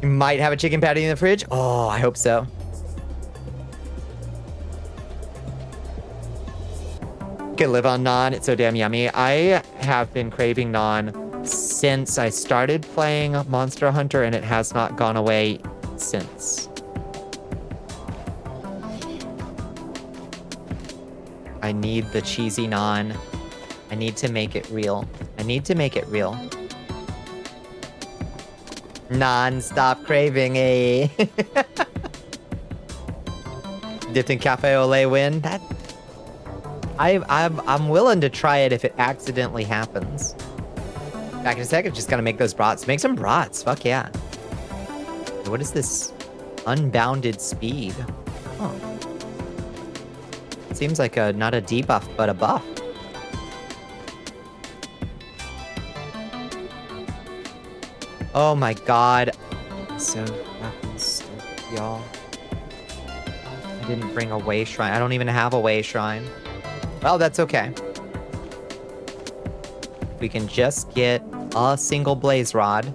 You might have a chicken patty in the fridge. Oh, I hope so. Could live on naan. It's so damn yummy. I have been craving naan since I started playing Monster Hunter, and it has not gone away since. I need the cheesy naan. I need to make it real. I need to make it real. Non-stop craving, eh? Dipped in cafe au lait win. That I'm willing to try it if it accidentally happens. Back in a second, just gotta make those brats. Make some brats. Fuck yeah. What is this? Unbounded speed. Oh. Seems like not a debuff, but a buff. Oh my god. So fucking stupid, y'all. I didn't bring a way shrine. I don't even have a way shrine. Well, that's okay. We can just get a single blaze rod.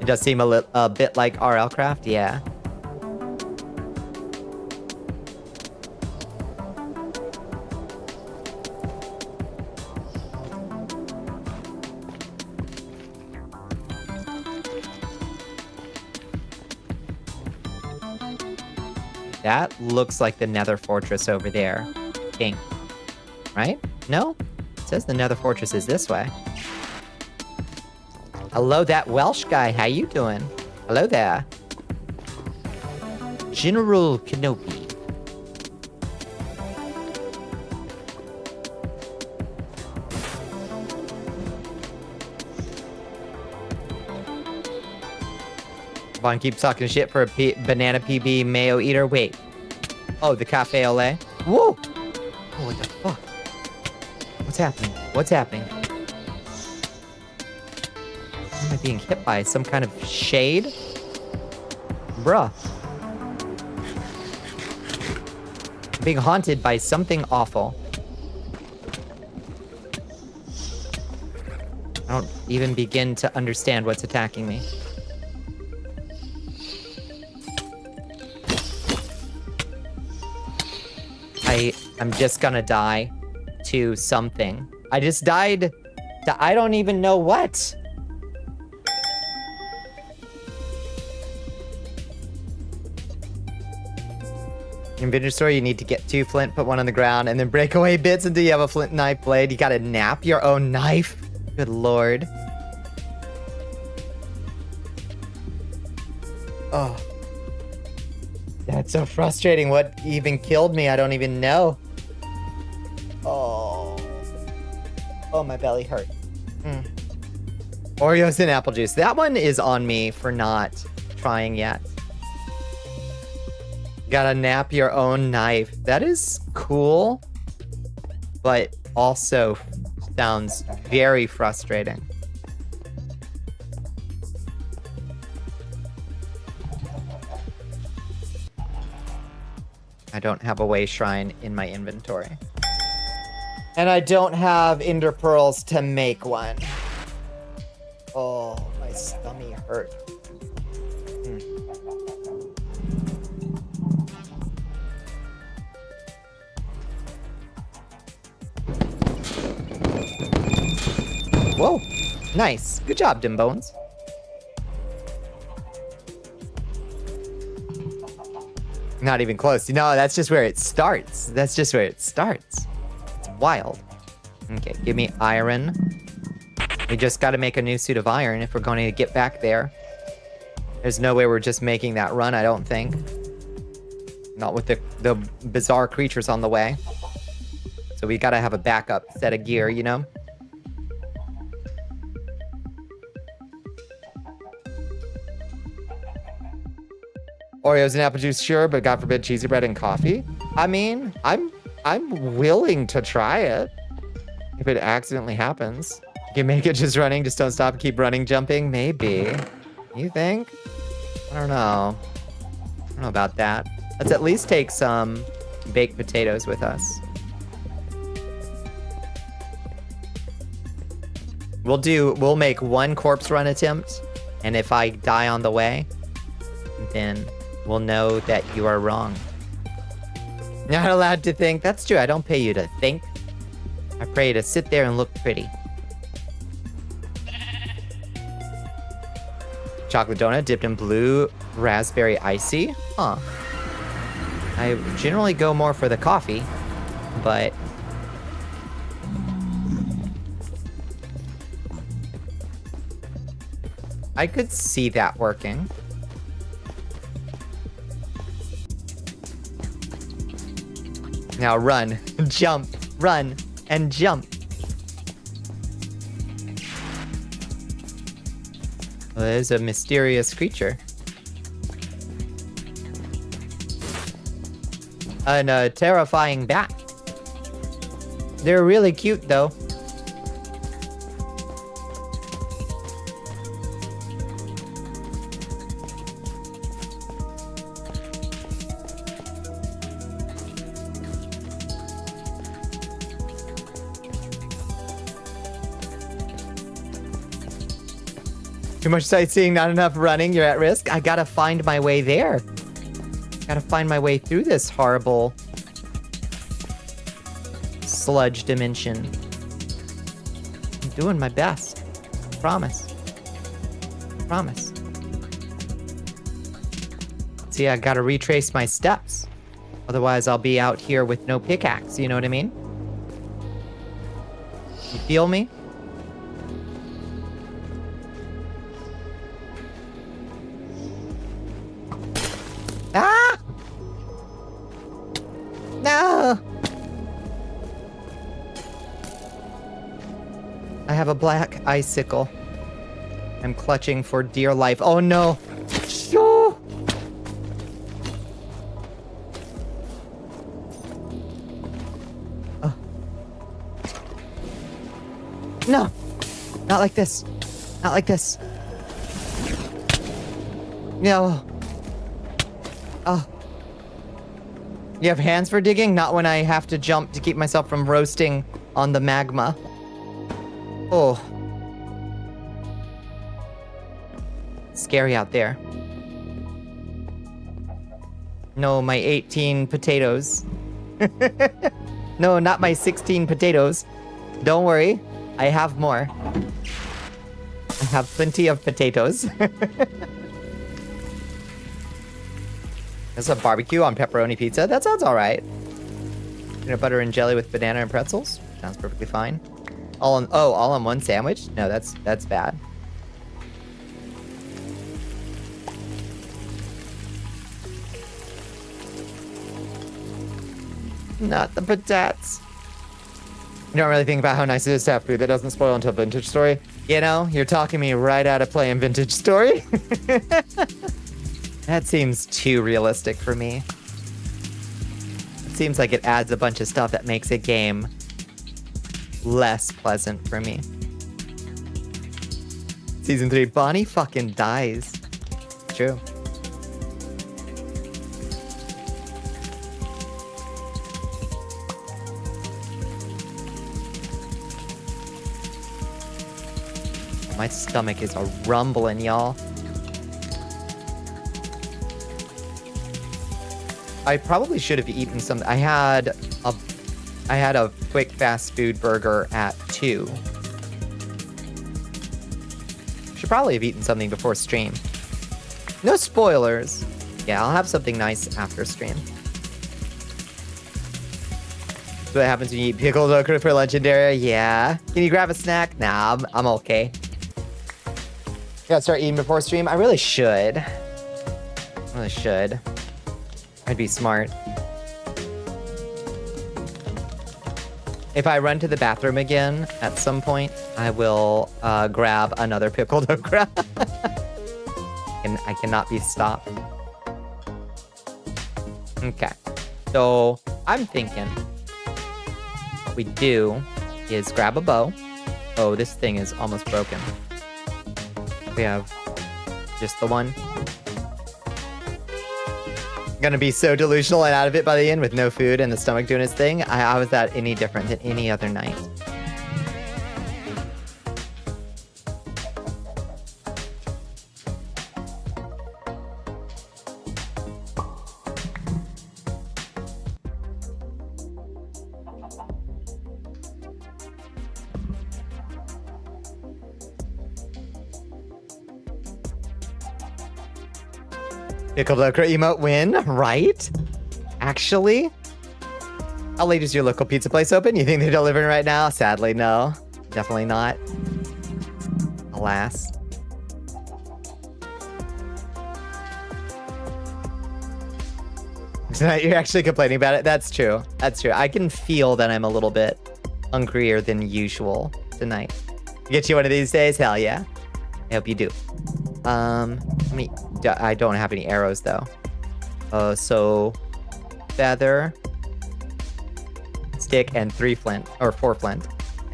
It does seem a bit like RL Craft, yeah. That looks like the Nether Fortress over there. Pink. Right? No? It says the Nether Fortress is this way. Hello, that Welsh guy. How you doing? Hello there. General Kenobi. Vaughn keeps talking shit for a banana PB mayo eater. Wait. Oh, the cafe au lait. Whoa! Oh, what the fuck? What's happening? What's happening? Am I being hit by some kind of shade? Bruh. I'm being haunted by something awful. I don't even begin to understand what's attacking me. I'm just gonna die to something. I just died to I don't even know what. In Vintage Store, you need to get 2 flint, put 1 on the ground, and then break away bits until you have a flint knife blade. You gotta nap your own knife. Good lord. Oh. That's so frustrating. What even killed me? I don't even know. Oh. Oh, my belly hurt. Oreos and apple juice. That one is on me for not trying yet. Gotta nap your own knife. That is cool, but also sounds very frustrating. I don't have a way shrine in my inventory. And I don't have ender pearls to make one. Oh, my stomach hurt. Whoa. Nice. Good job, Dimbones. Not even close. No, that's just where it starts. That's just where it starts. It's wild. Okay, give me iron. We just got to make a new suit of iron if we're going to get back there. There's no way we're just making that run, I don't think. Not with the bizarre creatures on the way. So we got to have a backup set of gear, you know? Oreos and apple juice, sure, but God forbid cheesy bread and coffee. I mean, I'm willing to try it if it accidentally happens. You can make it just running, just don't stop and keep running, jumping. Maybe. You think? I don't know. I don't know about that. Let's at least take some baked potatoes with us. We'll make one corpse run attempt, and if I die on the way, then we'll know that you are wrong. Not allowed to think. That's true. I don't pay you to think. I pay you to sit there and look pretty. Chocolate donut dipped in blue raspberry icy. Huh. I generally go more for the coffee, but I could see that working. Now run, jump, run, and jump. Well, there's a mysterious creature. And a terrifying bat. They're really cute, though. Too much sightseeing, not enough running, you're at risk. I gotta find my way there. Gotta find my way through this horrible sludge dimension. I'm doing my best. Promise. Promise. See, I gotta retrace my steps. Otherwise, I'll be out here with no pickaxe, you know what I mean? You feel me? Ah! No! I have a black icicle. I'm clutching for dear life. Oh no! Shoo! Oh. No! Not like this. Not like this. No. Oh. You have hands for digging? Not when I have to jump to keep myself from roasting on the magma. Oh. Scary out there. No, my 18 potatoes. No, not my 16 potatoes. Don't worry. I have more. I have plenty of potatoes. There's a barbecue on pepperoni pizza. That sounds all right. Peanut butter and jelly with banana and pretzels. Sounds perfectly fine. All on one sandwich? No, that's bad. Not the patatas. You don't really think about how nice it is to have food that doesn't spoil until Vintage Story. You know, you're talking me right out of playing Vintage Story. That seems too realistic for me. It seems like it adds a bunch of stuff that makes a game less pleasant for me. Season 3, Bonnie fucking dies. True. My stomach is a rumbling, y'all. I probably should have eaten some. I had a quick fast food burger at 2. Should probably have eaten something before stream. No spoilers. Yeah, I'll have something nice after stream. That's what happens when you eat pickled okra for legendary. Yeah. Can you grab a snack? Nah, I'm okay. Gotta start eating before stream. I really should. I'd be smart. If I run to the bathroom again at some point, I will grab another pickled okra. And I cannot be stopped. Okay. So I'm thinking what we do is grab a bow. Oh, this thing is almost broken. We have just the one. Gonna be so delusional and out of it by the end with no food and the stomach doing its thing. How is that any different than any other night? Pickled okra emote win, right? Actually? How late is your local pizza place open? You think they're delivering right now? Sadly, no. Definitely not. Alas. Tonight you're actually complaining about it? That's true. That's true. I can feel that I'm a little bit hungrier than usual tonight. Get you one of these days? Hell yeah. I hope you do. I don't have any arrows though. So feather, stick, and 4 flint.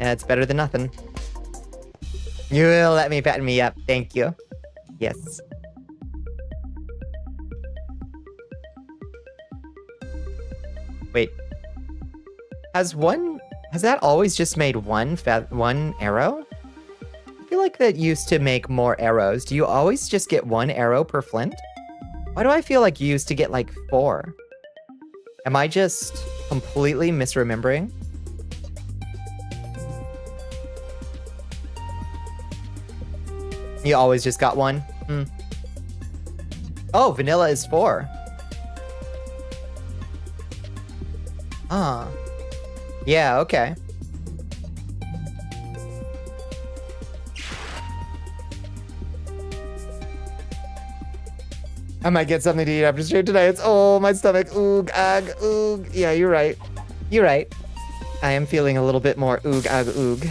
And it's better than nothing. You will let me fatten me up. Thank you. Yes. Wait. Has that always just made one arrow? I feel like that used to make more arrows. Do you always just get 1 arrow per flint? Why do I feel like you used to get like 4? Am I just completely misremembering? You always just got 1? Oh, vanilla is 4. Ah. Yeah, okay. I might get something to eat after stream tonight. It's, oh, my stomach. Oog, ag, oog. Yeah, you're right. You're right. I am feeling a little bit more oog, ag, oog.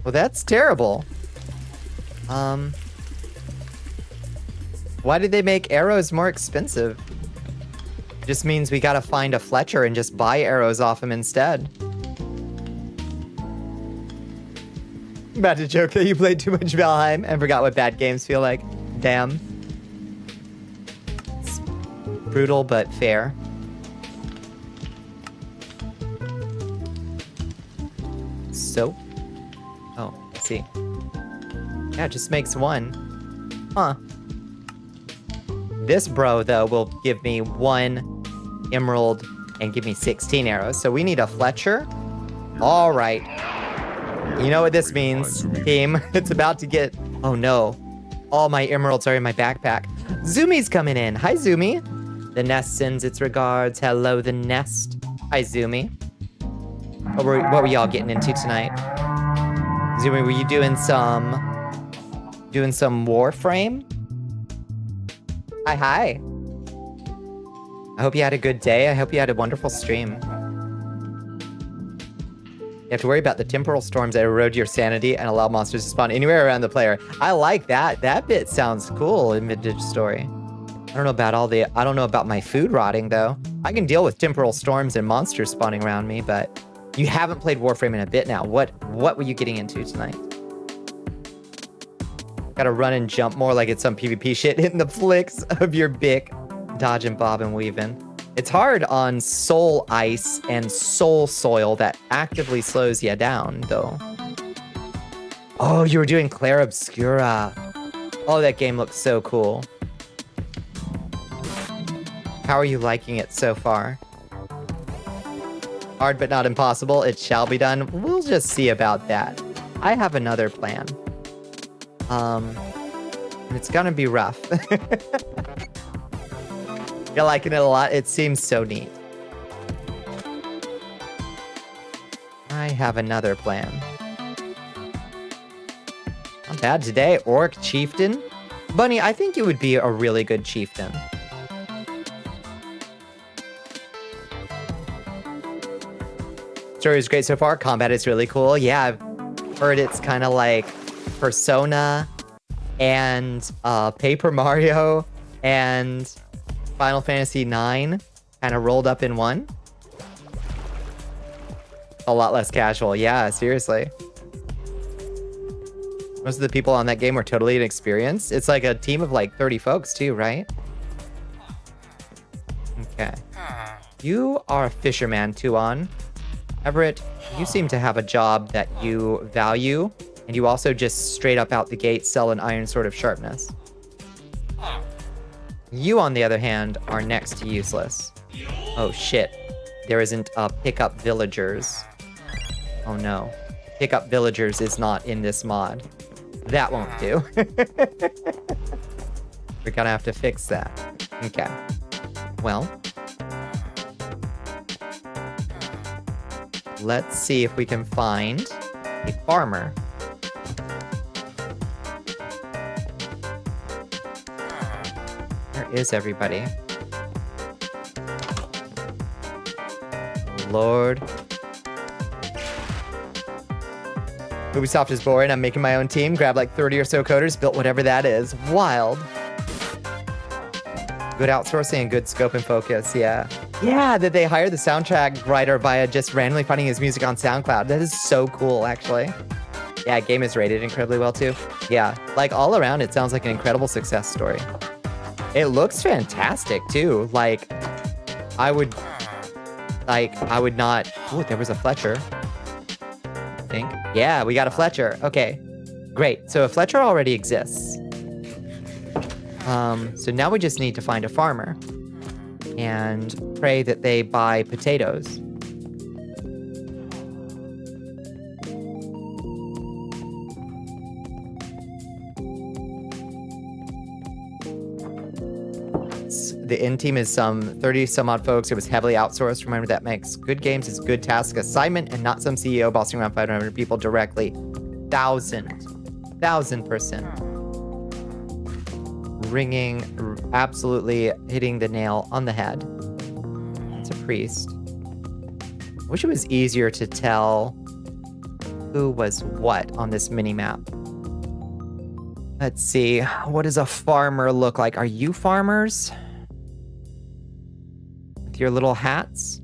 Well, that's terrible. Why did they make arrows more expensive? Just means we gotta find a Fletcher and just buy arrows off him instead. About to joke that you played too much Valheim and forgot what bad games feel like. Damn. It's brutal but fair. So? Oh, I see. Yeah, it just makes 1. Huh. This bro, though, will give me 1 emerald and give me 16 arrows. So we need a Fletcher. All right. You know what this means, team. It's about to get... Oh, no. All my emeralds are in my backpack. Zumi's coming in. Hi, Zumi. The nest sends its regards. Hello, the nest. Hi, Zumi. What were y'all getting into tonight? Zumi, were you doing some Warframe? Hi. I hope you had a good day. I hope you had a wonderful stream. You have to worry about the temporal storms that erode your sanity and allow monsters to spawn anywhere around the player. I like that. That bit sounds cool in Vintage Story. I don't know about my food rotting though. I can deal with temporal storms and monsters spawning around me, but you haven't played Warframe in a bit now. What were you getting into tonight? Gotta run and jump more like it's some PvP shit, hitting the flicks of your bick, dodging, bob, and weaving. It's hard on soul ice and soul soil that actively slows you down, though. Oh, you were doing Clair Obscura. Oh, that game looks so cool. How are you liking it so far? Hard but not impossible. It shall be done. We'll just see about that. I have another plan. It's gonna be rough. You're liking it a lot. It seems so neat. I have another plan. Not bad today. Orc Chieftain. Bunny, I think you would be a really good chieftain. Story is great so far. Combat is really cool. Yeah, I've heard it's kind of like Persona and Paper Mario and Final Fantasy IX kind of rolled up in one. A lot less casual. Yeah, seriously. Most of the people on that game were totally inexperienced. It's like a team of like 30 folks too, right? Okay. You are a fisherman, Tuan. Everett, you seem to have a job that you value, and you also just straight up out the gate sell an iron sword of sharpness. You, on the other hand, are next to useless. Oh shit. There isn't pickup villagers. Oh no. Pickup villagers is not in this mod. That won't do. We're gonna have to fix that. Okay. Well. Let's see if we can find a farmer. Where is everybody? Lord. Ubisoft is boring. I'm making my own team. Grabbed like 30 or so coders. Built whatever that is. Wild. Good outsourcing and good scope and focus. Yeah. Yeah, that they hired the soundtrack writer via just randomly finding his music on SoundCloud. That is so cool, actually. Yeah, game is rated incredibly well, too. Yeah, like all around, it sounds like an incredible success story. It looks fantastic, too. Like, I would not... Oh, there was a Fletcher. I think. Yeah, we got a Fletcher. Okay, great. So a Fletcher already exists. So now we just need to find a farmer. And pray that they buy potatoes. The in team is some 30 some odd folks. It was heavily outsourced. Remember that makes good games is good task assignment and not some CEO bossing around 500 people directly. 1000%. Ringing, absolutely hitting the nail on the head. It's a priest. I wish it was easier to tell who was what on this mini-map. Let's see. What does a farmer look like? Are you farmers? With your little hats?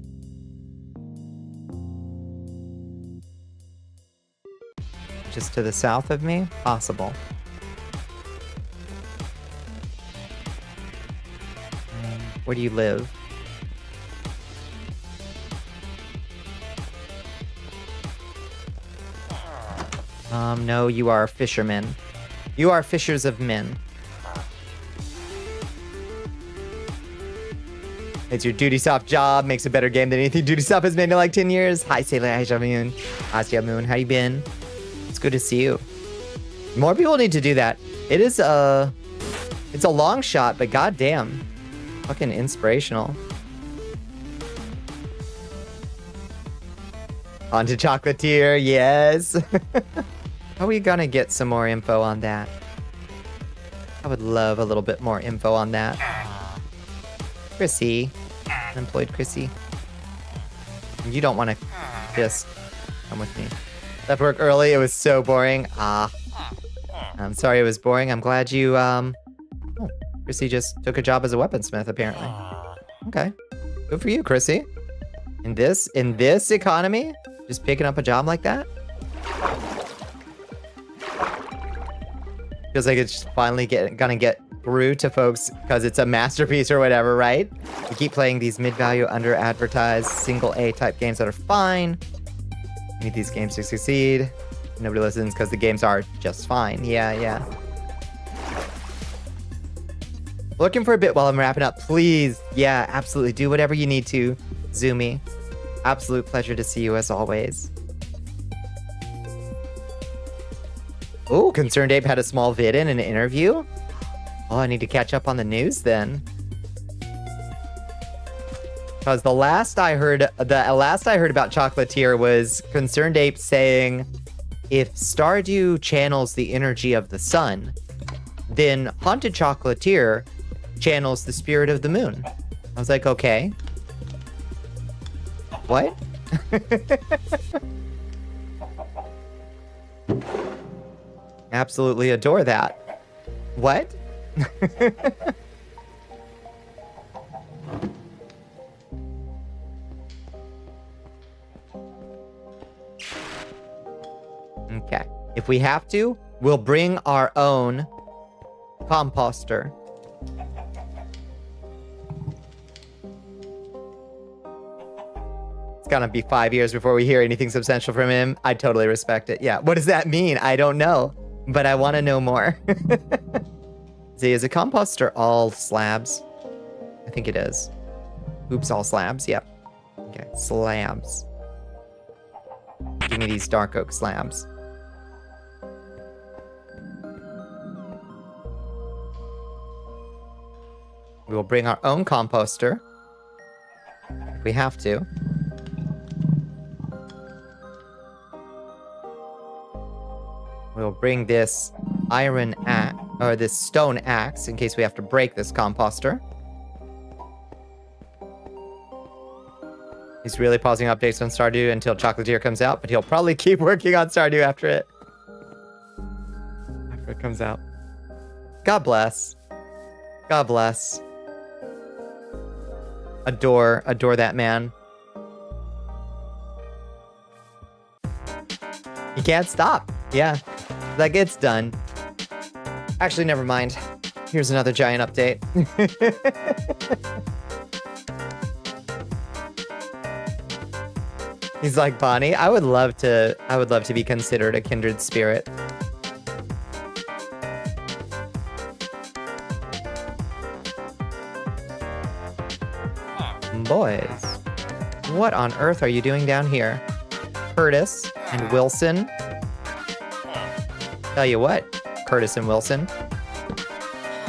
Just to the south of me? Possible. Where do you live? No, you are fishermen. You are fishers of men. It's your duty soft job, makes a better game than anything duty soft has made in like 10 years. Hi, Sailor Asia Moon. Asia Moon, how you been? It's good to see you. More people need to do that. It's a long shot, but goddamn. Fucking inspirational. On to Chocolatier, yes. How are we gonna get some more info on that? I would love a little bit more info on that. Chrissy. Unemployed Chrissy. You don't want to just come with me. Left work early, it was so boring. I'm sorry it was boring. I'm glad you, Chrissy just took a job as a weaponsmith, apparently. Okay. Good for you, Chrissy. In this economy, just picking up a job like that? Feels like it's finally gonna get through to folks because it's a masterpiece or whatever, right? We keep playing these mid-value, under-advertised, single-A type games that are fine. We need these games to succeed. Nobody listens because the games are just fine. Yeah. Looking for a bit while I'm wrapping up. Please. Yeah, absolutely. Do whatever you need to, Zoomy. Absolute pleasure to see you as always. Oh, Concerned Ape had a small vid in an interview? Oh, I need to catch up on the news then. Because the last I heard about Chocolatier was Concerned Ape saying, if Stardew channels the energy of the sun, then Haunted Chocolatier channels the spirit of the moon. I was like, okay. What? Absolutely adore that. What? Okay. If we have to, we'll bring our own composter. It's gonna be 5 years before we hear anything substantial from him. I totally respect it. Yeah. What does that mean? I don't know, but I want to know more. See, is a composter all slabs? I think it is. Oops, all slabs. Yep. Okay, slabs. Give me these dark oak slabs. We will bring our own composter if we have to. We'll bring this iron axe, or this stone axe, in case we have to break this composter. He's really pausing updates on Stardew until Chocolatier comes out, but he'll probably keep working on Stardew after it comes out. God bless. God bless. Adore that man. He can't stop. Yeah, that gets done. Actually, never mind. Here's another giant update. He's like, Bonnie, I would love to be considered a kindred spirit. Boys, what on earth are you doing down here? Curtis and Wilson. Tell you what, Curtis and Wilson.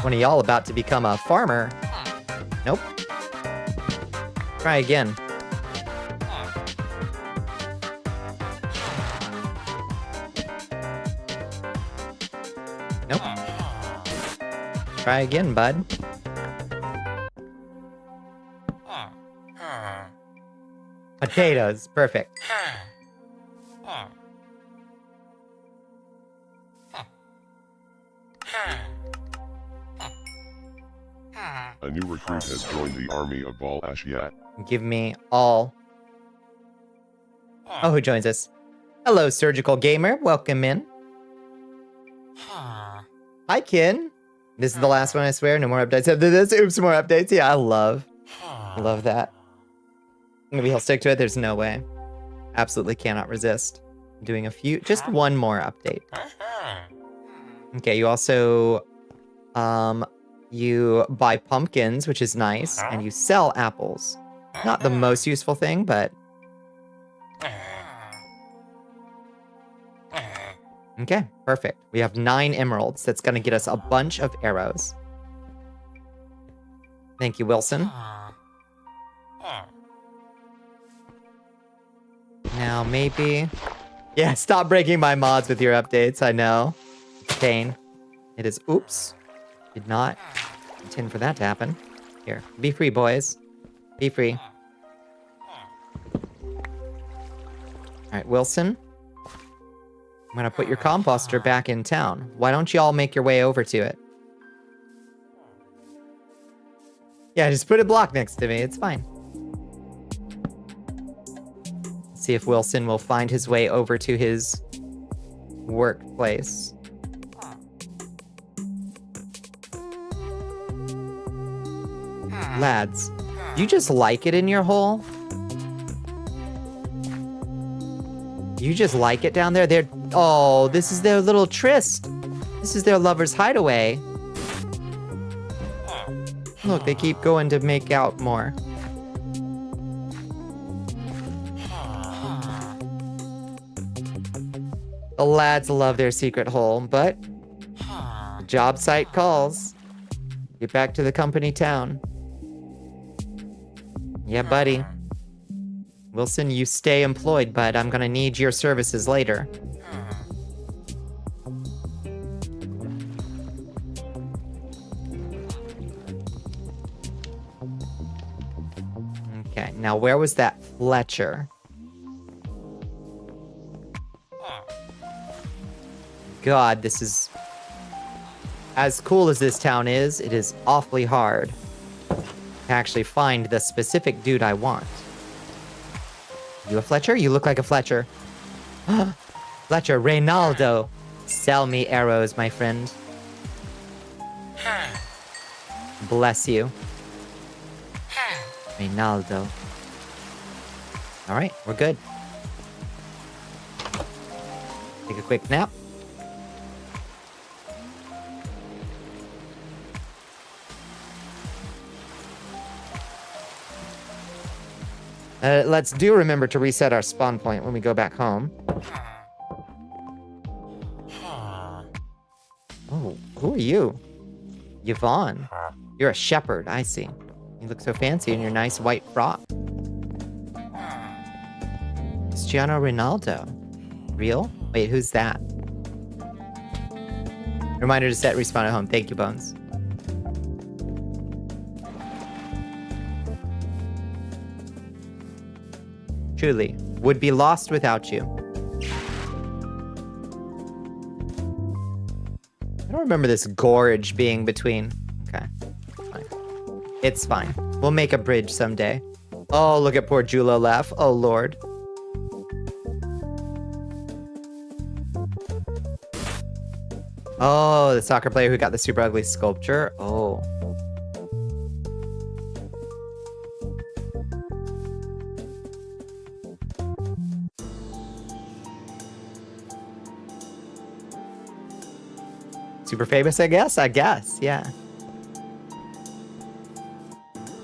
One of y'all about to become a farmer. Nope. Try again. Nope. Try again, bud. Potatoes. Perfect. A new recruit has joined the army of Val Ashiat. Give me all. Oh, who joins us? Hello, Surgical Gamer. Welcome in. Hi, Kin. This is the last one, I swear. No more updates after this. Oops, more updates. Yeah, I love that. Maybe he'll stick to it. There's no way. Absolutely cannot resist doing just one more update. Okay, you also, you buy pumpkins, which is nice, and you sell apples. Not the most useful thing, but... Okay, perfect. We have 9 emeralds. That's gonna get us a bunch of arrows. Thank you, Wilson. Now, maybe... Yeah, stop breaking my mods with your updates, I know. Pain. It is... Oops. Did not intend for that to happen. Here, be free, boys. Be free. Alright, Wilson. I'm gonna put your composter back in town. Why don't you all make your way over to it? Yeah, just put a block next to me. It's fine. See if Wilson will find his way over to his workplace. Lads, you just like it in your hole? You just like it down there? Oh, this is their little tryst. This is their lover's hideaway. Look, they keep going to make out more. The lads love their secret hole, but the job site calls. Get back to the company town. Yeah, buddy. Wilson, you stay employed, but I'm gonna need your services later. Okay, now where was that Fletcher? God, this is... As cool as this town is, it is awfully hard to actually find the specific dude I want. You a Fletcher? You look like a Fletcher. Fletcher, Reynaldo. Sell me arrows, my friend. Bless you. Reynaldo. Alright, we're good. Take a quick nap. Let's remember to reset our spawn point when we go back home. Oh, who are you? Yvonne. You're a shepherd, I see. You look so fancy in your nice white frock. Cristiano Ronaldo. Real? Wait, who's that? Reminder to set respawn at home. Thank you, Bones. Truly, would be lost without you. I don't remember this gorge being between. Okay, fine. It's fine. We'll make a bridge someday. Oh, look at poor Julo laugh. Oh, Lord. Oh, the soccer player who got the super ugly sculpture. Oh. Super famous, I guess, yeah.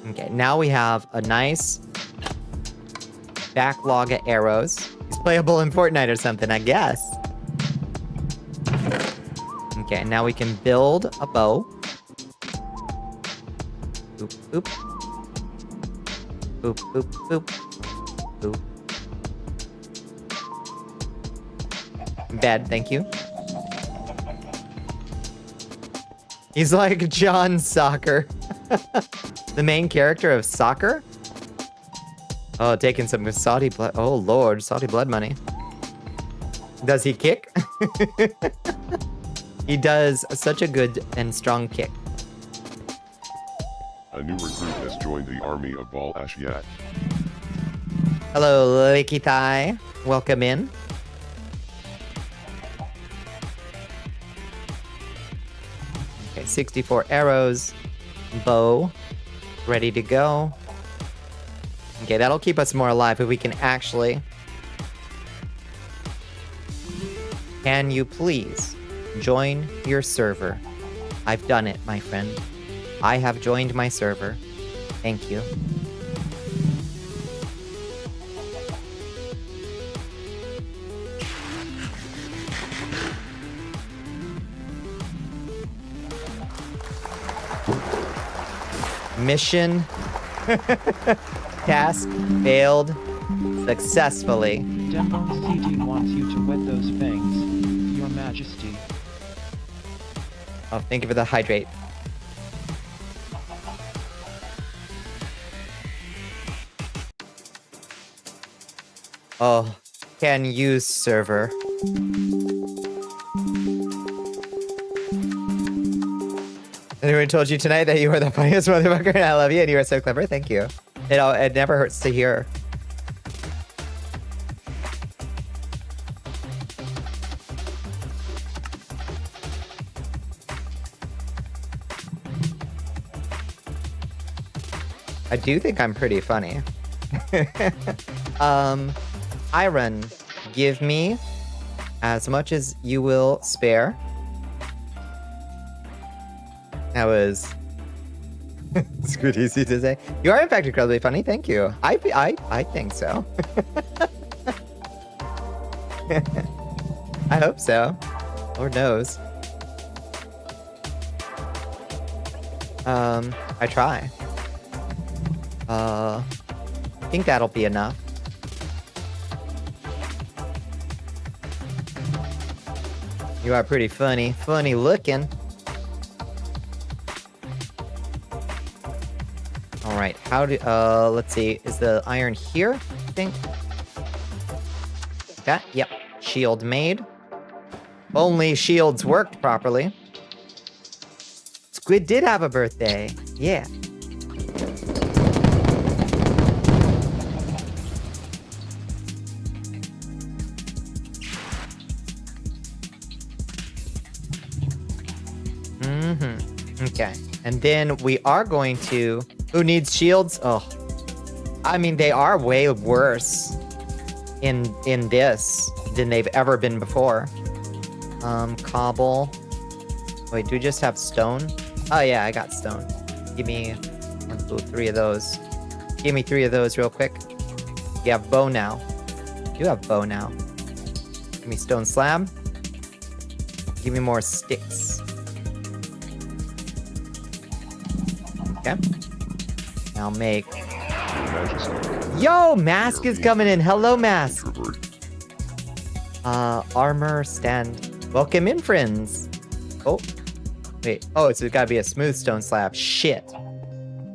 Okay, now we have a nice backlog of arrows. He's playable in Fortnite or something, I guess. Okay, now we can build a bow. Boop, boop. Boop, boop, boop. Boop. Bed, thank you. He's like John Soccer. The main character of Soccer? Oh, taking some Saudi blood. Oh, Lord, Saudi blood money. Does he kick? He does such a good and strong kick. A new recruit has joined the army of Bal Ashiat. Hello, Licky Thigh. Welcome in. Okay, 64 arrows. Bow. Ready to go. Okay, that'll keep us more alive if we can actually... Can you please join your server? I've done it, my friend. I have joined my server. Thank you. Mission task failed successfully. Dembones CD wants you to wet those fangs, Your Majesty. Oh, thank you for the hydrate. Oh, can use server. Anyone told you tonight that you were the funniest motherfucker and I love you and you are so clever? Thank you. It never hurts to hear. I do think I'm pretty funny. Iron, give me as much as you will spare. That was... it's good easy to say. You are in fact incredibly funny, thank you. I think so. I hope so. Lord knows. I try. I think that'll be enough. You are pretty funny. Funny looking. Alright, how do... let's see. Is the iron here, I think? Okay, yep. Shield made. Only shields worked properly. Squid did have a birthday. Yeah. Okay. And then we are going to... Who needs shields? Oh. I mean, they are way worse in this than they've ever been before. Cobble. Wait, do we just have stone? Oh yeah, I got stone. Give me 1, 2, 3 of those. Give me 3 of those real quick. You have bow now. You have bow now. Give me stone slab. Give me more sticks. Okay. Now make... Yo, Mask is coming in. Hello, Mask. Armor stand. Welcome in, friends. Oh. Wait. Oh, it's gotta be a smooth stone slab. Shit.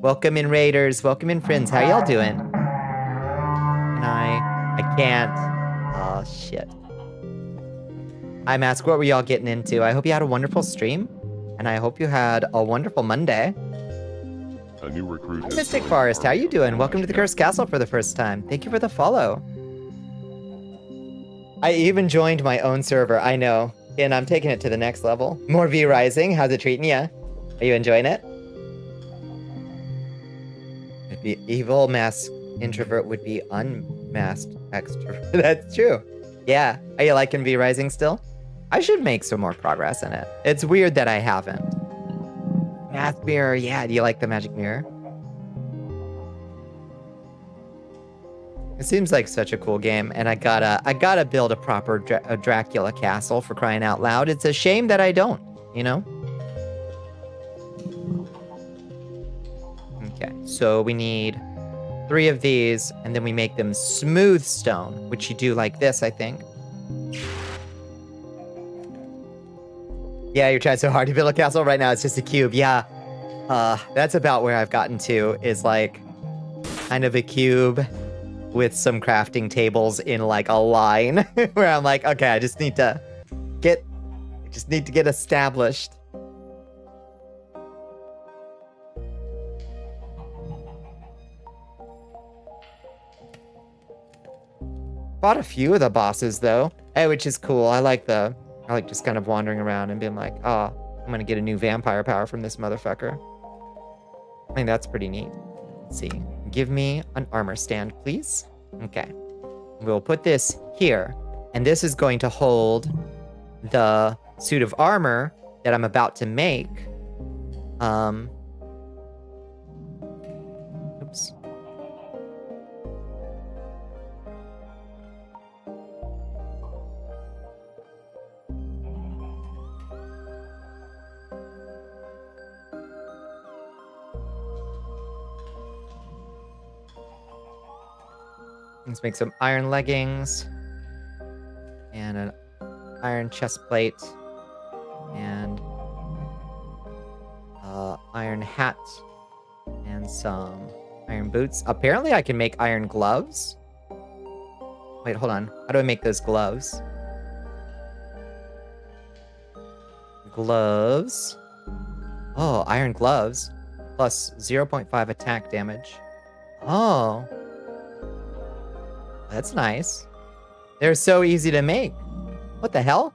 Welcome in, raiders. Welcome in, friends. How y'all doing? Can I can't. Oh, shit. Hi, Mask. What were y'all getting into? I hope you had a wonderful stream. And I hope you had a wonderful Monday. A new recruit. Hi, Mystic Forest. How you doing? Welcome to the Cursed Castle for the first time. Thank you for the follow. I even joined my own server. I know. And I'm taking it to the next level. More V Rising. How's it treating you? Are you enjoying it? It'd be evil masked introvert would be unmasked extrovert. That's true. Yeah. Are you liking V Rising still? I should make some more progress in it. It's weird that I haven't. Math mirror. Yeah. Do you like the magic mirror? It seems like such a cool game, and I gotta build a proper Dracula castle, for crying out loud. It's a shame that I don't, you know? Okay, so we need 3 of these, and then we make them smooth stone, which you do like this, I think. Yeah, you're trying so hard to build a castle. Right now it's just a cube. Yeah, that's about where I've gotten to, is like kind of a cube with some crafting tables in like a line where I'm like, okay, I just need to get established. Fought a few of the bosses though, which is cool. I like just kind of wandering around and being like, oh, I'm gonna get a new vampire power from this motherfucker. I think that's pretty neat. Let's see. Give me an armor stand, please. Okay. We'll put this here. And this is going to hold the suit of armor that I'm about to make. Oops. Let's make some iron leggings and an iron chest plate and iron hat and some iron boots. Apparently I can make iron gloves. Wait, hold on. How do I make those gloves? Gloves. Oh, iron gloves. Plus 0.5 attack damage. Oh. That's nice. They're so easy to make. What the hell?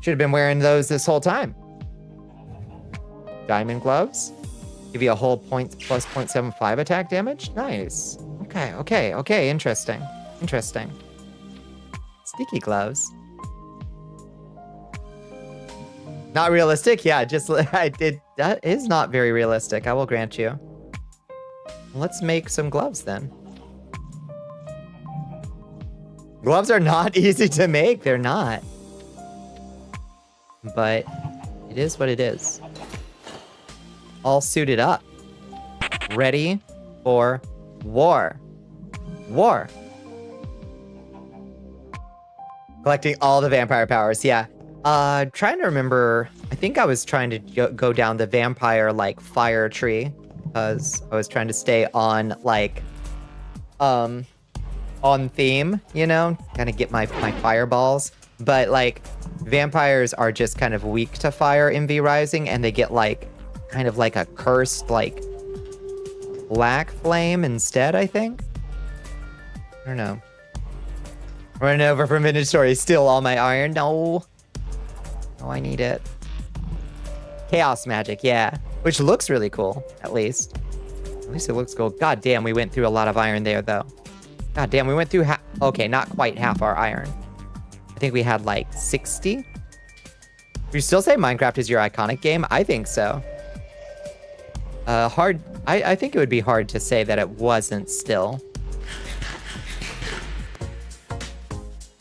Should have been wearing those this whole time. Diamond gloves. Give you a whole plus 0.75 attack damage. Nice. Okay. Interesting. Sticky gloves. Not realistic? Yeah, that is not very realistic. I will grant you. Let's make some gloves then. Gloves are not easy to make. They're not. But it is what it is. All suited up. Ready for war. War. Collecting all the vampire powers. Yeah. Trying to remember. I think I was trying to go down the vampire, like, fire tree. Because I was trying to stay on, like, on theme, you know? Kind of get my fireballs. But, like, vampires are just kind of weak to fire in V Rising, and they get, like, kind of like a cursed, like, black flame instead, I think? I don't know. Running over from Vintage Story. Steal all my iron. No. Oh, I need it. Chaos magic, yeah. Which looks really cool, at least. At least it looks cool. God damn, we went through a lot of iron there, though. God damn, we went through okay, not quite half our iron. I think we had like 60. Would you still say Minecraft is your iconic game? I think so. I think it would be hard to say that it wasn't still.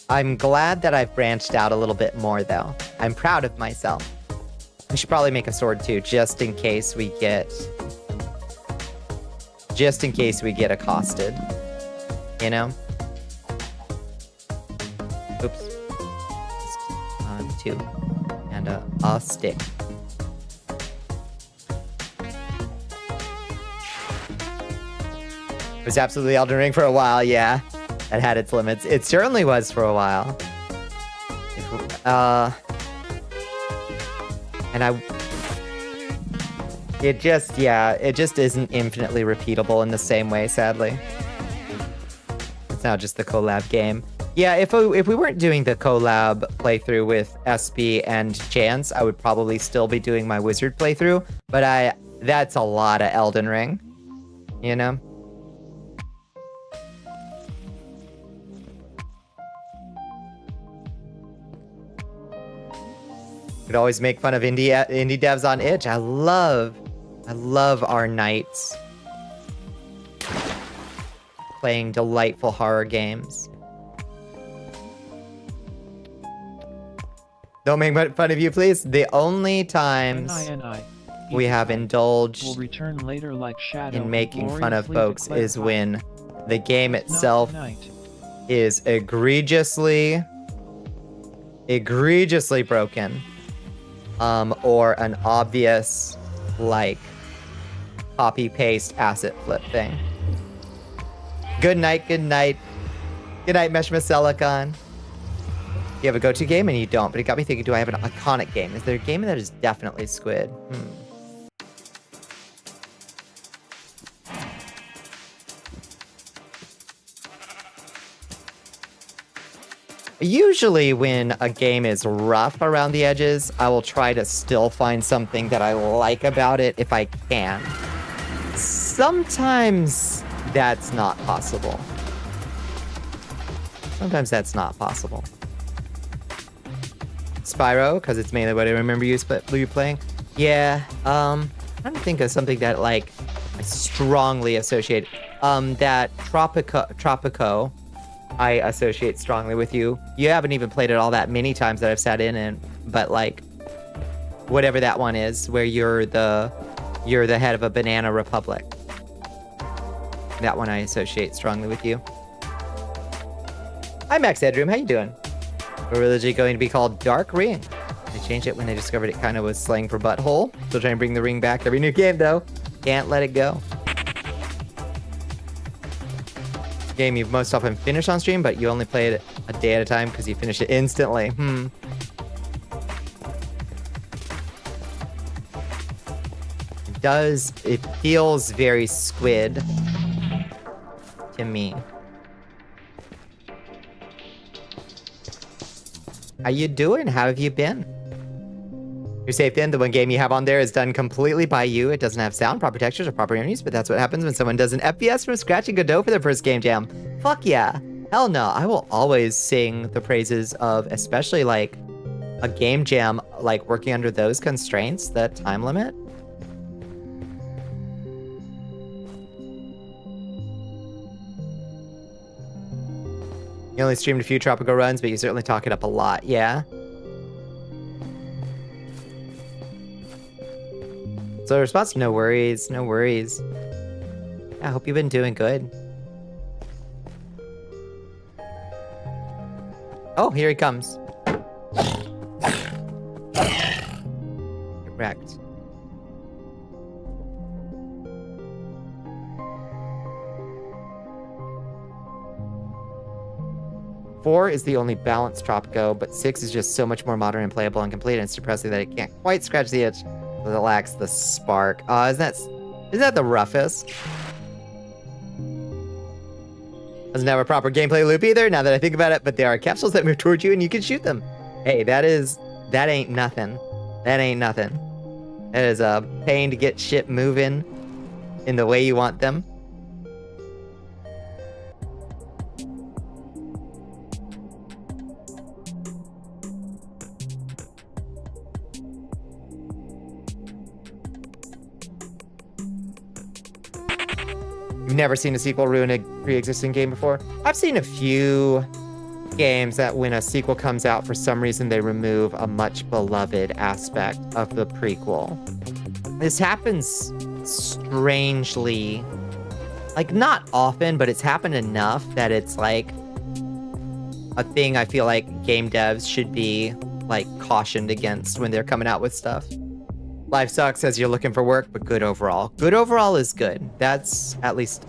I'm glad that I've branched out a little bit more, though. I'm proud of myself. We should probably make a sword, too, just in case we get accosted. You know? Oops. Two. And a stick. It was absolutely Elden Ring for a while, yeah. That had its limits. It certainly was for a while. It just isn't infinitely repeatable in the same way, sadly. It's now just the collab game. Yeah, if we weren't doing the collab playthrough with SB and Chance, I would probably still be doing my wizard playthrough, but that's a lot of Elden Ring, you know? Could always make fun of indie devs on itch. I love our nights playing delightful horror games. Don't make fun of you, please. The only times we have indulged will return later like shadow in making fun of folks is when the game itself is egregiously broken. Or an obvious, like, copy-paste asset flip thing. Good night, good night. Good night, Meshmasilicon. You have a go-to game and you don't, but it got me thinking, do I have an iconic game? Is there a game that is definitely Squid? Usually when a game is rough around the edges, I will try to still find something that I like about it if I can. Sometimes that's not possible. Spyro, because it's mainly what I remember you playing. Yeah, I'm trying to think of something that, like, I strongly associate. That Tropico, I associate strongly with you. You haven't even played it all that many times that I've sat in, but, like, whatever that one is, where you're the head of a banana republic. That one I associate strongly with you. Hi, Max Headroom. How you doing? We're originally going to be called Dark Ring. They changed it when they discovered it kind of was slang for butthole. Still trying to bring the ring back every new game, though. Can't let it go. Game you most often finish on stream, but you only play it a day at a time because you finish it instantly. It feels very Squid to me. How you doing? How have you been? You're safe then. The one game you have on there is done completely by you. It doesn't have sound, proper textures, or proper enemies, but that's what happens when someone does an FPS from scratch and Godot for their first game jam. Fuck yeah. Hell no. I will always sing the praises of, especially, like, a game jam, like, working under those constraints, that time limit. You only streamed a few tropical runs, but you certainly talk it up a lot. Yeah. So the response, no worries, no worries. Yeah, I hope you've been doing good. Oh, here he comes. Get wrecked. Four is the only balanced Tropico, but 6 is just so much more modern and playable and complete, and it's depressing that it can't quite scratch the itch, but it lacks the spark. Isn't that the roughest? Doesn't have a proper gameplay loop either, now that I think about it, but there are capsules that move towards you and you can shoot them. Hey, that ain't nothing. That ain't nothing. That is a pain to get shit moving in the way you want them. You've never seen a sequel ruin a pre-existing game before? I've seen a few games that when a sequel comes out, for some reason they remove a much beloved aspect of the prequel. This happens strangely, like not often, but it's happened enough that it's like a thing I feel like game devs should be like cautioned against when they're coming out with stuff. Life sucks as you're looking for work, but good overall. Good overall is good. That's at least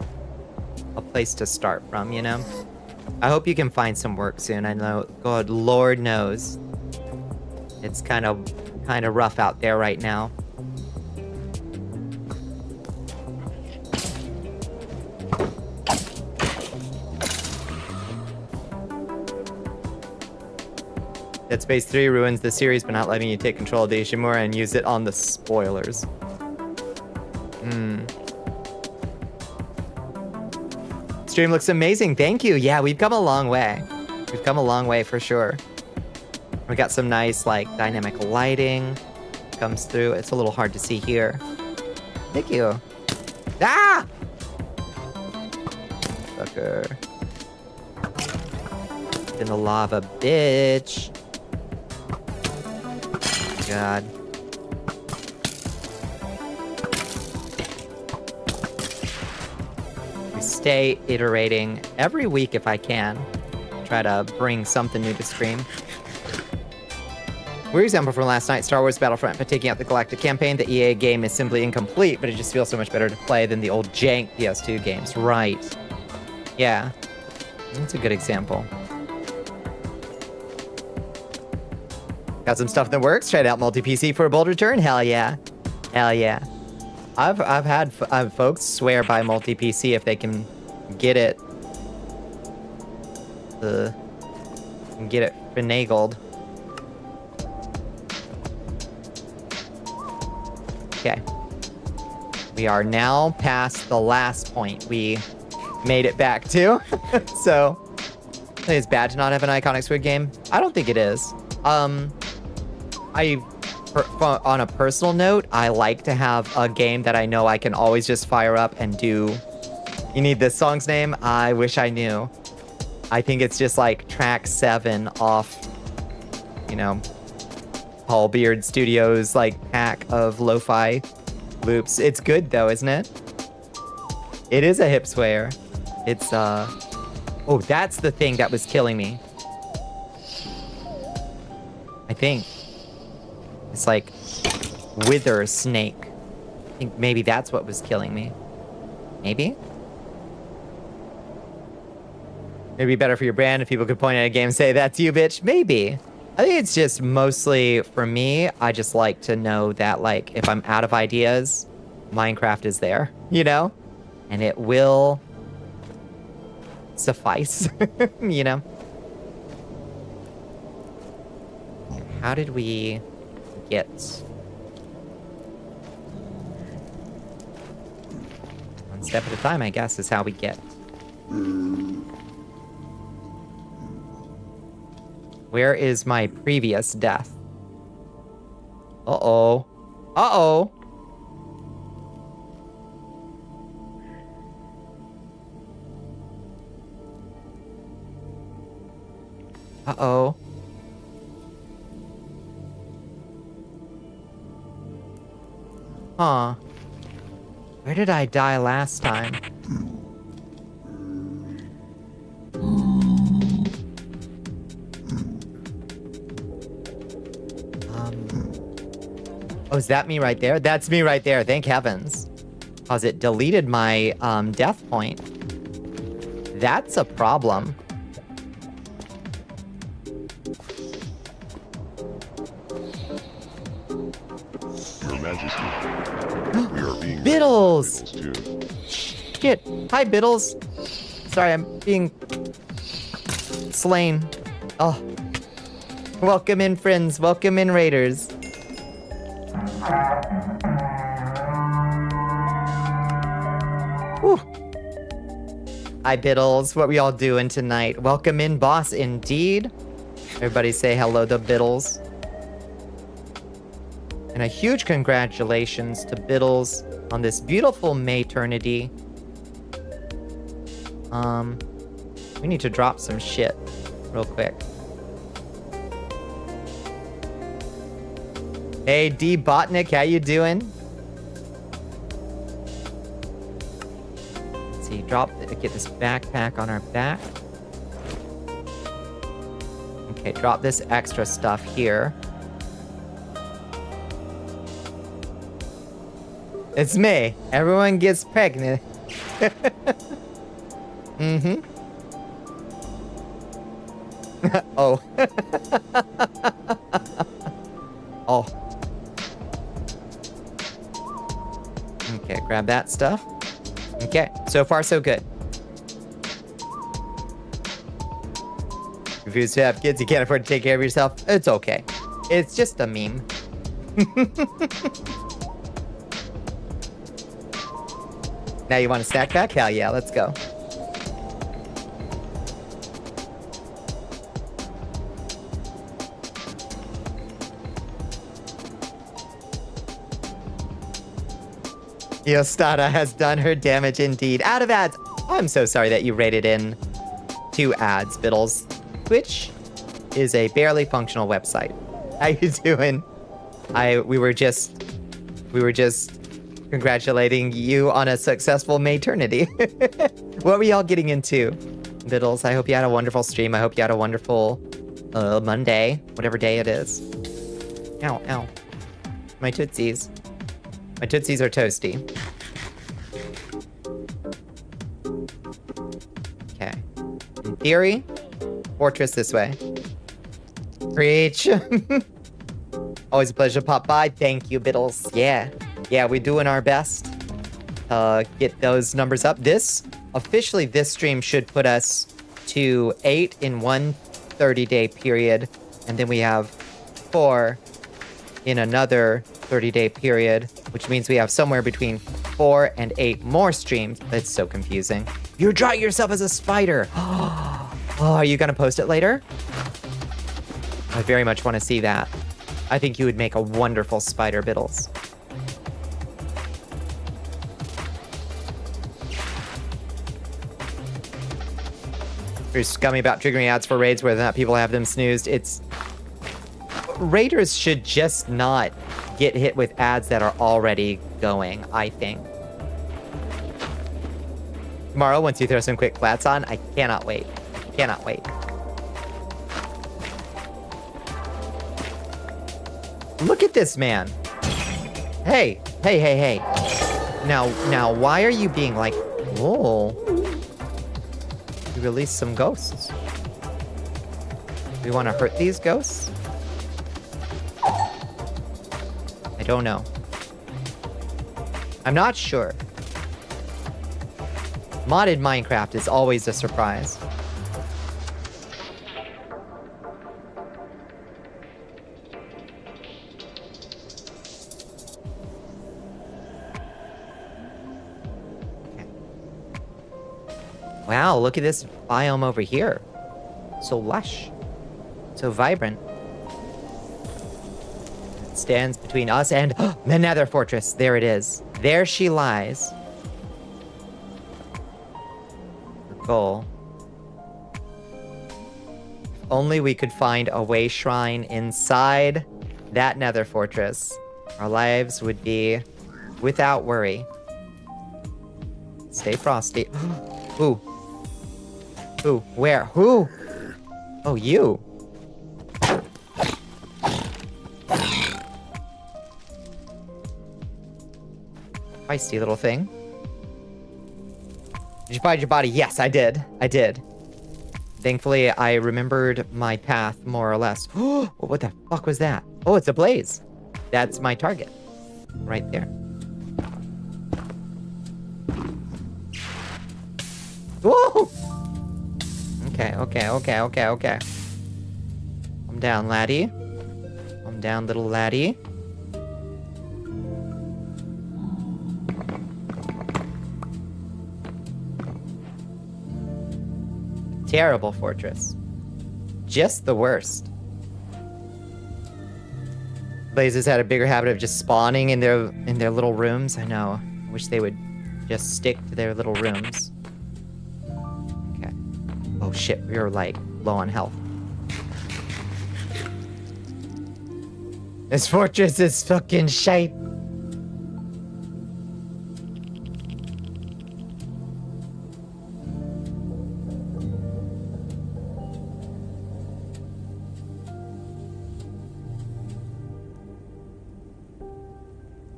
a place to start from, you know? I hope you can find some work soon. I know, God, Lord knows. It's kind of rough out there right now. Dead Space 3 ruins the series by not letting you take control of the Ishimura and use it on the spoilers. Stream looks amazing. Thank you. Yeah, we've come a long way. We've come a long way for sure. We got some nice, like, dynamic lighting comes through. It's a little hard to see here. Thank you. Ah! Sucker. In the lava, bitch. God. We stay iterating every week if I can. Try to bring something new to stream. Weird example from last night, Star Wars Battlefront, but taking out the Galactic campaign, the EA game is simply incomplete, but it just feels so much better to play than the old jank PS2 games. Right. Yeah. That's a good example. Got some stuff that works. Tried out multi-PC for a bold return. Hell yeah. Hell yeah. I've had folks swear by multi-PC if they can get it. Get it finagled. Okay. We are now past the last point we made it back to. So, I think it's bad to not have an iconic Squid game. I don't think it is. On a personal note, I like to have a game that I know I can always just fire up and do. You need this song's name? I wish I knew. I think it's just like track 7 off, you know, Paul Beard Studios like pack of lo-fi loops. It's good though, isn't it? It is a hip swayer. It's oh, that's the thing that was killing me. I think it's like wither snake. I think maybe that's what was killing me. Maybe? It'd be better for your brand if people could point at a game and say, that's you, bitch. Maybe. I think it's just mostly, for me, I just like to know that, like, if I'm out of ideas, Minecraft is there, you know? And it will suffice, you know? How did we get... One step at a time, I guess, is how we get. Where is my previous death? Uh-oh. Uh-oh. Uh-oh. Huh. Where did I die last time? Oh, is that me right there? That's me right there. Thank heavens. Because it deleted my death point. That's a problem. Your Majesty, we are being Biddles! too. Shit. Hi, Biddles. Sorry, I'm being slain. Oh. Welcome in, friends. Welcome in, raiders. Whew. Hi, Biddles. What we all doing tonight? Welcome in, boss, indeed. Everybody say hello to Biddles. And a huge congratulations to Biddles on this beautiful maternity. We need to drop some shit real quick. Hey, D Botnik, how you doing? Let's see, get this backpack on our back. Okay, drop this extra stuff here. It's me. Everyone gets pregnant. Mm-hmm. Oh. Oh. Okay, grab that stuff. Okay, so far so good. Refuse to have kids, you can't afford to take care of yourself. It's okay. It's just a meme. Now you want a snack pack? Hell yeah, let's go. Yostada has done her damage indeed. Out of ads. I'm so sorry that you rated in 2 ads, Biddles. Twitch is a barely functional website. How you doing? We were just congratulating you on a successful maternity. What were y'all getting into, Biddles? I hope you had a wonderful stream. I hope you had a wonderful Monday, whatever day it is. Ow, ow. My tootsies. My tootsies are toasty. Okay. In theory, fortress this way. Preach. Always a pleasure to pop by. Thank you, Biddles. Yeah. Yeah, we're doing our best. Get those numbers up. Officially, this stream should put us to 8 in one 30-day period. And then we have 4 in another 30-day period, which means we have somewhere between 4 and 8 more streams. It's so confusing. You draw yourself as a spider. Oh, are you gonna post it later? I very much want to see that. I think you would make a wonderful spider, Biddles. You're scummy about triggering ads for raids whether or not people have them snoozed. Raiders should just not get hit with ads that are already going, I think. Tomorrow, once you throw some quick flats on, I cannot wait. Cannot wait. Look at this man. Hey, hey, hey, hey. Now, why are you being like, whoa? You released some ghosts. We want to hurt these ghosts? I don't know. I'm not sure. Modded Minecraft is always a surprise. Okay. Wow, look at this biome over here. So lush. So vibrant. It stands between us and the Nether Fortress. There it is. There she lies. Goal. only we could find a way shrine inside that nether fortress, our lives would be without worry. Stay frosty. Who? Who? Where? Who? Oh, you. Feisty little thing. Did you find your body? Yes, I did. I did. Thankfully, I remembered my path more or less. Oh, what the fuck was that? Oh, it's a blaze. That's my target. Right there. Whoa! Okay. I'm down, laddie. I'm down, little laddie. Terrible fortress. Just the worst. Blazes had a bigger habit of just spawning in their little rooms. I know. I wish they would just stick to their little rooms. Okay. Oh shit, we were like low on health. This fortress is fucking shite.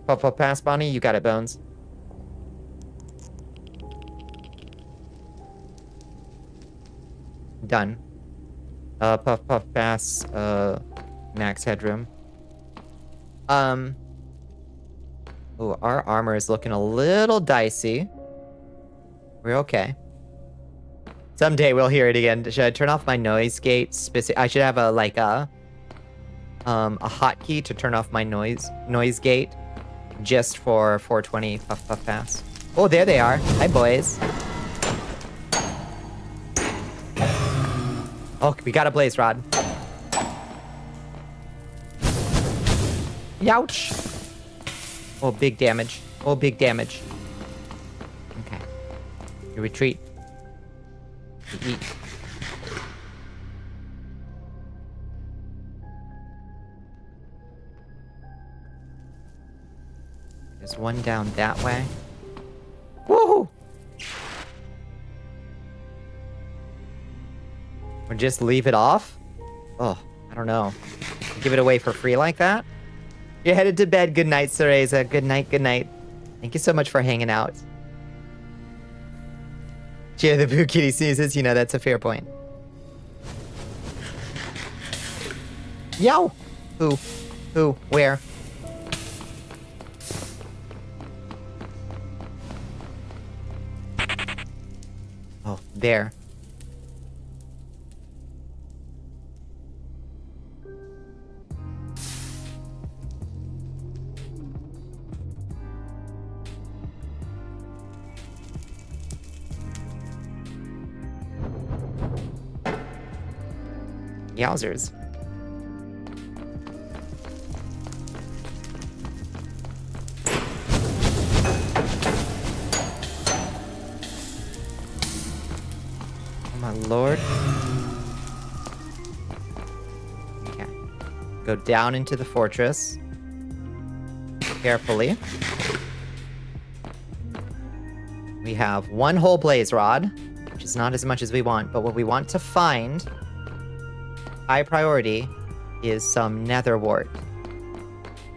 Puff pass, Bonnie. You got it, Bones. Done. Puff pass. Max headroom. Ooh, our armor is looking a little dicey. We're okay. Someday we'll hear it again. Should I turn off my noise gate? I should have a hotkey to turn off my noise gate. Just for 420 puff pass. Oh, there they are. Hi, boys. Oh, we got a blaze rod. Youch. Oh, big damage. Oh, big damage. Okay. You retreat. You eat. There's one down that way. Woohoo! Or just leave it off? Oh, I don't know. Give it away for free like that? You're headed to bed. Good night, Cereza. Good night, good night. Thank you so much for hanging out. Cheer the Boo Kitty sneezes. You know, that's a fair point. Yow! Who? Who? Where? Oh, there. Yowzers. Oh my lord. Okay. Go down into the fortress. Carefully. We have one whole blaze rod, which is not as much as we want, but what we want to find, high priority, is some nether wart.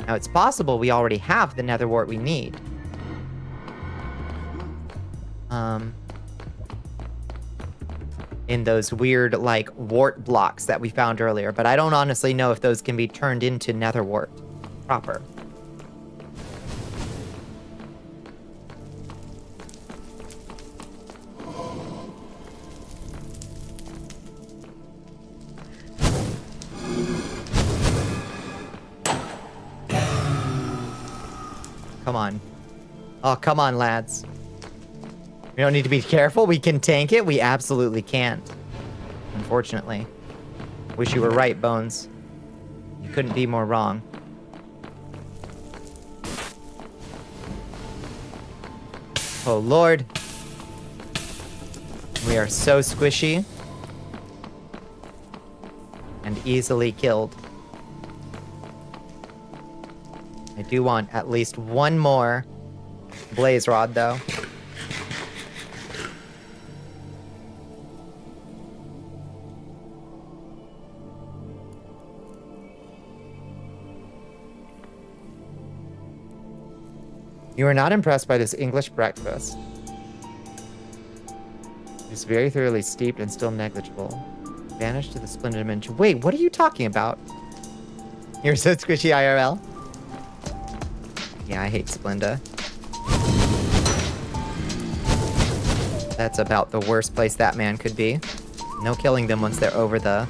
Now it's possible we already have the nether wart we need. In those weird, like, wart blocks that we found earlier, but I don't honestly know if those can be turned into nether wart proper. Come on. Oh, come on, lads. We don't need to be careful. We can tank it. We absolutely can't. Unfortunately. Wish you were right, Bones. You couldn't be more wrong. Oh, Lord. We are so squishy. and easily killed. I do want at least one more blaze rod, though. You are not impressed by this English breakfast. It's very thoroughly steeped and still negligible. Vanished to the splendid dimension. Wait, what are you talking about? You're so squishy IRL. Yeah, I hate Splenda. That's about the worst place that man could be. No killing them once they're over the...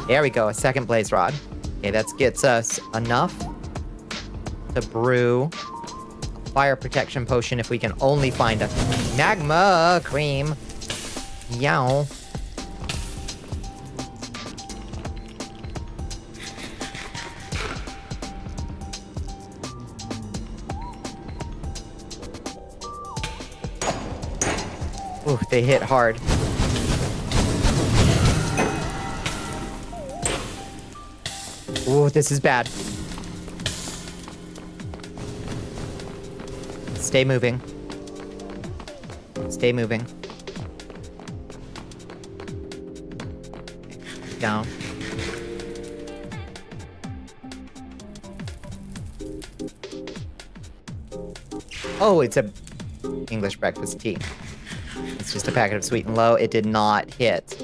There we go, a second blaze rod. Okay, that gets us enough to brew a fire protection potion if we can only find a magma cream. Yow. Ooh, they hit hard. Ooh, this is bad. Stay moving. Stay moving. Down. Oh, it's a English breakfast tea. It's just a packet of sweet and low. It did not hit.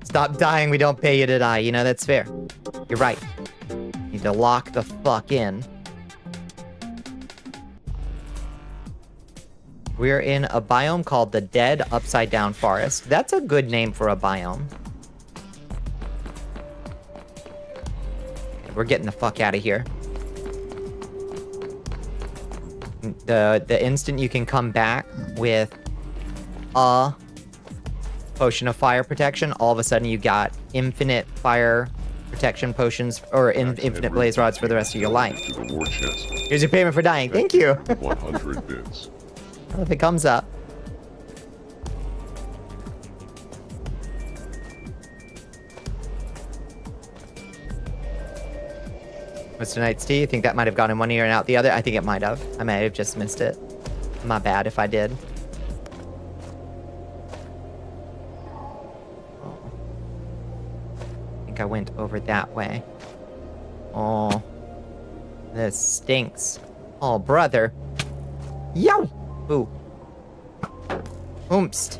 Stop dying, we don't pay you to die. You know, that's fair. You're right. Need to lock the fuck in. We're in a biome called the Dead Upside Down Forest. That's a good name for a biome. We're getting the fuck out of here. The instant you can come back with a potion of fire protection, all of a sudden you got infinite fire protection potions or infinite blaze rods for the rest of your life. To the war chest. Here's your payment for dying. Thank you. 100 bits. If it comes up. What's tonight's tea? You think that might have gone in one ear and out the other? I think it might have. I may have just missed it. My bad if I did. Oh. I think I went over that way. Oh. This stinks. Oh, brother. Yo! Ooh. Oomst.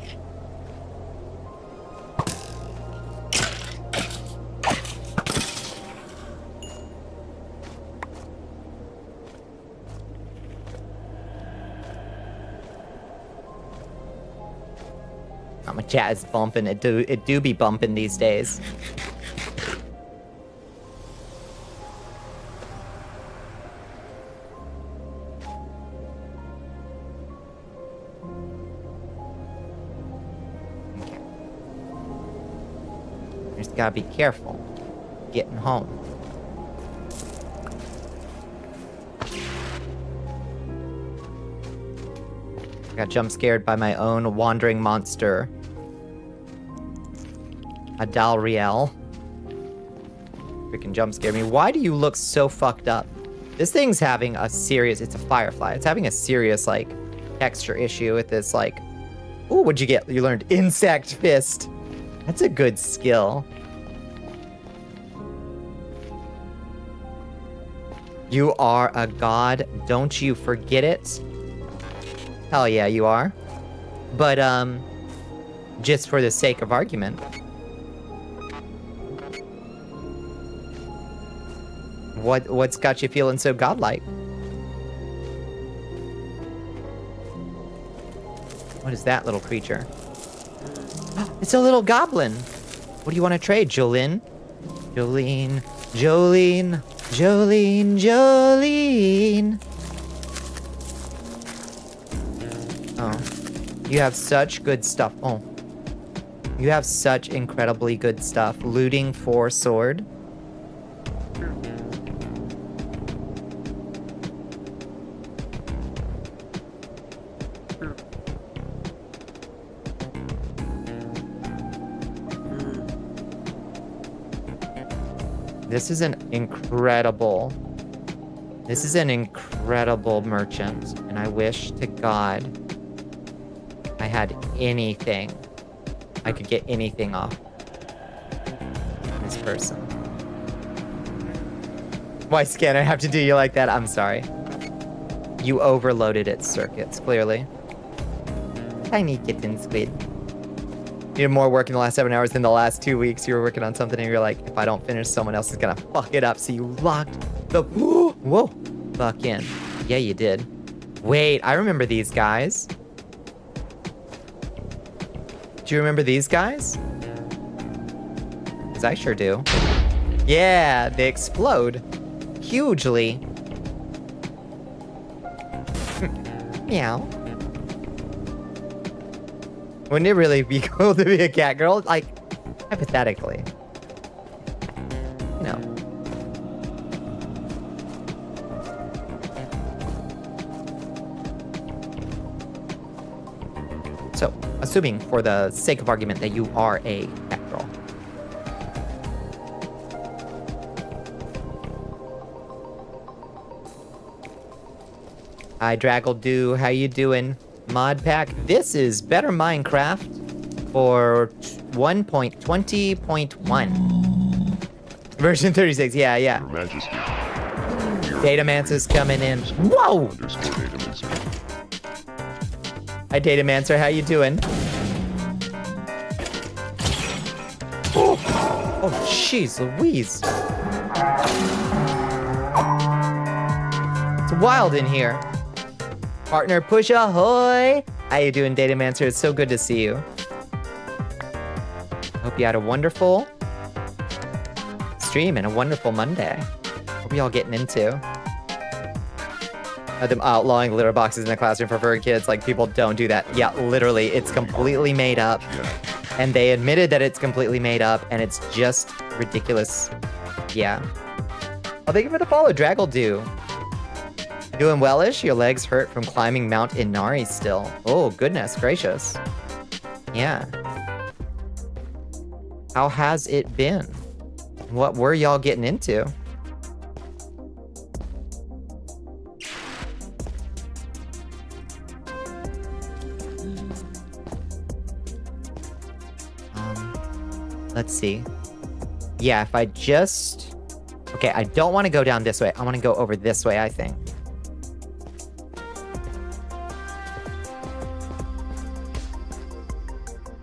My chat is bumping. It do be bumping these days. Okay. Just gotta be careful getting home. Got jump scared by my own wandering monster. A Dalriel. Freaking jump scare me. Why do you look so fucked up? This thing's having a serious... It's a firefly. It's having a serious, like, texture issue with this, like... Ooh, what'd you get? You learned Insect Fist. That's a good skill. You are a god. Don't you forget it. Hell yeah, you are. But, just for the sake of argument. What's got you feeling so godlike? What is that little creature? It's a little goblin. What do you want to trade, Jolene? Jolene, Jolene, Jolene, Jolene. Oh, you have such good stuff. Oh, you have such incredibly good stuff. Looting for sword. This is an incredible... This is an incredible merchant. And I wish to God I had anything. I could get anything off this person. Why, Scanner, have to do you like that? I'm sorry. You overloaded its circuits, clearly. Tiny kitten squid. You did more work in the last 7 hours than the last 2 weeks. You were working on something and you're like, if I don't finish, someone else is gonna fuck it up. So you locked the... Whoa. Fuck in. Yeah, you did. Wait, I remember these guys. Do you remember these guys? Because I sure do. Yeah, they explode. Hugely. Meow. Wouldn't it really be cool to be a cat girl? Like, hypothetically. You know. So, assuming for the sake of argument that you are a cat girl. Hi, Draggledoo. How you doing? Mod pack. This is Better Minecraft for 1.20.1. Version 36. Yeah. Your Majesty. Datamancer's coming in. Whoa! _Datamancer. Hi, Datamancer. How you doing? Oh, jeez Louise. It's wild in here. Partner push ahoy! How you doing, Datamancer? It's so good to see you. Hope you had a wonderful stream and a wonderful Monday. What are y'all getting into? Them outlawing litter boxes in the classroom for furry kids. Like, people don't do that. Yeah, literally, it's completely made up. Yeah. And they admitted that it's completely made up, and it's just ridiculous. Yeah. Oh, thank you for the follow, Draggledoo. Doing wellish? Your legs hurt from climbing Mount Inari still. Oh, goodness gracious. Yeah. How has it been? What were y'all getting into? Let's see. Yeah, if I just... Okay, I don't want to go down this way. I want to go over this way, I think.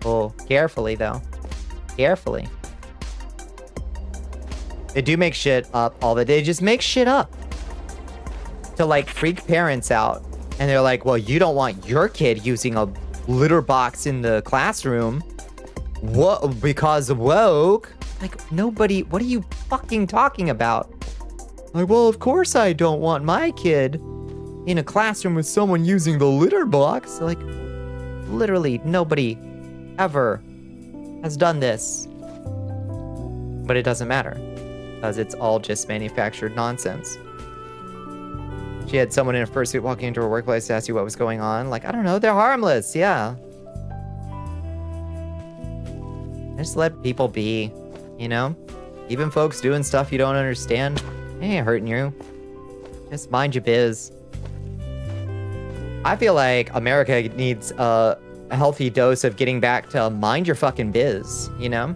Oh, carefully, though. Carefully. They do make shit up all the day. They just make shit up. To, like, freak parents out. And they're like, well, you don't want your kid using a litter box in the classroom. What? Because woke? Like, nobody... What are you fucking talking about? Like, well, of course I don't want my kid in a classroom with someone using the litter box. Like, literally nobody ever has done this. But it doesn't matter. Because it's all just manufactured nonsense. She had someone in a fursuit walking into her workplace to ask you what was going on. Like, I don't know, they're harmless, yeah. Just let people be, you know? Even folks doing stuff you don't understand, it ain't hurting you. Just mind your biz. I feel like America needs a healthy dose of getting back to mind your fucking biz, you know?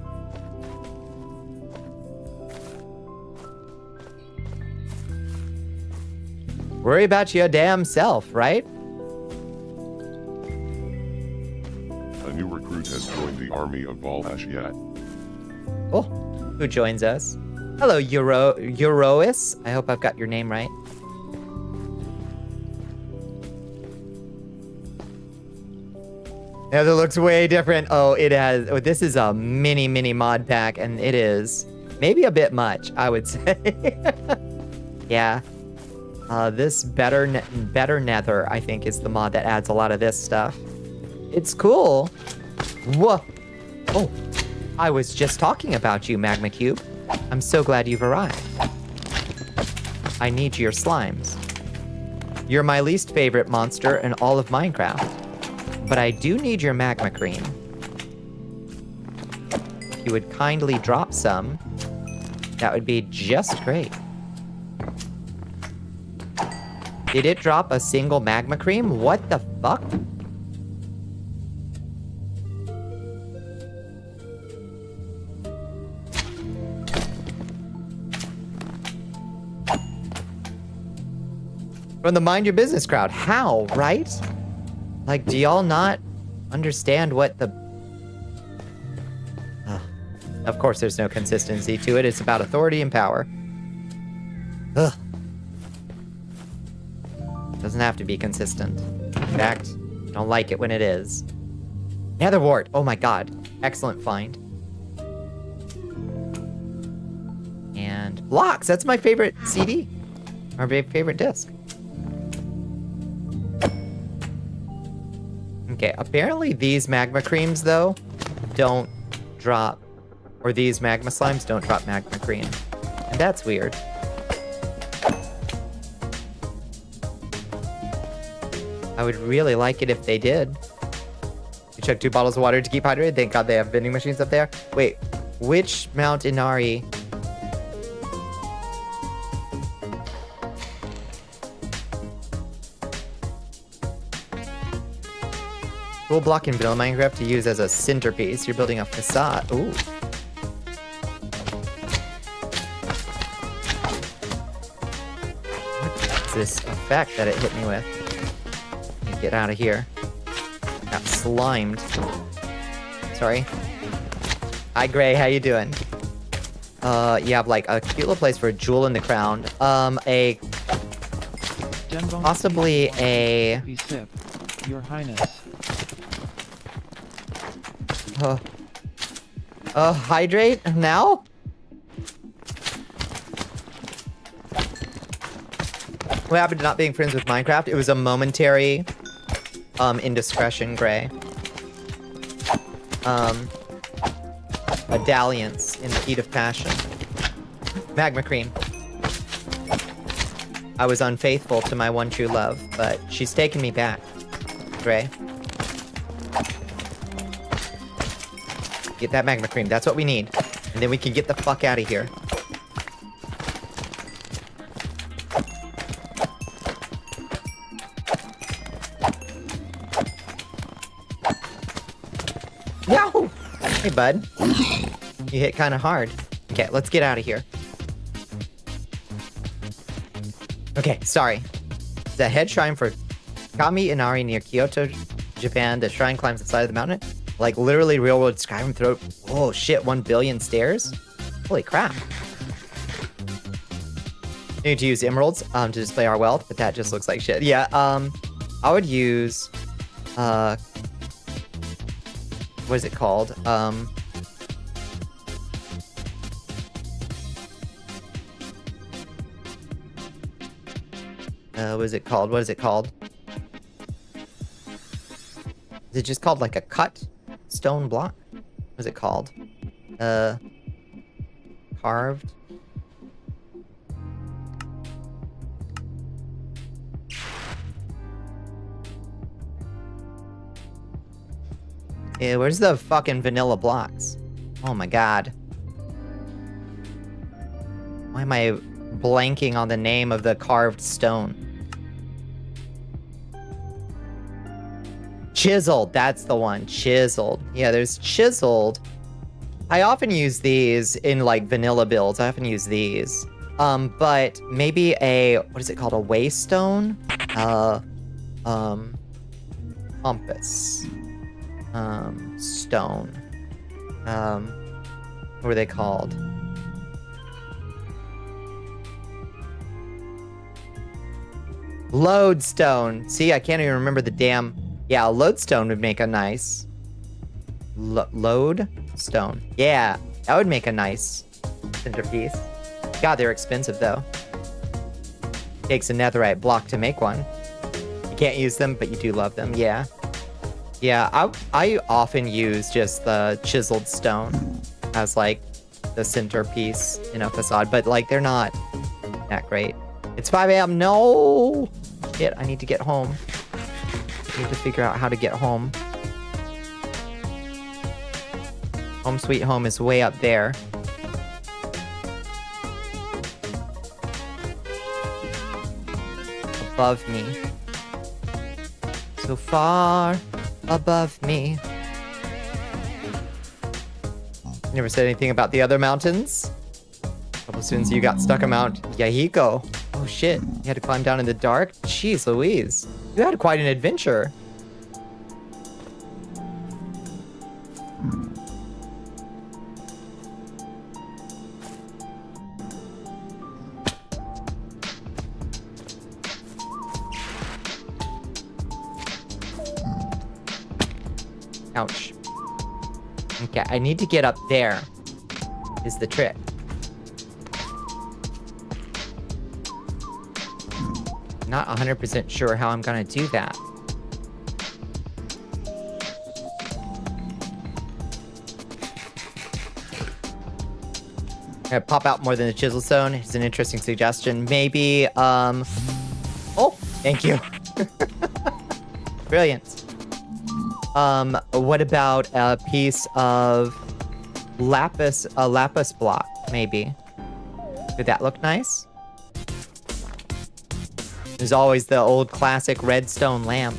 Worry about your damn self, right? A new recruit has joined the army of Valhashiat. Oh, who joins us? Hello, Eurois. I hope I've got your name right. Yeah, that looks way different. Oh, it has. Oh, this is a mini mod pack, and it is maybe a bit much, I would say. Yeah. This better nether, I think, is the mod that adds a lot of this stuff. It's cool. Whoa. Oh, I was just talking about you, Magma Cube. I'm so glad you've arrived. I need your slimes. You're my least favorite monster in all of Minecraft. But I do need your magma cream. If you would kindly drop some, That would be just great. Did it drop a single magma cream? What the fuck? From the Mind Your Business crowd. How, right? Like, do y'all not understand what the... Ugh. Of course there's no consistency to it. It's about authority and power. Ugh. Doesn't have to be consistent. In fact, I don't like it when it is. Nether wart. Oh my god. Excellent find. And blocks. That's my favorite CD. Our favorite disc. Okay, apparently these magma creams, though, don't drop... Or these magma slimes don't drop magma cream. And that's weird. I would really like it if they did. You chug 2 bottles of water to keep hydrated? Thank God they have vending machines up there. Wait, which Mount Inari... Cool block in vanilla Minecraft to use as a centerpiece. You're building a facade. Ooh. What is this effect that it hit me with? Let me get out of here. Got slimed. Sorry. Hi, Gray. How you doing? You have like a cute little place for a jewel in the crown. Possibly a... Your Highness. Hydrate now? What happened to not being friends with Minecraft? It was a momentary, indiscretion, Gray. A dalliance in the heat of passion. Magma cream. I was unfaithful to my one true love, but she's taken me back, Gray. Get that magma cream. That's what we need. And then we can get the fuck out of here. Yahoo! Hey, bud. You hit kind of hard. Okay, let's get out of here. Okay, sorry. The head shrine for Kami Inari near Kyoto, Japan. The shrine climbs the side of the mountain. Like, literally, real world Skyrim throw... Oh, shit, 1 billion stairs? Holy crap. We need to use emeralds to display our wealth, but that just looks like shit. Yeah, I would use... what is it called? What is it called? What is it called? Is it just called, like, a cut stone block? What is it called? Carved? Yeah, where's the fucking vanilla blocks? Oh my god. Why am I blanking on the name of the carved stone? Chiseled, that's the one. Chiseled. Yeah, there's chiseled. I often use these in like vanilla builds. I often use these. But maybe a, what is it called? A waystone? Compass. Stone. What are they called? Lodestone. See, I can't even remember the damn... Yeah, a lodestone would make a nice... Lodestone. Yeah, that would make a nice centerpiece. God, they're expensive, though. Takes a netherite block to make one. You can't use them, but you do love them. Yeah. Yeah, I often use just the chiseled stone as, like, the centerpiece in a facade. But, like, they're not that great. It's 5 a.m. No! Shit, I need to get home. I need to figure out how to get home. Home sweet home is way up there. above me. So far above me. Never said anything about the other mountains. A couple students, you got stuck on Mount Yahiko. Oh shit, you had to climb down in the dark? Jeez Louise. You had quite an adventure. Ouch. Okay, I need to get up there, is the trick. Not 100% sure how I'm gonna do that. Gonna pop out more than the chisel stone. It's an interesting suggestion. Maybe, oh, thank you. Brilliant. What about a piece of lapis, a lapis block, maybe? Could that look nice? There's always the old classic redstone lamp.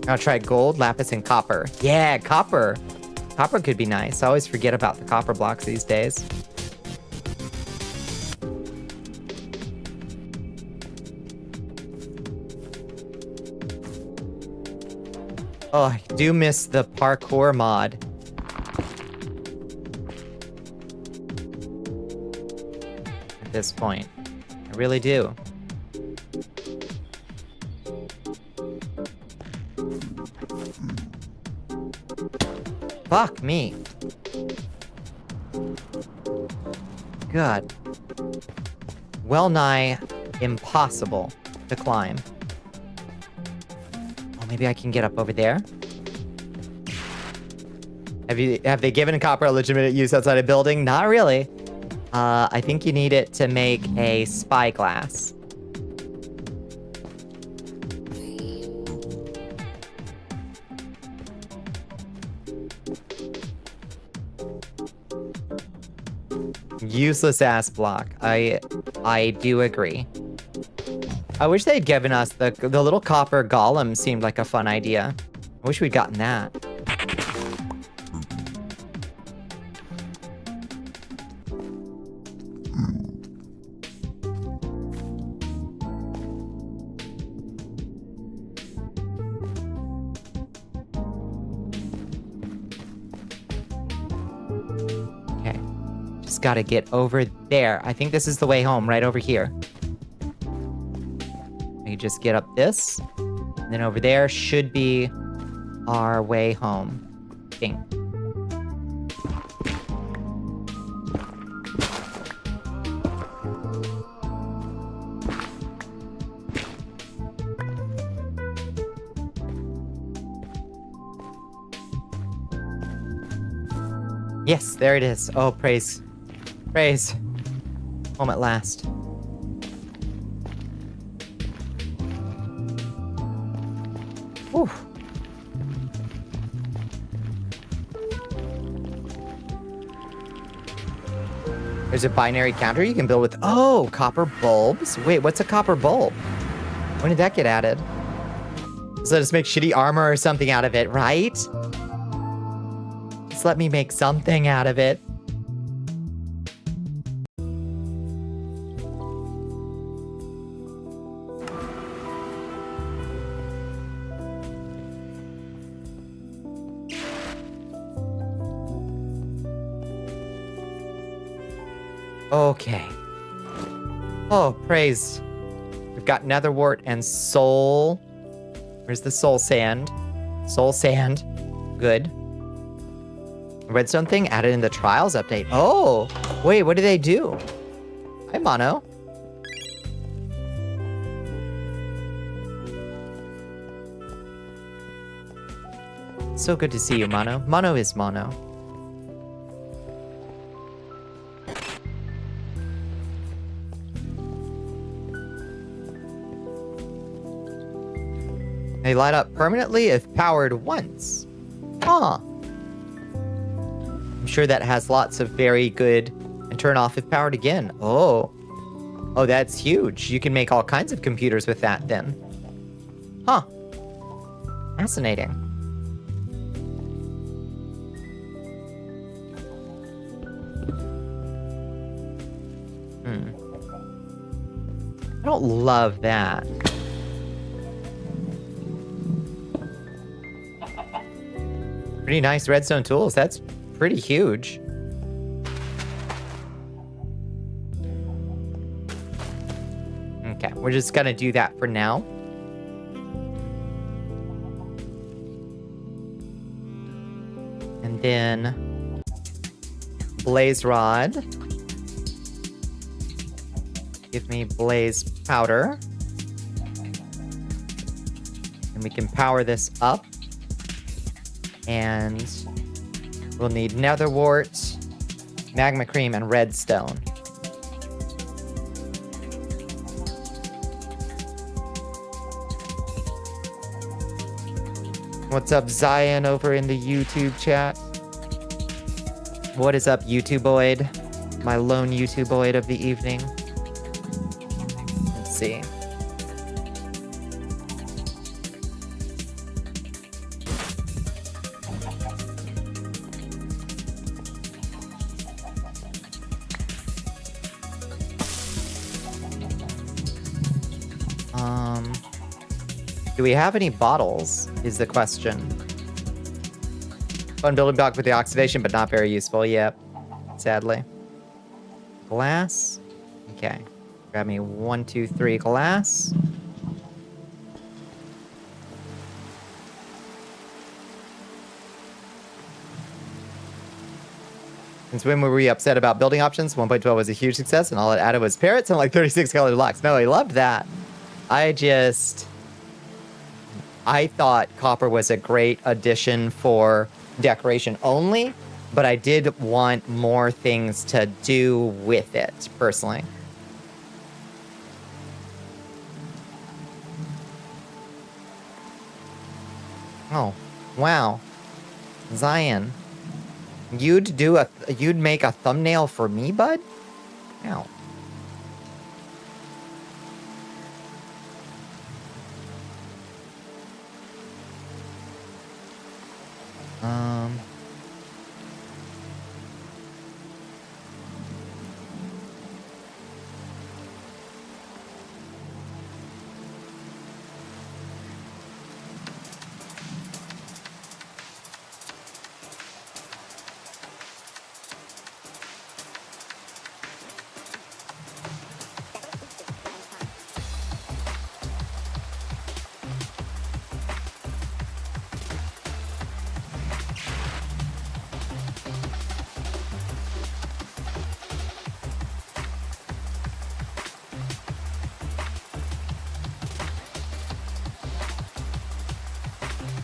I'll try gold, lapis, and copper. Yeah, copper. Copper could be nice. I always forget about the copper blocks these days. Oh, I do miss the parkour mod. At this point. I really do. Fuck me. God. Well nigh impossible to climb. Oh, maybe I can get up over there? Have they given copper a legitimate use outside a building? Not really. I think you need it to make a spyglass. Useless ass block. I do agree. I wish they'd given us the little copper golem. Seemed like a fun idea. I wish we'd gotten that. Gotta get over there. I think this is the way home, right over here. We can just get up this. And then over there should be our way home. Ding. Yes, there it is. Oh, praise. Praise. Home at last. Whew. There's a binary counter you can build with... Oh, copper bulbs? Wait, what's a copper bulb? When did that get added? So let's make shitty armor or something out of it, right? Just let me make something out of it. Okay. Oh, praise. We've got netherwort and soul. Where's the soul sand? Soul sand. Good. Redstone thing added in the trials update. Oh, wait, what do they do? Hi, Mono. So good to see you, Mono. Mono is Mono. They light up permanently if powered once. Huh. I'm sure that has lots of very good... And turn off if powered again. Oh. Oh, that's huge. You can make all kinds of computers with that then. Huh. Fascinating. I don't love that. Pretty nice redstone tools. That's pretty huge. Okay, we're just gonna do that for now. And then blaze rod. Give me blaze powder. And we can power this up. And we'll need nether wart, magma cream, and redstone. What's up, Zion, over in the YouTube chat? What is up, YouTubeoid? My lone YouTubeoid of the evening. Let's see. Do we have any bottles, is the question. Fun building block with the oxidation, but not very useful. Yep, sadly. Glass. Okay. Grab me 1, 2, 3 glass. Since when were we upset about building options? 1.12 was a huge success, and all it added was parrots and like 36 colored blocks. No, I loved that. I thought copper was a great addition for decoration only, but I did want more things to do with it, personally. Oh, wow. Zion. You'd make a thumbnail for me, bud? Ow.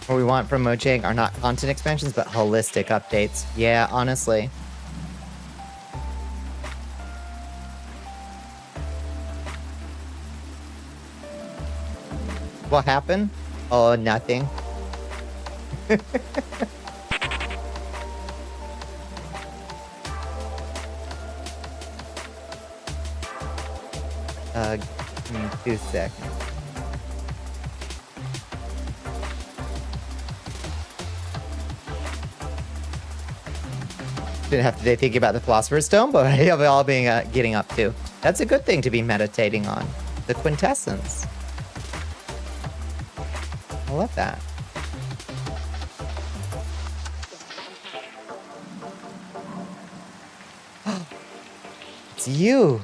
What we want from Mojang are not content expansions, but holistic updates. Yeah, honestly. What happened? Oh, nothing. Give me 2 seconds. Didn't have to think about the Philosopher's Stone, but I have it all being getting up to. That's a good thing to be meditating on. The quintessence. I love that. It's you!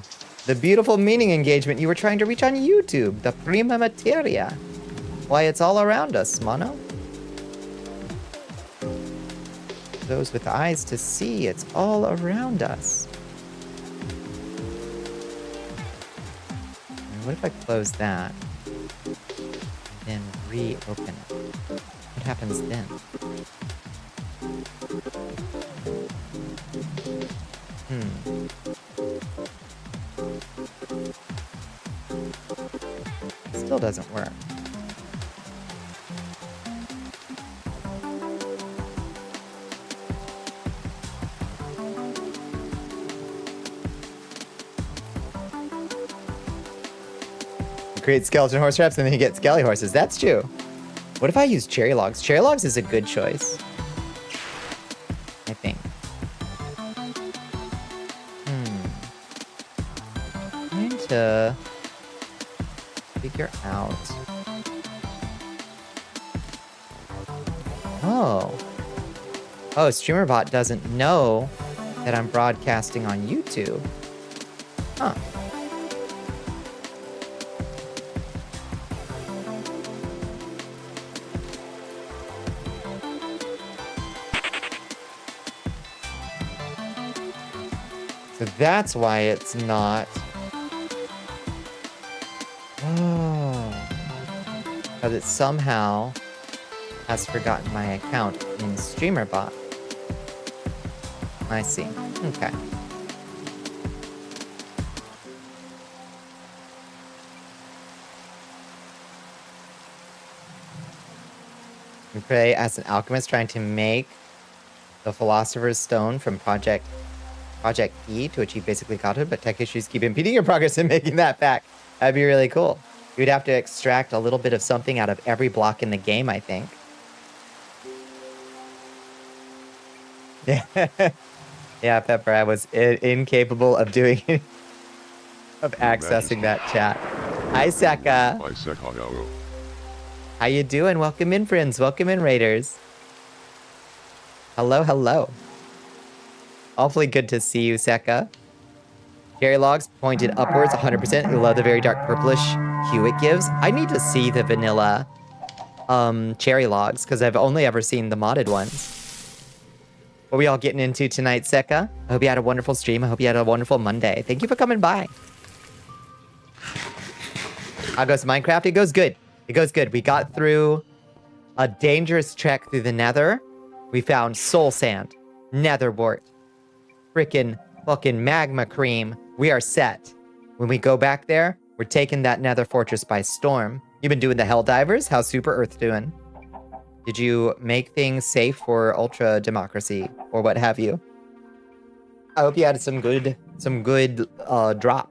The beautiful meaning engagement you were trying to reach on YouTube. The prima materia. Why, it's all around us, Mono. Those with eyes to see, it's all around us. And what if I close that? And then reopen it? What happens then? Still doesn't work. You create skeleton horse traps and then you get skelly horses. That's true. What if I use cherry logs? Cherry logs is a good choice, I think. Trying to figure out. Oh, StreamerBot doesn't know that I'm broadcasting on YouTube. Huh. So that's why it's not. Oh. Because it somehow has forgotten my account in StreamerBot. I see. Okay. We play as an alchemist trying to make the Philosopher's Stone from Project E to achieve basically godhood, but tech issues keep impeding your progress in making that back. That'd be really cool. You'd have to extract a little bit of something out of every block in the game, I think. Yeah, yeah, Pepper, I was incapable of doing of accessing that chat. Hi, Seka. Hi, Seka. How you doing? Welcome in, friends. Welcome in, Raiders. Hello, hello. Awfully good to see you, Seka. Cherry logs pointed upwards 100%. You love the very dark purplish hue it gives. I need to see the vanilla cherry logs because I've only ever seen the modded ones. What are we all getting into tonight, Seka? I hope you had a wonderful stream. I hope you had a wonderful Monday. Thank you for coming by. How goes Minecraft? It goes good. It goes good. We got through a dangerous trek through the nether. We found soul sand, nether wart, frickin' fucking magma cream. We are set. When we go back there, we're taking that nether fortress by storm. You've been doing the hell divers? How's Super Earth doing? Did you make things safe for ultra democracy or what have you? I hope you had some good drops.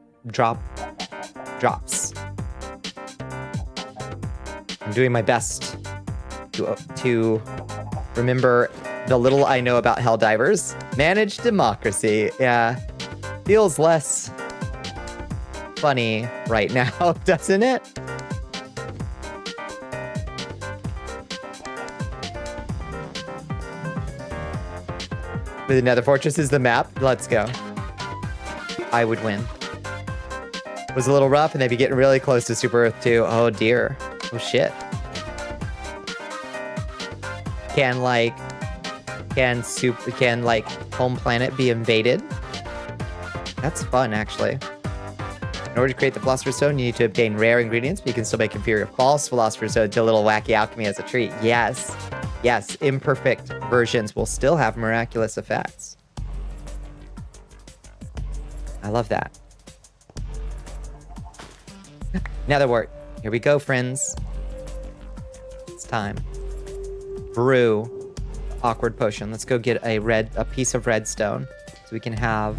I'm doing my best to remember the little I know about Helldivers. Manage democracy. Yeah. Feels less funny right now, doesn't it? The Nether Fortress is the map. Let's go. I would win. It was a little rough and they'd be getting really close to Super Earth 2. Oh dear. Oh shit. Can home planet be invaded? That's fun, actually. In order to create the Philosopher's Stone, you need to obtain rare ingredients, but you can still make inferior false Philosopher's Stone to a little wacky alchemy as a treat. Yes. Yes, imperfect versions will still have miraculous effects. I love that. Netherwort. Here we go, friends. It's time. Brew awkward potion. Let's go get a piece of redstone so we can have.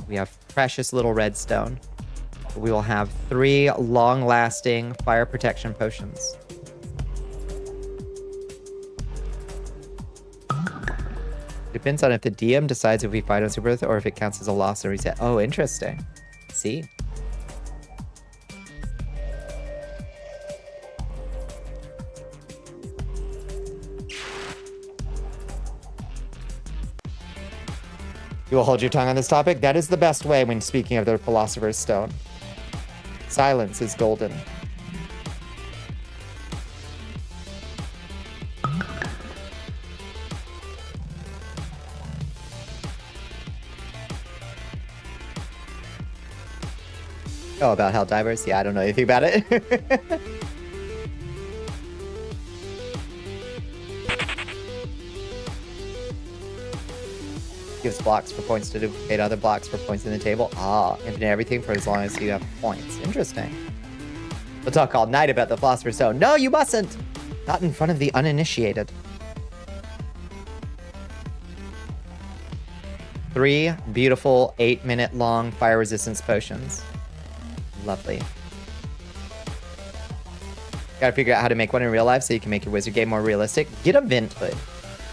We have precious little redstone. We will have 3 long-lasting fire protection potions. Depends on if the DM decides if we fight on Super Earth or if it counts as a loss or reset. Oh, interesting. See. You will hold your tongue on this topic. That is the best way when speaking of the Philosopher's Stone. Silence is golden. Oh, about Helldivers? Yeah, I don't know anything about it. Gives blocks for points to duplicate other blocks for points in the table. Ah, infinite everything for as long as you have points. Interesting. We'll talk all night about the Philosopher's Stone. No, you mustn't! Not in front of the uninitiated. 3 beautiful 8-minute long fire resistance potions. Lovely. Gotta figure out how to make one in real life so you can make your wizard game more realistic. Get a vent hood.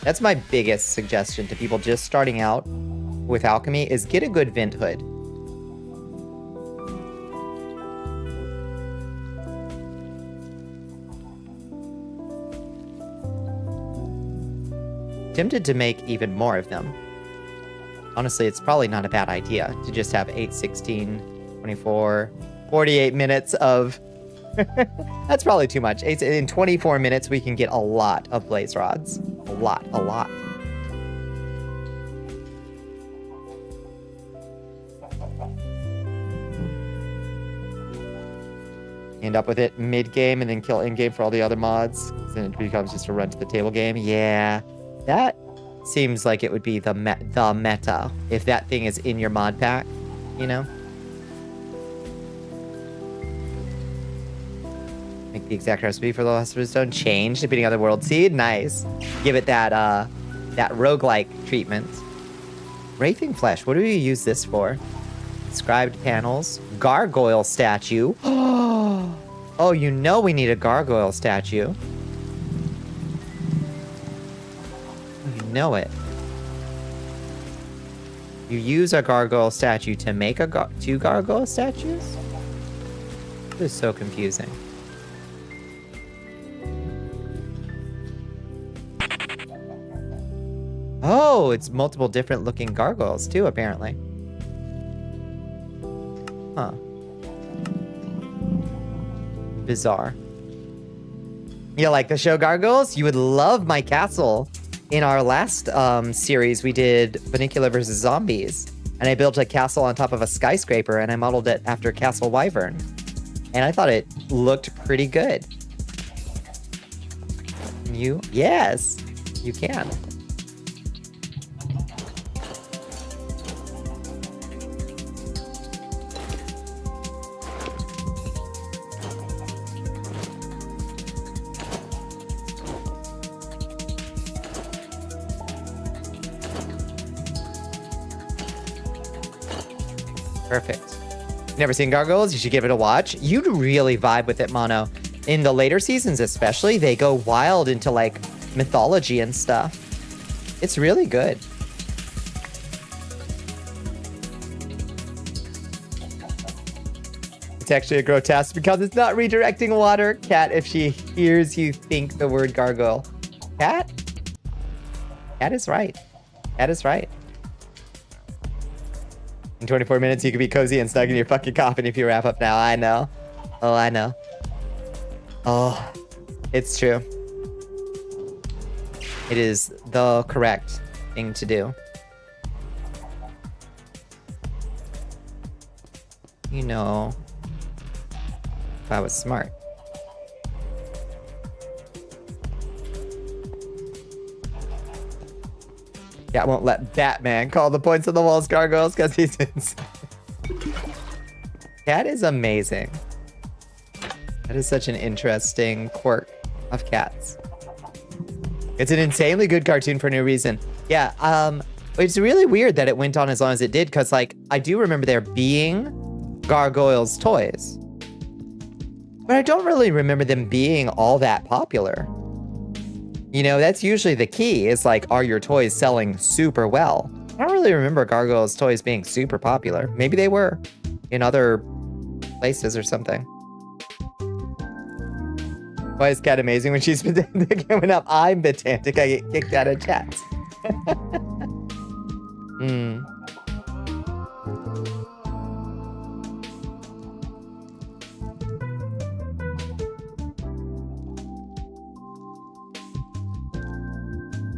That's my biggest suggestion to people just starting out with alchemy is get a good vent hood. Tempted to make even more of them. Honestly, it's probably not a bad idea to just have 8, 16, 24, 48 minutes of... That's probably too much. In 24 minutes, we can get a lot of blaze rods. A lot. End up with it mid-game and then kill in-game for all the other mods. Then it becomes just a run-to-the-table game. Yeah, that seems like it would be the meta if that thing is in your mod pack, you know? Make the exact recipe for the Philosopher's Stone change depending on the world seed. Nice. Give it that roguelike treatment. Wraithing Flesh. What do we use this for? Inscribed panels. Gargoyle statue. Oh, you know we need a gargoyle statue. You know it. You use a gargoyle statue to make a 2 gargoyle statues? This is so confusing. Oh, it's multiple different looking gargoyles too, apparently. Huh. Bizarre. You like the show Gargoyles? You would love my castle. In our last series, we did Bonnicula versus Zombies. And I built a castle on top of a skyscraper, and I modeled it after Castle Wyvern. And I thought it looked pretty good. You? Yes, you can. Perfect. Never seen Gargoyles? You should give it a watch. You'd really vibe with it, Mono. In the later seasons especially, they go wild into, like, mythology and stuff. It's really good. It's actually a grotesque because it's not redirecting water. Cat, if she hears you think the word gargoyle. Cat? Cat is right. Cat is right. In 24 minutes, you could be cozy and snug in your fucking coffin if you wrap up now. I know. Oh, I know. Oh, it's true. It is the correct thing to do. You know, if I was smart. Yeah, I won't let Batman call the points on the walls gargoyles because he's insane. Cat is amazing. That is such an interesting quirk of cats. It's an insanely good cartoon for no reason. Yeah, it's really weird that it went on as long as it did because, like, I do remember there being gargoyles toys. But I don't really remember them being all that popular. You know, that's usually the key, is like, are your toys selling super well? I don't really remember Gargoyles toys being super popular. Maybe they were in other places or something. Why is Cat amazing when she's pedantic? When I'm pedantic, I get kicked out of chats.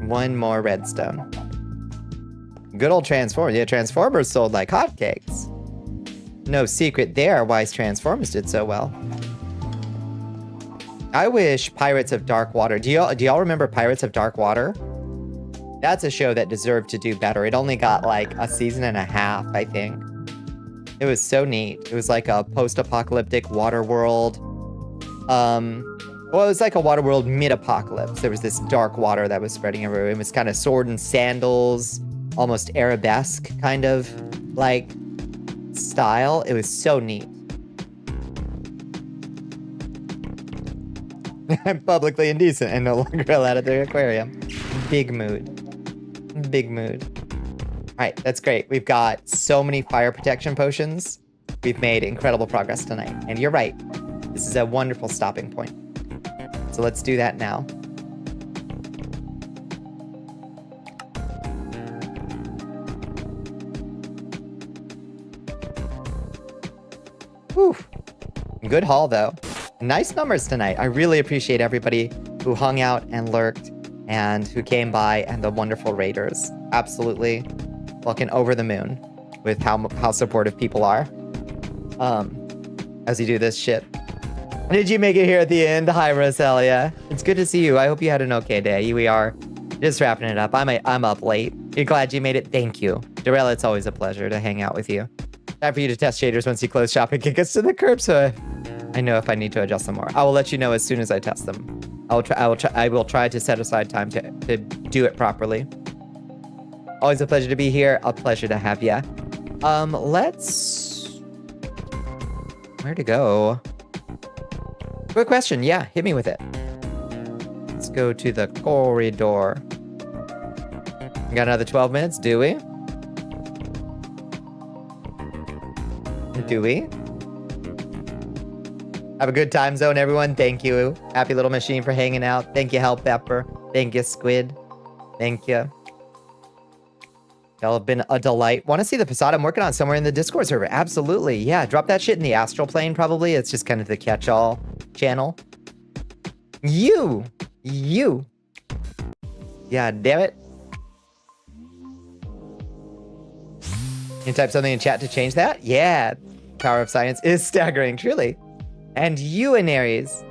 One more redstone. Good old Transformers. Yeah, Transformers sold like hotcakes. No secret there why Transformers did so well. I wish Pirates of Dark Water. Do y'all remember Pirates of Dark Water? That's a show that deserved to do better. It only got like a season and a half, I think. It was so neat. It was like a post-apocalyptic water world. Well, it was like a water world mid-apocalypse. There was this dark water that was spreading everywhere. It was kind of sword and sandals, almost Arabesque kind of like style. It was so neat. I'm publicly indecent and no longer allowed at the aquarium. Big mood. Big mood. All right, that's great. We've got so many fire protection potions. We've made incredible progress tonight. And you're right. This is a wonderful stopping point. So let's do that now. Whew. Good haul, though. Nice numbers tonight. I really appreciate everybody who hung out and lurked and who came by and the wonderful raiders. Absolutely fucking over the moon with how supportive people are as you do this shit. Did you make it here at the end? Hi, Roselia. It's good to see you. I hope you had an okay day. We are just wrapping it up. I'm up late. You're glad you made it? Thank you. Darrell, it's always a pleasure to hang out with you. Time for you to test shaders once you close shop and kick us to the curb, so I know if I need to adjust them more. I will let you know as soon as I test them. I will try to set aside time to do it properly. Always a pleasure to be here. A pleasure to have ya. Let's... Where to go? Quick question. Yeah, hit me with it. Let's go to the corridor. We got another 12 minutes, do we? Do we? Have a good time zone, everyone. Thank you. Happy Little Machine for hanging out. Thank you, Hell Pepper. Thank you, Squid. Thank you. Y'all have been a delight. Want to see the facade I'm working on somewhere in the Discord server? Absolutely. Yeah, drop that shit in the astral plane, probably. It's just kind of the catch-all channel. You. Yeah, damn it. You type something in chat to change that? Yeah. Power of science is staggering, truly. And you in Aries.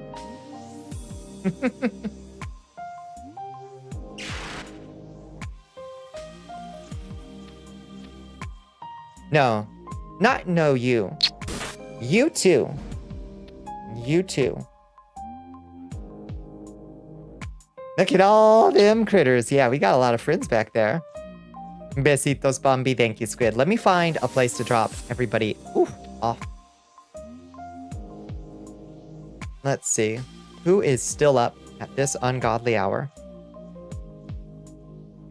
No. Not no you. You too. You too. Look at all them critters. Yeah, we got a lot of friends back there. Besitos, Bambi. Thank you, Squid. Let me find a place to drop everybody. Ooh, off. Let's see. Who is still up at this ungodly hour?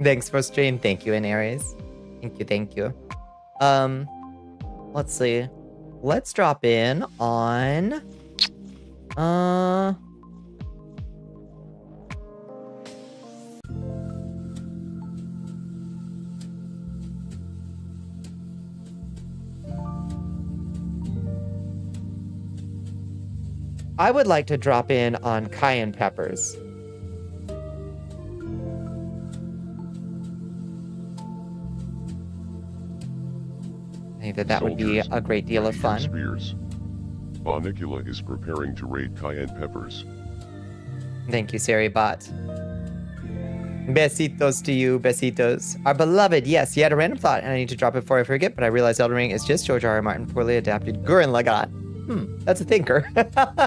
Thanks for stream. Thank you, in Aries. Thank you. Let's see. Let's drop in on... I would like to drop in on cayenne peppers. I think that would be a great deal of fun. Spears. Bonnicula is preparing to raid cayenne peppers. Thank you, Saribot. Besitos to you, besitos. Our beloved, yes, you had a random thought and I need to drop it before I forget, but I realized Elden Ring is just George R. R. Martin poorly adapted Gurren Lagann. That's a thinker.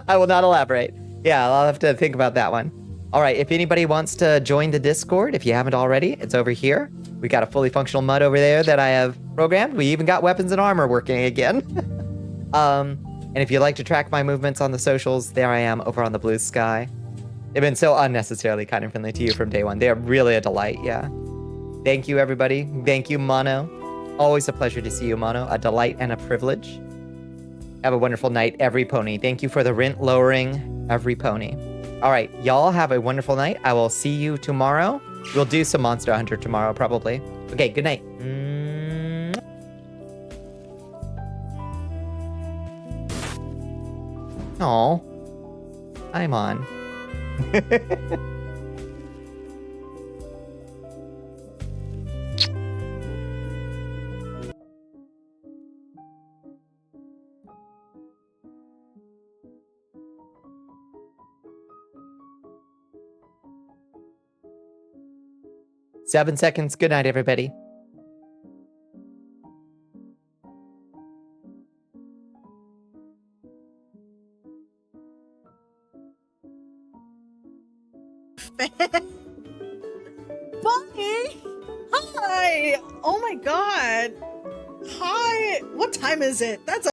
I will not elaborate. Yeah, I'll have to think about that one. All right, if anybody wants to join the Discord, if you haven't already, it's over here. We got a fully functional mud over there that I have programmed. We even got weapons and armor working again. And if you'd like to track my movements on the socials, there I am over on the blue sky. They've been so unnecessarily kind and friendly to you from day one. They are really a delight, yeah. Thank you, everybody. Thank you, Mono. Always a pleasure to see you, Mono. A delight and a privilege. Have a wonderful night, every pony. Thank you for the rent lowering, every pony. All right, y'all have a wonderful night. I will see you tomorrow. We'll do some Monster Hunter tomorrow, probably. Okay, good night. Aw, I'm on. 7 seconds. Good night, everybody. Bonnie! Hi! Oh my god! Hi! What time is it? That's